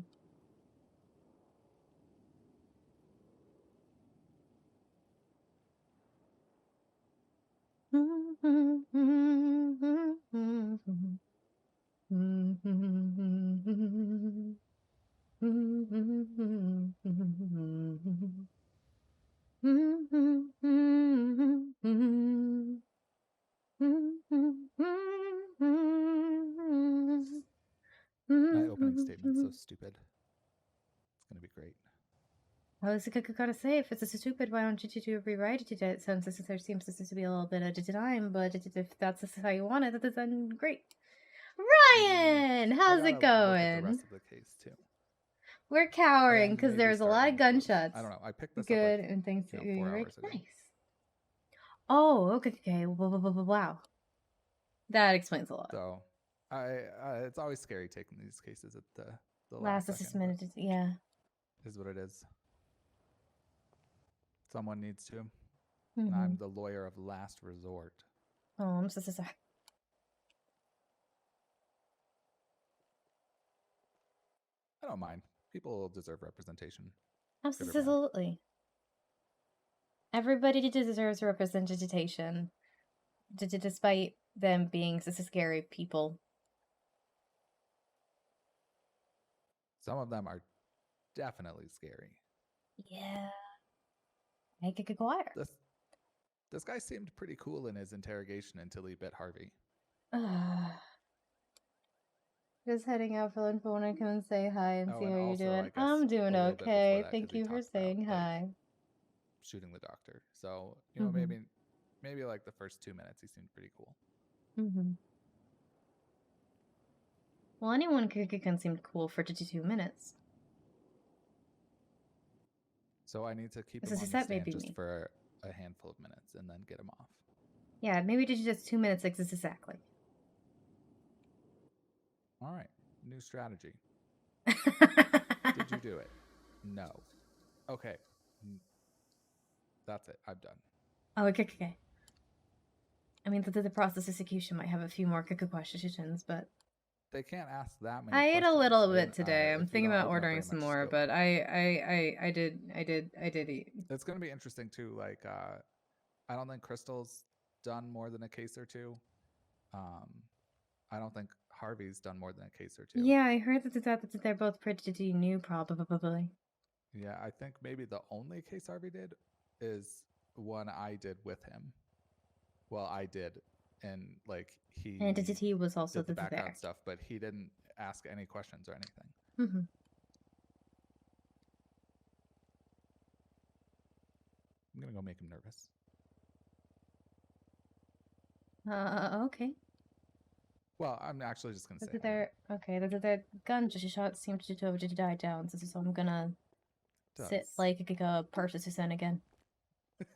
My opening statement's so stupid. It's gonna be great. I was gotta say, if it's so stupid, why don't you do rewrite it? Since there seems to be a little bit of time, but if that's how you want it, then great. Ryan, how's it Look at the going? rest of the case too. We're cowering And because maybe there's a start lot when of it closes. gunshots. I don't know. I picked this Good, up like, and things 4 very hours ago. nice. Oh, okay. Wow. That explains a lot. So, it's always scary taking these cases at the Last last second, assessment, yeah. is what it is. Someone needs to. And I'm the lawyer of last resort. Oh, I'm so sorry. I don't mind. People deserve representation. Absolutely. Everybody deserves representation, despite them being such scary people. Some of them are definitely scary. Yeah. Make it get quiet. This guy seemed pretty cool in his interrogation until he bit Harvey. Just heading out for lunch, but when I come and say hi and see and how you're also, doing. I guess, I'm doing a little bit before okay. that, 'cause Thank we you for talked about, saying like, hi. shooting the doctor. So, you know, maybe like the first 2 minutes, he seemed pretty cool. Well, anyone can seem cool for 2 minutes. So I need to keep This him is- on is the that stand maybe just me? for a handful of minutes and then get him off. Yeah, maybe just 2 minutes exactly. All right. New strategy. Did you do it? No. Okay. That's it. I'm done. Oh, okay. I mean, the process execution might have a few more questions, but They can't ask that many I ate a little questions. bit today. I'm If you thinking don't about open up ordering very some much more, scope. but I did eat. It's going to be interesting too. Like, I don't think Crystal's done more than a case or two. I don't think Harvey's done more than a case or two. Yeah, I heard that they're both pretty new, probably. Yeah, I think maybe the only case Harvey did is one I did with him. Well, I did, and like he was also did the background there. stuff, but he didn't ask any questions or anything. I'm gonna go make him nervous. Okay. Well, I'm actually just gonna say Their gunshot seemed to die down, so I'm gonna sit like a person again.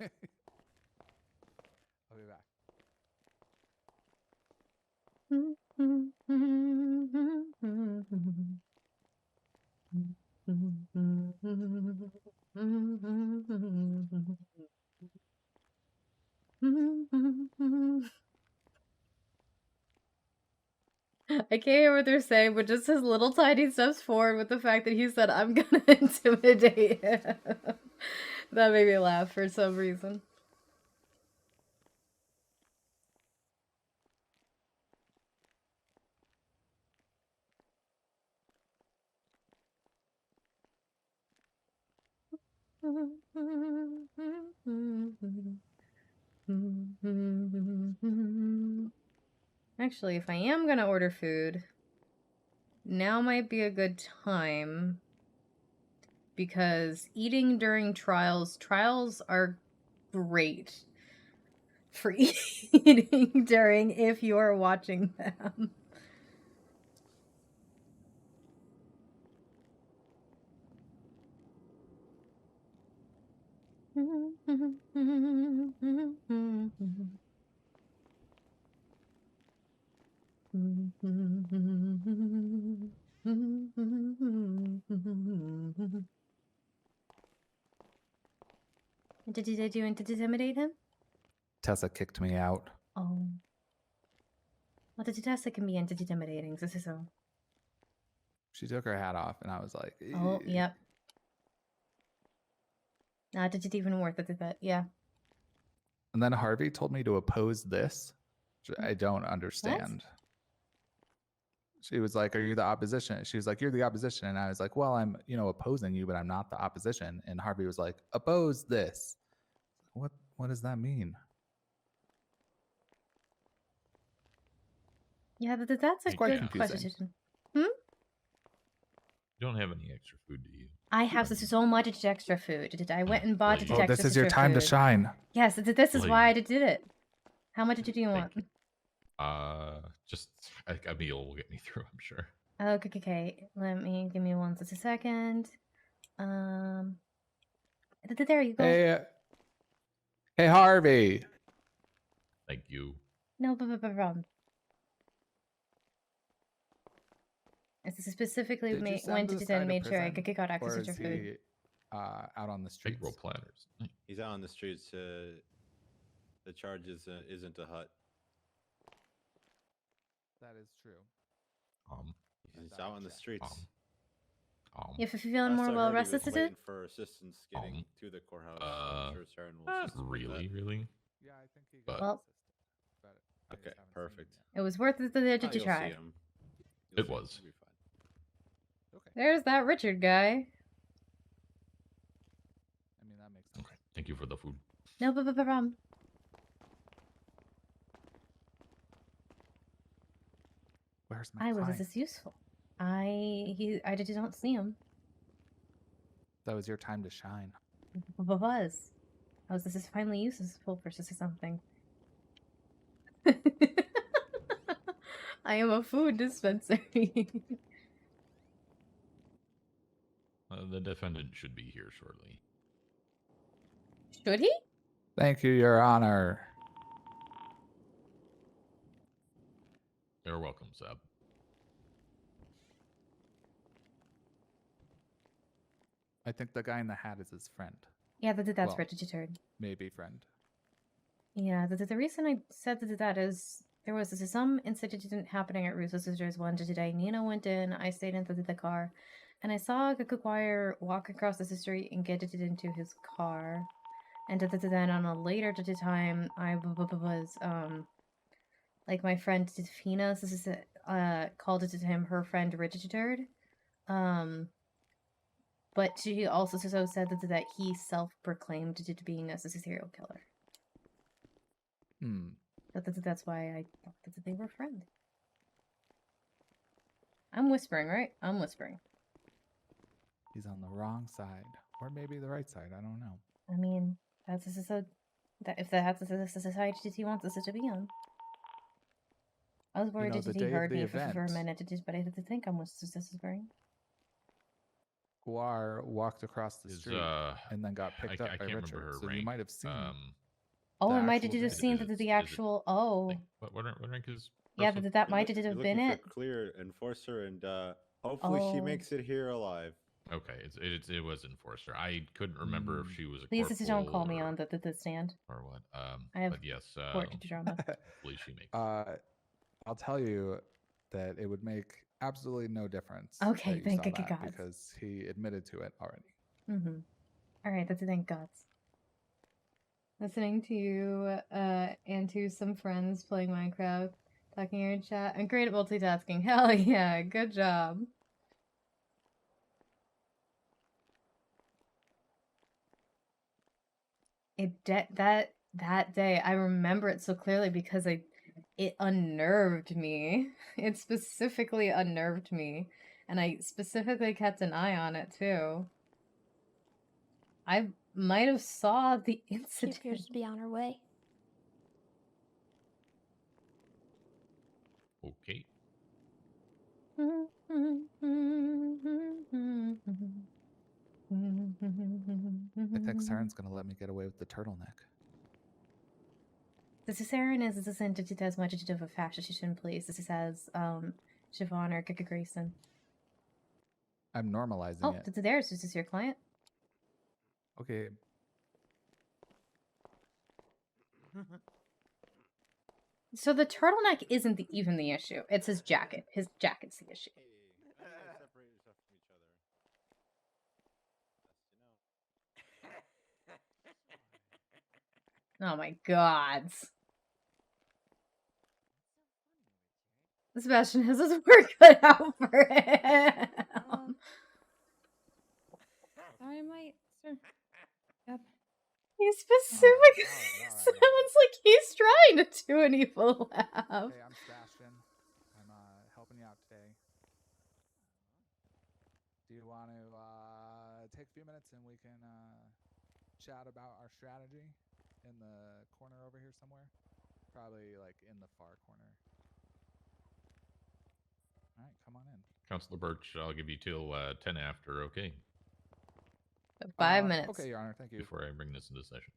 I'll be back. I can't hear what they're saying, but just his little tiny steps forward with the fact that he said, I'm gonna intimidate him. That made me laugh for some reason. Actually, if I am gonna order food, now might be a good time, because eating during trials are great for eating during if you're watching them. Did you do intimidate him? Tessa kicked me out. Oh. Well, Tessa can be intimidating, so. She took her hat off, and I was like, Oh, "Eh." yep. Did it even worth it? That yeah. And then Harvey told me to oppose this, which I don't understand. She was like, "Are you the opposition?" She was like, "You're the opposition," and I was like, "Well, I'm opposing you, but I'm not the opposition." And Harvey was like, "Oppose this." What does that mean? Yeah, that's a It's quite good confusing. question. You don't have any extra food, do you? I have so much extra food. I went and bought Please. Oh, this is your time to food. shine. Yes, this is why I did it. How much do you want? Just a meal will get me through, I'm sure. Okay. Give me just a second. There you go. Hey, Harvey. Thank you. No problem. This is specifically Did you send went this to guy and made sure I prison, got or access to is your food. he out on the streets? Big roll platters. He's out on the streets. The charge isn't a hut. That is true. He's out on the streets. If you're feeling Last more I well heard, he was rested, is waiting it? for assistance getting to the courthouse. I'm sure Saren will assist him with Really? Yeah, I think he But Well, okay, perfect. it was worth it to You'll you see try. him. It was. You'll be fine. There's that Richard guy. I mean, that makes sense. Okay. Thank you for the food. No problem. Where's my Was client? this useful? I didn't see him. That was your time to shine. This is finally useful versus something. I am a food dispensary. The defendant should be here shortly. Should he? Thank you, Your Honor. You're welcome, Seb. I think the guy in the hat is his friend. Yeah, that's Well, Richard. Maybe friend. Yeah, the reason I said that is there was some incident happening at Russo Sisters one today. Nina went in, I stayed in the car, and I saw Gakukwire walk across the street and get it into his car. And then on a later time, I was like my friend Tifina called it to him her friend Richard. But she also said that he self-proclaimed to being a serial killer. That's why I thought that they were friends. I'm whispering, right? I'm whispering. He's on the wrong side, or maybe the right side. I don't know. I mean, that's if that's the society he wants us to be on. I was worried the he day of heard the me for a event- minute, but I didn't think I was whispering. Guar walked across the street and then got picked up I by can't Richard. remember her So rank. you might have seen. Oh, the it might actual have just event. seen the actual. Oh, What rank is? yeah, Russell? that might have You're been looking it. for clear enforcer, and hopefully she Oh. makes it here alive. Okay, it was enforcer. I couldn't remember if she was a Please just don't call me corporal on the stand. or what. I have but yes, court drama. hopefully she makes. I'll tell you that it would make absolutely no difference. Okay, that you thank saw God. that because he admitted to it already. All right, that's thank God. Listening to you and to some friends playing Minecraft, talking in your chat. I'm great at multitasking. Hell yeah, good job. That day, I remember it so clearly because it unnerved me. It specifically unnerved me, and I specifically kept an eye on it too. I might have saw the incident. She appears to be on her way. Okay. I think Saren's gonna let me get away with the turtleneck. This is Saren is this entity as much of a fashion police. This is as Siobhan or Kika Grayson. I'm normalizing Oh, it. there's this is your client. Okay. So the turtleneck isn't even the issue. It's his jacket. His jacket's the issue. Oh my god. Sebastian has his work cut out for him. I might. Yep. He specifically sounds like he's trying to do an evil laugh. Hey, I'm Sebastian. I'm helping you out today. Do you want to take a few minutes and we can chat about our strategy in the corner over here somewhere? Probably like in the far corner. All right, come on in. Councilor Birch, I'll give you till 10 after, okay? 5 minutes. Okay, Your Honor, thank you. Before I bring this into session.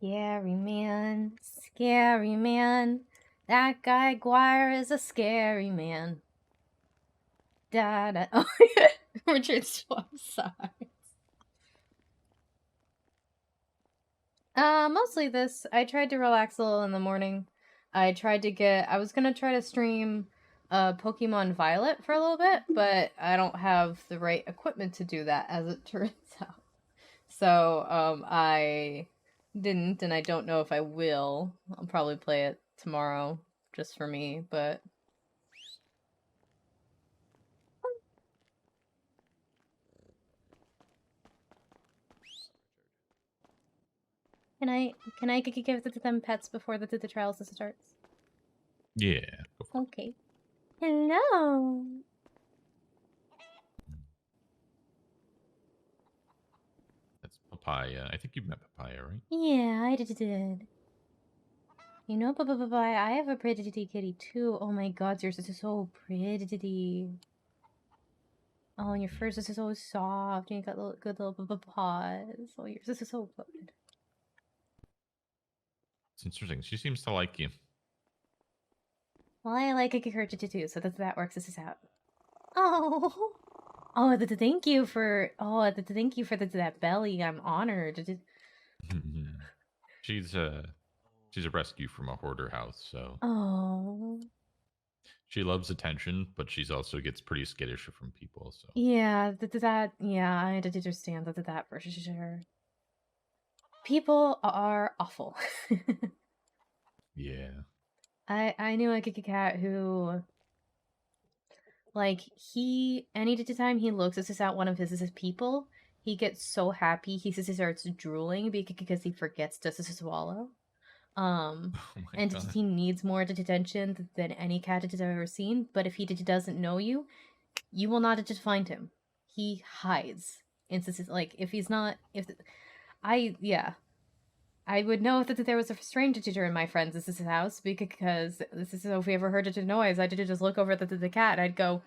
Scary man. That guy Guire is a scary man. Da da. Oh, Richard swap sides. Mostly this. I tried to relax a little in the morning. I was gonna try to stream Pokemon Violet for a little bit, but I don't have the right equipment to do that, as it turns out. So, I didn't, and I don't know if I will. I'll probably play it tomorrow, just for me, but... Can I give them pets before the trial starts? Yeah. Okay. Hello. That's Papaya. I think you met Papaya, right? Yeah, I did. You know, I have a pretty kitty too. Oh my god, yours is so pretty. Oh, and your fur is so soft, and you got good little paws. Oh, yours is so good. It's interesting. She seems to like you. Well, I like her too, so that works this out. Oh, thank you for that belly. I'm honored. She's a rescue from a hoarder house, so Oh, she loves attention, but she's also gets pretty skittish from people. So yeah, yeah, I understand that for sure. People are awful. yeah. I knew a cat who, like, anytime he looks at one of his people, he gets so happy he starts drooling because he forgets to swallow. And God. he needs more attention than any cat has ever seen. But if he doesn't know you, you will not just find him. He hides. Like, if he's not, I would know that there was a stranger in my friend's house because so if we ever heard a noise, I'd just look over at the cat and I'd go,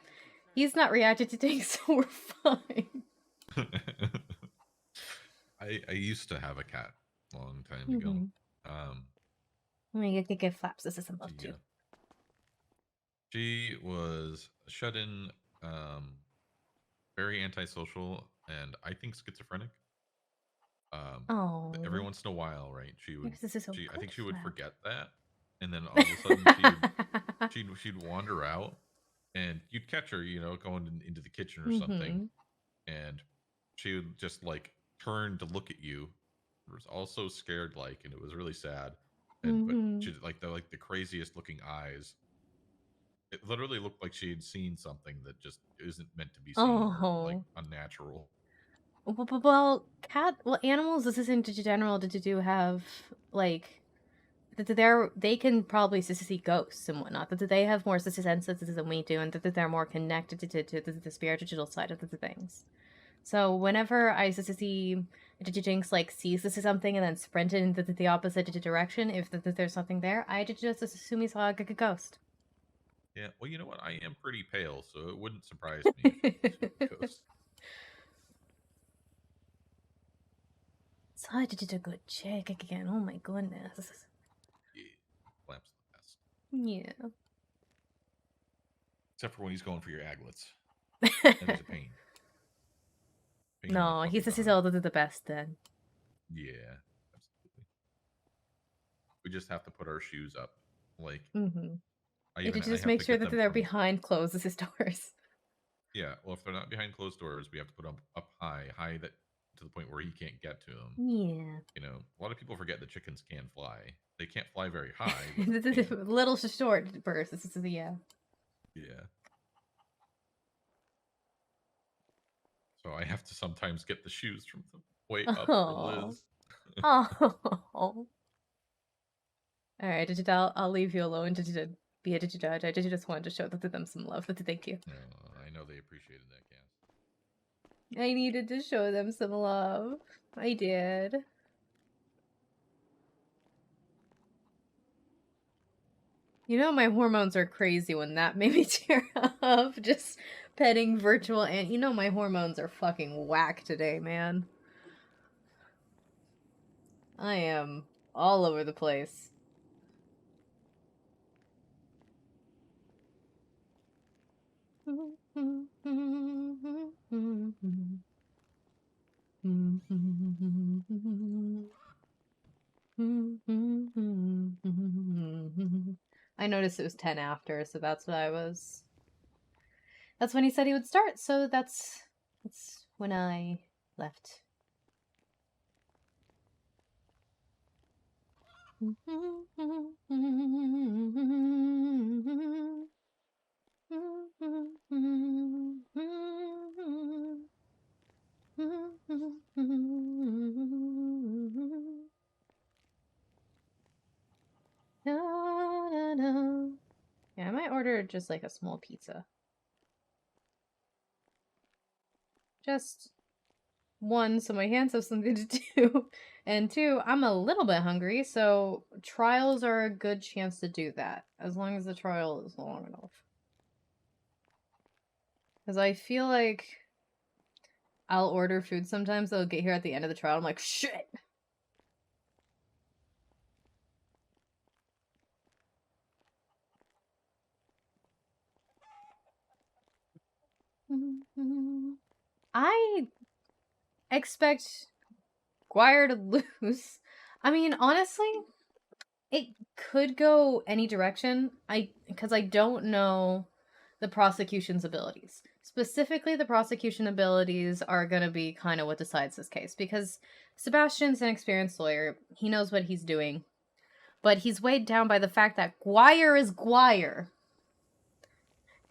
he's not reacted to things, so we're fine. I used to have a cat a long time ago. Let me get Flaps. This is some love too. She was shut in, very antisocial, and I think schizophrenic. Every once in a while, right? She would. I think she would forget that, and then all of a sudden she'd wander out, and you'd catch her, going into the kitchen or something, and she would just like turn to look at you. It was also scared, and it was really sad. And but she like the craziest looking eyes. It literally looked like she had seen something that just isn't meant to be seen, or like unnatural. Well, animals, this isn't general, do have, like, they can probably see ghosts and whatnot, that they have more senses than we do, and that they're more connected to the spiritual side of the things. So whenever I see Jinx, like, sees something and then sprinted in the opposite direction, if there's something there, I just assume he saw a ghost. Yeah, well, you know what? I am pretty pale, so it wouldn't surprise me if she was a ghost. So I did a good check again. Oh my goodness. Yeah, Lamp's the best. Yeah. Except for when he's going for your aglets. That is a pain. No, he's the best then. Yeah, absolutely. We just have to put our shoes up. You just make sure that they're behind closed doors. Yeah, well, if they're not behind closed doors, we have to put them up high that to the point where he can't get to them. Yeah. You know, a lot of people forget that chickens can fly. They can't fly very high. But Little short bursts. Yeah. yeah. So I have to sometimes get the shoes from the way up for Liz. Oh. All right, I'll leave you alone. Be a Digijudge. I just wanted to show them some love. Thank you. I know they appreciated that, Cass. I needed to show them some love. I did. You know, my hormones are crazy when that made me tear up. Just petting virtual and you know my hormones are fucking whack today, man. I am all over the place. I noticed it was 10 after, so that's what I was. That's when he said he would start, so that's when I left. Yeah, I might order just like a small pizza. Just one, so my hands have something to do, and two, I'm a little bit hungry, so trials are a good chance to do that, as long as the trial is long enough. Because I feel like I'll order food sometimes, they'll get here at the end of the trial, I'm like, shit! I expect Guire to lose. I mean, honestly, it could go any direction. Because I don't know the prosecution's abilities. Specifically, the prosecution abilities are going to be kind of what decides this case. Because Sebastian's an experienced lawyer. He knows what he's doing. But he's weighed down by the fact that Guire is Guire.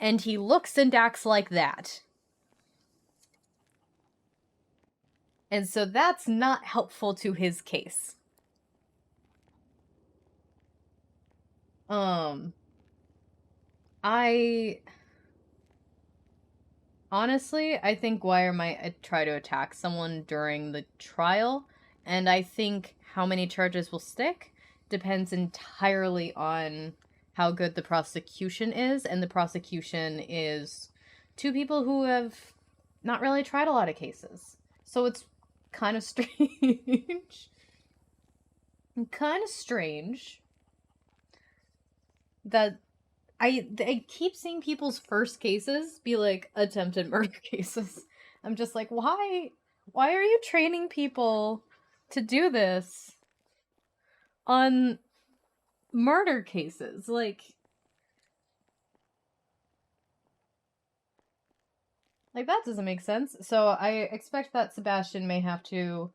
And he looks and acts like that. And so that's not helpful to his case. Honestly, I think Guire might try to attack someone during the trial, and I think how many charges will stick depends entirely on how good the prosecution is, and the prosecution is two people who have not really tried a lot of cases. So it's kind of strange. Kind of strange that I keep seeing people's first cases be like attempted murder cases. I'm just like, why are you training people to do this on murder cases? Like that doesn't make sense. So I expect that Sebastian may have to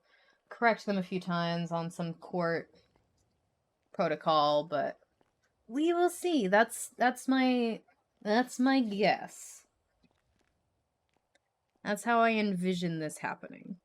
correct them a few times on some court protocol, but we will see. That's my guess. That's how I envision this happening.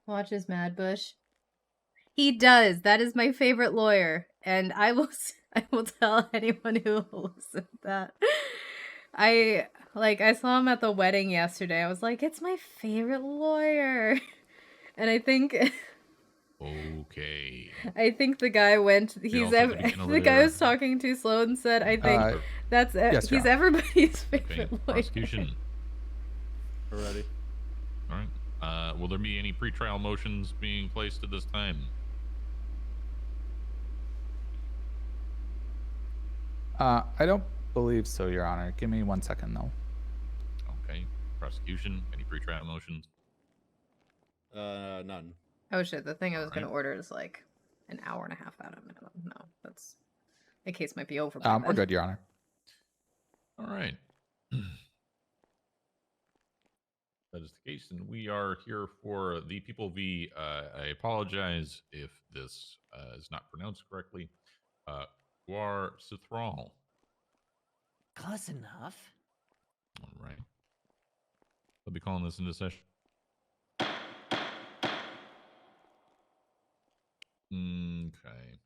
Watches Mad Bush. He does. That is my favorite lawyer, and I will tell anyone who will listen to that. I saw him at the wedding yesterday. I was like, it's my favorite lawyer, and I think. Okay. I think the guy went. The guy was talking too slow and said, "I think yes, he's everybody's favorite Okay. lawyer." Prosecution. We're ready. All right. Will there be any pretrial motions being placed at this time? I don't believe so, Your Honor. Give me 1 second, though. Okay. Prosecution. Any pre-trial motions? None. Oh shit, the thing I was All gonna right. order is like an hour and a half out of it. No, that's the case might be over by We're then. good, Your Honor. All right. That is the case, and we are here for the People v. I apologize if this is not pronounced correctly. Guar Cithral. Close enough. All right. I'll be calling this into session. Okay.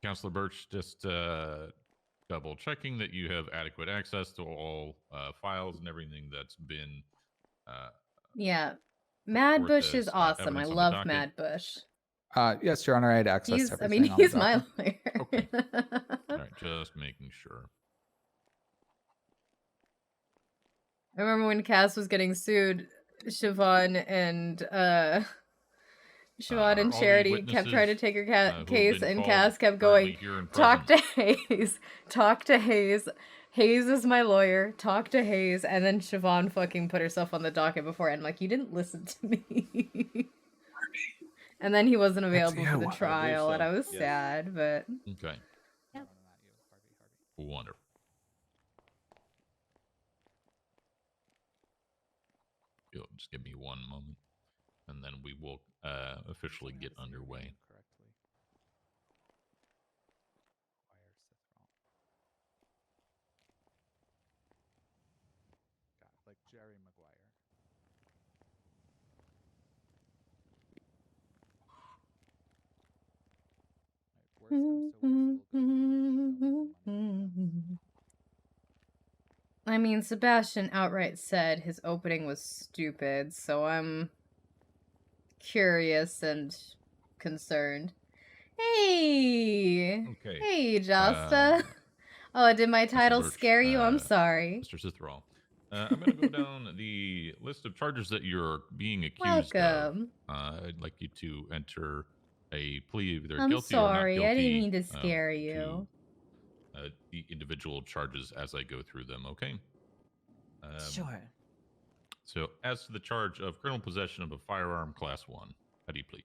Counselor Birch, just double checking that you have adequate access to all files and everything that's been. Yeah, Mad forth Bush is as, awesome. I evidence on the love docket. Mad Bush. Yes, Your Honor. I had access He's, to I everything. mean, on the he's my docket. lawyer. Okay. All right, just making sure. I remember when Cass was getting sued, Siobhan and Are all the Charity kept trying to witnesses, take her who have case, been and called Cass kept currently going, here and talk to Hayes, talk to Hayes. Hayes is my lawyer. Talk to Hayes, and then Siobhan fucking put herself on the docket before, and like, you didn't listen to me. And then he wasn't available for the trial, and I was sad, but Okay. Wonderful. You'll just give me one moment, and then we will officially get underway. Like Jerry Maguire. I mean, Sebastian outright said his opening was stupid, so I'm curious and concerned. Hey! Okay. Hey, Josta. Oh, did my title Birch, scare you? I'm sorry. Mr. Cithral. I'm going to go down the list of charges that you're being accused Welcome. of. I'd like you to enter a plea of either I'm guilty or not sorry. guilty. I didn't mean to scare you. The individual charges as I go through them, okay? Sure. So, as to the charge of criminal possession of a firearm class 1, how do you plead?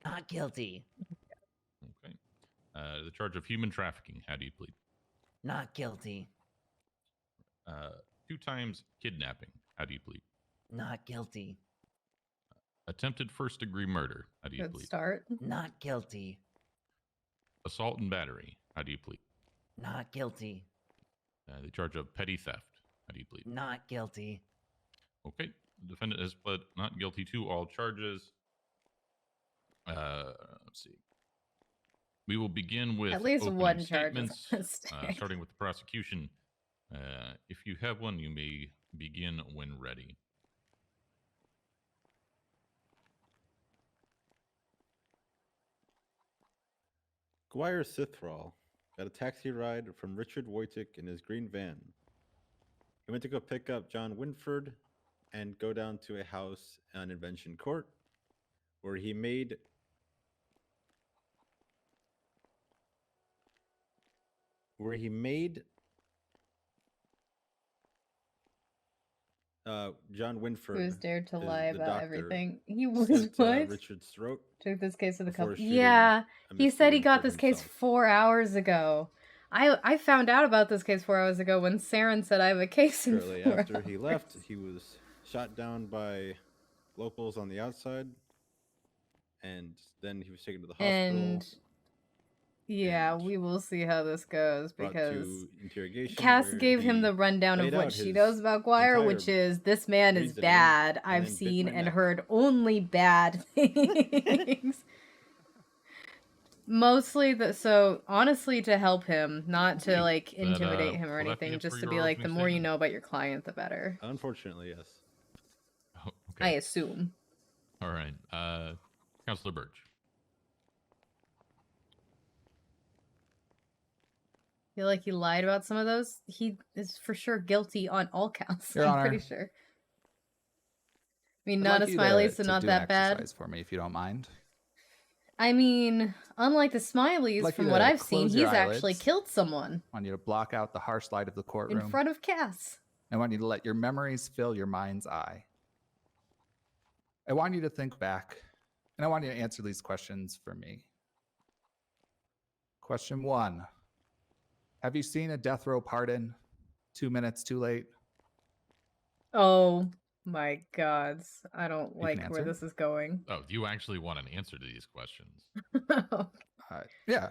Not guilty. Okay. The charge of human trafficking, how do you plead? Not guilty. 2 times kidnapping, how do you plead? Not guilty. Attempted first-degree murder, how do you Good plead? start. Not guilty. Assault and battery, how do you plead? Not guilty. The charge of petty theft, how do you plead? Not guilty. Okay. The defendant has pled not guilty to all charges. Let's see. We will begin with At least opening one charge is statements, a mistake. starting with the prosecution. If you have one, you may begin when ready. Squire Cithral got a taxi ride from Richard Wojcik in his green van. He went to go pick up John Winford and go down to a house on Invention Court where he made John Winford, Who's dared to is lie the about doctor, everything. He was slit, what? Richard's throat Took this case to the before company. shooting Yeah, he Mr. said he got Winford this case himself. 4 hours ago. I found out about this case 4 hours ago when Saren said I have a case in Shortly 4 after he hours. left, he was shot down by locals on the outside, and then he was taken to the hospital. And yeah, we will see how this goes brought because to interrogation Cass where gave him he the rundown of laid what out she his knows about Guire, entire which is this man is reasoning bad. and I've then bit seen my and neck. heard only bad things. Mostly so honestly to help him, not to like intimidate him or will that be anything, it just for to be your like the opening more you statement? know about your client, the better. Unfortunately, yes. Okay. I assume. All right. Counselor Birch. Feel like he lied about some of those. He is for sure guilty on all counts. Your I'm Honor. pretty sure. mean, I'd not like a you smiley, to so not do that an bad. exercise for me, if you don't mind. I mean, unlike the smileys, Like you from what to I've seen, close your he's actually eyelids. killed someone I want you to block out the harsh light of the in courtroom. front of Cass. I want you to let your memories fill your mind's eye. I want you to think back, and I want you to answer these questions for me. Question 1. Have you seen a death row pardon 2 minutes too late? Oh my god. I don't You can like where answer. this is going. Oh, you actually want an answer to these questions? Yeah.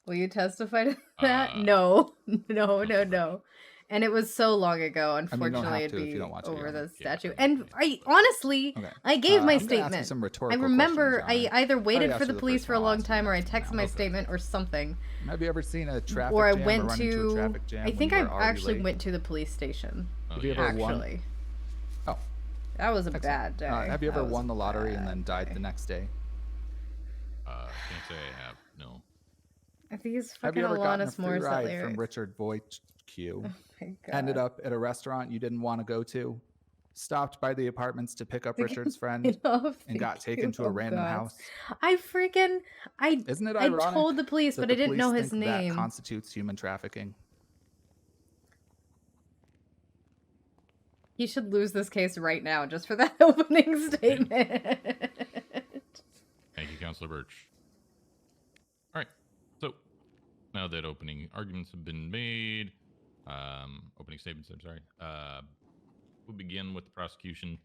Will you testify to that? No. No. And it was so long ago. I mean, you don't Unfortunately, have it'd to if be you don't want to, over Your the Honor. statute. And I honestly, I gave my I'm gonna ask you statement. some I rhetorical remember questions, Your I Honor. either waited asked for you the police first for a one, I'll long ask you time, the or I next one texted now. my statement or something. Have you ever seen a traffic Or I jam went or run into a to. traffic jam I when think you I were already actually late? went to the police station. Have you ever won? Actually. Oh. That was a Excellent. bad day. Have you That ever was won a the lottery and bad then died day. the next day? Can't say I have. No. I think he's Have you fucking ever gotten a Alanis free Morissette ride lyrics. from Richard Voigt Q? My Ended God. up at a restaurant you didn't want to go to? Stopped by the apartments to pick up The Richard's friend get off and the got taken to a queue. Oh, random God. house? Isn't it I ironic told the police, that but the I didn't know police his think that name. constitutes human trafficking? He should lose this case right now just for that opening statement. Thank you, Counselor Birch. All right. So now that opening arguments have been made, opening statements, I'm sorry, we'll begin with the prosecution.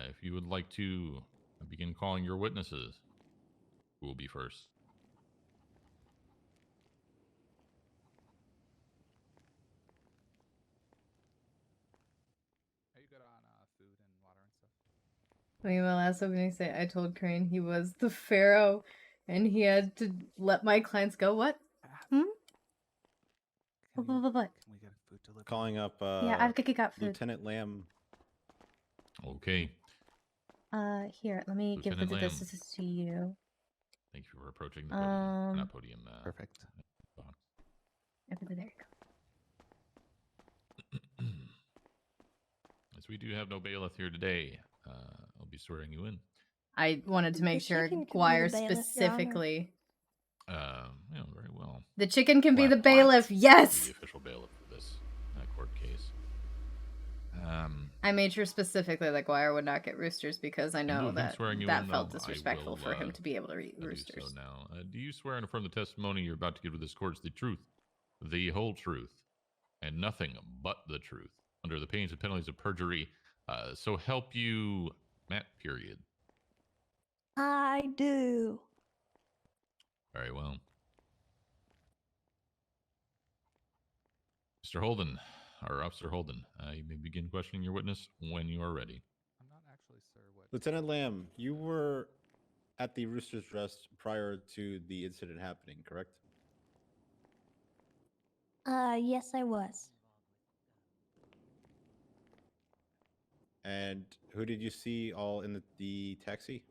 If you would like to begin calling your witnesses, who will be first? Are you good on food and water and stuff? I mean, my last opening statement, I told Crane he was the pharaoh, and he had to let my clients go. What? Hmm? What? Can we get food delivered? Calling up Yeah, I've got food. Lieutenant Lamb. Okay. Here, let me give Lieutenant Lamb. this to you. Thank you for approaching the podium. Not podium. Perfect. There you go. As we do have no bailiff here today, I'll be swearing you in. I wanted to make sure chicken could be the Guire bailiff, Your Honor. specifically. Yeah, very well. The chicken can be What- the bailiff. what? Yes. The official bailiff for this court case. I made sure specifically that Guire would not get roosters because I in lieu know of him that swearing you that in, felt though, I disrespectful will, for him to be able to eat I'll do roosters. So now, do you swear and affirm the testimony you're about to give to this court is the truth, the whole truth, and nothing but the truth, under the pains and penalties of perjury? So help you, Matt. Period. I do. Very well. Mr. Holden, or Officer Holden, you may begin questioning your witness when you are ready. I'm not actually sure what. Lieutenant Lamb, you were at the Rooster's Rest prior to the incident happening, correct? Yes, I was. And who did you see all in the taxi?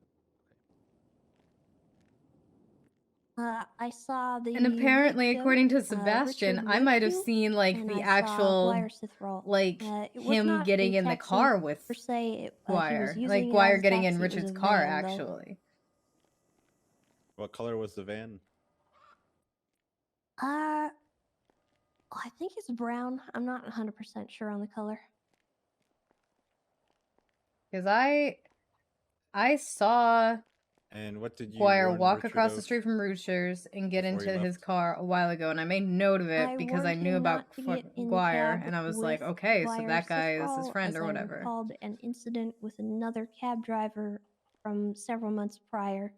I saw the. And apparently, victim, according to Richard Sebastian, I might have Wakefield, seen like and the I saw actual, Guire Sithroll. like It was him not getting a in the taxi car with per se. He was Guire, using like it Guire as a getting in taxi. It was Richard's a car. van, though. Actually, What color was the van? I think it's brown. I'm not 100% sure on the color. because I saw And what did you Guire warn walk Richard across the of street from Roosters and get before he into his left? car a while ago, and I made note of it I because I warned knew him about not to get in the Guire, cab and I was like, with okay, so Guire that guy is his Sithroll, friend as or I whatever. recalled an incident with another cab driver from several months prior.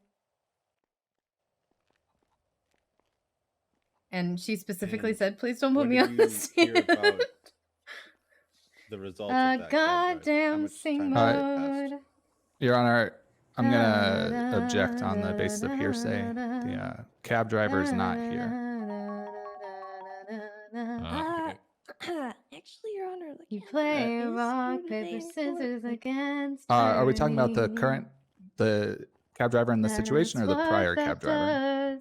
And she specifically And said, "Please don't put when me did on the you hear stand." about the results of that cab drive? How Goddamn much sing time had passed? mode. Your Honor, I'm gonna object on the basis of hearsay. The cab driver is not here. Actually, Your Honor, the You cab play driver is rock, here today paper, in court, scissors but against Are we talking about the me. the cab driver in the situation, or the That's prior what cab that driver?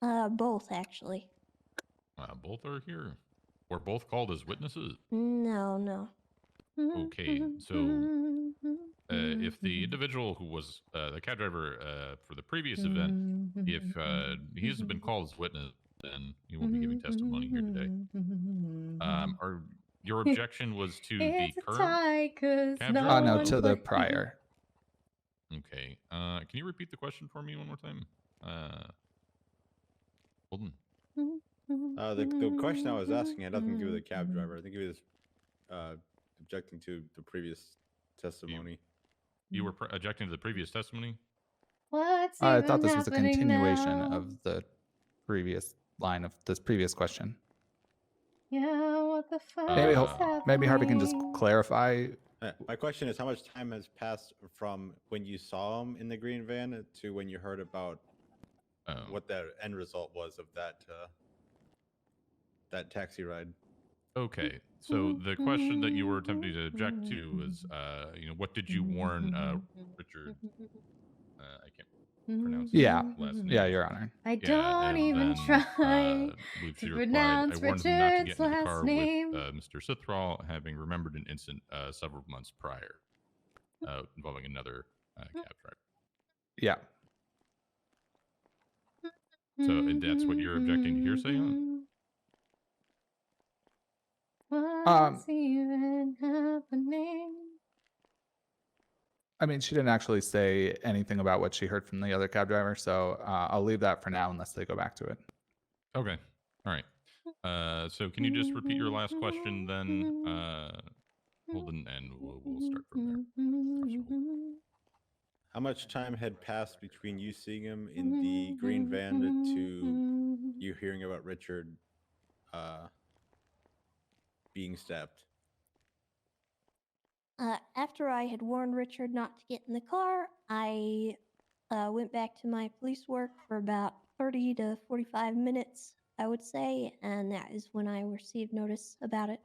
does. Both actually. Both are here. We're both called as witnesses. No. Okay, so if the individual who was the cab driver for the previous event, if he has been called as witness, then he will be giving testimony here today. Or your objection was to the It's a current tie, 'cause cab no driver? No, one to the played. prior. Okay. Can you repeat the question for me one more time? Holden. The question I was asking had nothing to do with the cab driver. I think he was objecting to the previous testimony. You were objecting to the previous testimony? What's I even thought this was a happening continuation now? of the previous line of this previous question. Yeah, what the fuck Maybe is maybe Harvey can just happening? clarify. My question is, how much time has passed from when you saw him in the green van to when you heard about what the end result was of that taxi ride? Okay, so the question that you were attempting to object to was, what did you warn Richard? I can't pronounce his last name. Yeah, Your Honor. I Yeah, don't and even then, try I believe to she replied, pronounce I warned him not to get Richard's into the last car name. with Mr. Sithral, having remembered an incident several months prior involving another cab driver. Yeah. So that's what you're objecting to hearsay on? What's even happening? I mean, she didn't actually say anything about what she heard from the other cab driver, so I'll leave that for now unless they go back to it. Okay. All right. So can you just repeat your last question then, Holden, and we'll start from there. How much time had passed between you seeing him in the green van to you hearing about Richard being stabbed? After I had warned Richard not to get in the car, I went back to my police work for about 30 to 45 minutes, I would say, and that is when I received notice about it.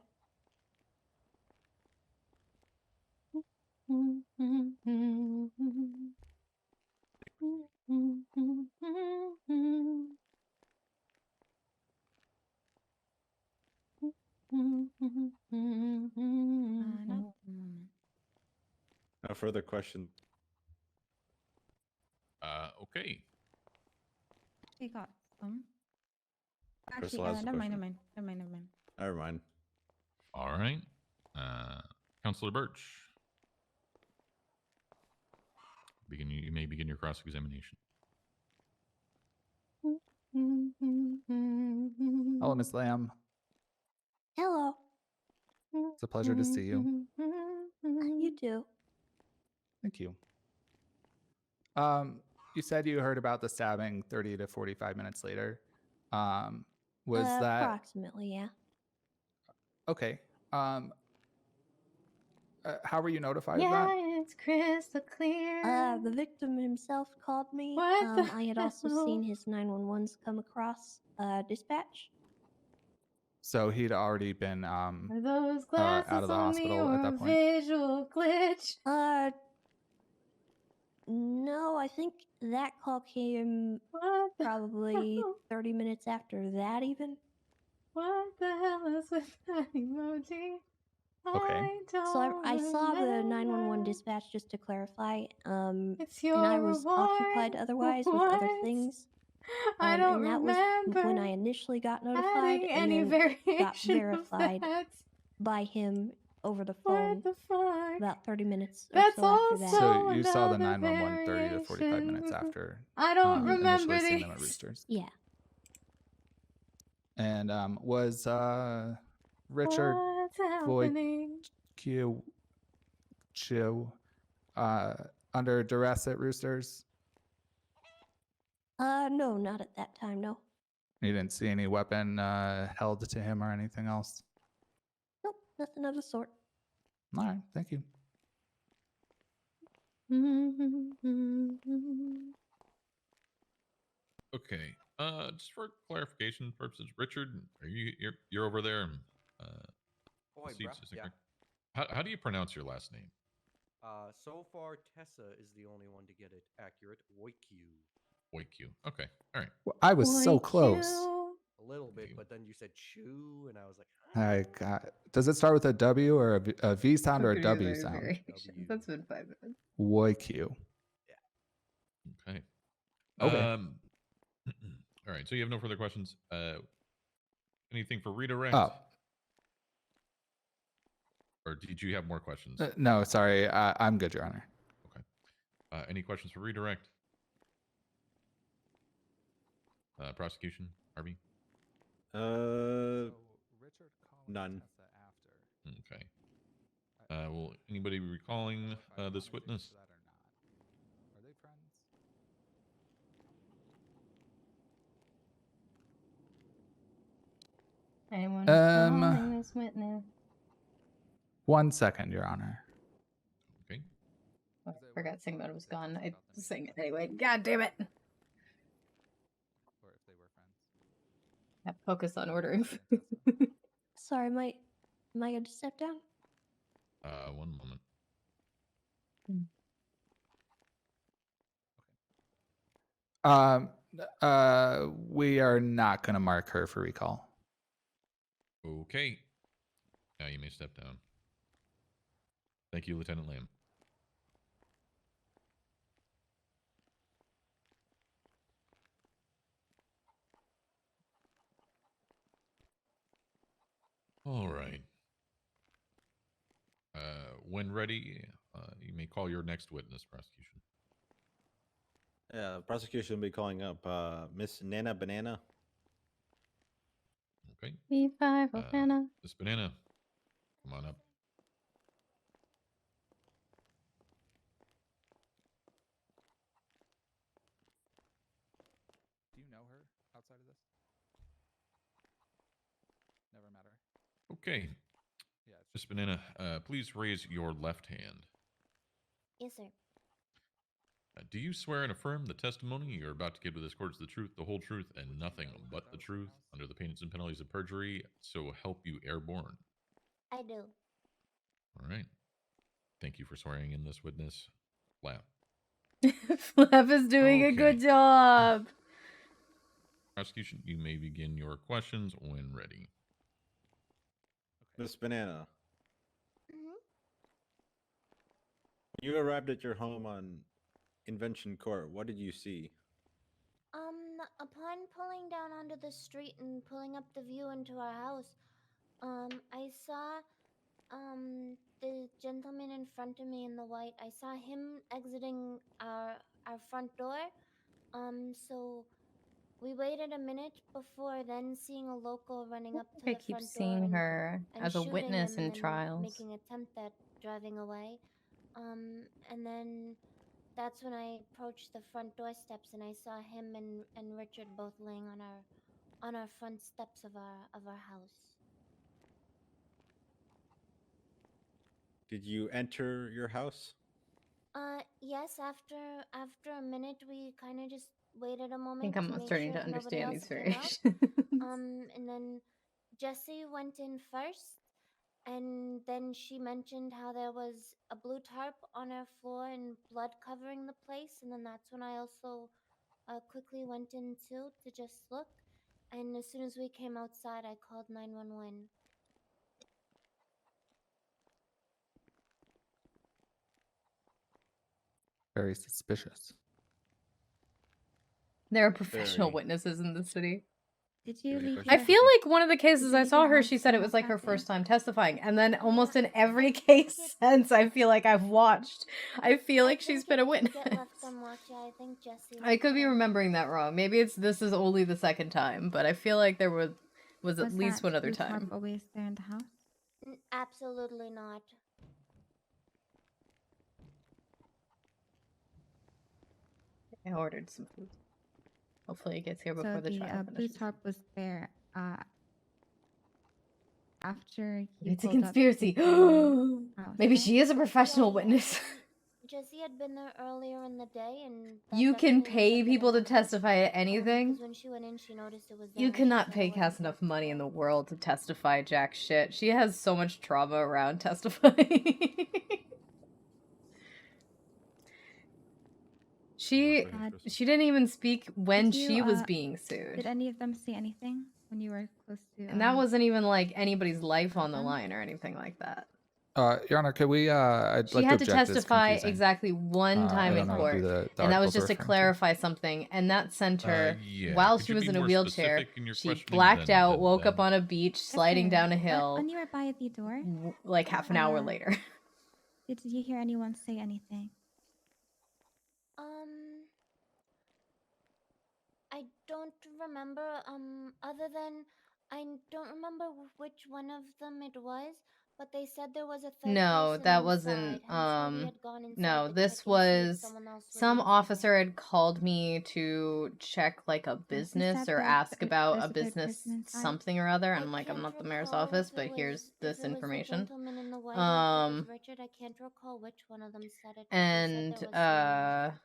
No further questions. Okay. We got some. Crystal Actually, has a never mind, question. never mind, never mind. Never mind. All right. Counselor Birch. You may begin your cross-examination. Hello, Miss Lamb. Hello. It's a pleasure to see you. You too. Thank you. You said you heard about the stabbing 30 to 45 minutes later. Was that approximately? Yeah. okay? How were you notified of Yeah, that? it's crystal clear. The victim himself called me. What the I had also hell? seen his 911s come across dispatch. So he'd already been Are those glasses out of the on me hospital or at that a point. visual glitch? No, I think that call came probably 30 minutes after that even. What the hell is with that emoji? Okay. So I saw the 911 dispatch just to clarify. It's your and I was reward. occupied otherwise with other What? things. I don't and that was when I remember initially got notified having and any then got variation of verified that. by him over the What phone the fuck? about 30 minutes or That's so after that. also So you saw the another 911 30 to 45 minutes variation. after I don't remember initially seeing them at these. Roosters. Yeah. And was Richard What's Voigt happening? under duress at Roosters? No, not at that time, no. You didn't see any weapon held to him or anything else? Nope, nothing of the sort. All right, thank you. Okay. Just for clarification purposes, Richard, you're over there? Boy, seats, bruh, is that yeah. correct? How do you pronounce your last name? So far, Tessa is the only one to get it accurate. Woikyu. Okay. All right. Well, I was so close. A little bit, but then you said chew, and I was like, I got Does it start with a W or a V sound or a Could be W later sound? variations. That's been 5 minutes. YQ. Okay. Okay. All right. So you have no further questions. Anything for redirect? Oh. Or did you have more questions? No, sorry. I'm good, Your Honor. Okay. Any questions for redirect? Prosecution, Harvey? None. Okay. Will anybody be recalling this witness? Are they friends? Anyone calling this witness? 1 second, Your Honor. Okay. Oh, I forgot Singmod was gone. I sang it anyway. God damn it. Or if they were friends. Yeah, focus on ordering. Sorry, am I going to step down? 1 moment. We are not going to mark her for recall. Okay. Now you may step down. Thank you, Lieutenant Lamb. All right. When ready, you may call your next witness, prosecution. Prosecution will be calling up Miss Nana Banana. Okay. B5 Banana. Miss Banana, come on up. Do you know her outside of this? Never met her. Okay. Yeah. Miss Banana, please raise your left hand. Yes, sir. Do you swear and affirm the testimony you're about to give to this court is the truth, the whole truth, and nothing but the truth, under the pains and penalties of perjury, so help you airborne? I do. All right. Thank you for swearing in this witness. Flap. Flap is doing a good job. Prosecution, you may begin your questions when ready. Miss Banana. When you arrived at your home on Invention Court, what did you see? Upon pulling down onto the street and pulling up the view into our house, I saw, the gentleman in front of me in the white. I saw him exiting our front door. So we waited a minute before then seeing a local running up to I the keep front door seeing and, her and as a shooting witness him in and then trials. making attempt at driving away. And then that's when I approached the front door steps and I saw him and Richard both laying on our front steps of our house. Did you enter your house? Yes, after a minute we kind of just waited a I moment think I'm to make starting sure to that nobody understand else these came out. variations. And then Jessie went in first, and then she mentioned how there was a blue tarp on our floor and blood covering the place, and then that's when I also quickly went in too to just look. And as soon as we came outside, I called 911. Very suspicious. There are professional Very. witnesses in the city. Did you leave I your feel like one of the cases I saw her, she said it was like her first time testifying. And then almost in every case since, I feel like I've watched, I feel like she's been a witness. Get left on watch. Yeah, I think Jessie. I could be remembering that wrong. Maybe this is only the second time, but I feel like there was at least one other time. Always there in the house? Absolutely not. I ordered some food. Hopefully it gets here before So the trial blue finishes. tarp was there after he It's a pulled up conspiracy. to the house, Maybe right? she is a professional witness. Jessie had been there earlier in the day, and You can pay people to testify at anything. because when she went in, she noticed it was there. You and she cannot said pay it wasn't Cass enough money in the world to testify jack shit. She has so much trauma around testifying. She didn't even speak when Did you, she was being sued. Did any of them see anything? when you were close to. And that wasn't even like anybody's life on the line or anything like that. Your Honor, could we? I'd She like had to to object. It's testify confusing. exactly one I time don't in know court, who the and that was articles just are to referring to. clarify something. And that sent her, Yeah, while could she you was be in a more wheelchair, specific in your she questioning blacked than- out, than woke up them? on a beach, sliding down a hill, When you were by the door, like half an hour later. did you hear anyone say anything? I don't remember. Other than I don't remember which one of them it was, but they said there was a third No, person that inside, wasn't. hence why we had gone inside No, to this check and see if was someone else was some inside. officer had called me to check like a business said or that ask th- about there's a a third business person inside? something or other, and I'm like, I'm not the mayor's office, but here's this If it was the information. gentleman in the white, or if it was Richard, I can't recall which one of them said it. But they And said there was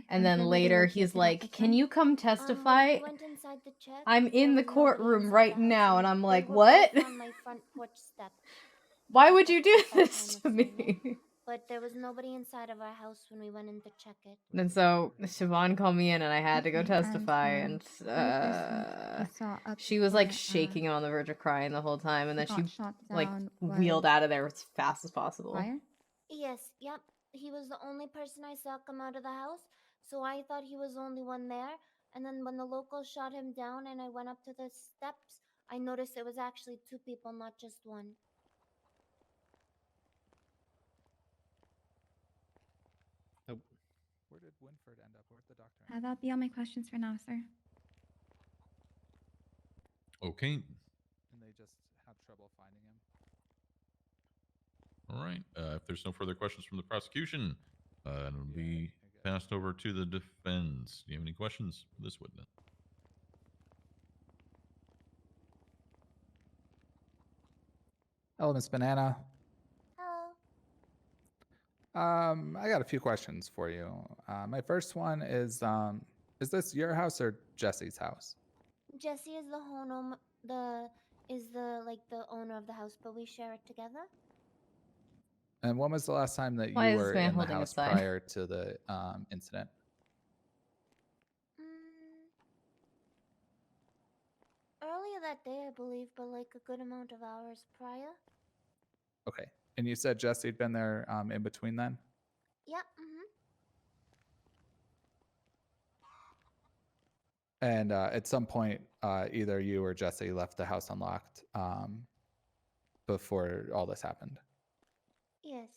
and then later he's like, "Can you come testify?" when we went inside to check, I'm in the was nobody courtroom inside right the house, now, and I'm they like, were "What? both on my front porch step. Why would you do this to me?" But there was nobody inside of our house when we went in to check it. And so Siobhan called me in, and I had to go testify, and she was like shaking on the verge of crying the whole time, and then she got shot like down wheeled was out of there as fast as possible. Fire? Yes, yep. He was the only person I saw come out of the house, so I thought he was the only one there. And then when the locals shot him down and I went up to the steps, I noticed it was actually two people, not just one. Where did Winford end up? Where'd the doctor? That'll be all my questions for now, sir. Okay. And they just have trouble finding him. All right. If there's no further questions from the prosecution, it'll be passed over to the defense. Do you have any questions for this witness? Hello, Miss Banana. Hello. I got a few questions for you. My first one is this your house or Jesse's house? Jesse is the owner, the owner of the house, but we share it together. And when was the last time that Why you is this were man in the holding a house sign? prior to the incident? Earlier that day, I believe, but like a good amount of hours prior. Okay. And you said Jesse had been there in between then? Yep. And at some point, either you or Jesse left the house unlocked before all this happened. Yes.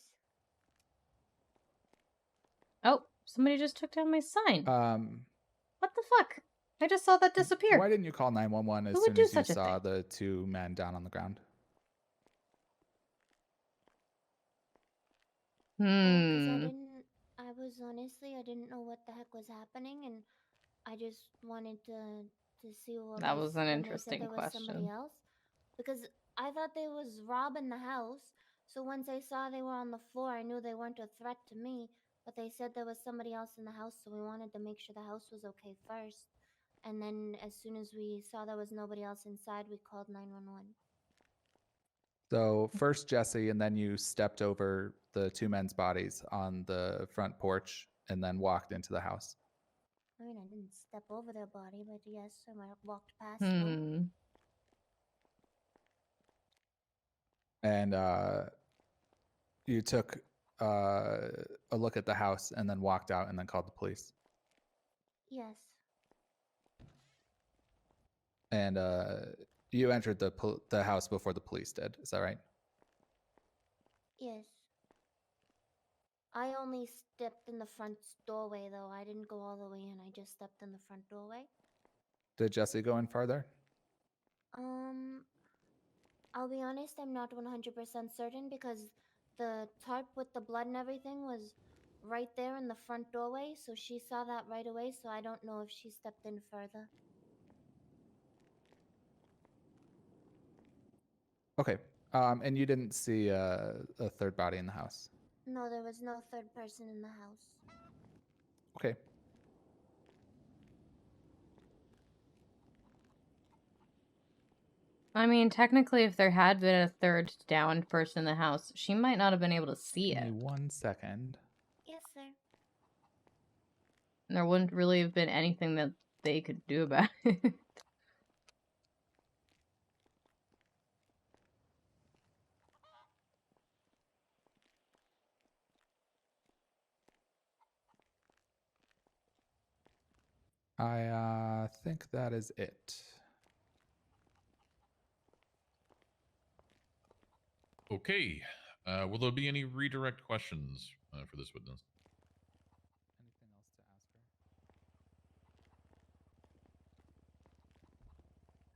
Oh, somebody just took down my sign. What the fuck? I just saw that disappear. Why didn't you call 911 as Who would soon do as you such a saw the two men down on the ground? I was honestly, I didn't know what the heck was happening, and I just wanted to see what That was an when they said interesting there was somebody question. else, because I thought there was Rob in the house. So once I saw they were on the floor, I knew they weren't a threat to me. But they said there was somebody else in the house, so we wanted to make sure the house was okay first. And then as soon as we saw there was nobody else inside, we called 911. So first Jesse, and then you stepped over the two men's bodies on the front porch and then walked into the house. I mean, I didn't step over their body, but yes, I walked past them. And you took a look at the house and then walked out and then called the police. Yes. And you entered the house before the police did. Is that right? Yes. I only stepped in the front doorway, though. I didn't go all the way in. I just stepped in the front doorway. Did Jesse go in farther? I'll be honest, I'm not 100% certain because the tarp with the blood and everything was right there in the front doorway, so she saw that right away, so I don't know if she stepped in further. Okay. And you didn't see a third body in the house? No, there was no third person in the house. Okay. I mean, technically, if there had been a third downed person in the house, she might not have been able to see Give me it. 1 second. Yes, sir. And there wouldn't really have been anything that they could do about it. I think that is it. Okay. Will there be any redirect questions for this witness? Anything else to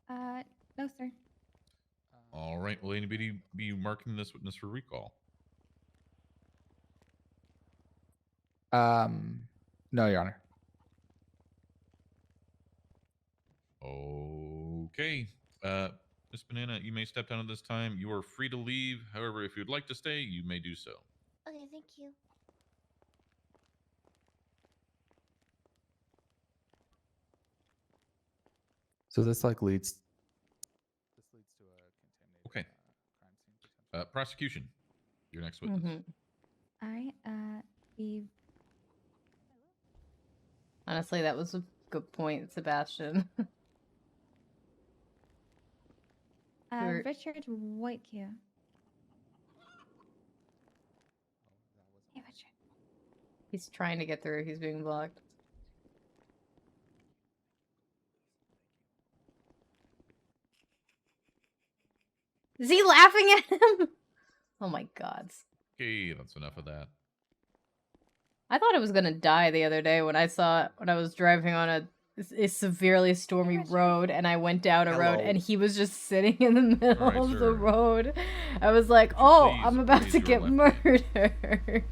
ask her? No, sir. All right. Will anybody be marking this witness for recall? No, Your Honor. Okay. Miss Banana, you may step down at this time. You are free to leave. However, if you'd like to stay, you may do so. Okay, thank you. So this like leads. This leads to a contaminated Okay. crime scene potential. Prosecution, your next witness. All right. The Honestly, that was a good point, Sebastian. Or- Richard Whitekew. Hey, Richard. He's trying to get through. He's being blocked. Is he laughing at him? Oh my god. Okay, that's enough of that. I thought it was gonna die the other day when I saw it when I was driving on a severely stormy road, and I went down a road and he was just sitting in the middle Alright, of sir. the road. I was like, Would you oh, please I'm about raise to your get left murdered.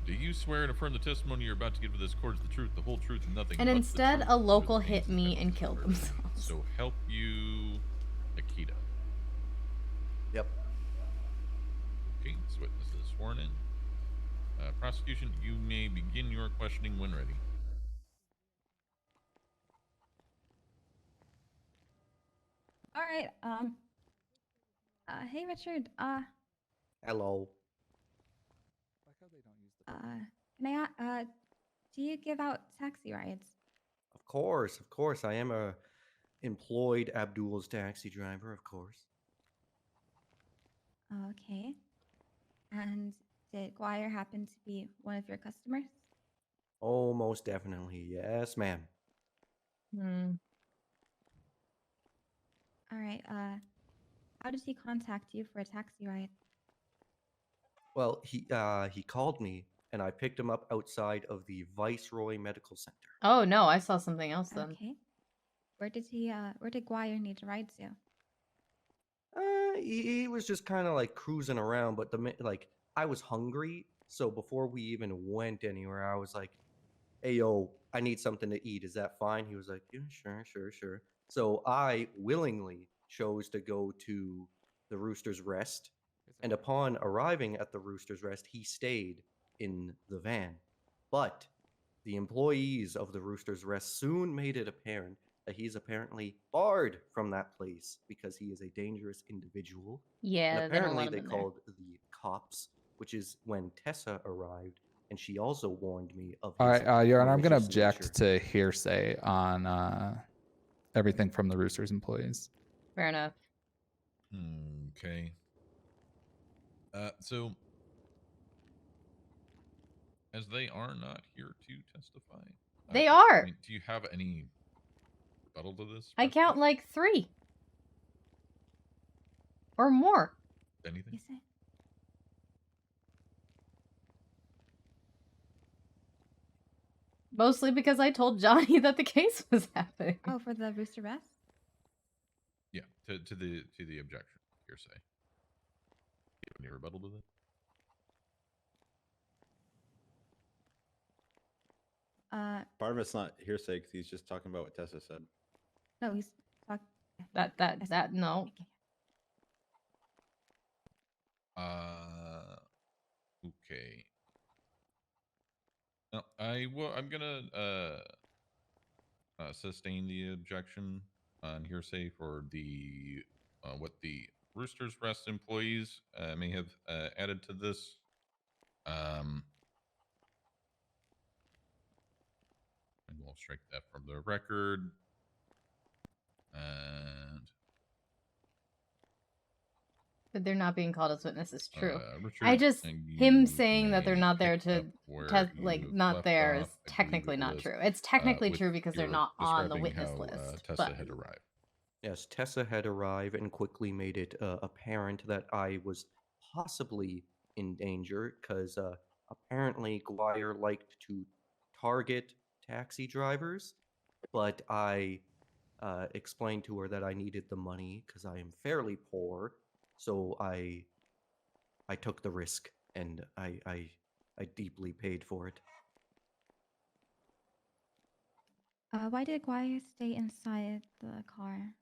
Do you swear and affirm the testimony you're about to give to this court is the truth, the whole truth, and nothing And but the instead, truth, a or the local things hit that me evidence and killed bears witness? themselves. So help you, Nikita. Yep. Okay, this witness is sworn in. Prosecution, you may begin your questioning when ready. All right. Hey, Richard. Hello. Can I do you give out taxi rides? Of course. I am a employed Abdul's taxi driver, of course. Okay. And did Guire happen to be one of your customers? Oh, most definitely. Yes, ma'am. All right. How did he contact you for a taxi ride? Well, he called me and I picked him up outside of the Viceroy Medical Center. Oh no, I saw something else then. Okay. Where did Guire need to ride to? He was just kind of like cruising around, but I was hungry, so before we even went anywhere, I was like, "Hey, yo, I need something to eat. Is that fine?" He was like, "Yeah, sure." So I willingly chose to go to the Rooster's Rest, and upon arriving at the Rooster's Rest, he stayed in the van. But the employees of the Rooster's Rest soon made it apparent that he's apparently barred from that place because he is a dangerous individual. Yeah, And they don't apparently let him they in there. called the cops, which is when Tessa arrived, and she also warned me of All his right, Your Honor, I'm going to malicious object nature. to hearsay on everything from the Roosters employees. Fair enough. Okay. So, as they are not here to testify, They are. I mean, do you have any rebuttal to this? I count like 3. Or more. Anything? Mostly because I told Johnny that the case was happening. Oh, for the Rooster Rest? Yeah, to the objection hearsay. Do you have any rebuttal to that? Part of it's not hearsay because he's just talking about what Tessa said. No, he's talking. That no. Okay. No, I'm gonna sustain the objection on hearsay for the what the Roosters Rest employees may have added to this. And we'll strike that from the record. And But they're not being called as witnesses. True. Richard, I just and him you saying that they're may not there pick to up where test, like you not left there, off. is I believe technically it not was, true. It's technically with true because they're your not on the describing witness how, list. Tessa But had arrived. Yes, Tessa had arrived and quickly made it apparent that I was possibly in danger because apparently Guire liked to target taxi drivers, but I explained to her that I needed the money because I am fairly poor, so I took the risk and I deeply paid for it. Why did Guire stay inside the car?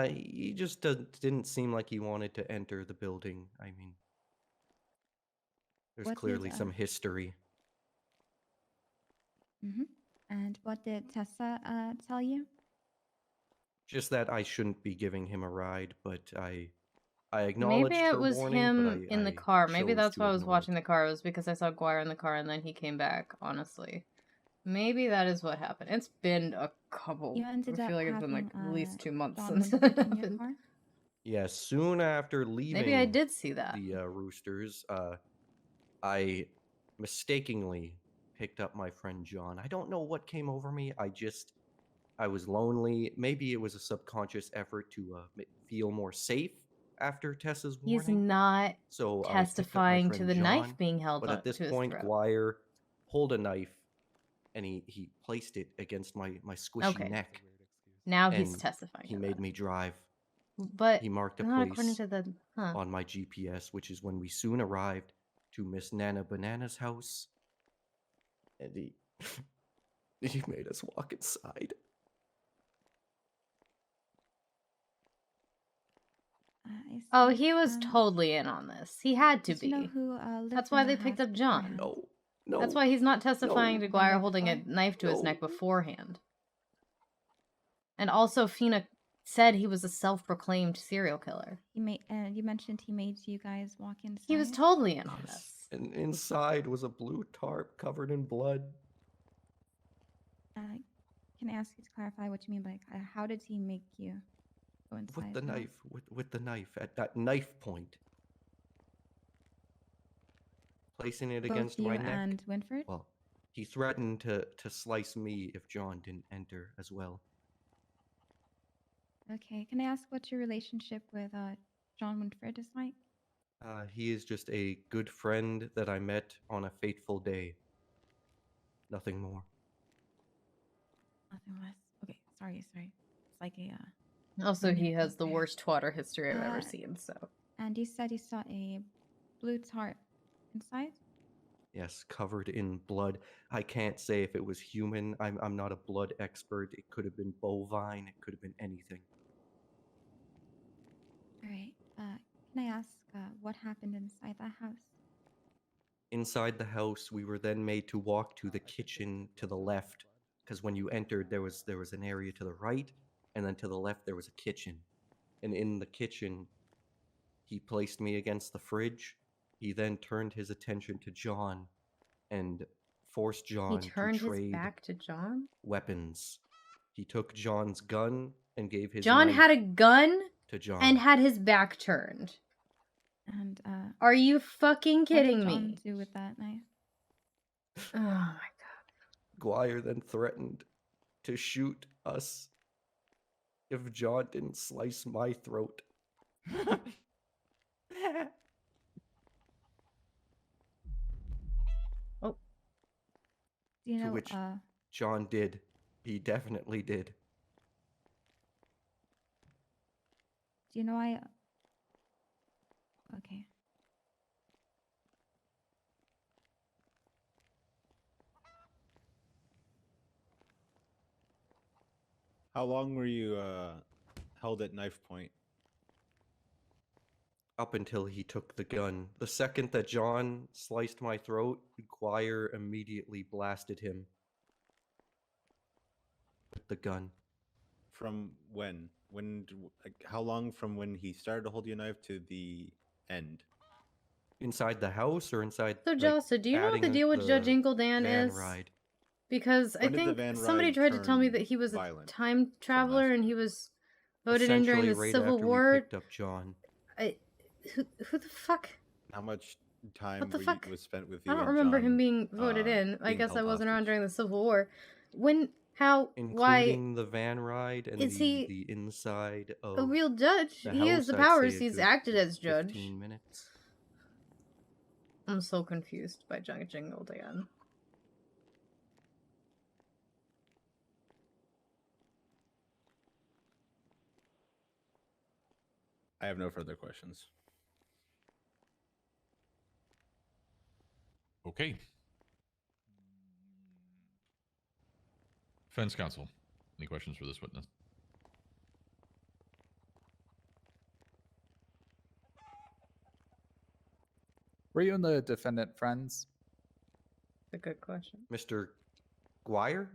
He just didn't seem like he wanted to enter the building. I mean, there's What did, clearly some history. And what did Tessa tell you? Just that I shouldn't be giving him a ride, but I acknowledged maybe it her was warning, but him in the I car. Maybe chose that's to why I was ignore watching the car. It was because I saw Guire in the car and then he came back. Honestly, maybe that is what happened. It's been a couple. You ended I feel up like it's been like having, at least 2 months John since that Winford in your happened. car? Yes, soon after leaving Maybe I did see that. the Roosters, I mistakenly picked up my friend John. I don't know what came over me. I was lonely. Maybe it was a subconscious effort to feel more safe after Tessa's warning. He's not So testifying I picked to up my the friend knife John, being held but up at this to his point, throat. Guire pulled a knife and he placed it against my squishy Okay. neck. Now he's and testifying He to made that. me drive. But He marked a not according place to the on my GPS, which is when we soon arrived to Miss Nana Banana's house. And he made us walk inside. Oh, he was totally in on this. He had to Did be. you know who lived That's in why the they picked house up John. beforehand? No. That's why he's not testifying to Guire holding a before? knife to his neck beforehand. And also, Fina said he was a self-proclaimed serial killer. He made. You mentioned he made you guys walk inside. He was totally in on this. And inside was a blue tarp covered in blood. Can I ask you to clarify what you mean by how did he make you go inside? With the the house? knife, with the knife, at that knife point. Placing it Both against you my neck. and Winford? Well, he threatened to slice me if John didn't enter as well. Okay. Can I ask what your relationship with John Winford is like? He is just a good friend that I met on a fateful day. Nothing more. Nothing less. Okay. Sorry. It's like a. Also, he has the worst twatter history I've ever seen, so. And you said you saw a blue tarp inside? Yes, covered in blood. I can't say if it was human. I'm not a blood expert. It could have been bovine. It could have been anything. All right. Can I ask what happened inside that house? Inside the house, we were then made to walk to the kitchen to the left, because when you entered, there was an area to the right, and then to the left there was a kitchen. And in the kitchen, he placed me against the fridge. He then turned his attention to John and forced John He turned to his trade back to John? weapons. He took John's gun and gave his John knife had a gun to John. and had his back turned. And are you fucking kidding what did John me? do with that knife? Oh my god. Guire then threatened to shoot us if John didn't slice my throat. Oh. Do you know To which John did. He definitely did. Do you know I Okay. How long were you held at knife point? Up until he took the gun. The second that John sliced my throat, Guire immediately blasted him with the gun. From when? How long from when he started to hold your knife to the end? Inside the house or inside? So, Jalsa, do you know what the deal with Judge Ingledan is? Ride. Because I When did the think van somebody ride tried to tell me turn that he was violent a time traveler and he was voted in during Essentially, the right Civil after War. we picked up John. Who the fuck? How much time What the were fuck? was spent with you? I don't and remember John, him being voted in. I being guess I held wasn't around hostage? during the Civil War. When? How? Why? Including the van ride and Is he the inside of a real judge? the He has house, the I'd say powers. a He's good acted as judge. 15 minutes. I'm so confused by judging old again. I have no further questions. Okay. Defense counsel, any questions for this witness? Were you and the defendant friends? A good question. Mr. Guire?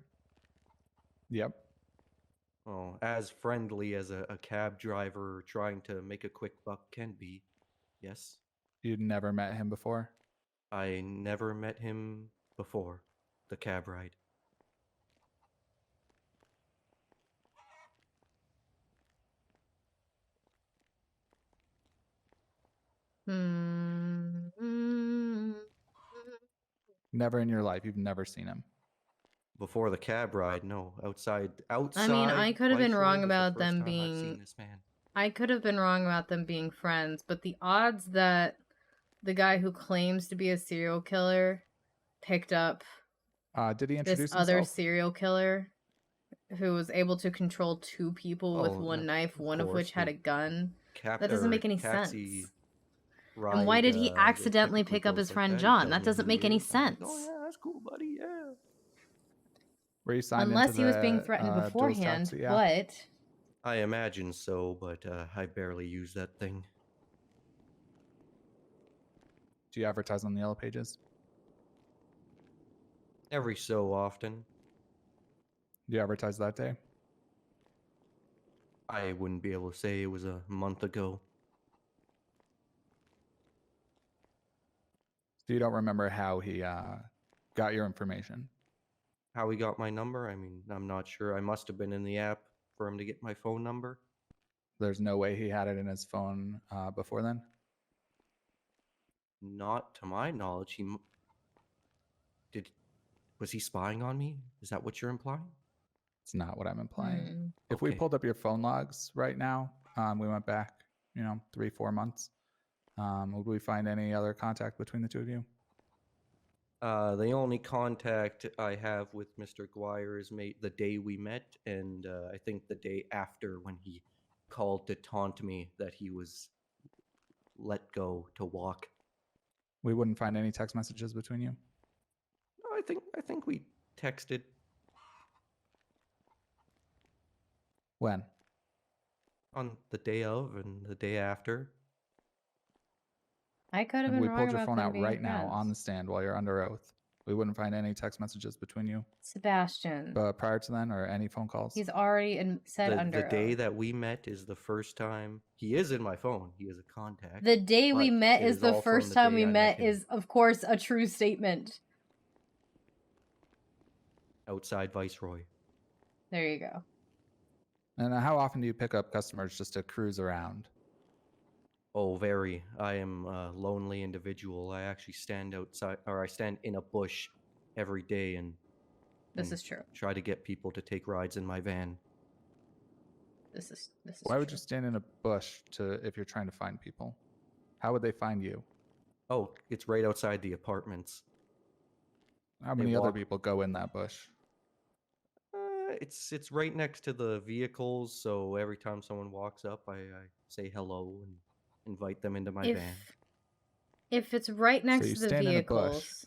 Yep. Oh, as friendly as a cab driver trying to make a quick buck can be. Yes. You'd never met him before? I never met him before the cab ride. Never in your life. You've never seen him. Before the cab ride, no. Outside. I mean, I could have been Viceroy wrong was the about first them time I've seen being. this man. I could have been wrong about them being friends, but the odds that the guy who claims to be a serial killer picked up Did he introduce this other himself? serial killer who was able to control two people with Oh, one knife, one of course, which had the a gun. Cap- That doesn't or make any taxi sense. And why did he ride, it accidentally typically pick up goes his like friend that. He John? tells That me doesn't who make he any is. I'm like, sense. oh yeah, that's cool, buddy. Yeah. Were you signed Unless into he was being the, threatened Duels beforehand, Taxi app? but I imagine so, but I barely use that thing. Do you advertise on the Yellow Pages? Every so often. Do you advertise that day? I wouldn't be able to say it was a month ago. So you don't remember how he got your information? How he got my number? I mean, I'm not sure. I must have been in the app for him to get my phone number. There's no way he had it in his phone before then? Not to my knowledge. Was he spying on me? Is that what you're implying? It's not what I'm implying. Hmm. If we Okay. pulled up your phone logs right now, we went back, 3-4 months. Would we find any other contact between the two of you? The only contact I have with Mr. Guire is the day we met, and I think the day after when he called to taunt me that he was let go to walk. We wouldn't find any text messages between you? No, I think we texted. When? On the day of and the day after. I could have If been we wrong pulled your about phone them out being right now on the friends. stand while you're under oath, we wouldn't find any text messages between you. Sebastian. But prior to then, or any phone calls? He's already said under The day oath. that we met is the first time. He is in my phone. He is a contact. The day we but met it is the all from first the time day we I met him is, of course, a true statement. outside Viceroy. There you go. And how often do you pick up customers just to cruise around? Oh, very. I am a lonely individual. I actually stand outside, or I stand in a bush every day and This is true. try to get people to take rides in my van. This is Why would you stand in a bush if you're trying to find people? How would they find you? Oh, it's right outside the apartments. How They many other walk- people go in that bush? It's right next to the vehicles, so every time someone walks up, I say hello and invite them into my van. If it's right next So you to the stand in a bush, vehicles,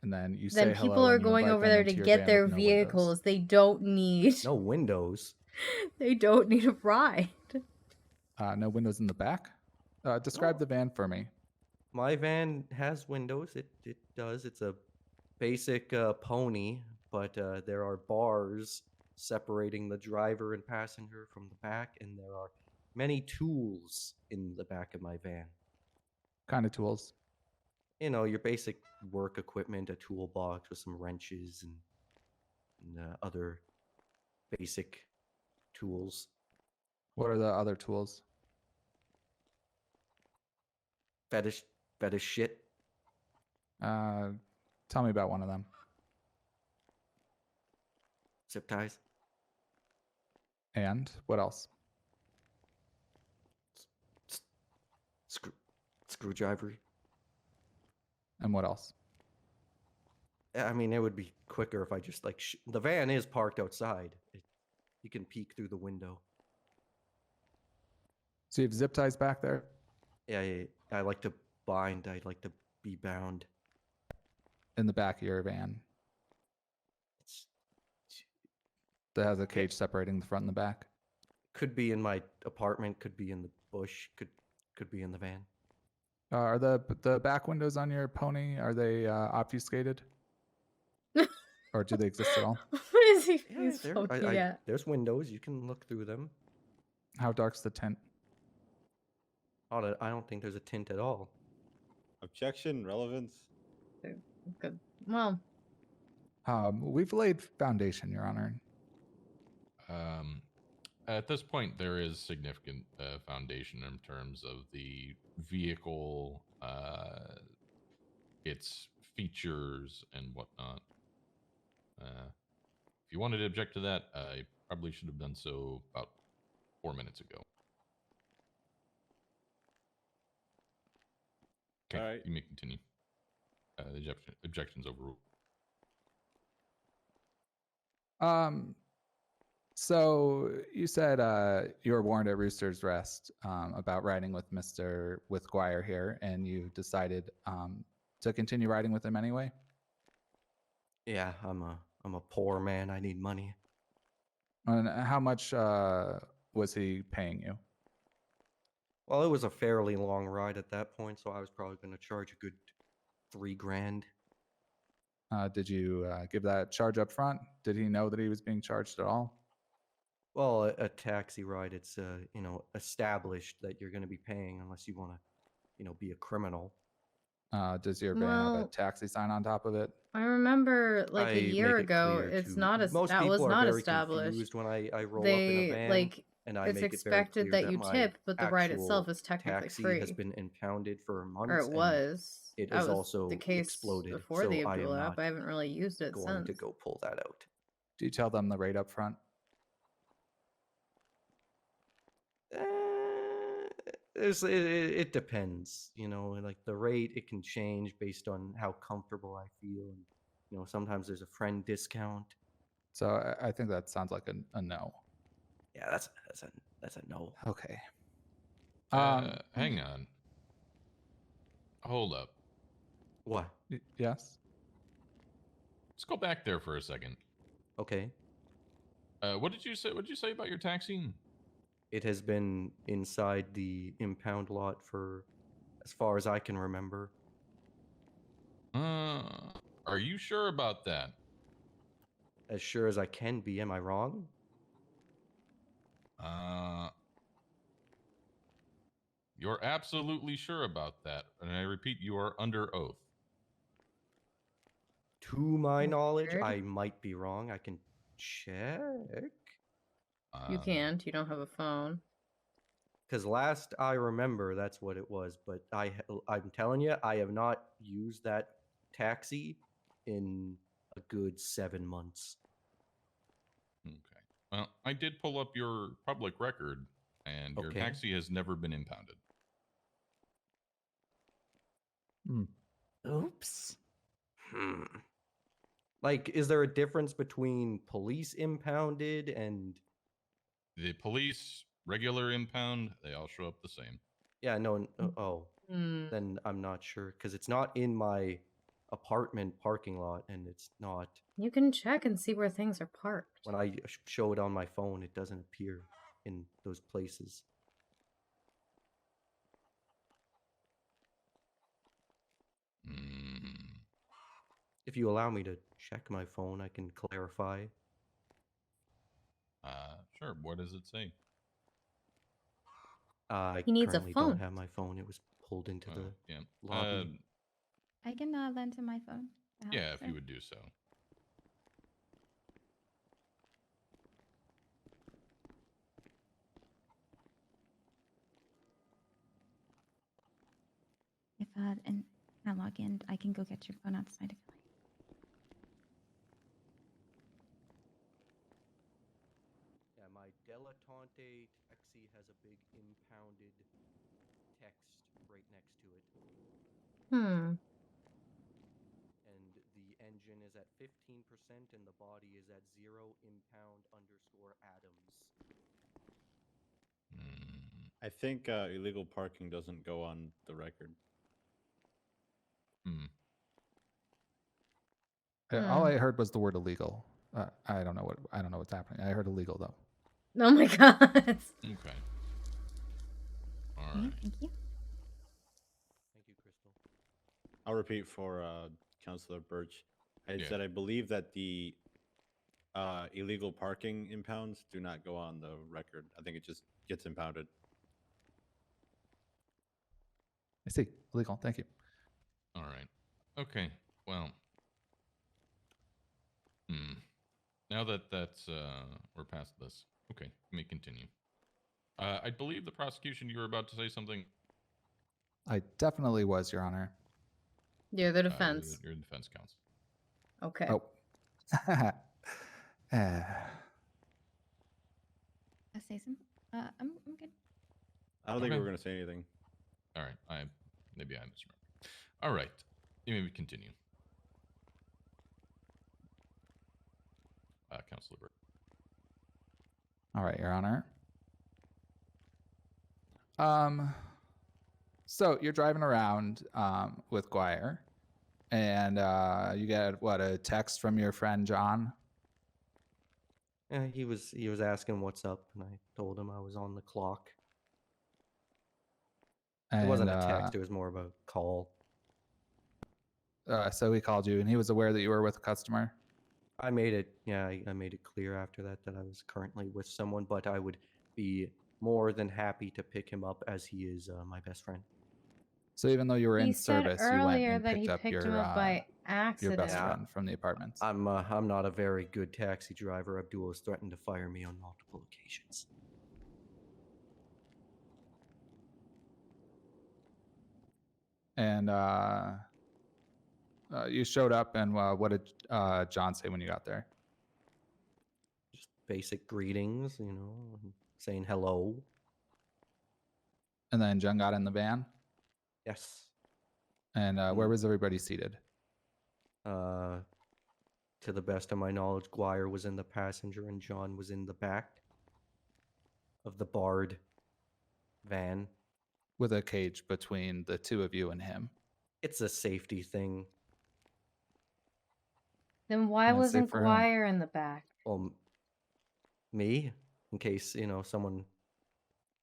and then you say then hello people are and you going invite over them there into to your get van their with no windows. vehicles. They don't need. No windows. They don't need a ride. No windows in the back? Describe the van for me. My van has windows. It does. It's a basic pony, but there are bars separating the driver and passenger from the back, and there are many tools in the back of my van. Kind of tools? Your basic work equipment, a toolbox with some wrenches and other basic tools. What are the other tools? Fetish shit. Tell me about one of them. Zip ties. And what else? Screwdriver. And what else? I mean, it would be quicker if I just like the van is parked outside. You can peek through the window. So you have zip ties back there? Yeah, I like to bind. I like to be bound. In the back of your van. That has a cage separating the front and the back. Could be in my apartment. Could be in the bush. Could be in the van. Are the back windows on your pony, are they obfuscated? Or do they exist at all? What is he? Yeah, He's there's windows. You can look through them. How dark's the tent? I don't think there's a tint at all. Objection, relevance. Good. Well, we've laid foundation, Your Honor. At this point, there is significant foundation in terms of the vehicle, its features, and whatnot. If you wanted to object to that, I probably should have done so about 4 minutes ago. Okay, all right. You may continue. The objection's overruled. So you said you were warned at Rooster's Rest about riding with Guire here, and you decided to continue riding with him anyway. Yeah, I'm a poor man. I need money. And how much was he paying you? Well, it was a fairly long ride at that point, so I was probably going to charge a good $3,000. Did you give that charge up front? Did he know that he was being charged at all? Well, a taxi ride, it's established that you're going to be paying unless you want to, be a criminal. Does your van have a taxi sign on top of it? I remember like I a year make it ago, clear it's to- not as most that people was are not very established. confused when I roll up in a They van, like and I it's make it very expected clear that you my tip, but the ride itself actual is technically taxi free. has been impounded for months, Or it and was. It That is was also the case exploded. before so the I Abdul am app. not I haven't really used it going since. to go pull that out. Do you tell them the rate up front? It depends, like the rate, it can change based on how comfortable I feel. And, sometimes there's a friend discount. So I think that sounds like a no. Yeah, that's a no. Okay. Hang on. Hold up. What? Yes. Let's go back there for a second. Okay. What did you say? What did you say about your taxi? It has been inside the impound lot for as far as I can remember. Are you sure about that? As sure as I can be. Am I wrong? You're absolutely sure about that. And I repeat, you are under oath. To my knowledge, I might be wrong. I can check. You can't. You don't have a phone. Because last I remember, that's what it was. But I'm telling you, I have not used that taxi in a good 7 months. Okay. Well, I did pull up your public record, and your Okay. taxi has never been impounded. Oops. Like, is there a difference between police impounded and... The police, regular impound, they all show up the same. Yeah, no, then I'm not sure, because it's not in my apartment parking lot, and it's not... You can check and see where things are parked. When I show it on my phone, it doesn't appear in those places. If you allow me to check my phone, I can clarify. Sure. What does it say? I He needs a currently phone. don't have my phone. It was pulled into the lobby. I can lend to my phone. Yeah, if you would do so. if and I log in, I can go get your phone outside if you like. Yeah, my Dilettante taxi has a big impounded text right next to it. Hmm. And the engine is at 15% and the body is at 0 impound _ Adams. I think illegal parking doesn't go on the record. All I heard was the word illegal. I don't know what's happening. I heard illegal though. Oh my god. Okay. All right. Thank you. Thank you, Crystal. I'll repeat for Councilor Birch. I Yeah. said I believe that the illegal parking impounds do not go on the record. I think it just gets impounded. I see. Illegal. Thank you. All right. Okay. Well. Now that's we're past this. Okay, let me continue. I believe the prosecution, you were about to say something. I definitely was, Your Honor. You're the defense. You're the defense counsel. Okay. Oh. I'll say something. I'm good. I don't think Okay. we were going to say anything. All right. Maybe I misremembered. All right. You may continue. Councilor Burke. All right, Your Honor. So you're driving around with Guire, and you get a text from your friend John. Yeah, he was asking what's up, and I told him I was on the clock. And, it wasn't a text; it was more of a call. So he called you, and he was aware that you were with a customer. I made it. Yeah, I made it clear after that I was currently with someone, but I would be more than happy to pick him up as he is my best friend. So even though you were He in said service, you went earlier and that picked he up picked your him up by your best accident. friend from the apartments. I'm not a very good taxi driver. Abdul has threatened to fire me on multiple occasions. And you showed up, and what did John say when you got there? Just basic greetings, saying hello. And then John got in the van? Yes. And where was everybody seated? To the best of my knowledge, Guire was in the passenger and John was in the back of the barred van. With a cage between the two of you and him. It's a safety thing. Then why And it's safe wasn't for whom? Guire in the back? Me, in case someone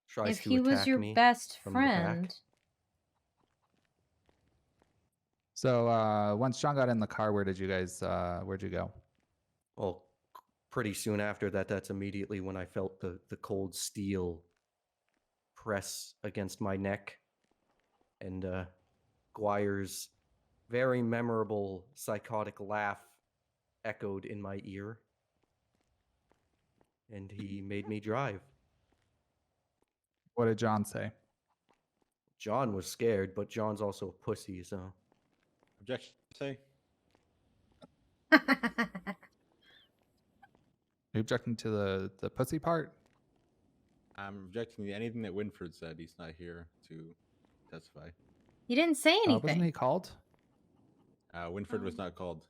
tries If to he was attack your me best from the back. friend. So once John got in the car, where'd you go? Well, pretty soon after that, that's immediately when I felt the cold steel press against my neck. And Guire's very memorable psychotic laugh echoed in my ear. And he made me drive. What did John say? John was scared, but John's also a pussy, so. Objection, say. Are you objecting to the pussy part? I'm objecting to anything that Winford said. He's not here to testify. He didn't say anything. Wasn't he called? Winford was not called.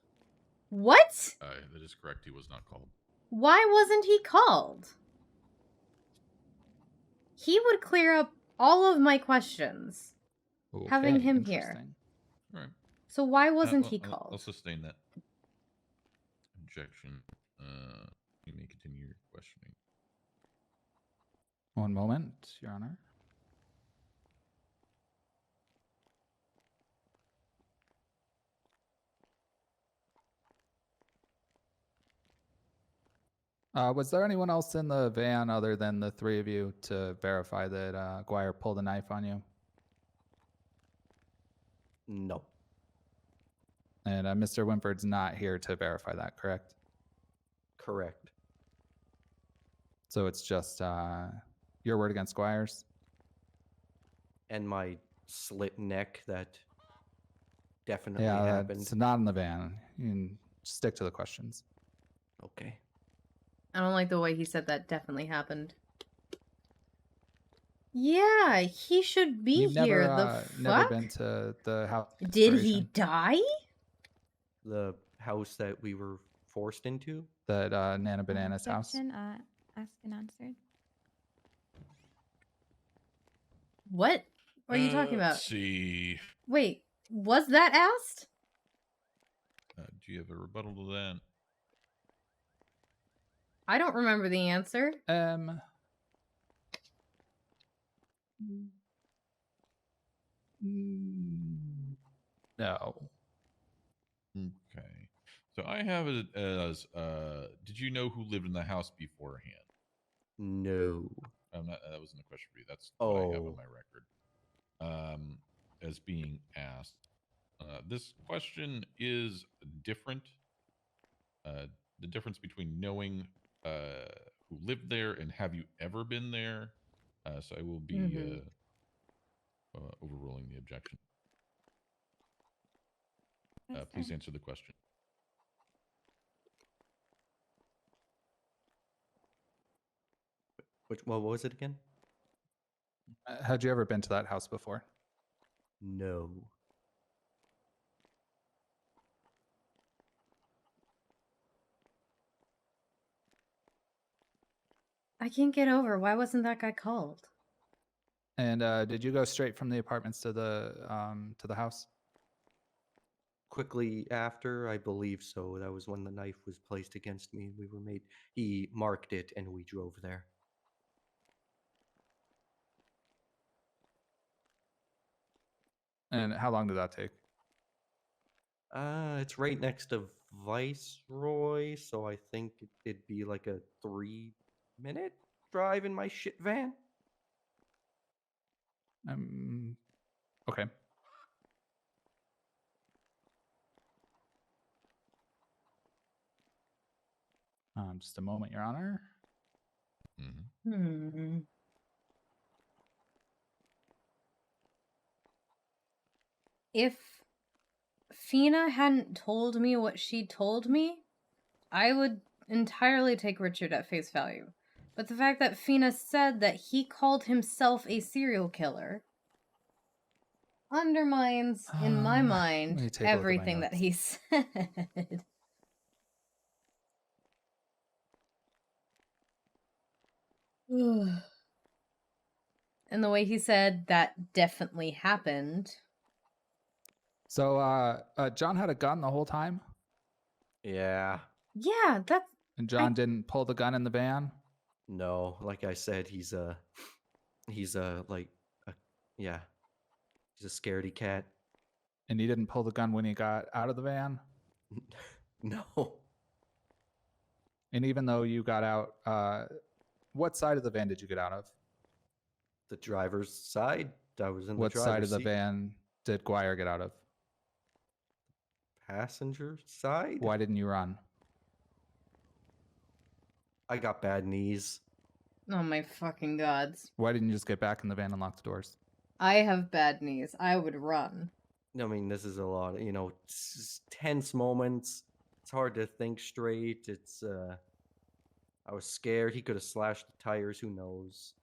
What? That is correct. He was not called. Why wasn't he called? He would clear up all of my questions. Okay, having him here. interesting. All right. So why wasn't he I'll called? sustain that objection. You may continue your questioning. One moment, Your Honor. Was there anyone else in the van other than the three of you to verify that Guire pulled a knife on you? No. And Mr. Winford's not here to verify that, correct? Correct. So it's just your word against Guire's? And my slit neck that definitely Yeah, happened. it's not in the van. You can stick to the questions. Okay. I don't like the way he said that definitely happened. Yeah, he should be You've here. never been to the house. Did he restoration die? The house that we were forced into? That Nana Banana's house. Objection, asked and answered. What are you talking about? Let's see. Wait, was that asked? Do you have a rebuttal to that? I don't remember the answer. No. Okay. So I have it as did you know who lived in the house beforehand? No. That wasn't a question for you. That's what I have on my record. As being asked. This question is different. The difference between knowing who lived there and have you ever been there. So I will be overruling the objection. Please answer the question. What was it again? Had you ever been to that house before? No. I can't get over. Why wasn't that guy called? And did you go straight from the apartments to the house? Quickly after, I believe so. That was when the knife was placed against me. He marked it and we drove there. And how long did that take? It's right next to Viceroy, so I think it'd be like a 3-minute drive in my shit van. Okay. Just a moment, Your Honor. If Fina hadn't told me what she told me, I would entirely take Richard at face value. But the fact that Fina said that he called himself a serial killer undermines, in my mind, me take a look at my everything that he said. And the way he said that definitely happened. So John had a gun the whole time? Yeah. Yeah, that's... And John didn't pull the gun in the van? No, like I said, he's a scaredy cat. And he didn't pull the gun when he got out of the van? No. And even though you got out, what side of the van did you get out of? The driver's side. I was in the What driver's side of the seat. van did Guire get out of? Passenger side. Why didn't you run? I got bad knees. Oh my fucking gods. Why didn't you just get back in the van and lock the doors? I have bad knees. I would run. I mean, this is a lot, tense moments. It's hard to think straight. I was scared. He could have slashed the tires. Who knows?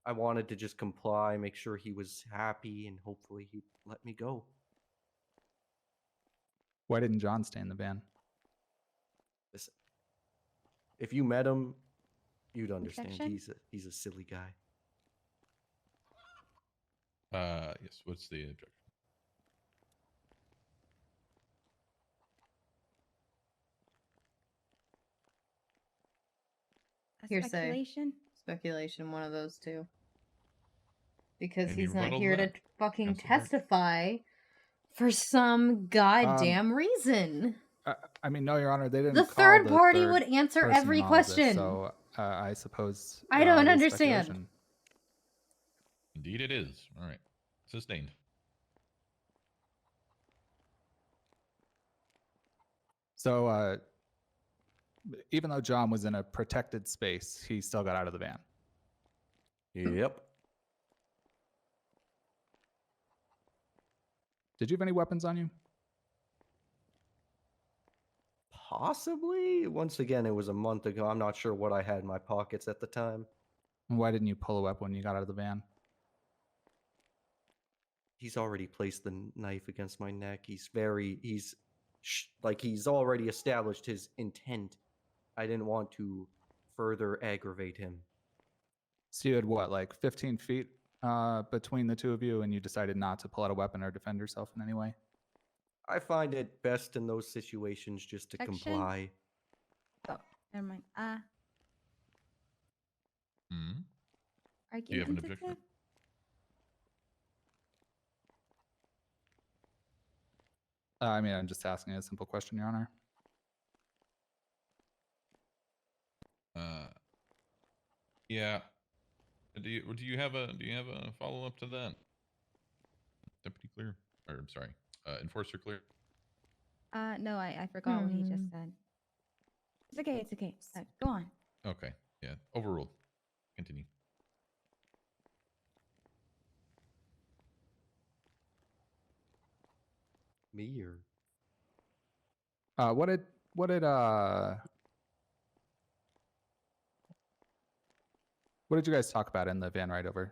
I wanted to just comply, make sure he was happy, and hopefully he'd let me go. Why didn't John stay in the van? Listen, if you met him, you'd understand. Objection? He's a silly guy. Yes. What's the objection? Hearsay. Speculation? Speculation, one of those two. Because Any he's not rebuttal to here to that, fucking Councilor Hart? testify for some goddamn reason. I mean, no, Your Honor, they didn't The call third the party third would answer person every in all of this, question. so I suppose I don't it is understand. speculation. Indeed, it is. All right. Sustained. So even though John was in a protected space, he still got out of the van. Yep. Did you have any weapons on you? Possibly. Once again, it was a month ago. I'm not sure what I had in my pockets at the time. And why didn't you pull a weapon when you got out of the van? He's already placed the knife against my neck. He's already established his intent. I didn't want to further aggravate him. So you had what, like 15 feet between the two of you, and you decided not to pull out a weapon or defend yourself in any way? I find it best in those situations just to Action. comply. Oh, never mind. Do you have an objection? I mean, I'm just asking a simple question, Your Honor. Yeah. Do you have a follow up to that? Deputy Clear, or I'm sorry, Enforcer Clear. No, I forgot what he just said. It's okay. It's okay. Go on. Okay. Yeah. Overruled. Continue. Me or what did you guys talk about in the van ride over?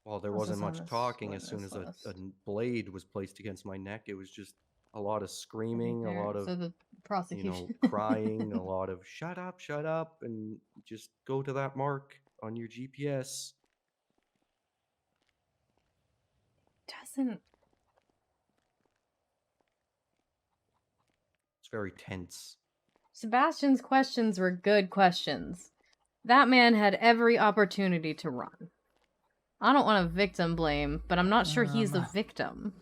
Well, there What's wasn't this on much this talking as soon witness as a list? blade was placed against my neck. It was just a lot of screaming, a There. lot of So the prosecution. crying, a lot of shut up, and just go to that mark on your GPS. Doesn't. It's very tense. Sebastian's questions were good questions. That man had every opportunity to run. I don't want to victim blame, but I'm not sure he's the victim.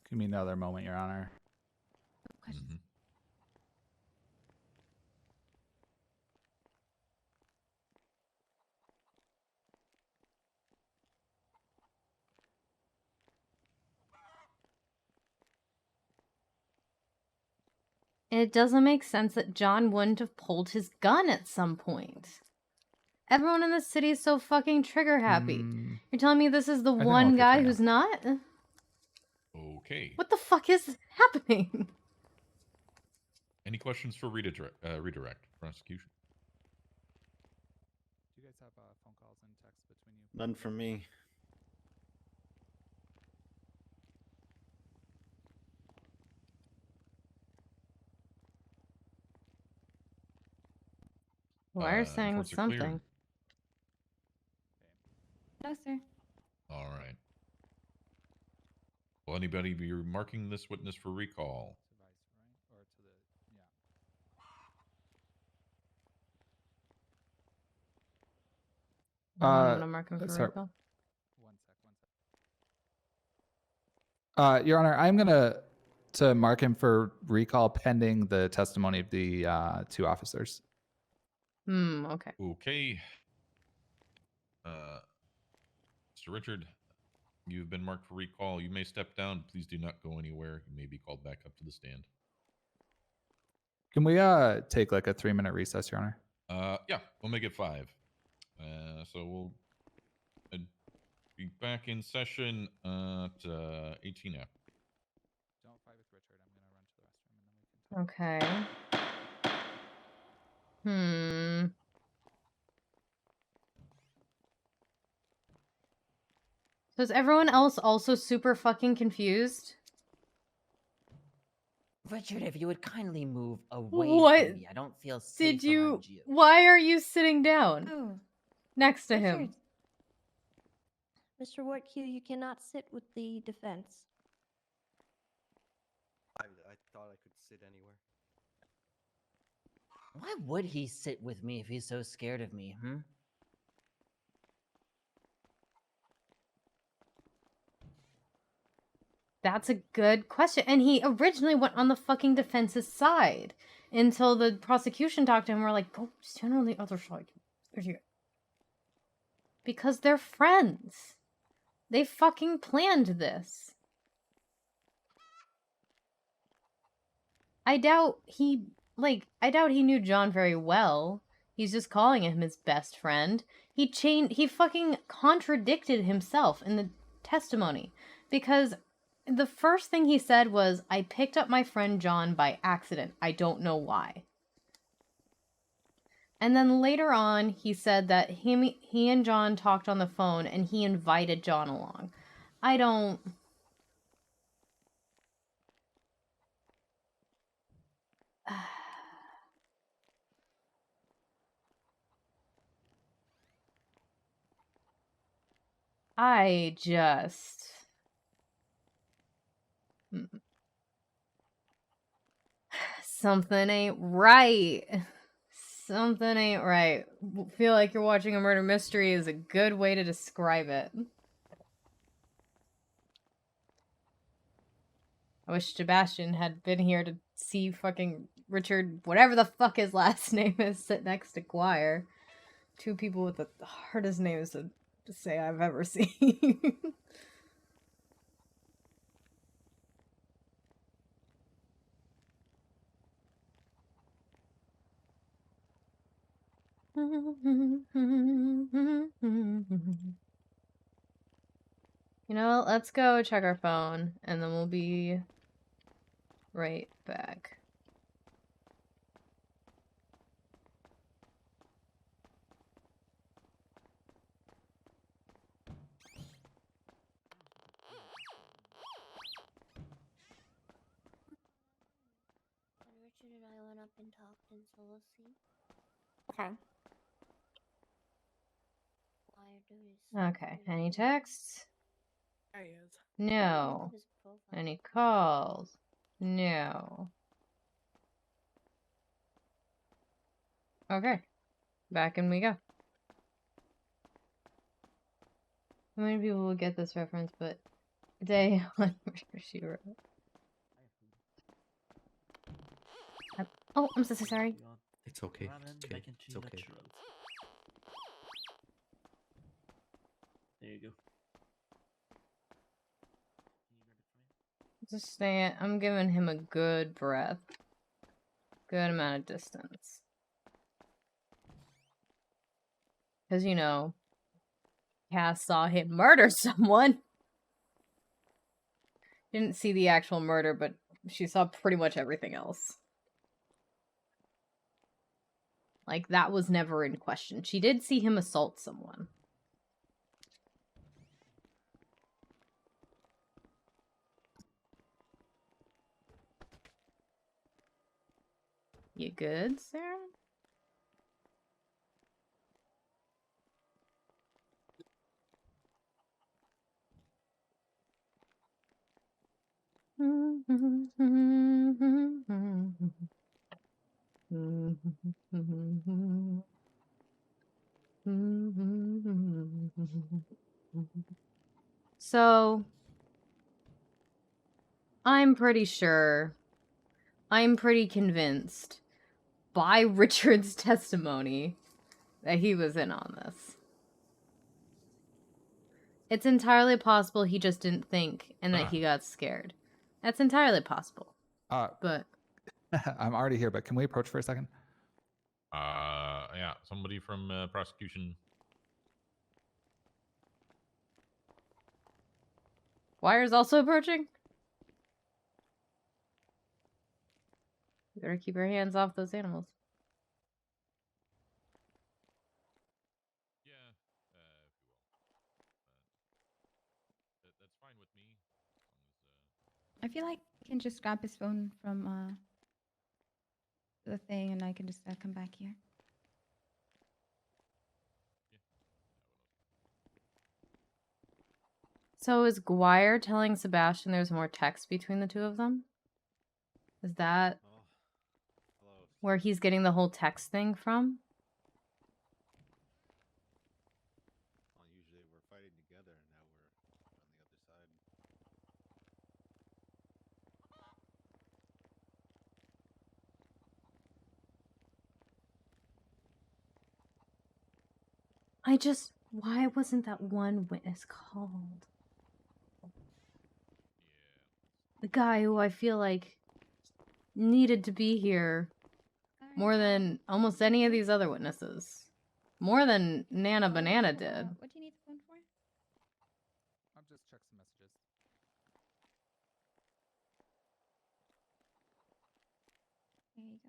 Give me another moment, Your Honor. It doesn't make sense that John wouldn't have pulled his gun at some point. Everyone in the city is so fucking trigger happy. You're telling me this is the think I'm one okay guy for now. who's not? Okay. What the fuck is happening? Any questions for redirect prosecution? Do you guys have phone calls and texts between you? None from me. Wire's saying Enforcer something. Clear. No, sir. All right. Will anybody be marking this witness for recall? I'm gonna mark him for sorry. recall. Your Honor, I'm gonna mark him for recall pending the testimony of the two officers. Okay. Okay. Mr. Richard, you've been marked for recall. You may step down. Please do not go anywhere. You may be called back up to the stand. Can we take like a 3-minute recess, Your Honor? Yeah, we'll make it 5. So we'll be back in session at 18 after. Don't fight with Richard. I'm gonna run to the restroom and then we can Okay. So is everyone else also super fucking confused? Richard, if you would kindly move away What? from me, I don't feel safe Did you? around you. Why are you sitting down Oh, next to him? Mr. Wortq, you cannot sit with the defense. I thought I could sit anywhere. Why would he sit with me if he's so scared of me, That's a good question. And he originally went on the fucking defense's side until the prosecution talked to him. We're like, go stand on the other side, you idiot. Because they're friends. They fucking planned this. I doubt he knew John very well. He's just calling him his best friend. He fucking contradicted himself in the testimony. Because the first thing he said was, I picked up my friend John by accident. I don't know why. And then later on, he said that he and John talked on the phone and he invited John along. I don't... I just... Something ain't right. Something ain't right. Feel like you're watching a murder mystery is a good way to describe it. I wish Sebastian had been here to see fucking Richard, whatever the fuck his last name is, sit next to Guire. Two people with the hardest names to say I've ever seen. You know, let's go check our phone, and then we'll be right back. Richard and I went up and talked in Solo C. Okay. Okay, any texts? There he is. No. Any calls? No. Okay. Back in we go. How many people will get this reference, but day on she wrote. Oh, I'm so sorry. It's okay. It's okay. It's okay. There you go. Just stay. I'm giving him a good breath. Good amount of distance. Because, you know, Cass saw him murder someone. Didn't see the actual murder, but she saw pretty much everything else. Like, that was never in question. She did see him assault someone. You good, Sarah? So, I'm pretty sure, I'm pretty convinced by Richard's testimony that he was in on this. It's entirely possible he just didn't think and that he got scared. That's entirely possible. But I'm already here, but can we approach for a second? Yeah, somebody from prosecution. Wire's also approaching? You better keep your hands off those animals. Yeah, that's fine with me. I feel like I can just grab his phone from the thing and I can just come back here. So is Guire telling Sebastian there's more text between the two of them? Is that where he's getting the whole text thing from? Well, usually we're fighting together, and now we're on the other side. Why wasn't that one witness called? The guy who I feel like needed to be here more than almost any of these other witnesses. More than Nana Banana did. What do you need the phone for? I'm just check some messages. There you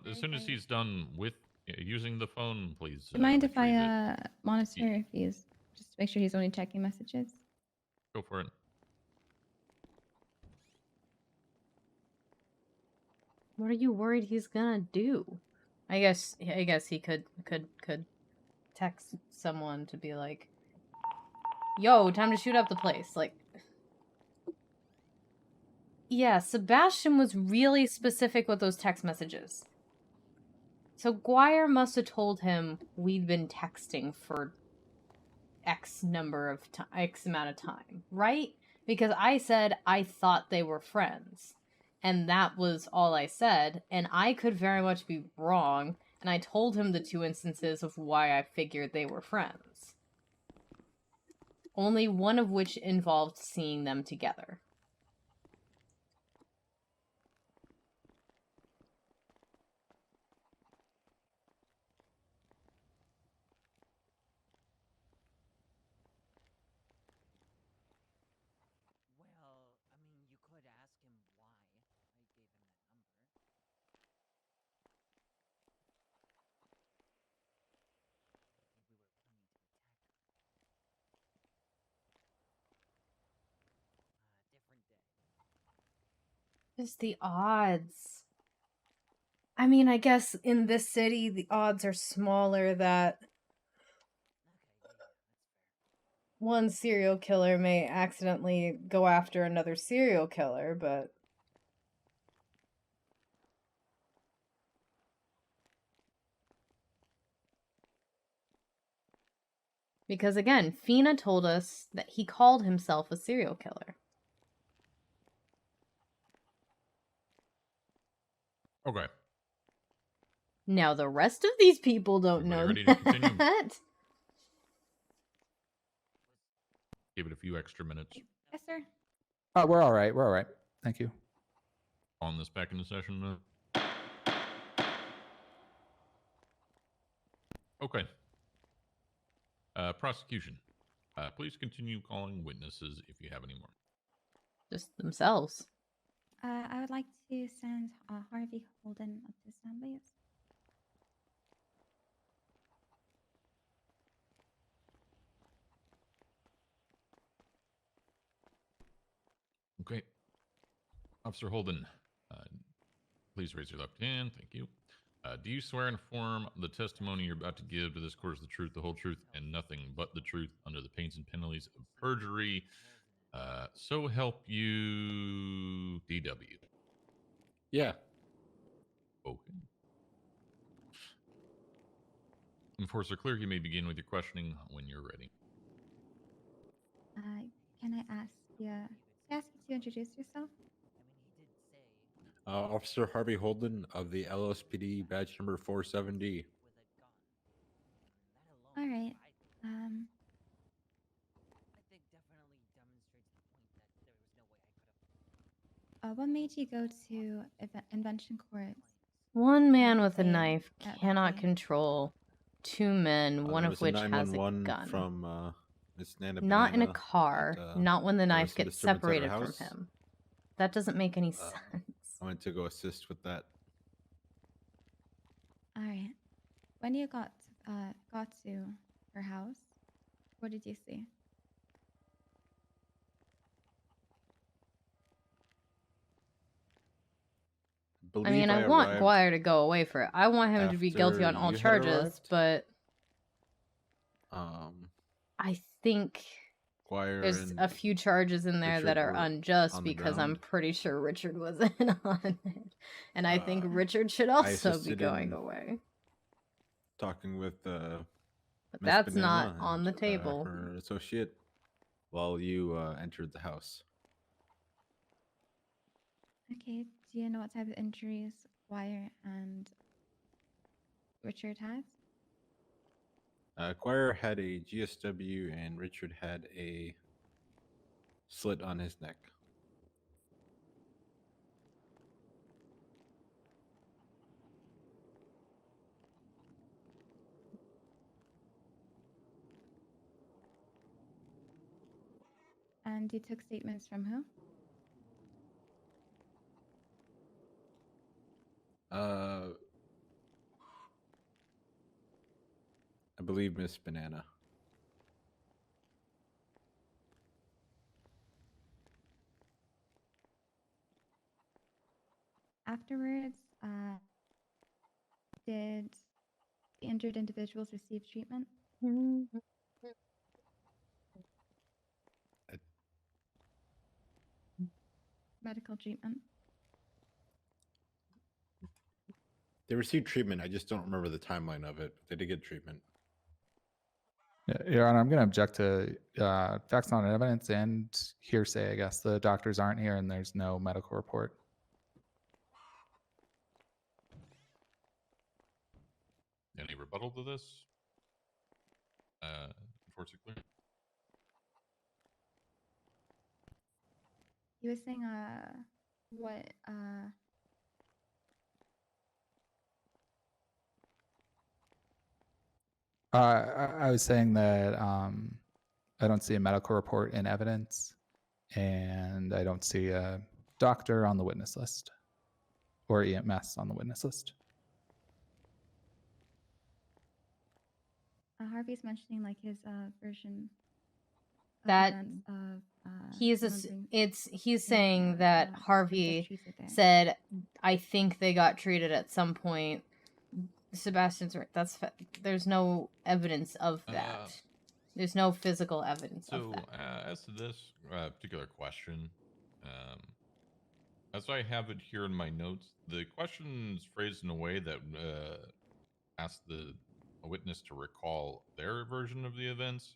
go. As soon as he's done with using the phone, please. Do you mind if retrieve it. I monitor if he's just to make sure he's only checking messages? Go for it. What are you worried he's gonna do? I guess he could text someone to be like, "Yo, time to shoot up the place." Like, yeah, Sebastian was really specific with those text messages. So Guire must have told him we'd been texting for X amount of time, right? Because I said I thought they were friends. And that was all I said, and I could very much be wrong, and I told him the 2 instances of why I figured they were friends. Only one of which involved seeing them together. Well, I mean, you could ask him why I gave him that number. Different day. Just the odds. I mean, I guess in this city, the odds are smaller that one serial killer may accidentally go after another serial killer, but... Because again, Fina told us that he called himself a serial killer. Okay. Now the rest of these people don't know Ready to continue? that. Give it a few extra minutes. Yes, sir. Oh, we're all right. We're all right. Thank you. On this back into session. Okay. Prosecution. Please continue calling witnesses if you have any more. Just themselves. I would like to send Harvey Holden up to stand, please. Okay. Officer Holden, please raise your left hand. Thank you. Do you swear and affirm the testimony you're about to give to this court is the truth, the whole truth, and nothing but the truth under the pains and penalties of perjury? So help you, DW. Yeah. Okay. Enforcer Clear, you may begin with your questioning when you're ready. Can I ask you to introduce yourself? Officer Harvey Holden of the LSPD badge number 47D. All right. What made you go to Invention Court? One man with a day knife at that cannot day? control 2 men, one There of was a which has a 911 gun. from Miss Nana Not in a Banana car, that, not when the there was knife some gets disturbance at her separated from house. him. That doesn't make any sense. I went to go assist with that. All right. When you got to her house, what did you see? I mean, I want arrived Guire to go away for it. I want him to be guilty on after all you had charges, arrived. but Um, I think Guire there's and a few charges in there that Richard are were unjust on the because I'm ground. pretty sure Richard was in on it. And I think Richard should I also be assisted going in away. talking with But Miss that's Banana not on and, the table. her associate while you entered the house. Okay. Do you know what type of injuries Wire and Richard had? Guire had a GSW and Richard had a slit on his neck. And you took statements from who? I believe Miss Banana. Afterwards, did the injured individuals receive treatment? Medical treatment? They received treatment. I just don't remember the timeline of it. They did get treatment. Yeah, Your Honor, I'm going to object to facts not evidence and hearsay. I guess the doctors aren't here and there's no medical report. Any rebuttal to this? Unfortunately. He was saying, what, I was saying that I don't see a medical report in evidence, and I don't see a doctor on the witness list or EMS on the witness list. Harvey's mentioning like his version of That events of he's remembering he's seeing, saying that kids get Harvey treated there. said, I think they got treated at some point. Sebastian's right. There's no evidence of that. There's no physical evidence of So, that. as to this particular question, as I have it here in my notes, the question is phrased in a way that asks a witness to recall their version of the events.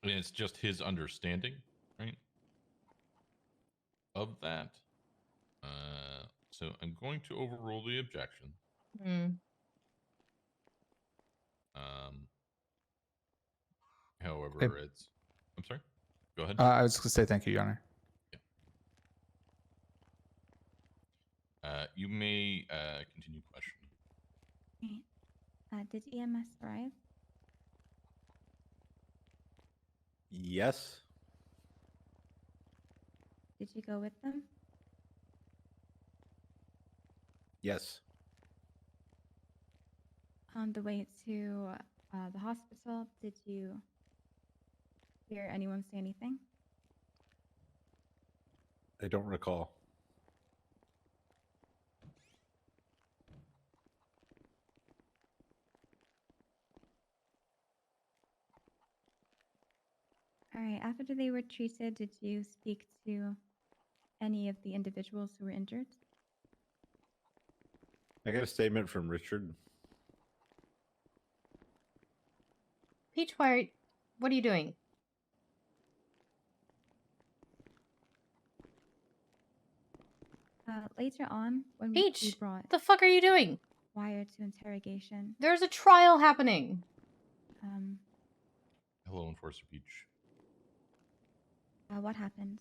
And it's just his understanding, right, of that. So I'm going to overrule the objection. However, it's... I'm sorry? Go ahead. I was going to say thank you, Your Honor. You may continue questioning. Right. Did EMS arrive? Yes. Did you go with them? Yes. On the way to the hospital, did you hear anyone say anything? I don't recall. All right. After they were treated, did you speak to any of the individuals who were injured? I got a statement from Richard. Peach, what are you doing? Later on, when Peach, we brought the fuck are you doing? Wire to interrogation. There's a trial happening. Hello, Enforcer Peach. What happened?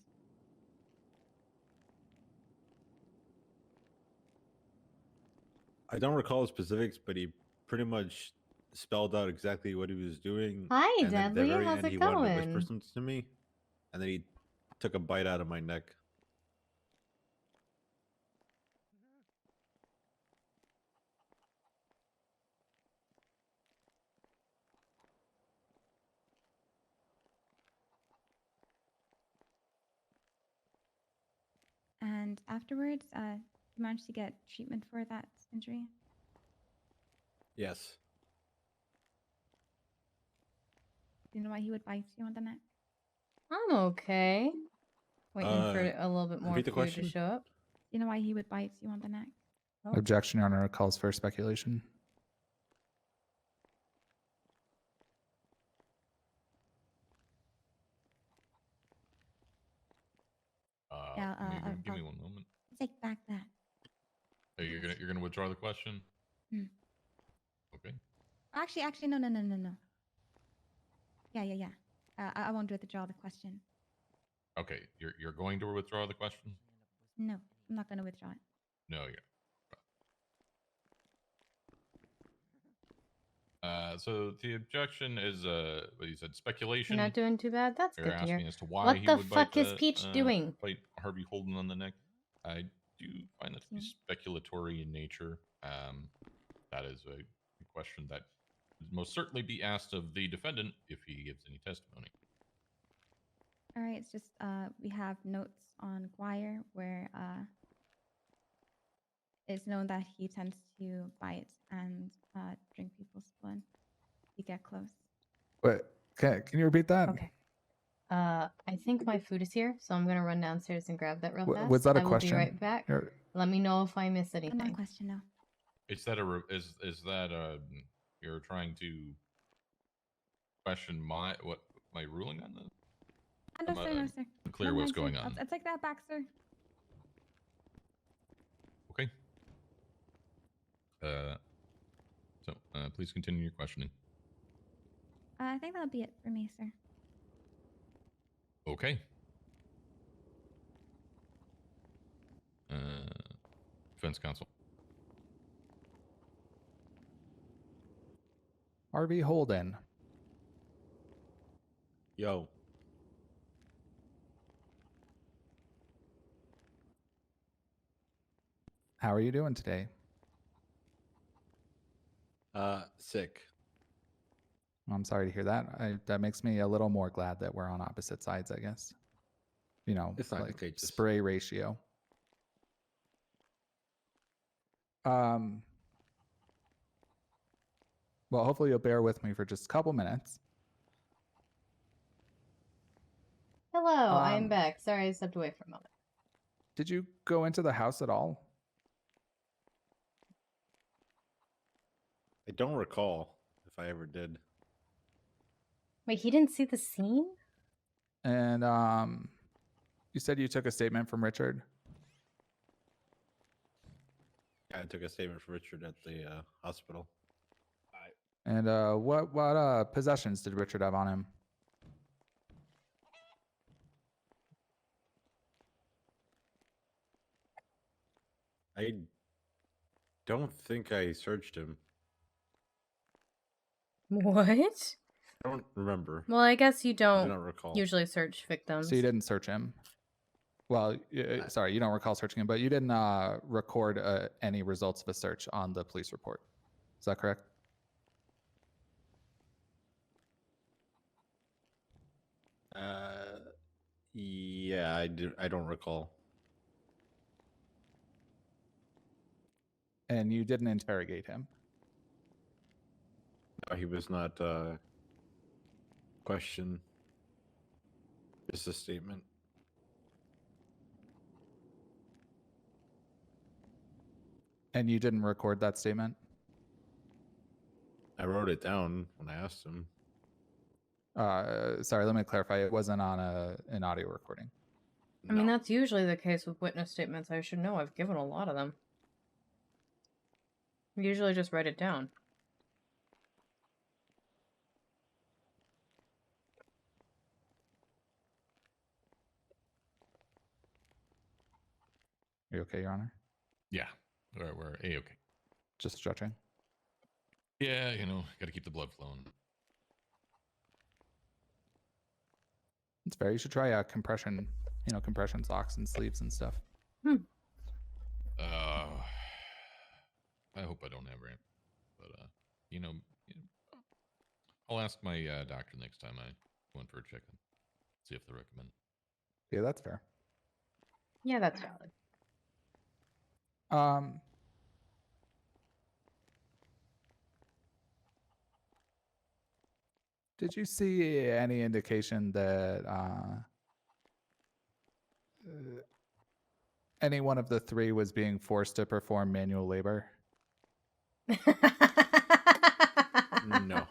I don't recall the specifics, but he pretty much spelled out exactly what he was doing. Hi, and then at the Dudley. very How's end, it he wanted to going? whisper something to me, and then he took a bite out of my neck. And afterwards, you managed to get treatment for that injury? Yes. Do you know why he would bite you on the neck? I'm okay. Waiting for a little bit more repeat the food to question? show up. Do you know why he would bite you on the neck? Objection, Your Honor, calls for speculation. Give me one moment. Take back that. Oh, you're gonna withdraw the question? Hmm. Okay. Actually, no. Yeah. I won't withdraw the question. Okay, you're going to withdraw the question? No, I'm not going to withdraw it. No, you're. So the objection is, what you said, speculation. You're not doing too bad. That's You're good to hear. asking as to why What he the would fuck bite is Peach doing? bite Harvey Holden on the neck. I do find that to be speculatory in nature. That is a question that would most certainly be asked of the defendant if he gives any testimony. All right, it's just we have notes on Guire where it's known that he tends to bite and drink people's blood. You get close. Wait, can you repeat that? Okay. I think my food is here, so I'm gonna run downstairs and grab that real fast. Was that a I will question? be right back. Let me know if I miss anything. Not a question, no. Is that is that you're trying to question my ruling on this? No, sir, no, sir. Clear Never what's mind, sir. going on. I'll take that back, sir. Okay. So please continue your questioning. I think that'll be it for me, sir. Okay. Defense counsel. Harvey Holden. Yo. How are you doing today? Sick. I'm sorry to hear that. That makes me a little more glad that we're on opposite sides, I guess. You know, It's not like contagious. spray ratio. Well, hopefully you'll bear with me for just a couple minutes. Hello, I'm back. Sorry, I stepped away for a moment. Did you go into the house at all? I don't recall if I ever did. Wait, he didn't see the scene? And you said you took a statement from Richard? Yeah, I took a statement from Richard at the hospital. And what possessions did Richard have on him? I don't think I searched him. What? I don't remember. Well, I guess you I don't do not recall. usually search victims. So you didn't search him? Well, sorry, you don't recall searching him, but you didn't record any results of a search on the police report. Is that correct? Yeah, I do. I don't recall. And you didn't interrogate him? No, he was not questioned. Just a statement. And you didn't record that statement? I wrote it down when I asked him. Sorry, let me clarify. It wasn't on an audio recording. I mean, that's usually the case with witness statements. I should know. I've given a lot of them. I usually just write it down. Are you okay, Your Honor? Yeah, we're A-okay. Just stretching? Yeah, you know, got to keep the blood flowing. It's fair. You should try compression, compression socks and sleeves and stuff. I hope I don't have ramp, but I'll ask my doctor next time I go in for a check-in. See if they recommend. Yeah, that's fair. Yeah, that's valid. Did you see any indication that any one of the three was being forced to perform manual labor? No.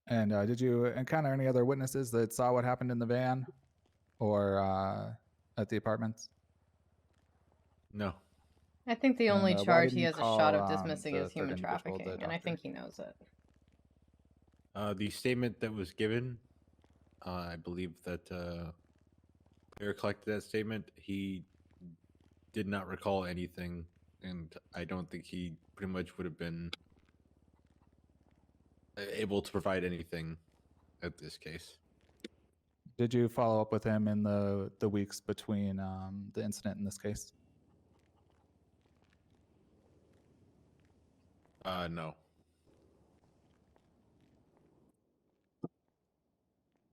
And did you encounter any other witnesses that saw what happened in the van or at the apartments? No. I think the And, only why charge didn't he you has a shot call, of dismissing the is human third individual, trafficking, the and I doctor? think he knows it. The statement that was given, I believe that Clear collected that statement, he did not recall anything, and I don't think he pretty much would have been able to provide anything at this case. Did you follow up with him in the weeks between the incident in this case? No.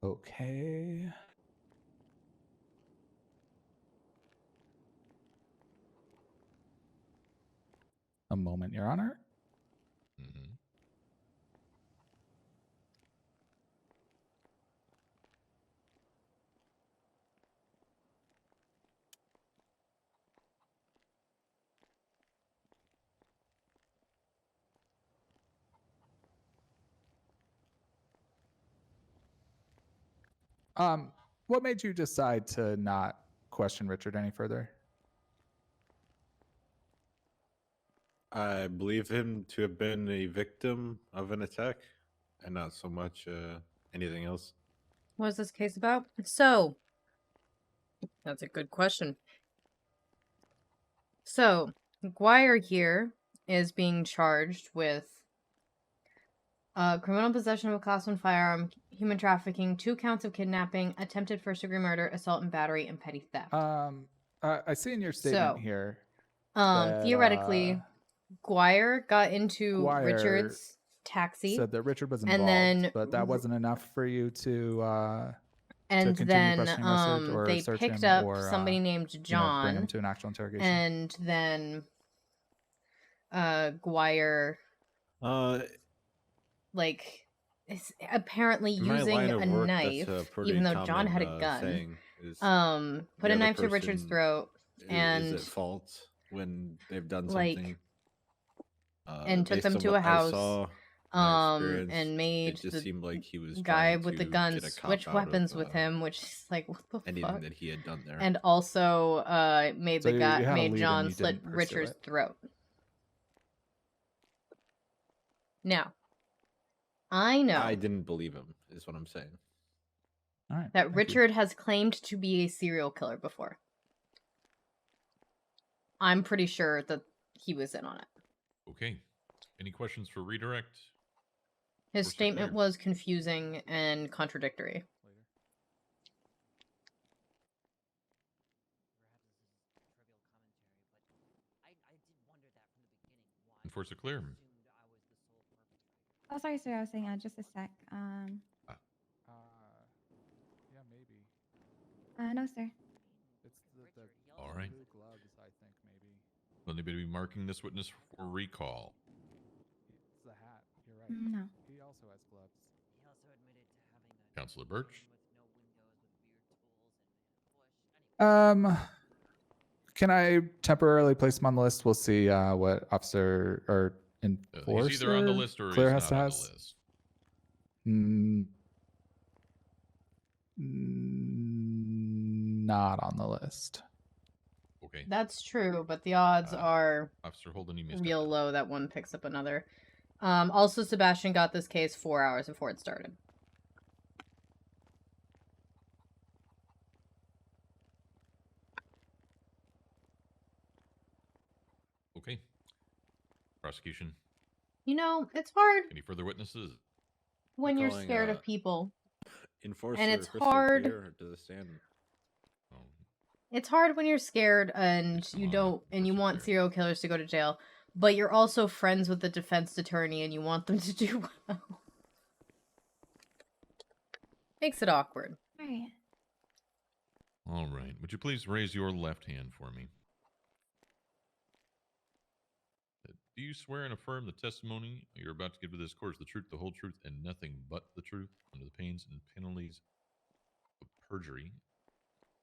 Okay. A moment, Your Honor. What made you decide to not question Richard any further? I believe him to have been a victim of an attack and not so much anything else. What is this case about? So, that's a good question. So, Guire here is being charged with criminal possession of a Class 1 firearm, human trafficking, 2 counts of kidnapping, attempted first-degree murder, assault and battery, and petty theft. I see in your statement So, here. theoretically, Guire got into Guire Richard's taxi. Said that Richard was and involved, then but that wasn't enough for you to and continue then questioning Richard or they search picked him up or somebody named bring John him to an actual interrogation. and then Guire like is apparently In my using line of a work, knife, that's a pretty even though John common, had a gun. saying is Put the a other knife to Richard's person throat and is at fault when they've done like, something. and took Based them on to what a I house, saw, my experience, and made it just the seemed like he was guy trying with the to gun get a cop switch out weapons of, with him, which is like, what the anything fuck? that he had done there. And also made So the you guy had a made lead and John you slit didn't pursue Richard's it. throat. Now, I know I didn't believe him, is what I'm saying. All right, that Richard has claimed to be a serial killer before. I'm pretty sure that he was in on it. Okay. Any questions for redirect? His Or statement Sinclair? was confusing and contradictory. Enforcer clear. Oh, sorry, sir. I was saying just a sec. Yeah, maybe. No, sir. It's the All right. blue gloves, I think, maybe. Will anybody be marking this witness for recall? It's the hat. You're right. No. He also has gloves. He also admitted to having a Counselor Birch? Can I temporarily place him on the list? We'll see what officer or enforcer He's either on the list or Claire he's has not to on has. the list. Not on the list. Okay. That's true, but the odds are Officer Holden, you may step real low that one picks up another. Also, Sebastian got this case 4 hours before it started. Okay. Prosecution. You know, it's hard Any further witnesses? when you're Calling, scared of people. Enforcer And it's crystal hard. clear to the stand. It's hard when you're scared and you don't and you want serial killers to go to jail, but you're also friends with the defense attorney and you want them to do well. Makes it awkward. All right. All right. Would you please raise your left hand for me? Do you swear and affirm the testimony you're about to give to this court is the truth, the whole truth, and nothing but the truth under the pains and penalties of perjury?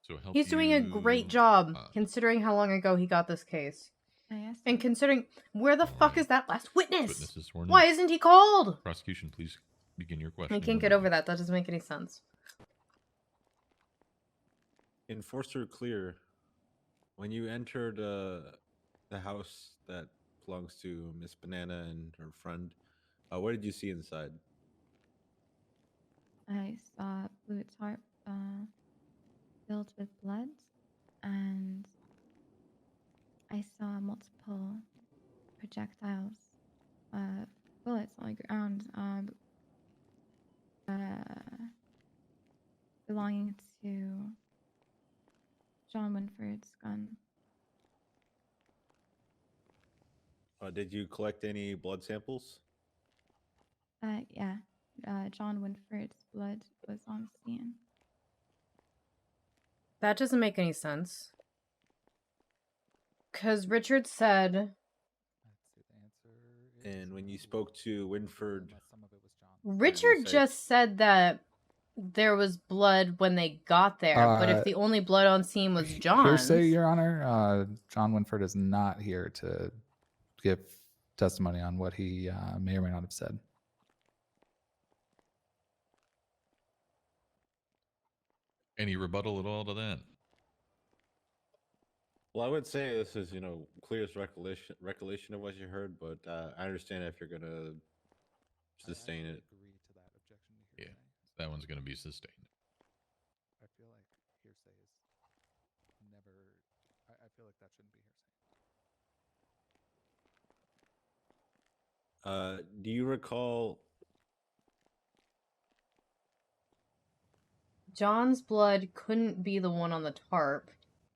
So help He's doing a great job considering how long ago he got this case. And considering where the fuck is that last witness? Witness is sworn in. Why isn't he called? Prosecution, please begin your question. I can't get over that. That doesn't make any sense. Enforcer clear. When you entered the house that belongs to Miss Banana and her friend, what did you see inside? I saw Blue Tarp. filled with blood, and I saw multiple projectiles, bullets on the ground, belonging to John Winford's gun. Did you collect any blood samples? Yeah, John Winford's blood was on scene. That doesn't make any sense. Because Richard said... And when you spoke to Winford... Richard just said that there was blood when they got there, but if the only blood on scene was John's... Hearsay, Your Honor. John Winford is not here to give testimony on what he may or may not have said. Any rebuttal at all to that? Well, I would say this is, clearest recollection of what you heard, but I understand if you're going to sustain it. Yeah, that one's going to be sustained. I feel like hearsay is never... I feel like that shouldn't be hearsay. Do you recall... John's blood couldn't be the one on the tarp.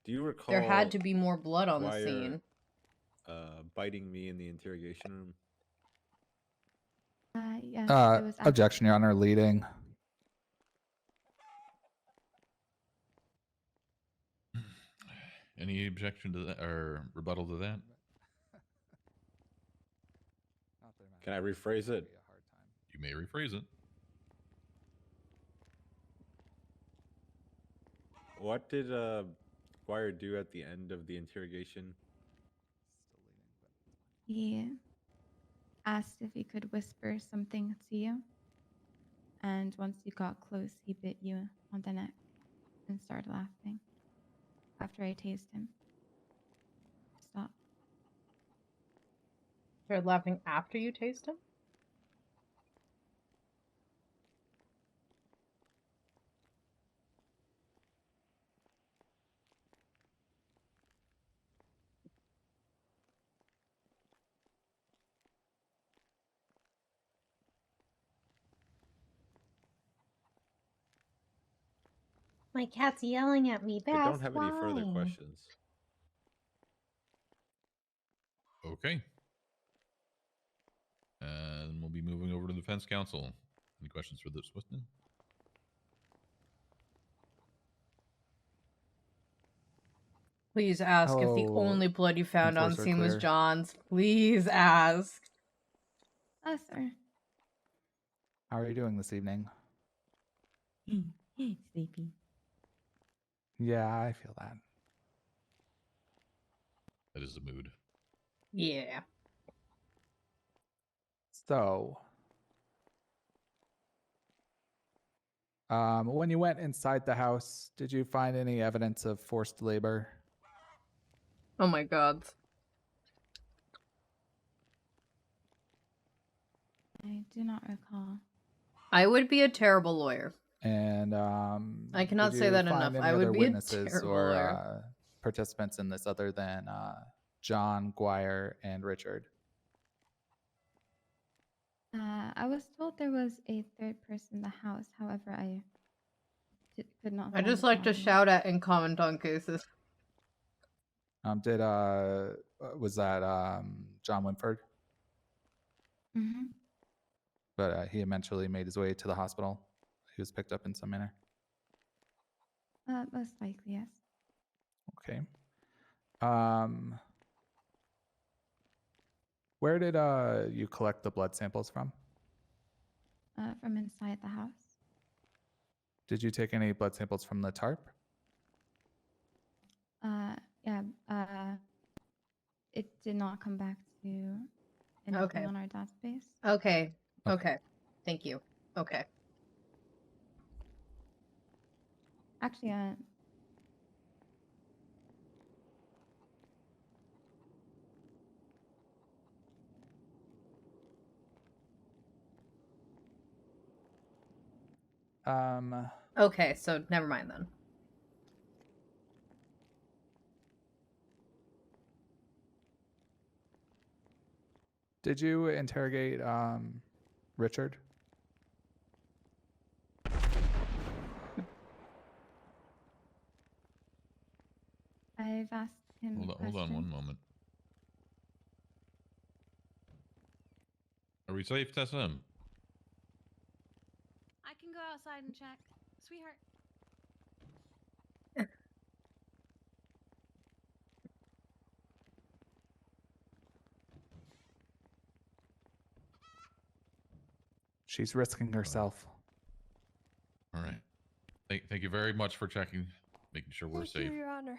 Do you recall... There had to be more blood on the Dwyer, scene. Biting me in the interrogation room? Yes, it was Objection, Your Honor. Leading. Any objection to that or rebuttal to that? Can I rephrase it? You may rephrase it. What did Dwyer do at the end of the interrogation? He asked if he could whisper something to you, and once you got close, he bit you on the neck and started laughing. After I tased him, stop. Started laughing after you taste him? My cat's yelling at me. I don't have any further questions. Okay. And we'll be moving over to the defense counsel. Any questions for this witness? Please ask if the only blood you found on Enforcer scene was clear. John's. Please ask. Oh, sir. How are you doing this evening? Sleepy. Yeah, I feel that. That is the mood. Yeah. So, when you went inside the house, did you find any evidence of forced labor? Oh my god. I do not recall. I would be a terrible lawyer. And I cannot did say you that find enough. any I would other be a witnesses terrible or lawyer. participants in this other than John, Dwyer, and Richard? I was told there was a third person in the house. However, I could not. I find just the like to body. shout at and comment on cases. Was that John Winford? Mm-hmm. But he eventually made his way to the hospital. He was picked up in some manner. Most likely, yes. Okay. Where did you collect the blood samples from? From inside the house. Did you take any blood samples from the tarp? Yeah. It did not come back to anything Okay. on our database. Okay. Okay. Thank you. Okay. Actually, Okay, so never mind then. Did you interrogate Richard? I've asked him. Hold on one moment. Are we safe, Tessa? I can go outside and check. Sweetheart. She's risking herself. All right. Thank you very much for checking, making sure we're Thank safe. you, Your Honor.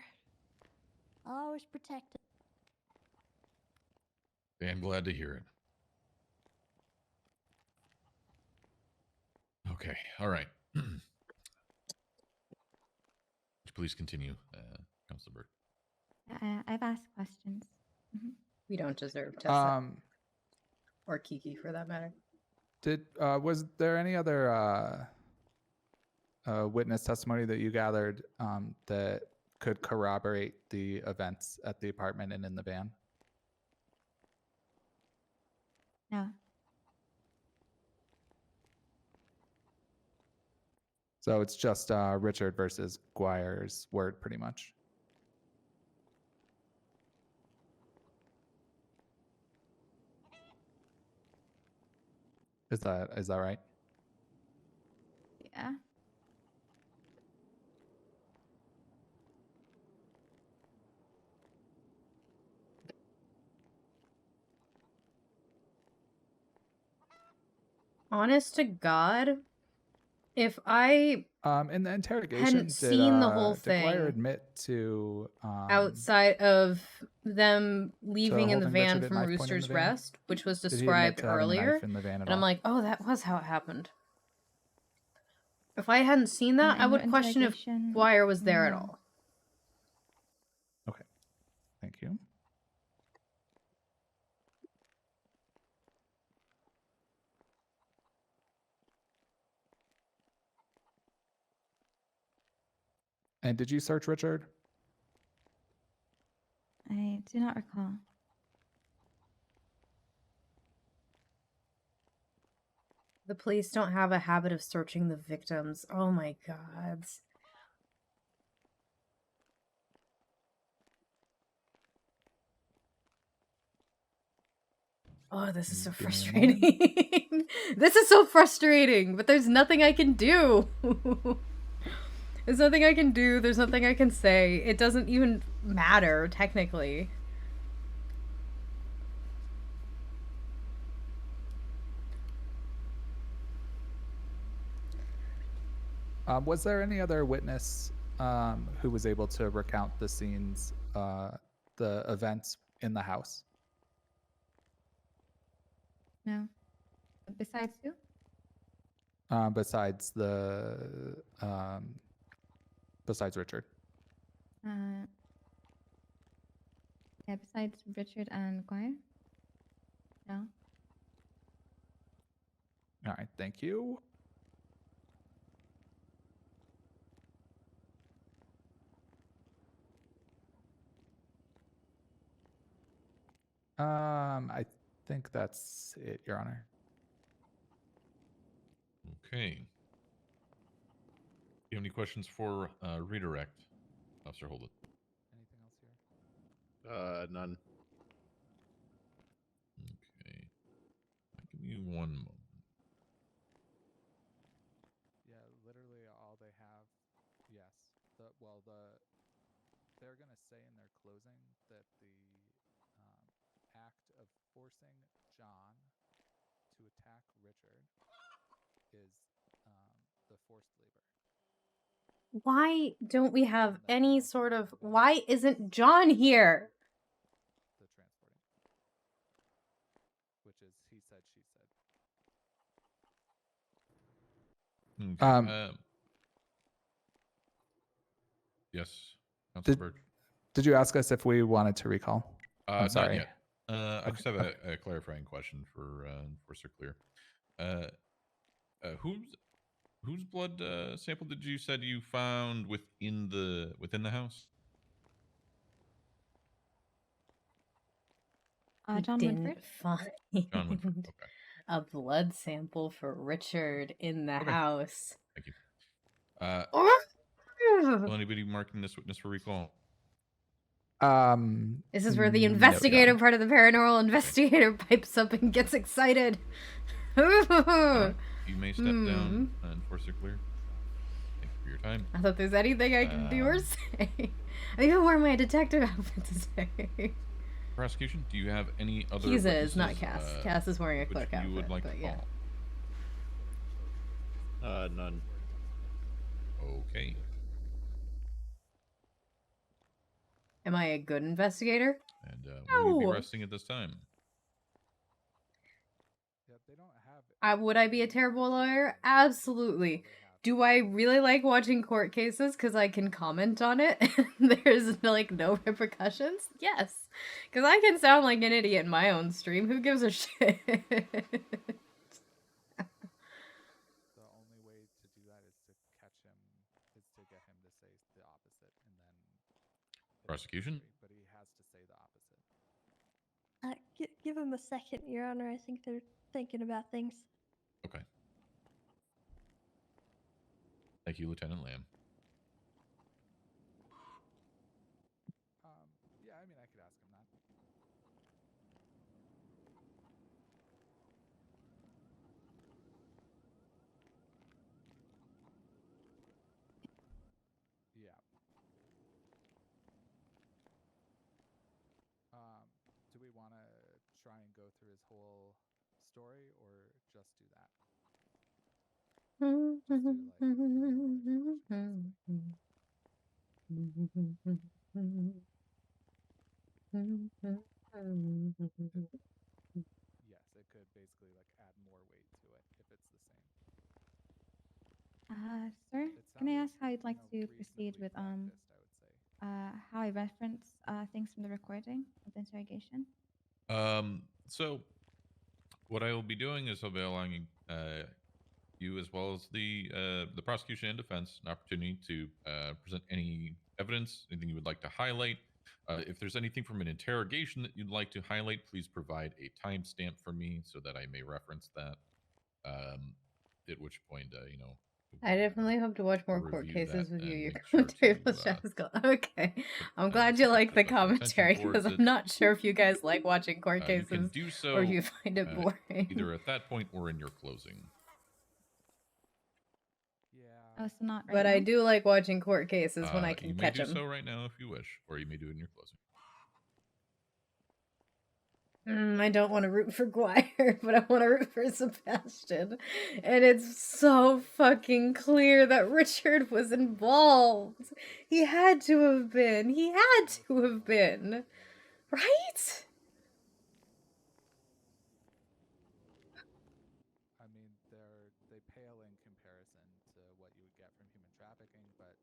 I'll always protect it. I'm glad to hear it. Okay. All right. Please continue, Constable Bird. I've asked questions. We don't deserve Tessa. Or Kiki, for that matter. Was there any other witness testimony that you gathered that could corroborate the events at the apartment and in the van? No. So it's just Richard versus Guire's word, pretty much. Is that right? Yeah. Honest to God, if I in the interrogation, hadn't seen the whole did Guire thing admit to outside of them leaving in the holding van Richard at from knife point in Rooster's the van? Rest, which was Did he admit described to having a knife earlier, in the van at and I'm all? like, oh, that was how it happened. If I hadn't seen that, I in would your question if interrogation, Guire was there at no. all. Okay, thank you. And did you search Richard? I do not recall. The police don't have a habit of searching the victims. Oh my God. Oh, this is so Give me a moment. frustrating. This is so frustrating, but there's nothing I can do. There's nothing I can do. There's nothing I can say. It doesn't even matter, technically. Was there any other witness who was able to recount the scenes, the events in the house? No. Besides who? Besides besides Richard. Yeah, besides Richard and Guire? No. All right, thank you. I think that's it, Your Honor. Okay. You have any questions for redirect, Officer Holden? Anything else here? None. Okay. Give me 1 moment. Yeah, literally all they have. Yes. They're gonna say in their closing that the act of forcing John to attack Richard is the forced labor. Why don't we have any sort of... Why isn't John here? The transporting, which is he said, she said. Okay. Yes, Councilor Birch. Did you ask us if we wanted to recall? I'm sorry. Not yet. I just have a clarifying question for Sir Clear. Whose blood sample did you said you found within the house? John didn't Winford. find John Winford. Okay. a blood sample for Richard in the Okay. house. Thank you. Will anybody marking this witness for recall? This is where the no, Your investigator Honor. part of the paranormal investigator pipes up and gets excited. Alright, you may step down and force it clear. Thank you for your time. I thought there's anything I can do or say. I even wore my detective outfit today. Prosecution, do you have any other He's is, not witnesses, Cass. Cass is wearing a which clerk you outfit, would like to but yeah. call? None. Okay. Am I a good investigator? And will you be No. resting at this time? Would I be a terrible lawyer? Absolutely. Do I really like watching court cases because I can comment on it and there's like no repercussions? Yes. Because I can sound like an idiot in my own stream. Who gives a shit? Prosecution? Give him a second, Your Honor. I think they're thinking about things. Okay. Thank you, Lieutenant Lamb. Yeah, I mean, I could ask him that. Yeah. Do we want to try and go through his whole story or just do that? Yes, it could basically like add more weight to it if it's the same. Sir, can I ask how you'd like to proceed with how I reference things from the recording of the interrogation? So what I will be doing is I'll be allowing you, as well as the prosecution and defense, an opportunity to present any evidence, anything you would like to highlight. If there's anything from an interrogation that you'd like to highlight, please provide a timestamp for me so that I may reference that. At which point, I definitely hope to watch more I'll court review cases that with you. and Your make sure commentary to, was Jessica. Okay. I'm some glad you like the special attention commentary because towards I'm it. not sure if you guys like watching court You can cases do so or if you find it boring. either at that point or in your closing. Oh, so not right But now? I do like watching court cases when I can You may catch do them. so right now if you wish, or you may do it in your closing. I don't want to root for Guire, but I want to root for Sebastian. And it's so fucking clear that Richard was involved. He had to have been. He had to have been. Right? I mean, they pale in comparison to what you would get from human trafficking, but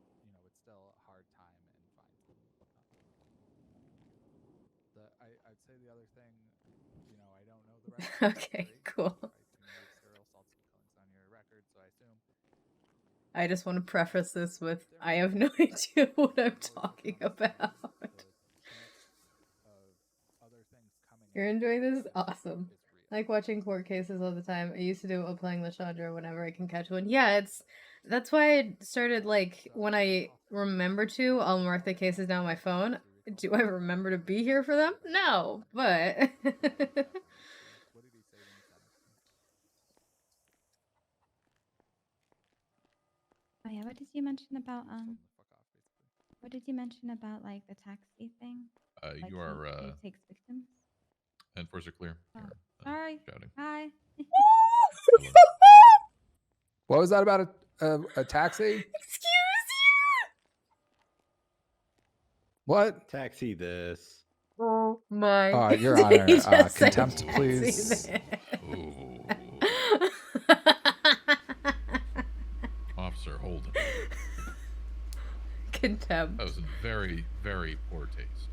it's still a hard time and fines and whatnot. I'd say the other thing, I don't know the rest of the Okay, history. cool. I assume you have serial assaults and killings on your record, so I assume. I just want to preface this with I have no idea what I'm talking about. You're enjoying this? Awesome. I like watching court cases all the time. I used to do it while playing Lashadra whenever I can catch one. Yeah, that's why I started, like, when I remember to, I'll mark the cases down on my phone. Do I remember to be here for them? No, but What did he say when he sentenced me? Oh yeah, what did you mention about what did you mention about like the taxi thing? Like You are he takes victims? Enforcer clear. Oh, You're, sorry. shouting. Hi. What was that about a taxi? excuse you. What? Taxi this. Oh my. Your Did Honor, he just say contempt, taxi please. there? Officer, hold him. Contempt. That was in very, very poor taste.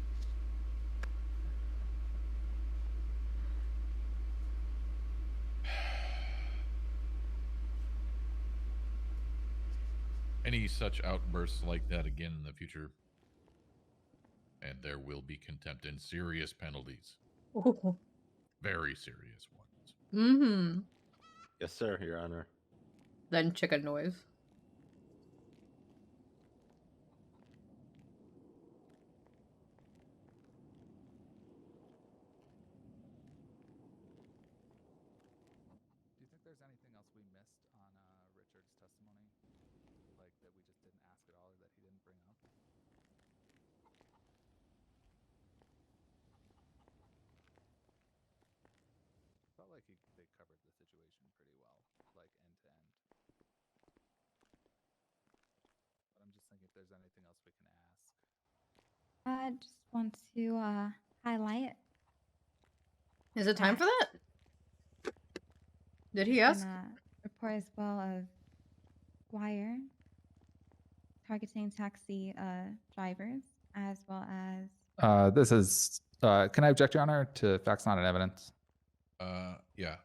Any such outbursts like that again in the future, and there will be contempt and serious penalties. Ooh. Very serious ones. Mm-hmm. Yes, sir, Your Honor. Then chicken noise. Do you think there's anything else we missed on Richard's testimony, like that we just didn't ask at all, or that he didn't bring up? Felt like they covered the situation pretty well, like end to end. But I'm just thinking if there's anything else we can ask. I just want to highlight. Is it time for that? Did he ask? Report as well of Wire targeting taxi drivers as well as. This is. Can I object, Your Honor, to facts not in evidence? Yeah.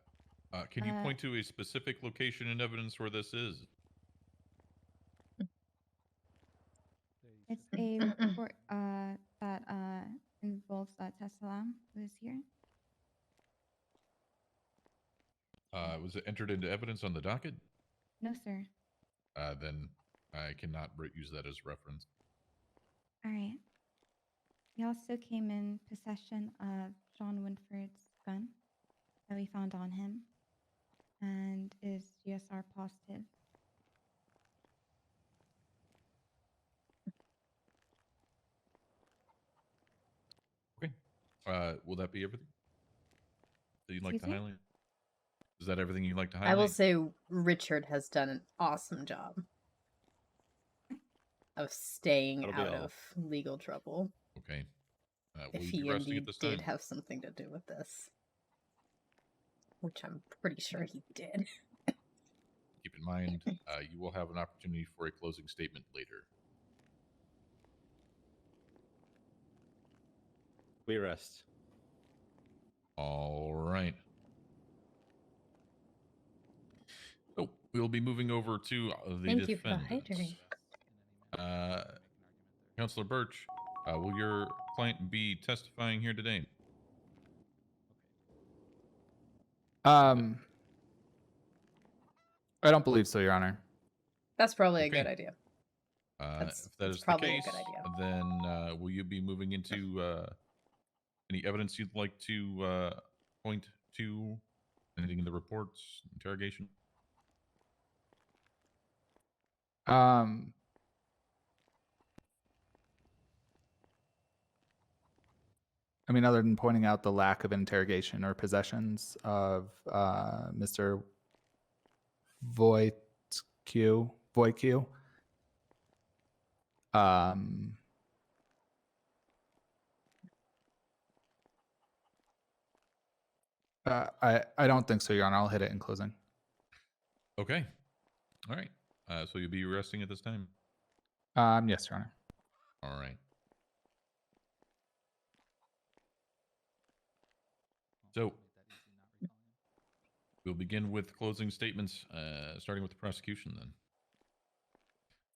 Can you point to a specific location and evidence where this is? It's a report that involves Tesla, who is here. Was it entered into evidence on the docket? No, sir. Then I cannot use that as reference. All right. He also came in possession of John Winford's gun that we found on him and is USR positive. Okay. Will that be everything that you'd like to Excuse me? highlight? Is that everything you'd like to highlight? I will say Richard has done an awesome job of staying That'll be out all. of legal trouble. Okay. If Will he you be resting indeed at this did time? have something to do with this. Which I'm pretty sure he did. Keep in mind, you will have an opportunity for a closing statement later. We rest. All right. So we'll be moving over to the Thank you for the defendants. hydrating. Counselor Birch, will your client be testifying here today? I don't believe so, Your Honor. That's probably a Okay. good idea. That's If that is the probably case, a good idea. then will you be moving into any evidence you'd like to point to? Anything in the reports, interrogation? I mean, other than pointing out the lack of interrogation or possessions of Mr. Voitq. I don't think so, Your Honor. I'll hit it in closing. Okay. All right. So you'll be resting at this time? Yes, Your Honor. All right. So we'll begin with closing statements, starting with the prosecution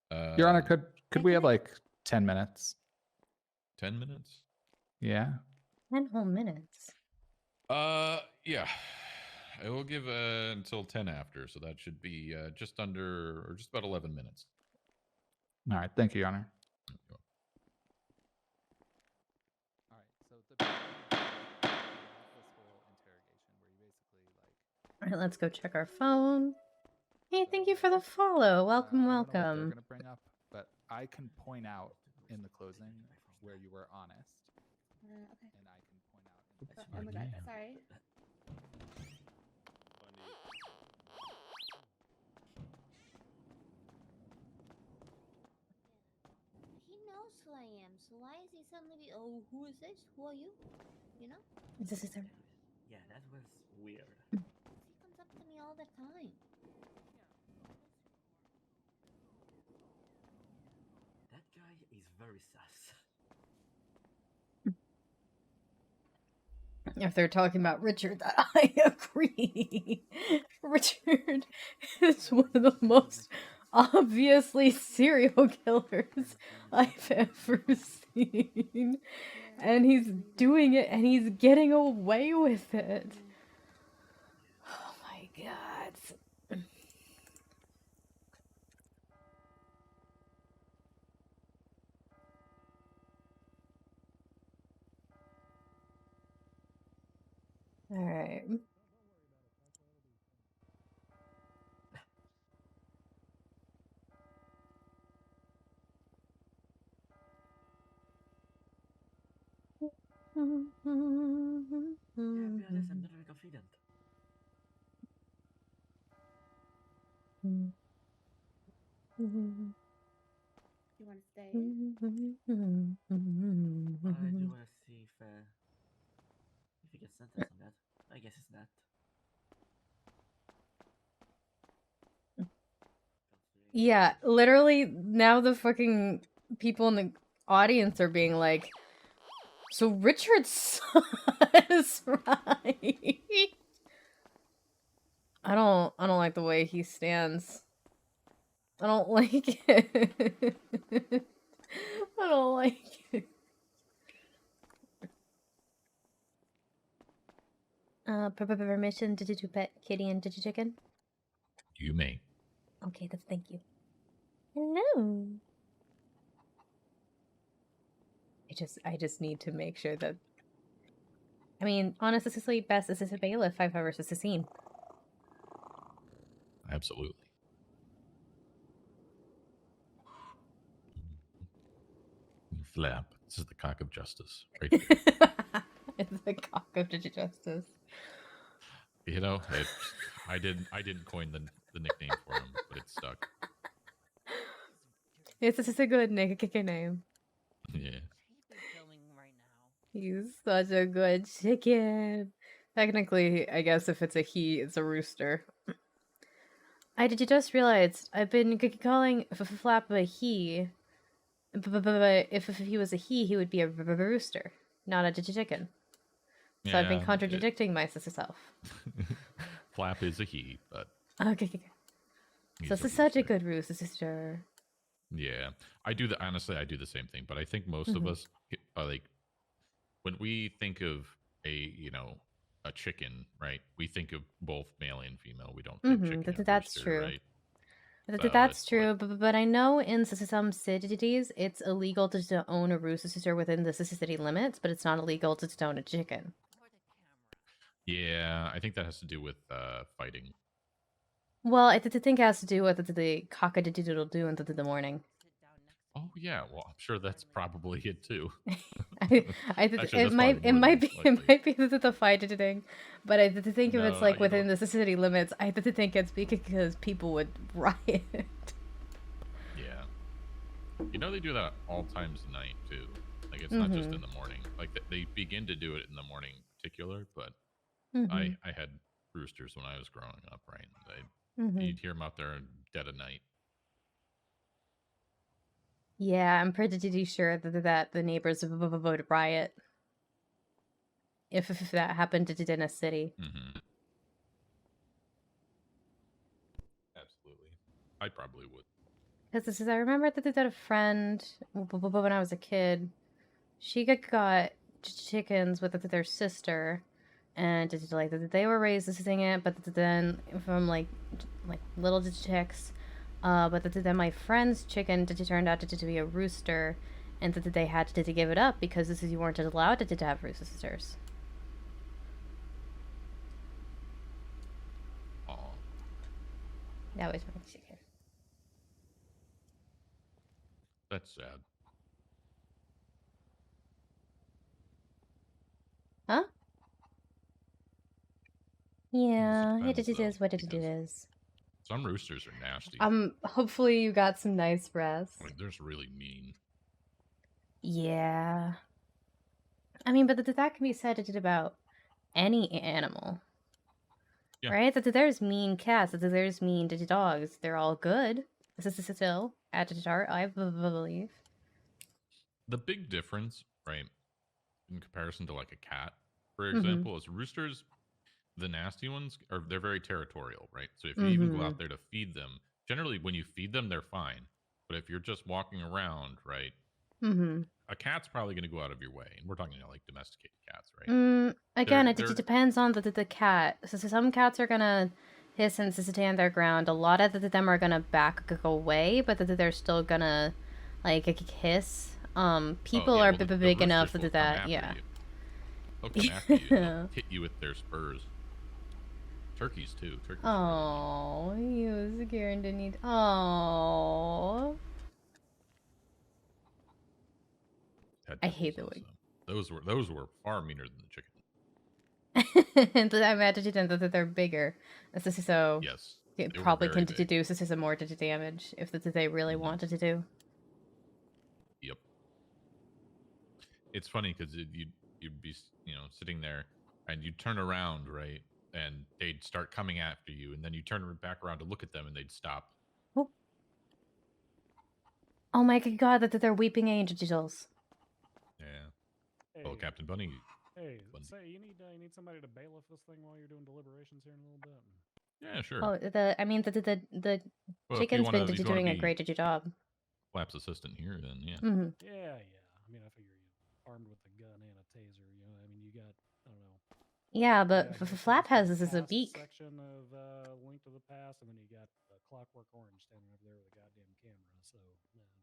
then. Your Honor, could we have like 10 minutes? 10 minutes? Yeah. 10 whole minutes. Yeah. I will give until 10 after, so that should be just under, or just about 11 minutes. All right. Thank you, Your Honor. All right. So the this whole interrogation where you basically like. All right, let's go check our phone. Hey, thank you for the follow. Welcome, I don't know what they're welcome. gonna bring up, but I can point out in the closing where you were honest, Okay. and I can point out. Oh my god, sorry. He knows who I am, so why is he suddenly be, oh, who is this? Who are you? You know? Is this his turn? Yeah, that was weird. He comes up to me all the time. That guy is very sus. If they're talking about Richard, I agree. Richard is one of the most obviously serial killers I've ever seen. And he's doing it and he's getting away with it. Oh my god. All right. I'm not very confident. You want to stay? I do want to see if he gets sentenced on that. I guess it's not. Yeah, literally now the fucking people in the audience are being like, so Richard says right. I don't like the way he stands. I don't like it. I don't like it. Permission to pet kitty and chicken? You may. Okay, thank you. Hello. I just need to make sure that. I mean, honestly, best assistant bailiff I've ever seen. Absolutely. Flap. This is the cock of justice, right there. It's the cock of justice. You know, I didn't coin the nickname for him, but it stuck. Yes, this is a good name. Yeah. He's such a good chicken. Technically, I guess if it's a he, it's a rooster. Did you just realize I've been calling Flap a he, but if he was a he would be a rooster, not a chicken. So I've been contradicting myself. Flap is a he, but okay. So this is such a good rooster. Yeah, I do honestly, I do the same thing, but I think most of us are like, when we think of a chicken, right? We think of both male and female. We don't think chicken or that's rooster, true. right? That's true, but I know in some cities it's illegal to own a rooster within the city limits, but it's not illegal to own a chicken. Yeah, I think that has to do with fighting. Well, I think it has to do with the cock-a-doodle-doo in the morning. Oh yeah, well I'm sure that's probably it too. It might be the fight thing, but I think if it's like within the city limits, I think it's because people would riot. Yeah, they do that all times of night too. Like it's not just in the morning. Like they begin to do it in the morning, in particular. But I had roosters when I was growing up, right? You'd hear them out there dead of night. Yeah, I'm pretty sure that the neighbors would riot if that happened in a city. Absolutely, I probably would. Because I remember that a friend when I was a kid, she got chickens with their sister, and they were raised listening it, but then from like little chicks. But then my friend's chicken turned out to be a rooster, and that they had to give it up because you weren't allowed to have roosters. Oh. That was my chicken. That's sad. Huh? Yeah, it is what it is. Some roosters are nasty. Hopefully you got some nice rest. Like, they're really mean. Yeah. I mean, but that can be said about any animal. Yeah. Right? That there's mean cats, that there's mean dogs. They're all good. This is still at the start, I believe. The big difference, right, in comparison to like a cat, for example, is roosters. The nasty ones they're very territorial, right? So if you even go out there to feed them, generally when you feed them, they're fine. But if you're just walking around, right, Mm-hmm. A cat's probably going to go out of your way, and we're talking like domesticated cats, right? Again, They're- it they're- depends on the cat. So some cats are gonna hiss and stand their ground. A lot of them are gonna back away, but they're still gonna like hiss. People yeah, are well, the big enough roosters will that come after yeah. you. They'll come after you. They'll hit you with their spurs. Turkeys too. Turkeys. Oh, he was scared to need. Oh, I hate the way. Those were far meaner than the chicken. And I imagine that they're bigger. So Yes, it they were probably very can big. do more damage if they really wanted to do. Yep. It's funny because you'd be sitting there and you'd turn around, right, and they'd start coming after you, and then you turn back around to look at them and they'd stop. Oh my god, that they're weeping angels. Yeah. Hey. Well, Captain Bunny. Hey, say you need somebody to bailiff this thing while you're doing deliberations here in a little bit. Yeah, sure. Oh, the Well, if you chicken's wanna- been if you wanna doing a be great job. Flaps assistant here, then yeah. Mm-hmm. Yeah. I mean, I figure you armed with a gun and a taser. I mean, you got I don't know. Yeah, but Flap has this as a past beak. Section of Link to the Past, and then you got Clockwork Orange standing over there with a goddamn camera. So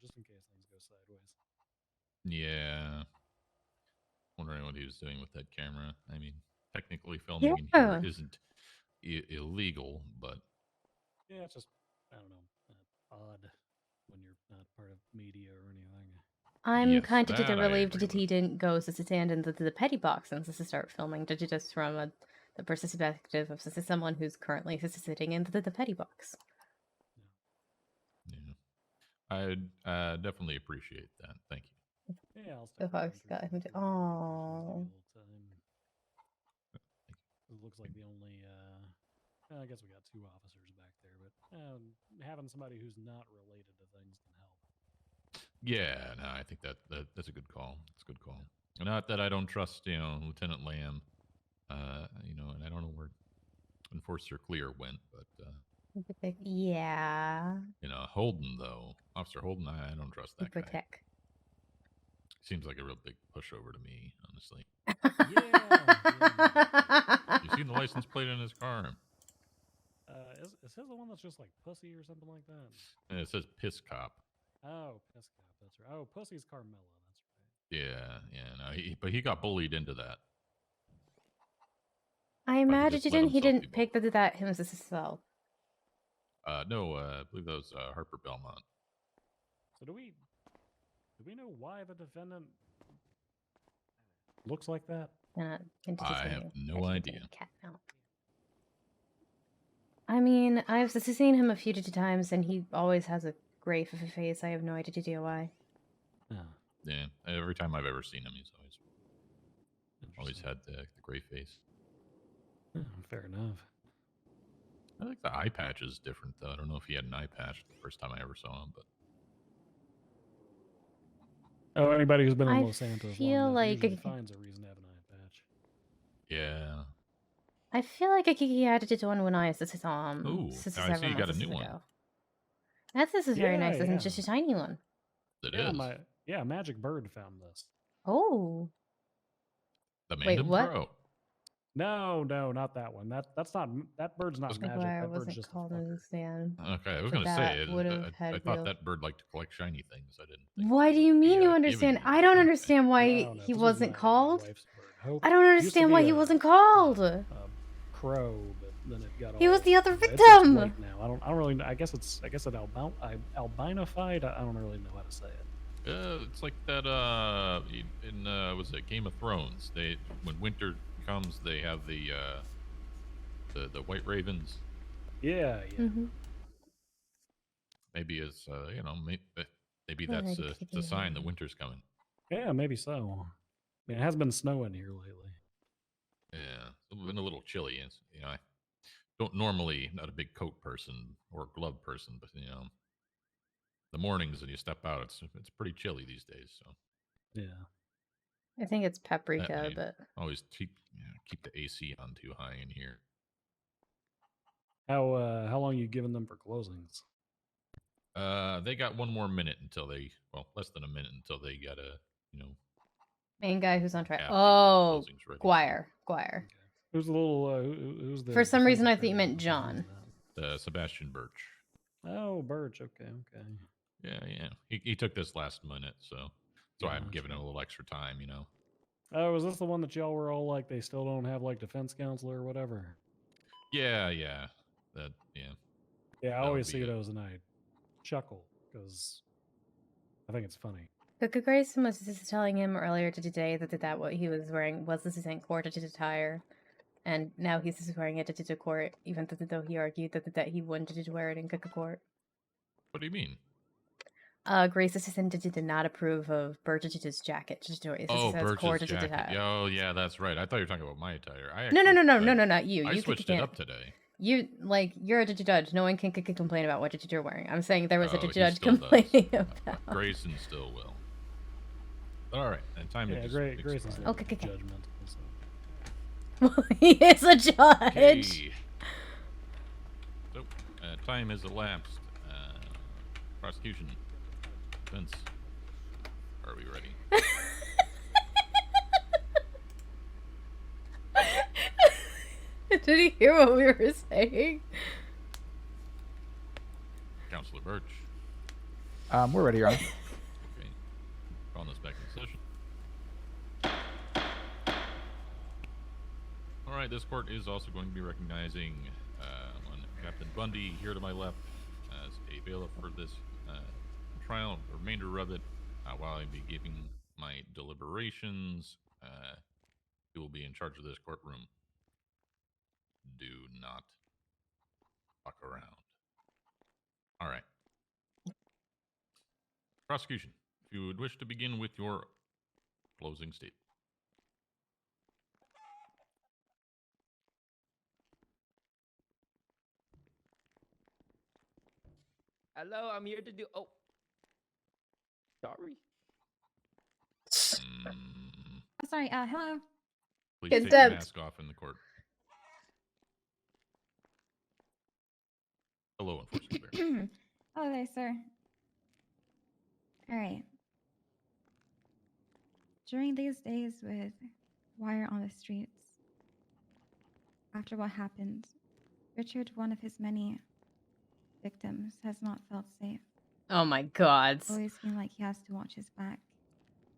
just in case things go sideways. Yeah. Wondering what he was doing with that camera. I mean, technically filming in here isn't illegal, but Yeah, it's just I don't know, odd when you're not part of media or anything. I'm Yes, kind of that I relieved agree that he didn't go to stand in the petty box and to start filming. Just from the perspective of someone who's currently sitting in the petty box. I definitely appreciate that. Thank you. Yeah, I'll The fox got him to. Oh. It looks like the only. I guess we got 2 officers back there, but having somebody who's not related to things can help. Yeah, no, I think that's a good call. It's a good call. Not that I don't trust, Lieutenant Lamb, and I don't know where Enforcer Clear went, but Yeah. Holden though, Officer Holden, I don't trust that guy. Protect. Seems like a real big pushover to me, honestly. Yeah. You seen the license plate in his car? Is his the one that's just like Pussy or something like that? And it says Piss Cop. Oh, Piss Cop, that's right. Oh, Pussy's Carmela, that's right. Yeah, no, but he got bullied into that. I imagine he didn't pick that himself. No, I believe that was Harper Belmont. So do we know why the defendant looks like that? I have no idea. I mean, I've seen him a few times, and he always has a gray face. I have no idea why. Yeah, every time I've ever seen him, he's always had the gray face. Fair enough. I think the eye patch is different, though. I don't know if he had an eye patch the first time I ever saw him, but. Oh, anybody who's been in I Los Santos feel long enough like usually finds a reason to have an eye patch. Yeah. I feel like he had it one when I saw Ooh, I see you got a new one. This is very nice. Yeah. It's just a tiny one. It is. Magic Bird found this. Oh. The Wait, Mandem what? Pro. No, not that one. That bird's not magic. Why I That bird's wasn't just called in the stand. Okay, I was So going to say, that would've I had thought real- that bird liked to collect shiny things. I didn't think. Why do you mean you understand? I don't understand why No, he this is wasn't my called. wife's bird. I don't Used to understand be why he a wasn't called. Crow, but then it got He all- was the other it's just victim. white now. I don't really. I guess it albinified. I don't really know how to say it. It's like that. In was it Game of Thrones? When winter comes, they have the white ravens. Yeah. Mm-hmm. Maybe it's maybe that's a sign that winter's coming. Yeah, maybe so. I mean, it has been snowing here lately. Yeah, it's been a little chilly. It's, I don't normally not a big coat person or glove person, but the mornings when you step out, it's pretty chilly these days. So yeah, I think it's paprika, but always keep the AC on too high in here. How long you giving them for closings? They got 1 more minute until they, well, less than a minute until they gotta, Main guy who's on track. have the Oh, closings ready. Guire. Who's the little? Who's the? For some defense reason, I thought you attorney? meant John. Sebastian Birch. Oh, Birch. Okay. Yeah. He took this last minute, so I'm giving him a little extra time, Oh, was this the one that y'all were all like, they still don't have like defense counsel or whatever? Yeah. Yeah, I That always would see be it. those and I chuckle because I think it's funny. Cook Grayson was just telling him earlier today that what he was wearing was this in court attire, and now he's just wearing it to court, even though he argued that he wanted to wear it in Cook court. What do you mean? Grace assistant did not approve of Birch's jacket. Oh, Birch's jacket. Oh, yeah, that's right. I thought you were talking about my attire. No, not you. I You switched it up today. You're a judge. No one can complain about what you're wearing. I'm saying there was a he judge still complaining does. about. Grayson still will. All right, and time to just Grayson's okay. Judgmental. So. Well, he is a judge. Okay. So, time has elapsed. Prosecution. Defense. Are we ready? Did he hear what we were saying? Counselor Birch. We're ready, Your Honor. Okay. Calling this back into session. All right, this court is also going to be recognizing Captain Bundy here to my left as a bailiff for this trial. The remainder of it, while I be giving my deliberations, he will be in charge of this courtroom. Do not fuck around. All right. Prosecution, if you would wish to begin with your closing statement. Hello, I'm here to do. Oh, sorry. Sorry. Hello. Please take your mask off in the court. Hello, Enforcement Bear. Oh, there, sir. All right. During these days with Wire on the streets, after what happened, Richard, one of his many victims, has not felt safe. Oh my God. Always feeling like he has to watch his back.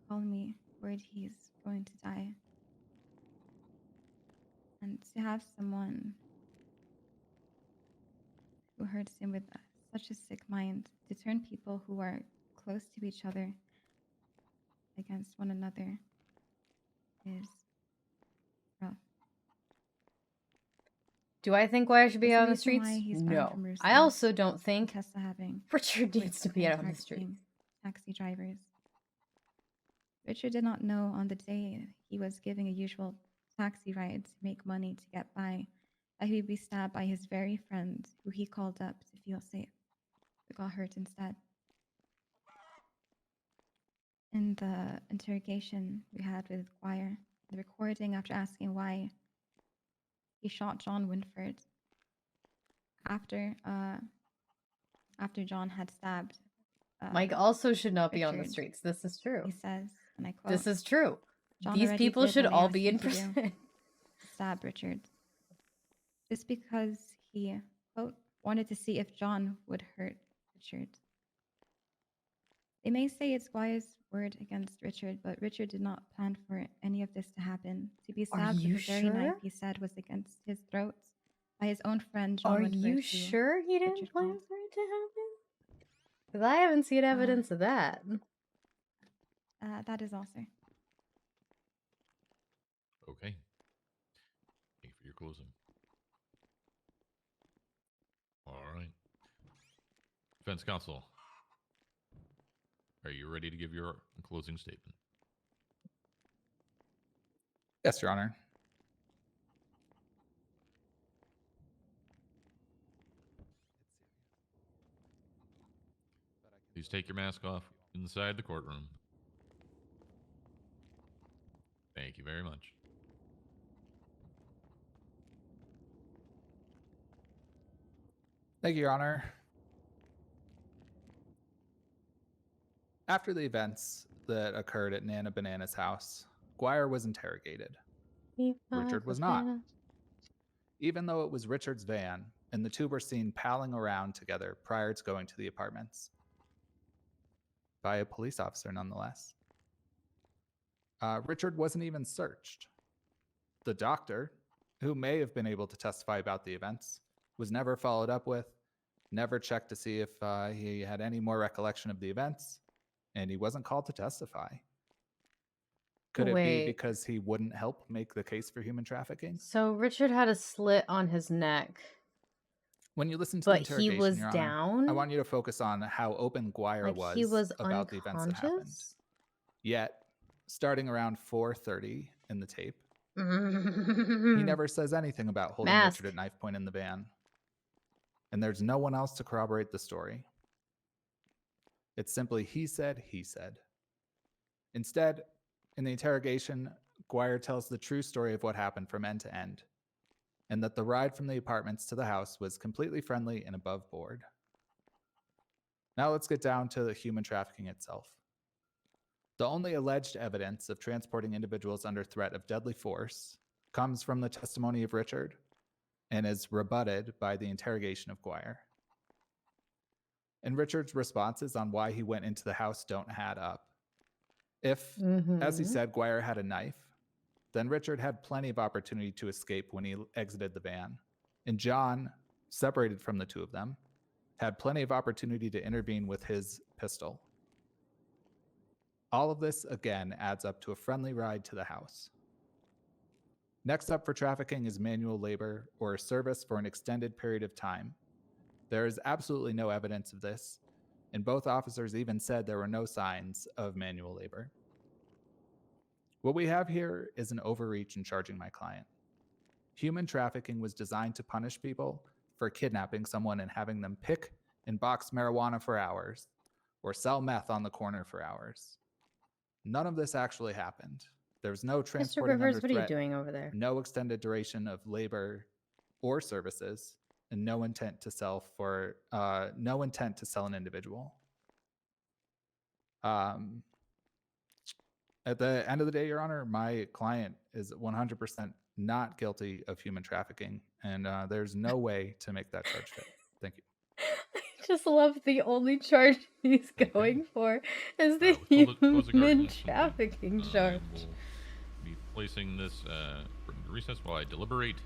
Calling me, worried he's going to die. And to have someone who hurts him with such a sick mind to turn people who are close to each other against one another is rough. Do I think Wire should be There's a out on the reason streets? why he's banned No. from I Rooster also don't think Tessa having Richard needs to be out on the contacting streets. taxi drivers. Richard did not know on the day he was giving a usual taxi ride to make money to get by that he would be stabbed by his very friend who he called up to feel safe, but got hurt instead. In the interrogation we had with Wire, the recording after asking why he shot John Winford after John had stabbed Mike also should not be on the Richard. streets. This is true. He says, and I quote, This is true. John These already people did should what I all asked be in him to do, prison. to stab Richard. Just because he, quote, wanted to see if John would hurt Richard. They may say it's Wire's word against Richard, but Richard did not plan for any of this to happen. To be Are stabbed you with the very knife sure? he said was against his throat by his own friend John Are Winford, you who sure he didn't Richard plan called. for it to happen? Because I haven't seen evidence of that. That is all, sir. Okay. Thank you for your closing. All right. Defense counsel, are you ready to give your closing statement? Yes, Your Honor. Please take your mask off inside the courtroom. Thank you very much. Thank you, Your Honor. After the events that occurred at Nana Banana's house, Guire was interrogated. Richard was not. Even though it was Richard's van, and the two were seen palling around together prior to going to the apartments. By a police officer, nonetheless. Richard wasn't even searched. The doctor, who may have been able to testify about the events, was never followed up with, never checked to see if he had any more recollection of the events, and he wasn't called to testify. Could it be because he wouldn't help make the case for human trafficking? So Richard had a slit on his neck. When you listen to the But interrogation, he was Your Honor, down? I want you to focus on how open Guire Like he was about the events that happened. unconscious? Yet, starting around 4:30 in the tape, he He never says anything about holding Mask. Richard at knife point in the van. And there's no one else to corroborate the story. It's simply he said, he said. Instead, in the interrogation, Guire tells the true story of what happened from end to end, and that the ride from the apartments to the house was completely friendly and above board. Now let's get down to the human trafficking itself. The only alleged evidence of transporting individuals under threat of deadly force comes from the testimony of Richard and is rebutted by the interrogation of Guire. And Richard's responses on why he went into the house don't add up. If, as he said, Guire had a knife, then Richard had plenty of opportunity to escape when he exited the van. And John, separated from the two of them, had plenty of opportunity to intervene with his pistol. All of this, again, adds up to a friendly ride to the house. Next up for trafficking is manual labor or a service for an extended period of time. There is absolutely no evidence of this, and both officers even said there were no signs of manual labor. What we have here is an overreach in charging my client. Human trafficking was designed to punish people for kidnapping someone and having them pick and box marijuana for hours, or sell meth on the corner for hours. None of this actually happened. There was no Mr. transporting Rivers, under what are you threat, doing over there? no extended duration of labor or services, and no intent to sell an individual. At the end of the day, Your Honor, my client is 100% not guilty of human trafficking, and there's no way to make that charge fit. Thank you. I just love the only charge he's going for is the Closing human arguments trafficking charge. We'll be placing this for recess while I deliberate,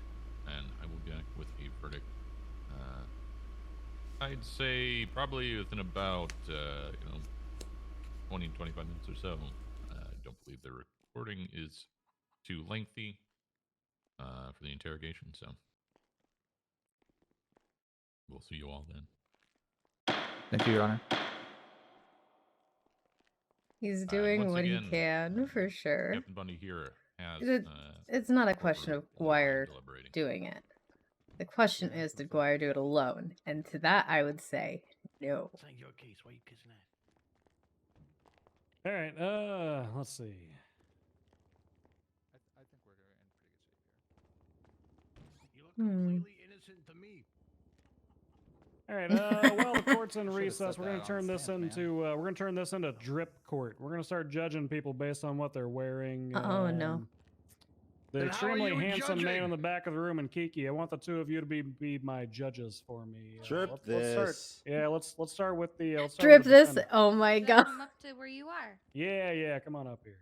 and I will be back with a verdict. I'd say probably within about 20 to 25 minutes or so. I don't believe the recording is too lengthy for the interrogation, so we'll see you all then. Thank you, Your Honor. He's doing once what again, he can, for sure. Captain Bundy here has It's not a question of Guire doing it. The question is, did Guire do it alone? And to that, I would say no. It's not your case. Why are you kissing that? All right. Let's see. I think we're in pretty good shape here. You look completely innocent to me. All right. Well, the court's in recess. We're going to turn this into drip court. We're going to start judging people based on what they're wearing. Oh no. The Then how are extremely you handsome man judging? in the back of the room and Kiki. I want the two of you to be my judges for me. Drip Let's start. this. Yeah, let's start with the. Let's start Drip with the this. defendant. Oh my god. Come up to where you are. Yeah. Come on up here.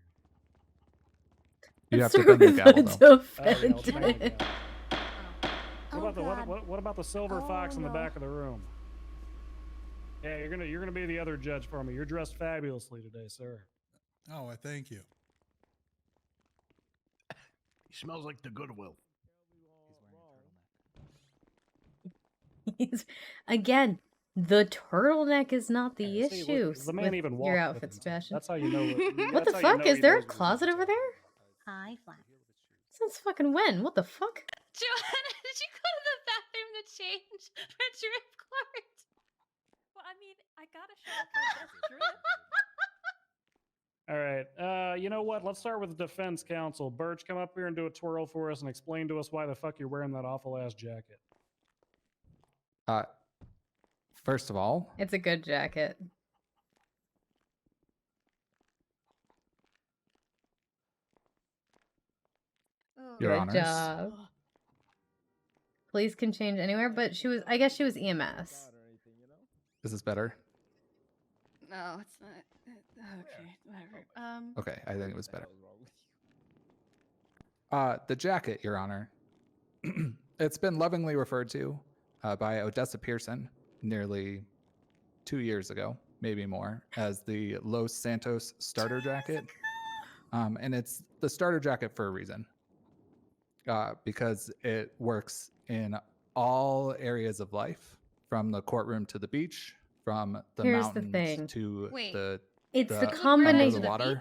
You have to Start bring the with gavel, the though. Oh, yeah, I'll bring the defendant. gavel. What about the silver fox in the no. back of the room? Yeah, you're gonna be the other judge for me. You're dressed fabulously today, sir. Oh, I thank you. He smells like the Goodwill. Again, the turtleneck is not the Yeah, see, issue look, the man with even your walked with outfit, him. Sebastian. That's how you know. What the that's how you fuck? know Is he there a knows what he's closet up over to. there? Hi, Flat. Since fucking when? What the fuck? Joanna, did you go to the bathroom to change for drip court? Well, I mean, I gotta show up for this drip. All right. You know what? Let's start with the defense counsel. Birch, come up here and do a twirl for us and explain to us why the fuck you're wearing that awful ass jacket. First of all, It's a good jacket. Your Good Honors. job. Police can change anywhere, but I guess she was EMS. Is this better? No, it's not. Okay, whatever. Okay, I think it was better. The jacket, Your Honor. It's been lovingly referred to by Odessa Pearson nearly 2 years ago, maybe more, as the Los Santos starter jacket. And it's the starter jacket for a reason. Because it works in all areas of life, from the courtroom to the beach, from the Here's mountains the thing. to Wait. It's the the combination. the water.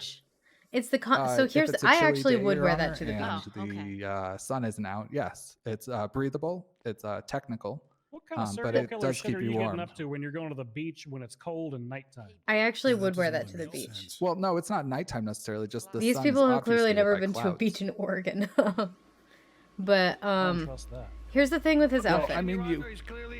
It's the so If here's it's a I chilly actually day, would Your wear Honor, that to the beach. and the sun isn't out. Yes, it's breathable. It's technical. What kind of but serial it killer does shit keep are you you warm. getting up to when you're going to the beach when it's cold and nighttime? I actually Yeah, that would wear doesn't that to really the make beach. sense. Well, no, it's not nighttime necessarily. Just the These sun people is have clearly obfuscated never by been to a clouds. beach in Oregon. But I don't trust that. here's the thing with his Well, outfit. I mean, you.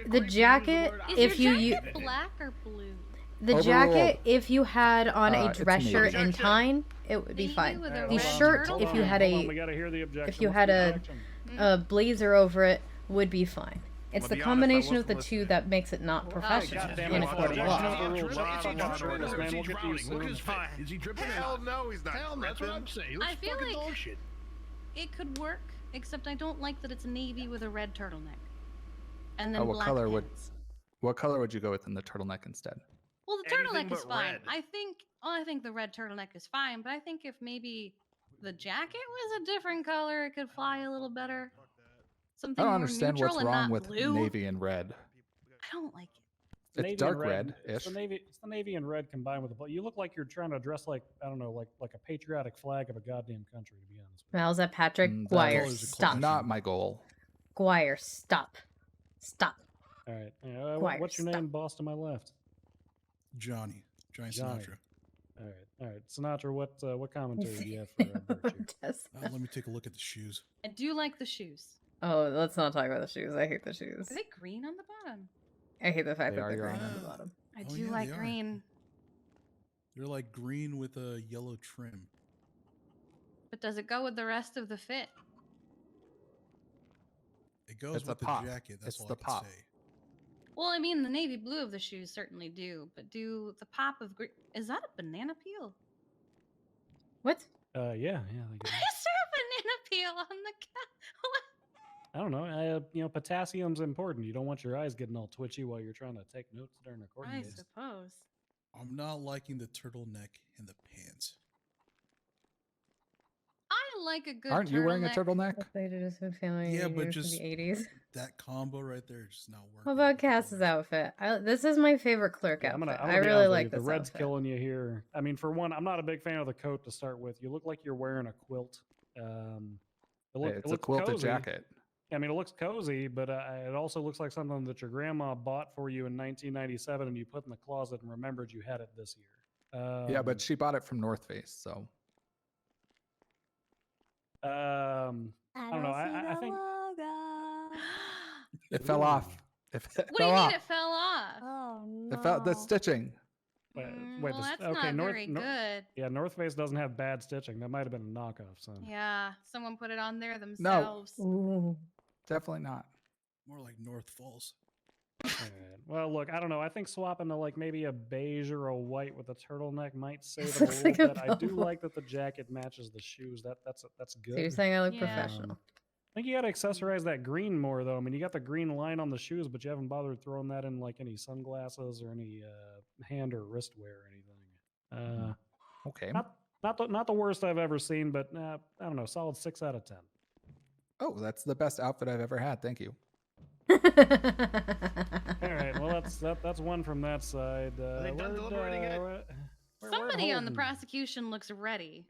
The jacket, Is if your you jacket black or blue? the Overall, jacket, if you had on a it's dress navy. shirt and tie, it would be Navy fine. with a The red shirt, turtle? if you had Hold on, we a gotta hear the objection. if you What's had the a objection? a blazer over it, would be fine. It's Well, the be honest, I combination of the wasn't two that makes it not Oh, professional goddamn in it, a court of objection law. overruled. Shut the fuck up, shirtless man. We'll get to you soon. Is he dripping? Hell no, he's not. Hell, that's what I'm saying. He looks I feel fucking like- dog shit. It could work, except I don't like that it's navy with a red turtleneck. And then What black color pants. what color would you go with in the turtleneck instead? Well, the Anything turtleneck is but fine. red. I think the red turtleneck is fine, but I think if maybe the jacket was a different color, it could fly a little better. Something I don't more understand neutral what's and wrong not with blue. navy and red. I don't like it. It's Navy dark and red. red-ish. It's the navy and red combined with the black. You look like you're trying to dress like, I don't know, like a patriotic flag of a goddamn country, to be honest. How's that, Patrick? That Guire, is stop. Not my goal. Guire, stop. Stop. All right. Guire, What's your name, boss to my left? Johnny Johnny. Sinatra. All right. Sinatra, what commentary do you have for Bert here? Let me take a look at the shoes. I do like the shoes. Oh, let's not talk about the shoes. I hate the shoes. Are they green on the bottom? I hate the fact They that are, they're Your green on Honor. the bottom. I Oh, do yeah, like they are. green. They're like green with a yellow trim. But does it go with the rest of the fit? It goes It's a with the pop. jacket. That's It's all the I can pop. say. Well, I mean, the navy blue of the shoes certainly do, but do the pop of green? Is that a banana peel? What? Yeah. Is there a banana peel on the What? I don't know. Potassium's important. You don't want your eyes getting all twitchy while you're trying to take notes during recording. I days. suppose. I'm not liking the turtleneck and the pants. I like a good. Aren't you wearing a turtleneck? They did a food family Yeah, but reunion just from the 80s. that combo right there is just not working. What about Cass's outfit? This is my favorite clerk Yeah, I'm outfit. gonna I be really honest with like you, this the red's outfit. killing you here. I mean, for one, I'm not a big fan of the coat to start with. You look like you're wearing a quilt. It's a looks quilted cozy. jacket. I mean, it looks cozy, but it also looks like something that your grandma bought for you in 1997 and you put in the closet and remembered you had it this year. Yeah, but she bought it from North Face, so I don't know. I think it fell off. It What do fell you mean off. it fell off? Oh no. It fell. The stitching. Wait, Well, that's not very good. Yeah, North Face doesn't have bad stitching. That might have been a knockoff, son. Yeah, someone put it on there themselves. Ooh. Definitely not. More like North Falls. All right. Well, look, I don't know. I think swapping to like maybe a beige or a white with a turtleneck might save it a Looks little like a bit. I do velvet. like that the jacket matches the shoes. That's good. So you're saying I look Yeah. professional? I think you got to accessorize that green more, though. I mean, you got the green line on the shoes, but you haven't bothered throwing that in like any sunglasses or any hand or wrist wear or anything. Okay. Not the worst I've ever seen, but I don't know, solid 6 out of 10. Oh, that's the best outfit I've ever had. Thank you. All right, well that's one from that side. Are they done deliberating yet? Somebody on the prosecution looks ready.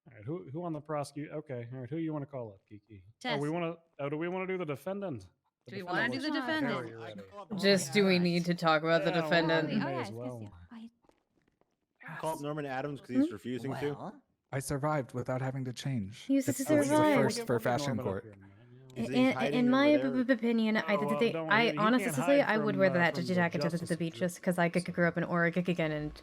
All right, who on the prosecute? Okay, all right, who you want to call up, Kiki? Tess. Oh, do we want to do the defendant? The Do we want to do the looks defendant? very ready. Just do we need to talk about the Yeah, defendant? we may as well. Call up Norman Adams because he's refusing to. I survived without having to change. He was It's to the survive. first for fashion court. In my opinion, I honestly, I would wear that jacket to the beach just because I grew up in Oregon and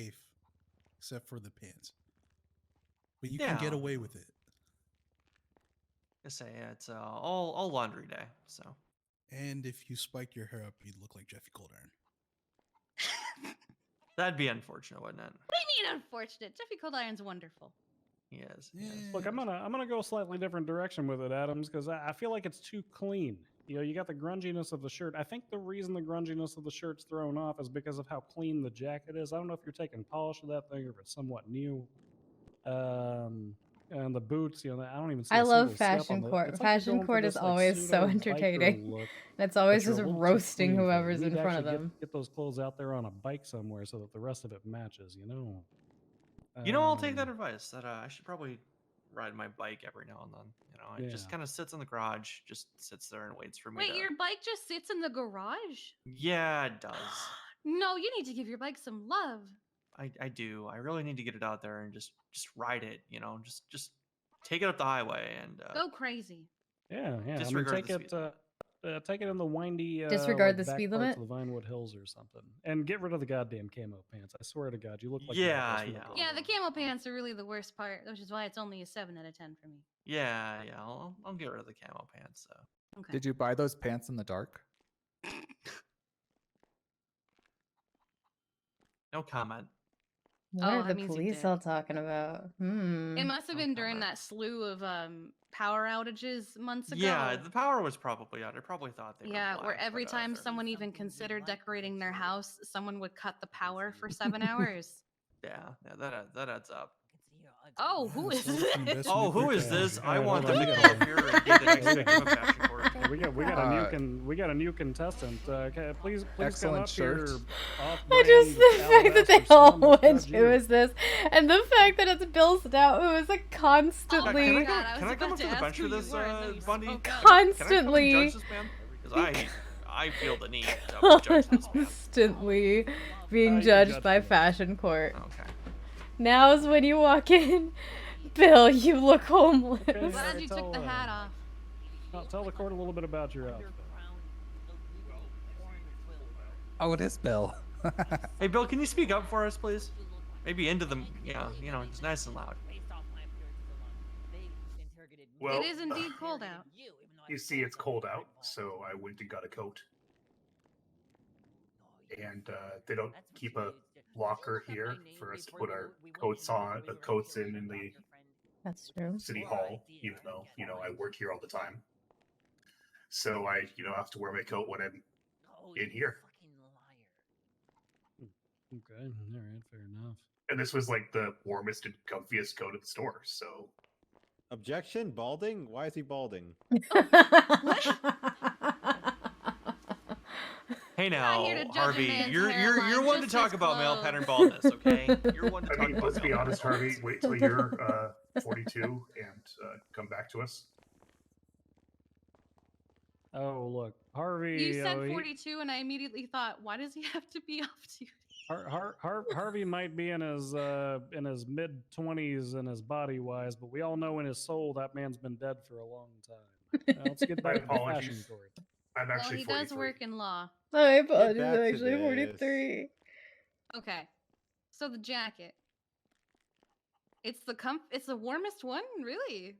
safe, except for the pants. But you can get Yeah. away with it. I say it's all laundry day. So And if you spiked your hair up, you'd look like Jeffy Cold Iron. that'd be unfortunate, wouldn't it? What do you mean unfortunate? Jeffy Cold Iron's wonderful. Yes. Look, I'm gonna go a slightly different direction with it, Adams, because I feel like it's too clean. You know, you got the grunginess of the shirt. I think the reason the grunginess of the shirt's thrown off is because of how clean the jacket is. I don't know if you're taking polish of that thing or if it's somewhat new. And the boots, you know, I don't even see I a love single step on Fashion the- Court. it's like you're Fashion going for Court is this, like, always so pseudo biker entertaining. look, And it's but always you're a just little too roasting clean for it. whoever's You in need to front of actually them. Get those clothes out there on a bike somewhere so that the rest of it matches, you know? You know, I'll take that advice. That I should probably ride my bike every now and then. You know, it just Yeah. kind of sits in the garage, just sits there and waits for me. Wait, to... your bike just sits in the garage? Yeah, it does. No, you need to give your bike some love. I do. I really need to get it out there and just ride it. You know, just take it up the highway and Go crazy. Yeah, yeah. Disregard I mean, the take it in the windy, Disregard like, the back speed parts limit? of the Vinewood Hills or something, and get rid of the goddamn camo pants. I swear to God, you look like Yeah, you yeah. Yeah, the camo pants are really the worst part, which is why it's only a 7 out of 10 for me. yeah. I'll get rid of the camo pants. So. Okay. Did you buy those pants in the dark? No comment. What Oh, are that the means you police did. all talking about? It must have been during that slew of power outages months ago. Yeah, the power was probably out. I probably thought they were Yeah, where black, every but, time someone even considered decorating their house, someone would cut the power for 7 hours. Yeah, that adds up. Oh, who is this? Oh, who is this? I Alright, want hold them on, to we come got- up here and be the next victim of fashion court. We got a new contestant. Please come Excellent up shirt. here. I just the fact that they all went, Alabaster who is this? And the fact that it's Bill Stout, who is like Oh constantly, Can I come up to the bench for this, Bundy? constantly, Can I come up and judge this man? Because I feel the need to judge this man. constantly being judged by Fashion Court. Okay. Now's when you walk in, Bill, you look homeless. I'm glad you took the hat off. Tell the court a little bit about your outfit. Oh, it is Bill. Hey, Bill, can you speak up for us, please? Maybe into the, it's nice and loud. Well, It is indeed cold out. you see, it's cold out, so I went and got a coat. And they don't keep a locker here for us to put our coats in the That's true. city hall, even though I work here all the time. So I have to wear my coat when I'm in here. Okay, all right, fair enough. And this was like the warmest and comfiest coat at the store. So Objection? Balding? Why is he balding? Hey now, here to judge a Harvey, man's you're hairline, one to just talk his about male clothes. pattern baldness, okay? You're one to I talk mean, about let's be male honest, pattern Harvey. Wait till you're 42 and come back to us. Oh, look, Harvey. You said he- 42, and I immediately thought, why does he have to be off duty? Harvey might be in his mid 20s in his body wise, but we all know in his soul that man's been dead for a long time. Now, let's get My back to the fashion apologies. court. I'm Well, actually he 43. does work in law. I apologize, back to actually this. 43. Okay, so the jacket. It's the warmest one, really.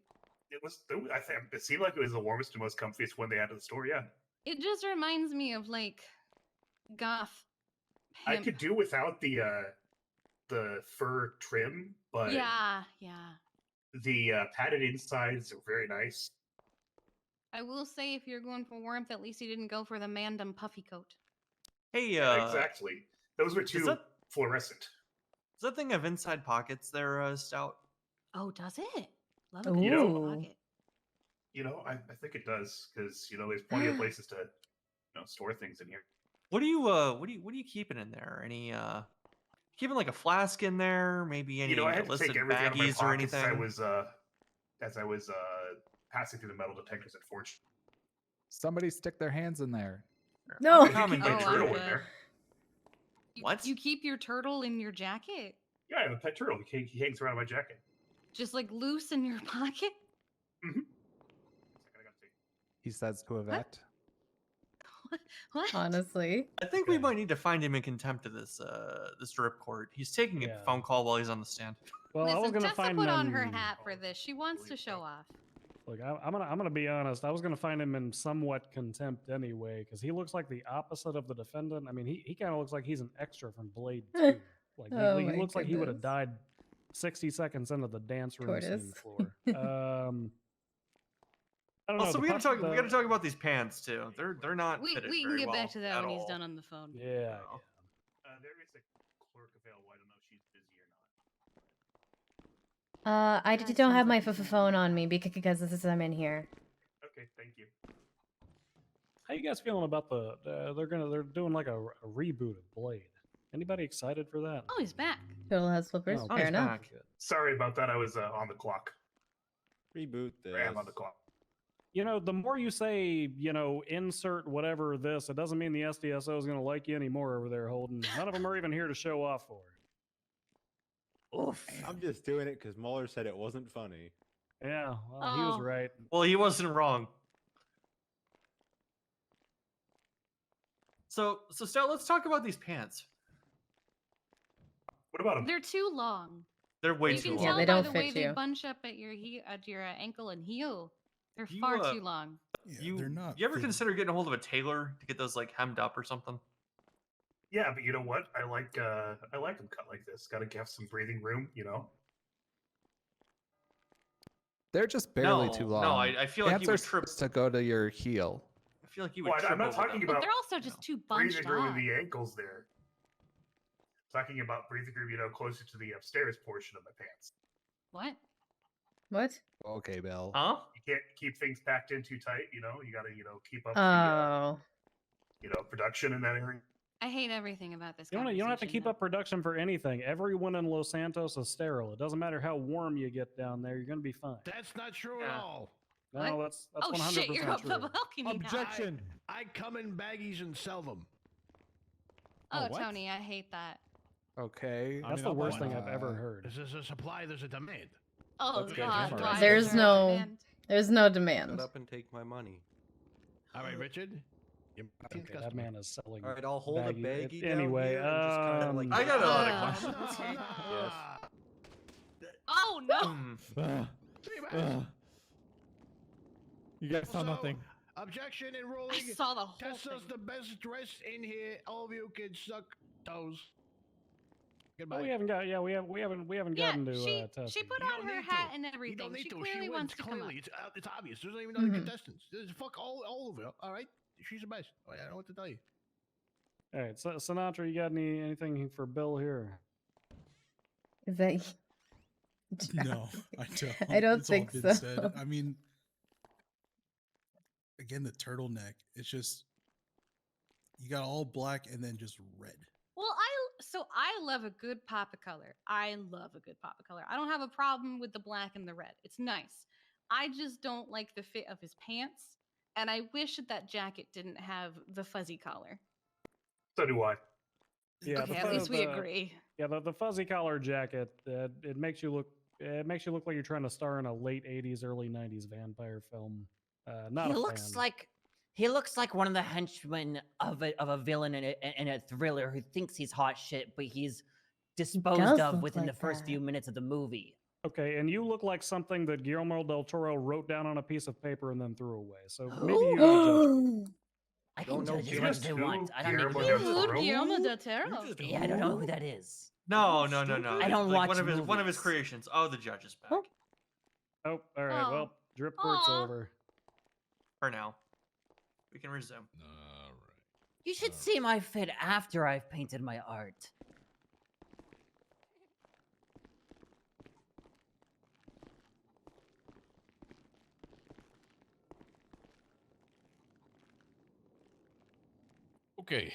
It seemed like it was the warmest and most comfiest one they had in the store. Yeah, It just reminds me of like goth. I pimp. could do without the fur trim, but Yeah. the padded insides are very nice. I will say, if you're going for warmth, at least you didn't go for the mandem puffy coat. Hey, Exactly. Those were too that- fluorescent. Does that thing have inside pockets there, Stout? Oh, does it? Love Ooh. a You good know- pocket. I think it does because there's plenty of places to store things in here. What are you keeping in there? Any keeping like a flask in there? Maybe any I had to illicit take everything out of my baggies or pockets anything? as I was passing through the metal detectors at Forge. Somebody stick their hands in there. No. I could keep my Oh, turtle I'm in there. What? You keep your turtle in your jacket? Yeah, I have a pet turtle. He hangs around my jacket. Just like loose in your pocket? He says to Yvette. What? Honestly. I think we might need to find him in contempt of this drip court. He's taking a phone call while he's on the stand. Well, I was Listen, gonna Tessa find put on her them- hat for this. She wants to show off. Look, I'm gonna be honest. I was gonna find him in somewhat contempt anyway, because he looks like the opposite of the defendant. I mean, he kind of looks like he's an extra from Blade 2. Like Oh he my looks like he would have goodness. died 60 seconds into the dance room scene Tortoise. floor. I don't know. Also, the we gotta pop- talk. We the- gotta talk about these pants too. They're not We fitted can very get well back to that at when he's all. done on the phone. Yeah. There is a clerk available. I don't know if she's busy or not. I don't have my phone on me because this is I'm in here. Okay, thank you. How you guys feeling about they're doing like a reboot of Blade? Anybody excited for that? Oh, he's back. Turtle has flippers. Oh, Fair enough. Sorry about that. I was on the clock. Reboot this. I am on the clock. You know, the more you say, insert whatever this, it doesn't mean the SDSO is going to like you anymore over there, Holden. None of them are even here to show off for. Oof. I'm just doing it because Mueller said it wasn't funny. Yeah, well, he was Oh. right. Well, he wasn't wrong. So Stella, let's talk about these pants. What about them? They're too long. They're way You too can long. tell they by don't the way fit they you. bunch up at your ankle and heel. They're You, far too long. Yeah, they're not. You ever consider getting a hold of a tailor to get those like hemmed up or something? Yeah, but you know what? I like them cut like this. Got to have some breathing room, They're just barely No, too no, long. I feel like Pants you are would trip. supposed to go to your heel. I feel like you would Well, trip I'm not over talking them. But about they're also just too bunched breathing room up. in the ankles there. Talking about breathing room, closer to the upstairs portion of my pants. What? What? Okay, Bill. Huh? You can't keep things packed in too tight. You got to keep up Oh. the production in that area. I hate everything about this. You don't have to conversation keep now. up production for anything. Everyone in Los Santos is sterile. It doesn't matter how warm you get down there. You're going to be fine. That's not true at all. No, What? that's Oh 100% shit! You're up true. the balcony now. Objection! I come in baggies and sell them. Oh, what? Tony, I hate that. Okay. That's the worst thing I've ever heard. There's a supply, there's a demand. Oh Okay, God, just why is There's there a no demand? there's no demand. Shut up and take my money. All right, Richard. Okay, that man is selling. All right, I'll hold a baggie down Anyway, here and just kind of like. I got a lot of questions. Oh no! You guys saw nothing. Objection and ruling. I saw the whole Tessa's thing. the best dressed in here. All of you can suck toes. Oh, Goodbye. we haven't Yeah, gotten to she Tessa. put You on don't her need hat to. and You everything. don't need She to. clearly She wants wins to come up. clearly. It's obvious. There's not even other Mhm. contestants. There's fuck all of you. All right. She's the best. I don't know what to tell you. All right, so, Sinatra, you got anything for Bill here? Is that No, I don't. I don't It's all think been so. said. I mean, again, the turtleneck. It's just you got all black and then just red. Well, I love a good pop of color. I love a good pop of color. I don't have a problem with the black and the red. It's nice. I just don't like the fit of his pants, and I wish that jacket didn't have the fuzzy collar. So do I. Yeah, Okay, at least we agree. Yeah, the fuzzy collar jacket. It makes you look. It makes you look like you're trying to star in a late '80s, early '90s vampire film. Not he a looks fan. like one of the henchmen of a villain in a thriller who thinks he's hot shit, but he's disposed does of look within like the first that. few minutes of the movie. Okay, and you look like something that Guillermo del Toro wrote down on a piece of paper and then threw away. So maybe you gotta judge. I can Don't know judge as who much just as I who want. I don't need Guillermo to del judge. Toro? Who? Guillermo del Toro? Yeah, I don't know who that is. No. I don't like watch one of his movies. creations. Oh, the judge is back. Oh, all right. Oh. Well, drip court's Aw. over. For now, we can resume. All right. You should see my fit after I've painted my art. Okay.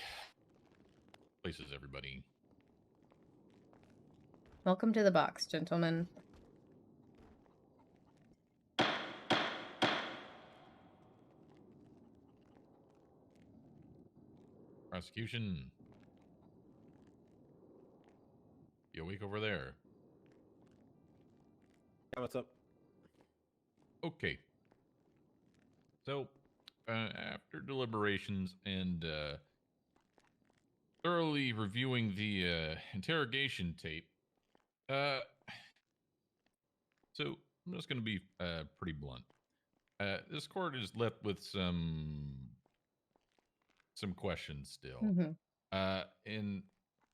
Places, everybody. Welcome to the box, gentlemen. Prosecution. You awake over there? Yeah, what's up? Okay. So, after deliberations and thoroughly reviewing the interrogation tape, so I'm just going to be pretty blunt. This court is left with some questions still. And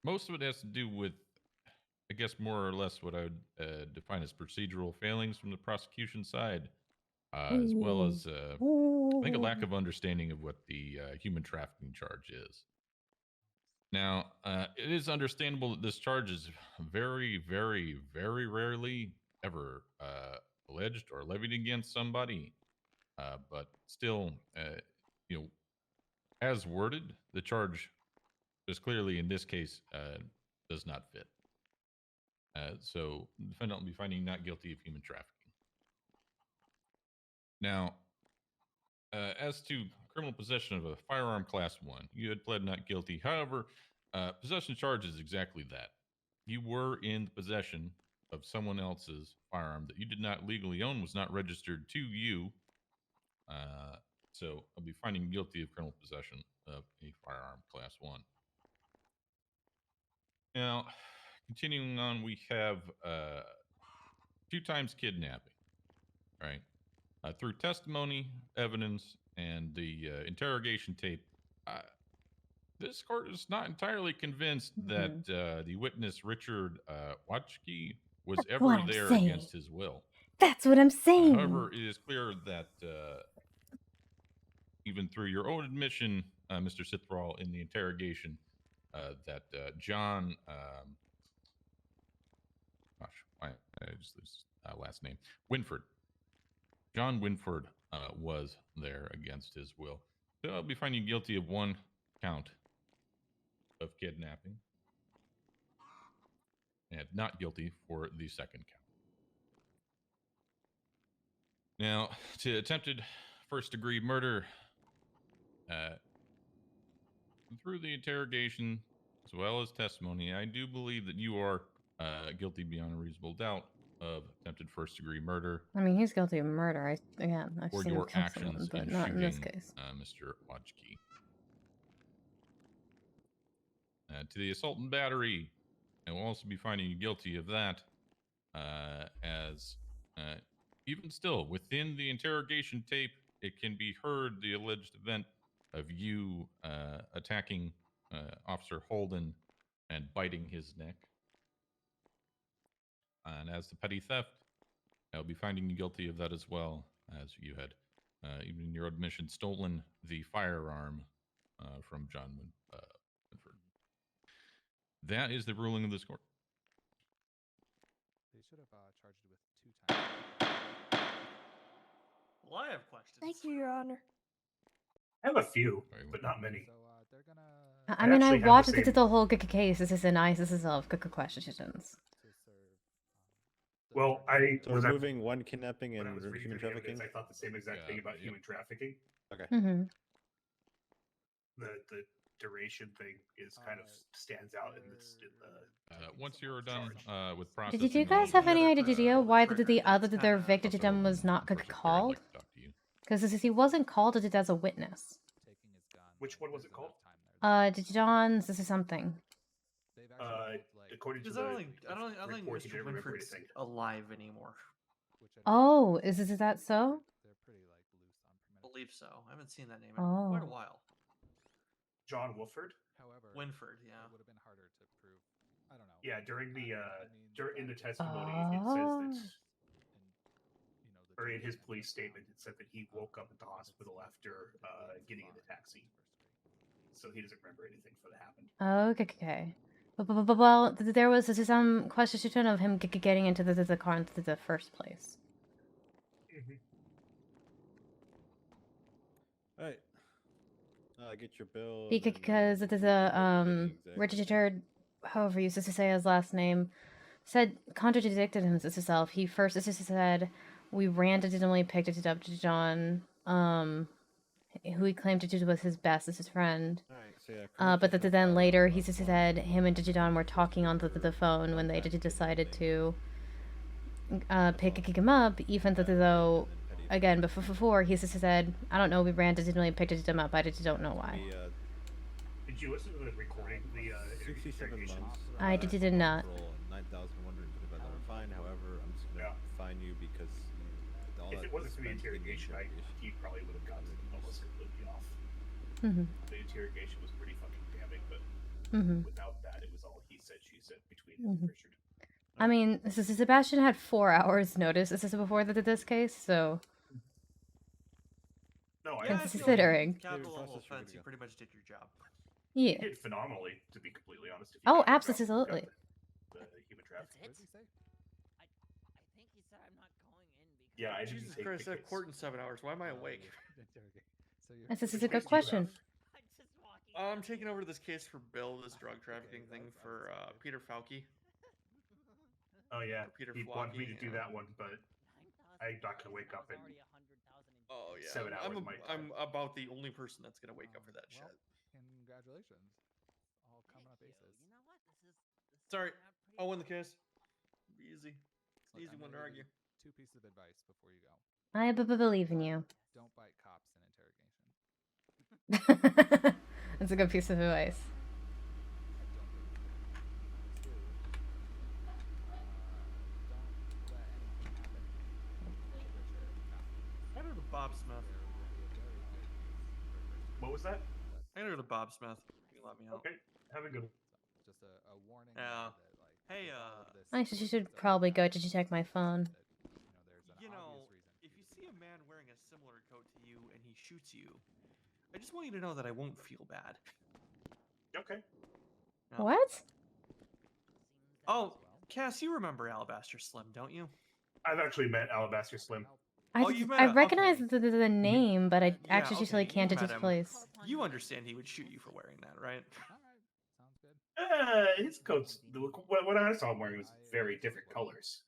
most of it has to do with, I guess, more or less what I would define as procedural failings from the prosecution side, as well as I think a lack of understanding of what the human trafficking charge is. Now, it is understandable that this charge is very, very, very rarely ever alleged or levied against somebody. But still, you know, as worded, the charge just clearly in this case does not fit. So the defendant will be finding not guilty of human trafficking. Now, as to criminal possession of a firearm class 1, you had pled not guilty. However, possession charge is exactly that. You were in possession of someone else's firearm that you did not legally own, was not registered to you. So I'll be finding guilty of criminal possession of a firearm class 1. Now, continuing on, we have 2 times kidnapping, right? Through testimony, evidence, and the interrogation tape, this court is not entirely convinced that the witness, Richard Wachke, was That's ever what I'm there saying. against his will. That's what I'm saying. However, it is clear that even through your own admission, Mr. Sithral, in the interrogation, that John, I just lose last name, Winford. John Winford was there against his will. So I'll be finding you guilty of 1 count of kidnapping and not guilty for the 2nd count. Now, to attempted first-degree murder, through the interrogation as well as testimony, I do believe that you are guilty beyond a reasonable doubt of attempted first-degree murder. I mean, he's guilty of murder. I've for seen him your kill actions someone, but in not in this shooting case. Mr. Wachke. To the assault and battery, I will also be finding you guilty of that, as even still, within the interrogation tape, it can be heard the alleged event of you attacking Officer Holden and biting his neck. And as to petty theft, I'll be finding you guilty of that as well, as you had, even in your admission, stolen the firearm from John Winford. That is the ruling of this court. They should have charged you with 2 times. Well, I have questions. Thank you, Your Honor. I have a few, but not many. I mean, I actually have the watched same- the whole case. This is a nice. This is all questions. Well, I So was removing 1 kidnapping when I and was reading human through the evidence, trafficking. I thought the same exact thing about human trafficking. Okay. The duration thing is kind of stands out in this. Once you're done with processing, Did you guys have any idea why their victim was not called? Because he wasn't called it as a witness. Which one was it called? John's. This is something. According to Because the I don't think report, he Mr. didn't remember Winford's anything. alive anymore. Oh, is that so? I believe so. I haven't seen that name in quite a while. John Wolford? However, Winford, yeah. It would have been harder to prove. I don't know. Yeah, during the in the testimony, it says that, or in his police statement, it said that he woke up at the hospital after getting in the taxi. So he doesn't remember anything for that happened. Okay. Well, there was some question of him getting into the car into the first place. All right. Get your bill. Because it is a Richard, however you used to say his last name, said contradicted himself. He first said we randomly picked it up to John, who he claimed to was his bestest friend. But then later he said him and Digidon were talking on the phone when they decided to pick him up, even though. Again, before he said, I don't know, we randomly picked him up. I don't know why. Did you listen to the recording? The 67 months. I did not. $9,125 fine. However, I'm just gonna fine you because all If that it wasn't for the spent in interrogation, he probably would have gotten almost completely off. Mhm. The interrogation was pretty fucking damning, but Mhm. without that, it was all he said, she said between him Mhm. and Richard. I mean, Sebastian had 4 hours notice. This is before this case, so No, I Yeah, I feel like considering. capital level offense, you pretty much did your job. Yeah. He did phenomenally, to be completely honest. If you Oh, got him dropped absolutely. the human trafficking. I think he said I'm not going in because Yeah, I didn't Jesus take Christ, I have tickets. court in 7 hours. Why am I awake? This is a good question. I'm taking over this case for Bill, this drug trafficking thing for Peter Falke. Oh yeah, Peter he wanted me to Flocke, do yeah. that one, but I'm not gonna wake up in Oh yeah, 7 hours of my time. I'm about the only person that's gonna wake up for that shit. Congratulations. All coming up aces. you know what? This is Sorry, turning out pretty I'll win the good. case. Be easy. It's an Look, easy I'm one to gonna give argue. you 2 pieces of advice before you go. I believe in you. Don't bite cops in interrogation. That's a good piece of advice. I go to Bob Smith. What was that? I go to Bob Smith. You can let me out. Okay, have a good one. Just a warning. Yeah. That, like, Hey, with all of this I should stuff, probably go to check my phone. there's an You know, obvious reason. if you see a man wearing a similar coat to you and he shoots you, I just want you to know that I won't feel bad. Okay. No. What? Oh, Cass, you remember Alabaster Slim, don't you? I've actually met Alabaster Slim. I, Oh, you met I a- recognize okay. the name, but I actually okay, usually can't you at met his him. place. You understand he would shoot you for wearing that, right? His coats, what I saw him wearing was very different colors.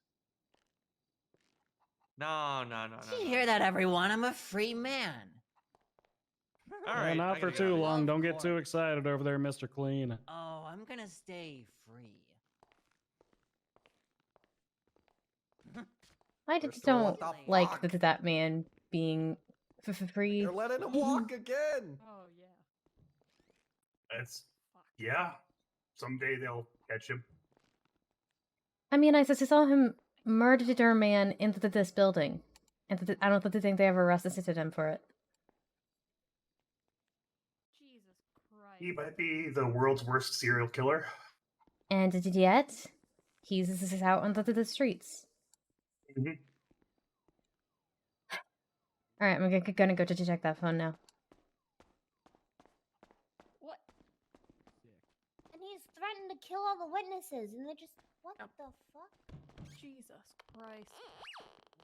No. Did you hear that, everyone? I'm a free man. All Yeah, right, not I for gotta get out too of here. long. Don't get too excited over there, Mr. Clean. Oh, I'm gonna stay free. First I just of all, don't what the like fuck? that man being free. You're letting him walk again. Oh yeah. Yeah. Someday they'll catch him. I mean, I just saw him murder a man into this building, and I don't think they ever arrested him for it. Jesus Christ. He might be the world's worst serial killer. And yet, he's out on the streets. Mhm. All right, I'm gonna go to check that phone now. What? And he's threatened to kill all the witnesses, and they're just what the fuck? Jesus Christ.